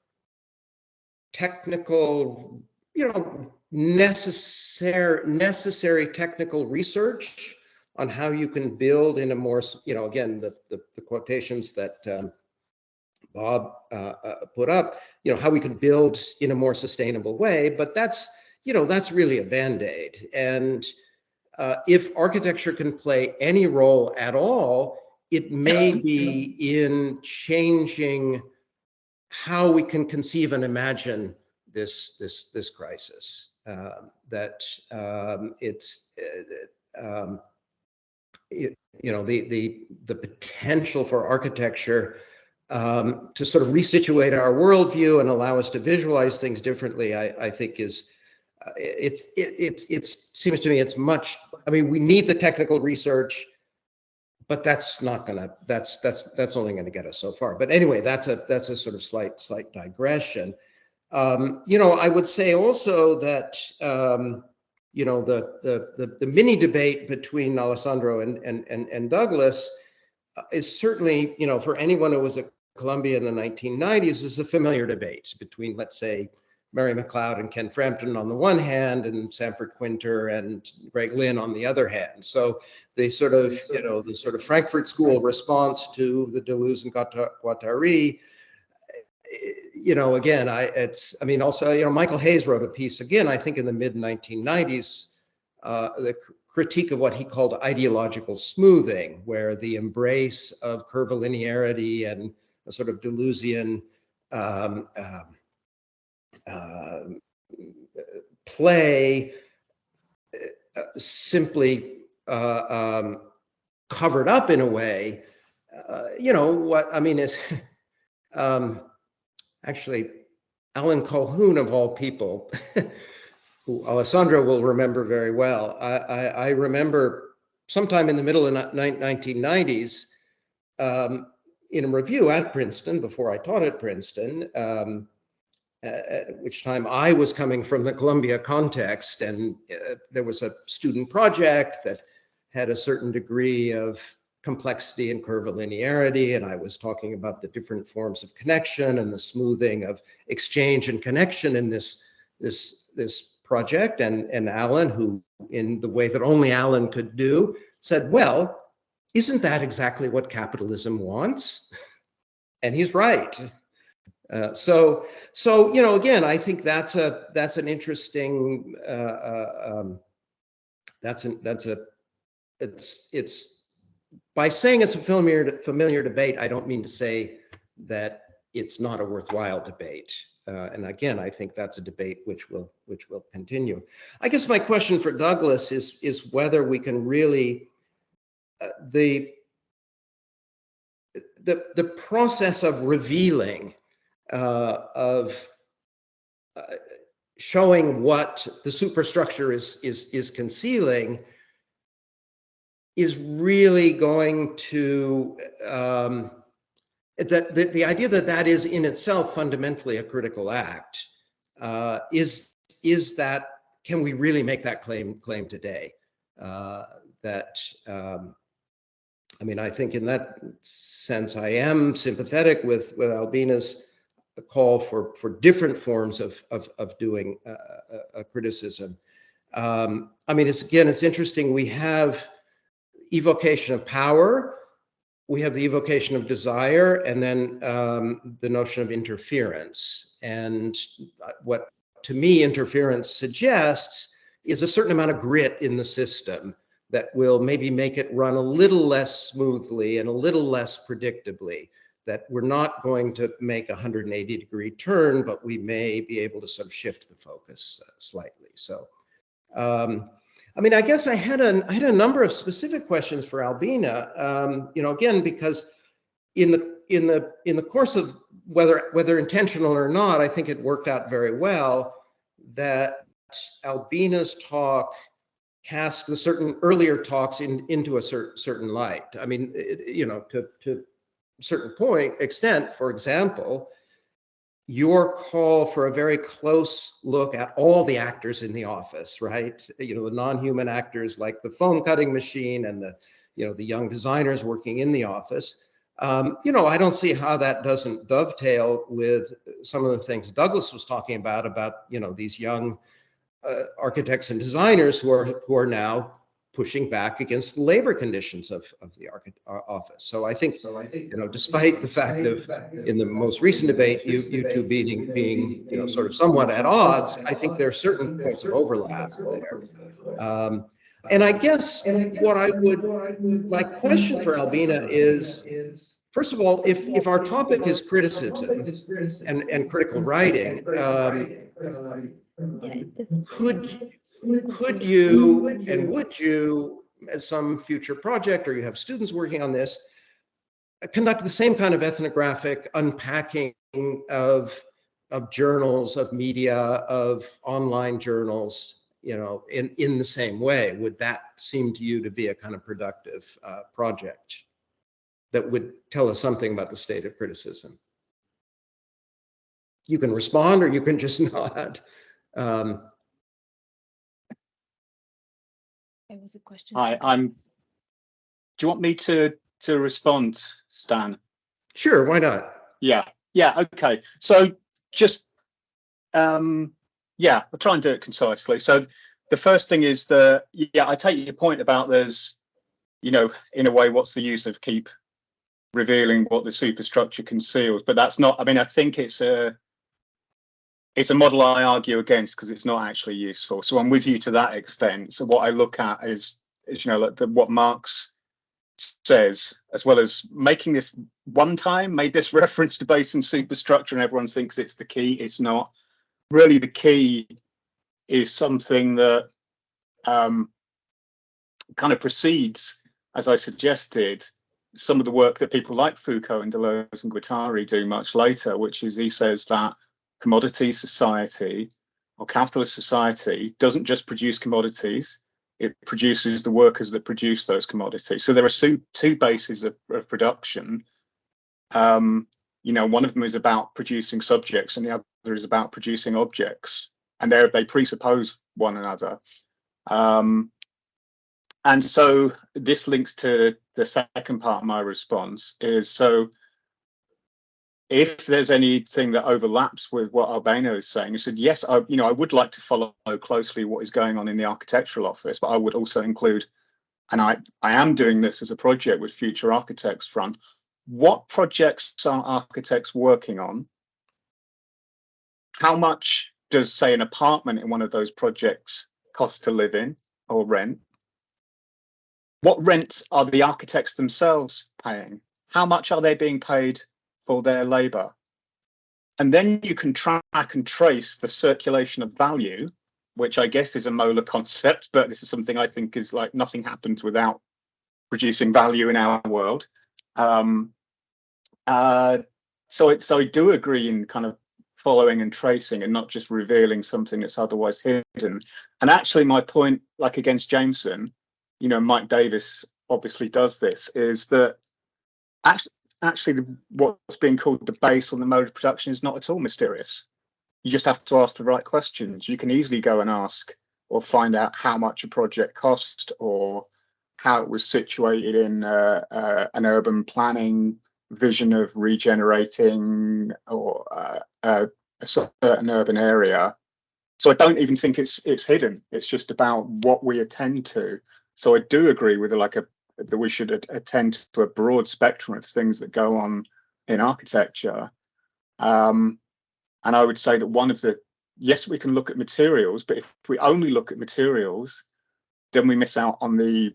technical, you know, necessary technical research on how you can build in a more, you know, again, the quotations that Bob put up, you know, how we can build in a more sustainable way. But that's, you know, that's really a Band-Aid. And if architecture can play any role at all, it may be in changing how we can conceive and imagine this crisis. You know, the potential for architecture to sort of resituate our worldview and allow us to visualize things differently, I think is it seems to me it's much. I mean, we need the technical research, but that's not gonna. That's only going to get us so far. But anyway, that's a sort of slight digression. You know, I would say also that you know, the mini debate between Alessandro and Douglas is certainly, you know, for anyone who was at Columbia in the 1990s, is a familiar debate between, let's say, Mary McLeod and Ken Frampton on the one hand, and Sanford Quinter and Greg Lynn on the other hand. So they sort of, you know, the sort of Frankfurt School response to the Deleuze and Guattari, you know, again, I mean, also, you know, Michael Hayes wrote a piece, again, I think in the mid-1990s, the critique of what he called ideological smoothing, where the embrace of curvilinearity and a sort of Deleuzian play simply covered up in a way, you know, what I mean is actually Alan Colquhoun, of all people, who Alessandro will remember very well. I remember sometime in the middle of the 1990s, in a review at Princeton, before I taught at Princeton, at which time I was coming from the Columbia context, and there was a student project that had a certain degree of complexity and curvilinearity, and I was talking about the different forms of connection and the smoothing of exchange and connection in this project. And Alan, who in the way that only Alan could do, said, well, isn't that exactly what capitalism wants? and he's right. So you know, again, I think that's an interesting it's by saying it's a familiar debate, I don't mean to say that it's not a worthwhile debate. And again, I think that's a debate which will continue. I guess my question for Douglas is whether we can really the process of revealing of showing what the superstructure is concealing is really going to the idea that is in itself fundamentally a critical act is that, can we really make that claim today? I mean, I think in that sense, I am sympathetic with Albina's call for different forms of doing criticism. I mean, it's interesting. We have evocation of power, we have the evocation of desire, and then the notion of interference. And what, to me, interference suggests is a certain amount of grit in the system that will maybe make it run a little less smoothly and a little less predictably, that we're not going to make a 180-degree turn, but we may be able to sort of shift the focus slightly. So, I mean, I guess I had a number of specific questions for Albina. You know, again, because in the course of whether intentional or not, I think it worked out very well that Albina's talk cast the certain earlier talks into a certain light. I mean, you know, to a certain extent, for example, your call for a very close look at all the actors in the office, right? You know, the non-human actors like the phone cutting machine and the young designers working in the office. You know, I don't see how that doesn't dovetail with some of the things Douglas was talking about, you know, these young architects and designers who are now pushing back against the labor conditions of the office. So I think, you know, despite the fact of in the most recent debate, you two being, you know, sort of somewhat at odds, I think there are certain points of overlap there. And I guess what my question for Albina is, first of all, if our topic is criticism and critical writing, could you and would you, as some future project, or you have students working on this, conduct the same kind of ethnographic unpacking of journals, of media, of online journals, you know, in the same way? Would that seem to you to be a kind of productive project that would tell us something about the state of criticism? You can respond or you can just nod. It was a question. Do you want me to respond, Stan? Sure, why not? Yeah, okay. So just yeah, I'll try and do it concisely. So the first thing is I take your point about there's, you know, in a way, what's the use of keep revealing what the superstructure conceals? But that's not, I mean, I think it's a model I argue against because it's not actually useful. So I'm with you to that extent. So what I look at is you know, like what Marx says, as well as making this one time, made this reference to base and superstructure, and everyone thinks it's the key. It's not. Really, the key is something that kind of precedes, as I suggested, some of the work that people like Foucault and Deleuze and Guattari do much later, which is he says that commodity society or capitalist society doesn't just produce commodities, it produces the workers that produce those commodities. So there are two bases of production. You know, one of them is about producing subjects and the other is about producing objects, and they presuppose one another. And so this links to the second part of my response is, so if there's anything that overlaps with what Albina is saying, he said, yes, I would like to follow closely what is going on in the architectural office, but I would also include, and I am doing this as a project with Future Architects Front, what projects are architects working on? How much does, say, an apartment in one of those projects cost to live in or rent? What rents are the architects themselves paying? How much are they being paid for their labour? And then you can track and trace the circulation of value, which I guess is a molar concept, but this is something I think is like nothing happens without producing value in our world. So I do agree in kind of following and tracing and not just revealing something that's otherwise hidden. And actually my point, like against Jameson, you know, Mike Davis obviously does this, is that actually what's being called the base or the mode of production is not at all mysterious. You just have to ask the right questions. You can easily go and ask or find out how much a project cost or how it was situated in an urban planning vision of regenerating or a certain urban area. So I don't even think it's hidden. It's just about what we attend to. So I do agree with that we should attend to a broad spectrum of things that go on in architecture. And I would say that yes, we can look at materials, but if we only look at materials, then we miss out on the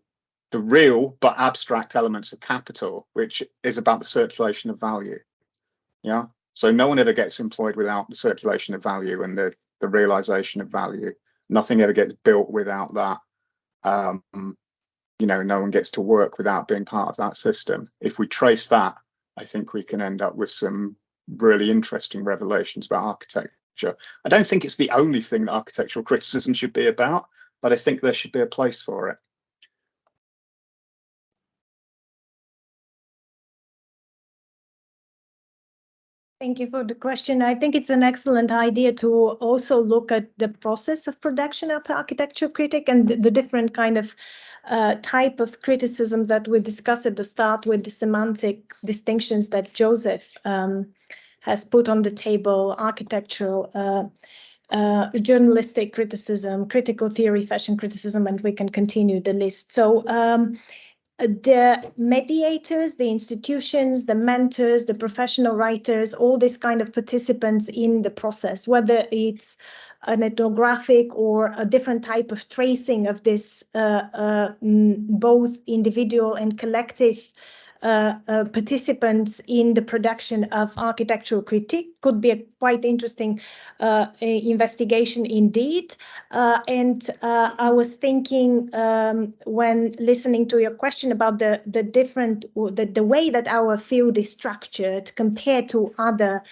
real but abstract elements of capital, which is about the circulation of value. Yeah. So no one ever gets employed without the circulation of value and the realization of value. Nothing ever gets built without that. You know, no one gets to work without being part of that system. If we trace that, I think we can end up with some really interesting revelations about architecture. I don't think it's the only thing that architectural criticism should be about, but I think there should be a place for it. Thank you for the question. I think it's an excellent idea to also look at the process of production of architecture critic and the different kind of type of criticism that we discussed at the start with the semantic distinctions that Joseph has put on the table: architectural, journalistic criticism, critical theory, fashion criticism, and we can continue the list. So the mediators, the institutions, the mentors, the professional writers, all these kind of participants in the process, whether it's an ethnographic or a different type of tracing of this both individual and collective participants in the production of architectural critique, could be a quite interesting investigation indeed. And I was thinking when listening to your question about the way that our field is structured compared to other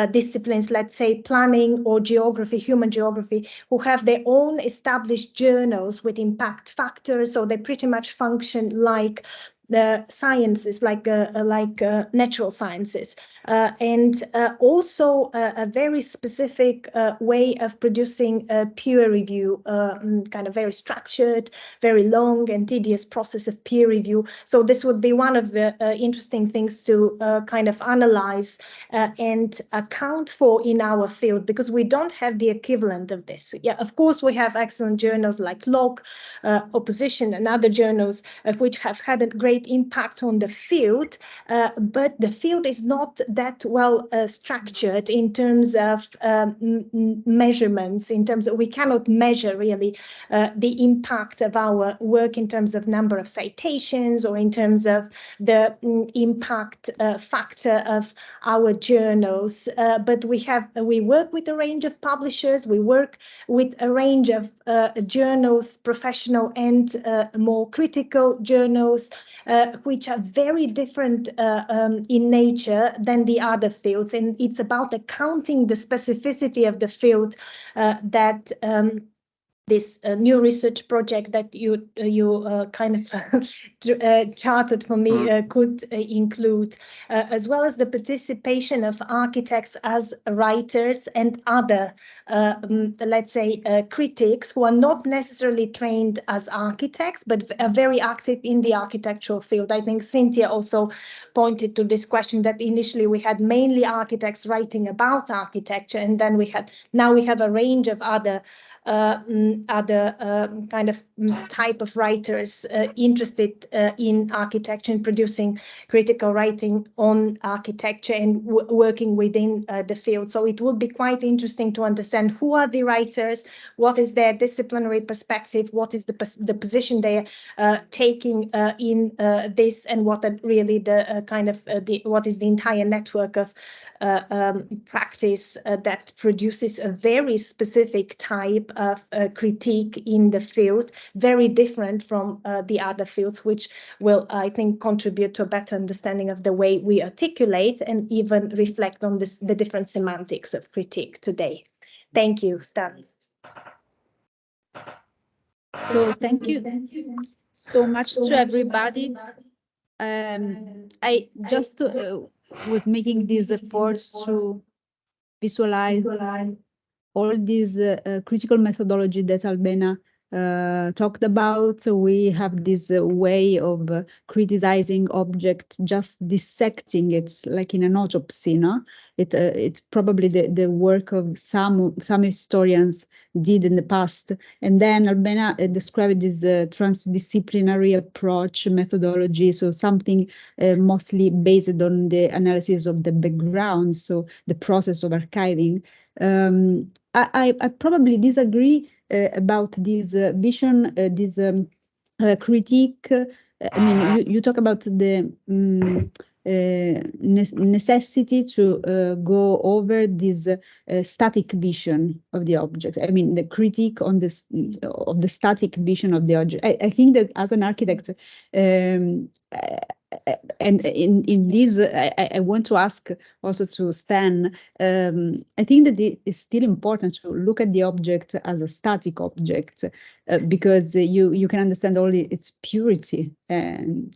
disciplines, let's say planning or geography, human geography, who have their own established journals with impact factors, so they pretty much function like the sciences, like natural sciences, and also a very specific way of producing a peer review, kind of very structured, very long and tedious process of peer review. So this would be one of the interesting things to kind of analyze and account for in our field, because we don't have the equivalent of this. Yeah, of course, we have excellent journals like Locke, Opposition, and other journals which have had a great impact on the field, but the field is not that well structured in terms of measurements, in terms of we cannot measure really the impact of our work in terms of number of citations or in terms of the impact factor of our journals. But we work with a range of publishers, we work with a range of journals, professional and more critical journals, which are very different in nature than the other fields. And it's about accounting the specificity of the field that this new research project that you kind of charted for me could include, as well as the participation of architects as writers and other, let's say, critics who are not necessarily trained as architects, but are very active in the architectural field. I think Cynthia also pointed to this question that initially we had mainly architects writing about architecture, and then now we have a range of other other kind of type of writers interested in architecture and producing critical writing on architecture and working within the field. So it would be quite interesting to understand who are the writers, what is their disciplinary perspective, what is the position they're taking in this, and what are really the what is the entire network of practice that produces a very specific type of critique in the field, very different from the other fields, which will, I think, contribute to a better understanding of the way we articulate and even reflect on the different semantics of critique today. Thank you, Stan. So thank you so much to everybody. I just was making these efforts to visualize all these critical methodology that Albena talked about. We have this way of criticizing object, just dissecting it like in an autopsy, no? It's probably the work of some historians did in the past. And then Albena described this transdisciplinary approach methodology, so something mostly based on the analysis of the background, so the process of archiving. I probably disagree about this vision, this critique. I mean, you talk about the necessity to go over this static vision of the object. I mean, the critique on this of the static vision of the object. I think that as an architect, and in this, I want to ask also to Stan, I think that it is still important to look at the object as a static object, because you can understand only its purity and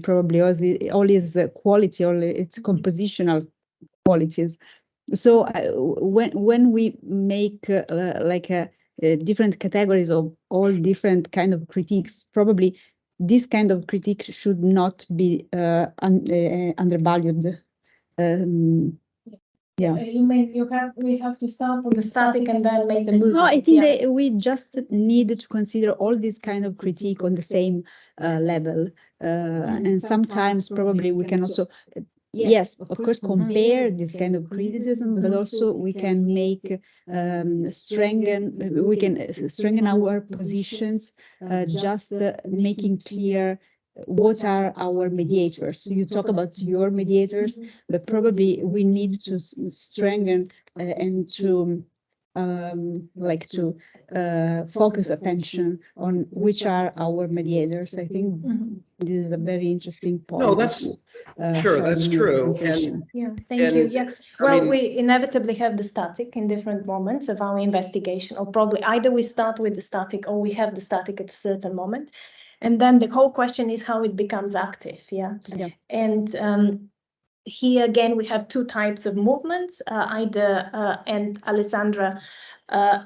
probably all its quality, all its compositional qualities. So when we make like different categories of all different kind of critiques, probably this kind of critique should not be undervalued. Yeah. We have to start on the static and then make the movement. No, I think that we just need to consider all these kind of critique on the same level. And sometimes probably we can also, yes, of course, compare this kind of criticism, but also we can make strengthen our positions, just making clear what are our mediators. So you talk about your mediators, but probably we need to strengthen and to focus attention on which are our mediators. I think this is a very interesting point. No, that's sure, that's true. And thank you. Yeah, well, we inevitably have the static in different moments of our investigation, or probably either we start with the static or we have the static at a certain moment. And then the whole question is how it becomes active. Yeah. And here again, we have two types of movements, and Alessandra,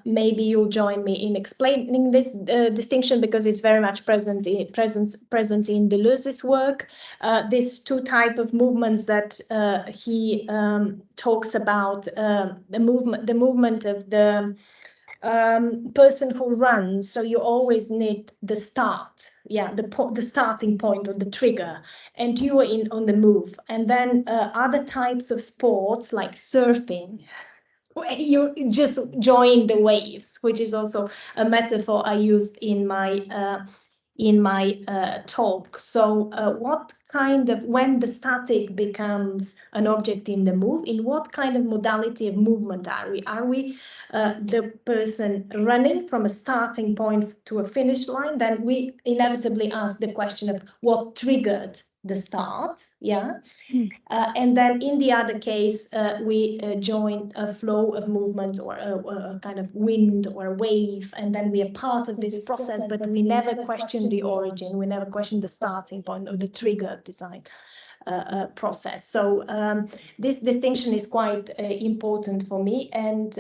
maybe you'll join me in explaining this distinction, because it's very much present in Deleuze's work. These two type of movements that he talks about, the movement of the person who runs. So you always need the start, the starting point or the trigger, and you are on the move. And then other types of sports like surfing, where you just join the waves, which is also a metaphor I used in my talk. So when the static becomes an object in the move, in what kind of modality of movement are we? Are we the person running from a starting point to a finish line? Then we inevitably ask the question of what triggered the start, and then in the other case, we join a flow of movement or a kind of wind or a wave, and then we are part of this process, but we never question the origin, we never question the starting point or the trigger of design process. So this distinction is quite important for me, and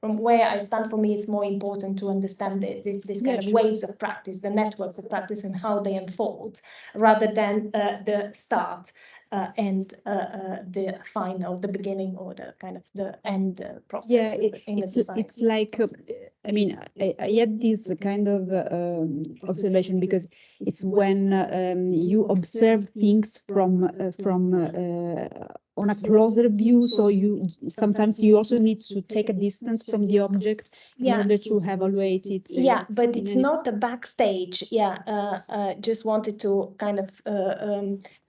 from where I stand, for me, it's more important to understand this kind of waves of practice, the networks of practice and how they unfold, rather than the start. and the final, the beginning, or the kind of the end process. Yeah, in the design. it's like, I mean, I had this kind of observation, because it's when you observe things from on a closer view. So sometimes you also need to take a distance from the object in order to evaluate it. Yeah, but it's not the backstage. Yeah, just wanted to kind of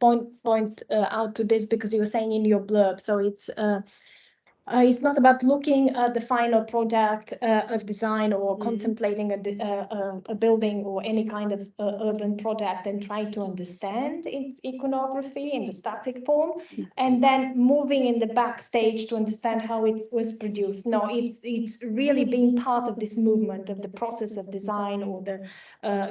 point out to this, because you were saying in your blurb. So it's not about looking at the final product of design, or contemplating a building or any kind of urban product and trying to understand its iconography in the static form, and then moving in the backstage to understand how it was produced. No, it's really being part of this movement of the process of design, or the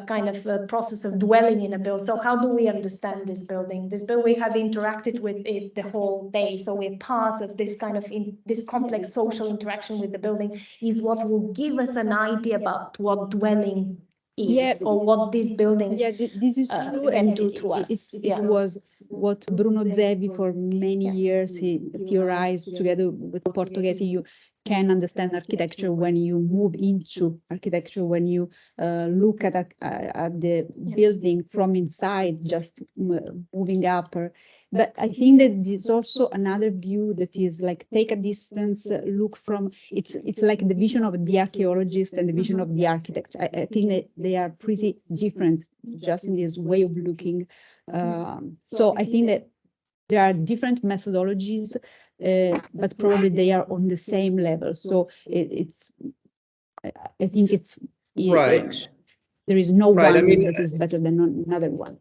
kind of process of dwelling in a building. So how do we understand this building? This building, we have interacted with it the whole day. So we're part of this kind of this complex social interaction with the building is what will give us an idea about what dwelling is, or what this building this is true, can and do to us. it was what Bruno Zevi for many years he theorized together with Portoghese. You can understand architecture when you move into architecture, when you look at the building from inside, just moving up. But I think that there's also another view that is like, take a distance, look from, it's like the vision of the archaeologist and the vision of the architect. I think that they are pretty different just in this way of looking. So I think that there are different methodologies, but probably they are on the same level. So I think it's right. There is no Right, one I mean, that is better than another one.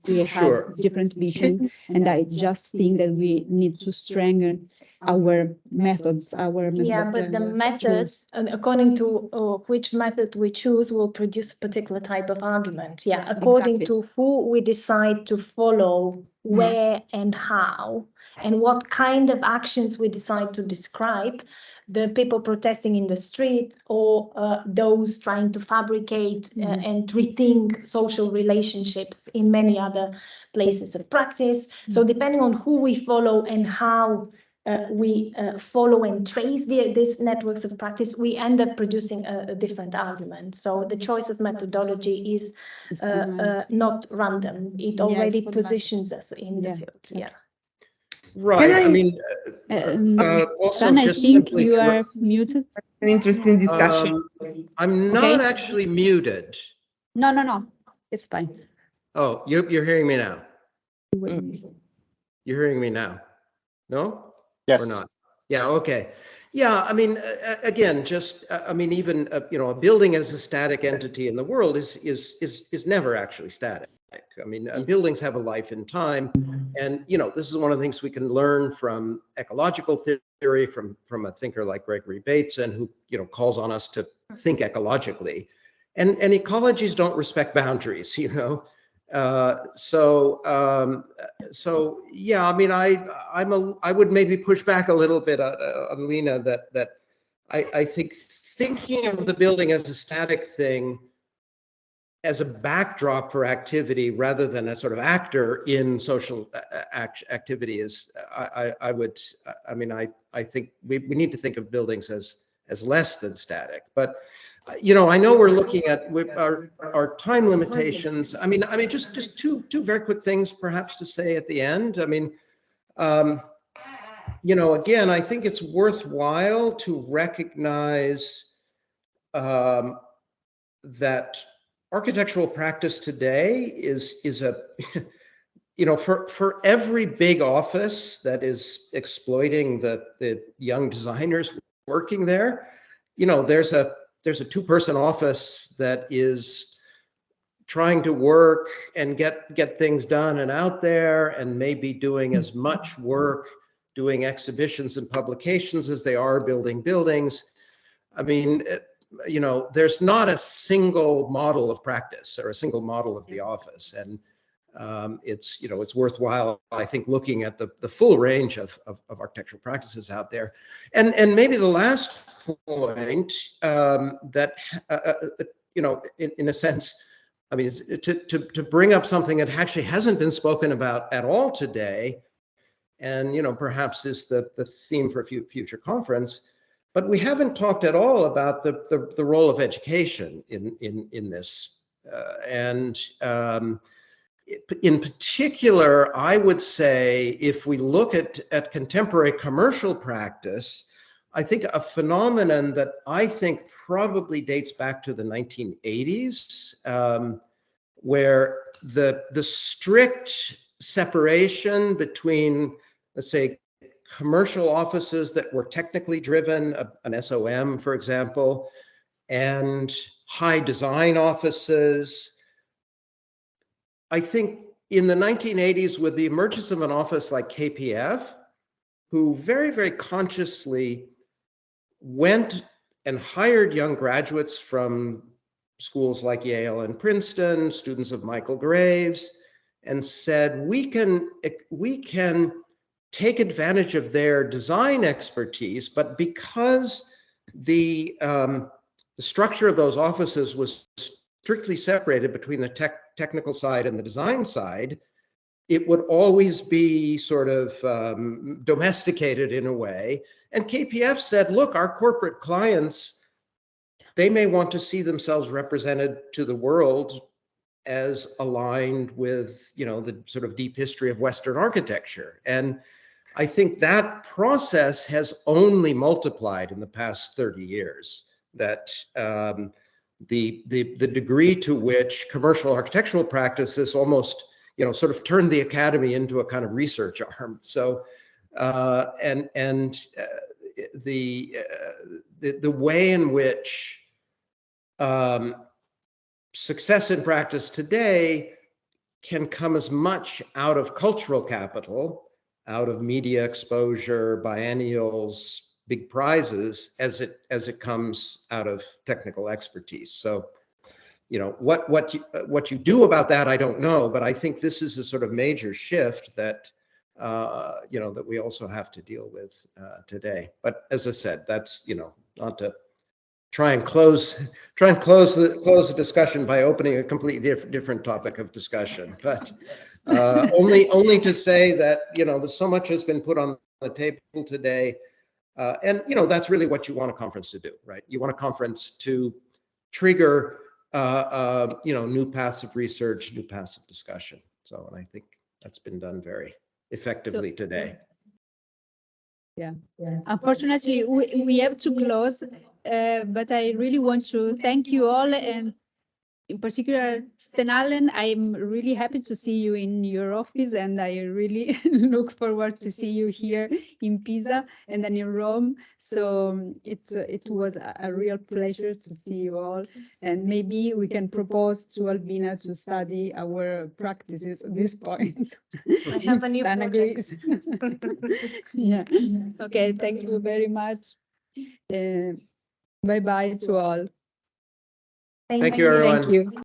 We Sure. have different vision, and I just think that we need to strengthen our methods, Yeah, but the methods, according to which method we choose, will produce a particular type of argument. Yeah, according to who we decide to follow, where and how, and what kind of actions we decide to describe, the people protesting in the street, or those trying to fabricate and rethink social relationships in many other places of practice. So depending on who we follow and how we follow and trace these networks of practice, we end up producing a different argument. So the choice of methodology is not random. It already positions us in the field. Yeah. Right. I mean, also San, I just think simply you are muted. An interesting discussion. I'm not actually muted. No, it's fine. Oh, you're hearing me now. You're hearing me now. No? Yes. Or not? Yeah. Okay. Yeah. I mean, again, just I mean, even a building as a static entity in the world is never actually static. I mean, buildings have a life in time, and this is one of the things we can learn from ecological theory, from a thinker like Gregory Bateson, who calls on us to think ecologically, and ecologies don't respect boundaries. So yeah, I mean, I would maybe push back a little bit on Lena that I think thinking of the building as a static thing, as a backdrop for activity rather than a sort of actor in social activity is, I think we need to think of buildings as less than static. But I know we're looking at our time limitations. I mean, just two very quick things perhaps to say at the end. I mean, again, I think it's worthwhile to recognize that architectural practice today is a, for every big office that is exploiting the young designers working there, there's a two-person office that is trying to work and get things done and out there, and maybe doing as much work doing exhibitions and publications as they are building buildings. I mean, there's not a single model of practice or a single model of the office, and it's worthwhile, I think, looking at the full range of architectural practices out there. And maybe the last point that in a sense, I mean, is to bring up something that actually hasn't been spoken about at all today, and, you know, perhaps is the theme for a future conference. But we haven't talked at all about the role of education in this. In particular, I would say if we look at contemporary commercial practice, I think a phenomenon that I think probably dates back to the 1980s, where the strict separation between, let's say, commercial offices that were technically driven, an SOM, for example, and high design offices. I think in the 1980s, with the emergence of an office like KPF, who very, very consciously went and hired young graduates from schools like Yale and Princeton, students of Michael Graves, and said, we can take advantage of their design expertise, but because the structure of those offices was strictly separated between the technical side and the design side, it would always be sort of domesticated in a way. And KPF said, look, our corporate clients, they may want to see themselves represented to the world as aligned with, you know, the sort of deep history of Western architecture. And I think that process has only multiplied in the past 30 years, that the degree to which commercial architectural practices almost, you know, sort of turned the academy into a kind of research arm. So, the way in which success in practice today can come as much out of cultural capital, out of media exposure, biennials, big prizes, as it comes out of technical expertise. So, you know, what you do about that, I don't know, but I think this is a sort of major shift that you know, that we also have to deal with today. But as I said, that's, you know, not to try and close the discussion by opening a completely different topic of discussion, but only to say that, you know, so much has been put on the table today. And, you know, that's really what you want a conference to do, right? You want a conference to trigger, you know, new paths of research, new paths of discussion. So, and I think that's been done very effectively today. Yeah. Unfortunately, we have to close, but I really want to thank you all, and in particular, Sten Allen. I'm really happy to see you in your office, and I really look forward to see you here in Pisa and then in Rome. So it was a real pleasure to see you all, and maybe we can propose to Albina to study our practices at this point. I have a new project. Yeah. Okay. Thank you very much. Bye bye to all. Thank you, everyone. Thank you.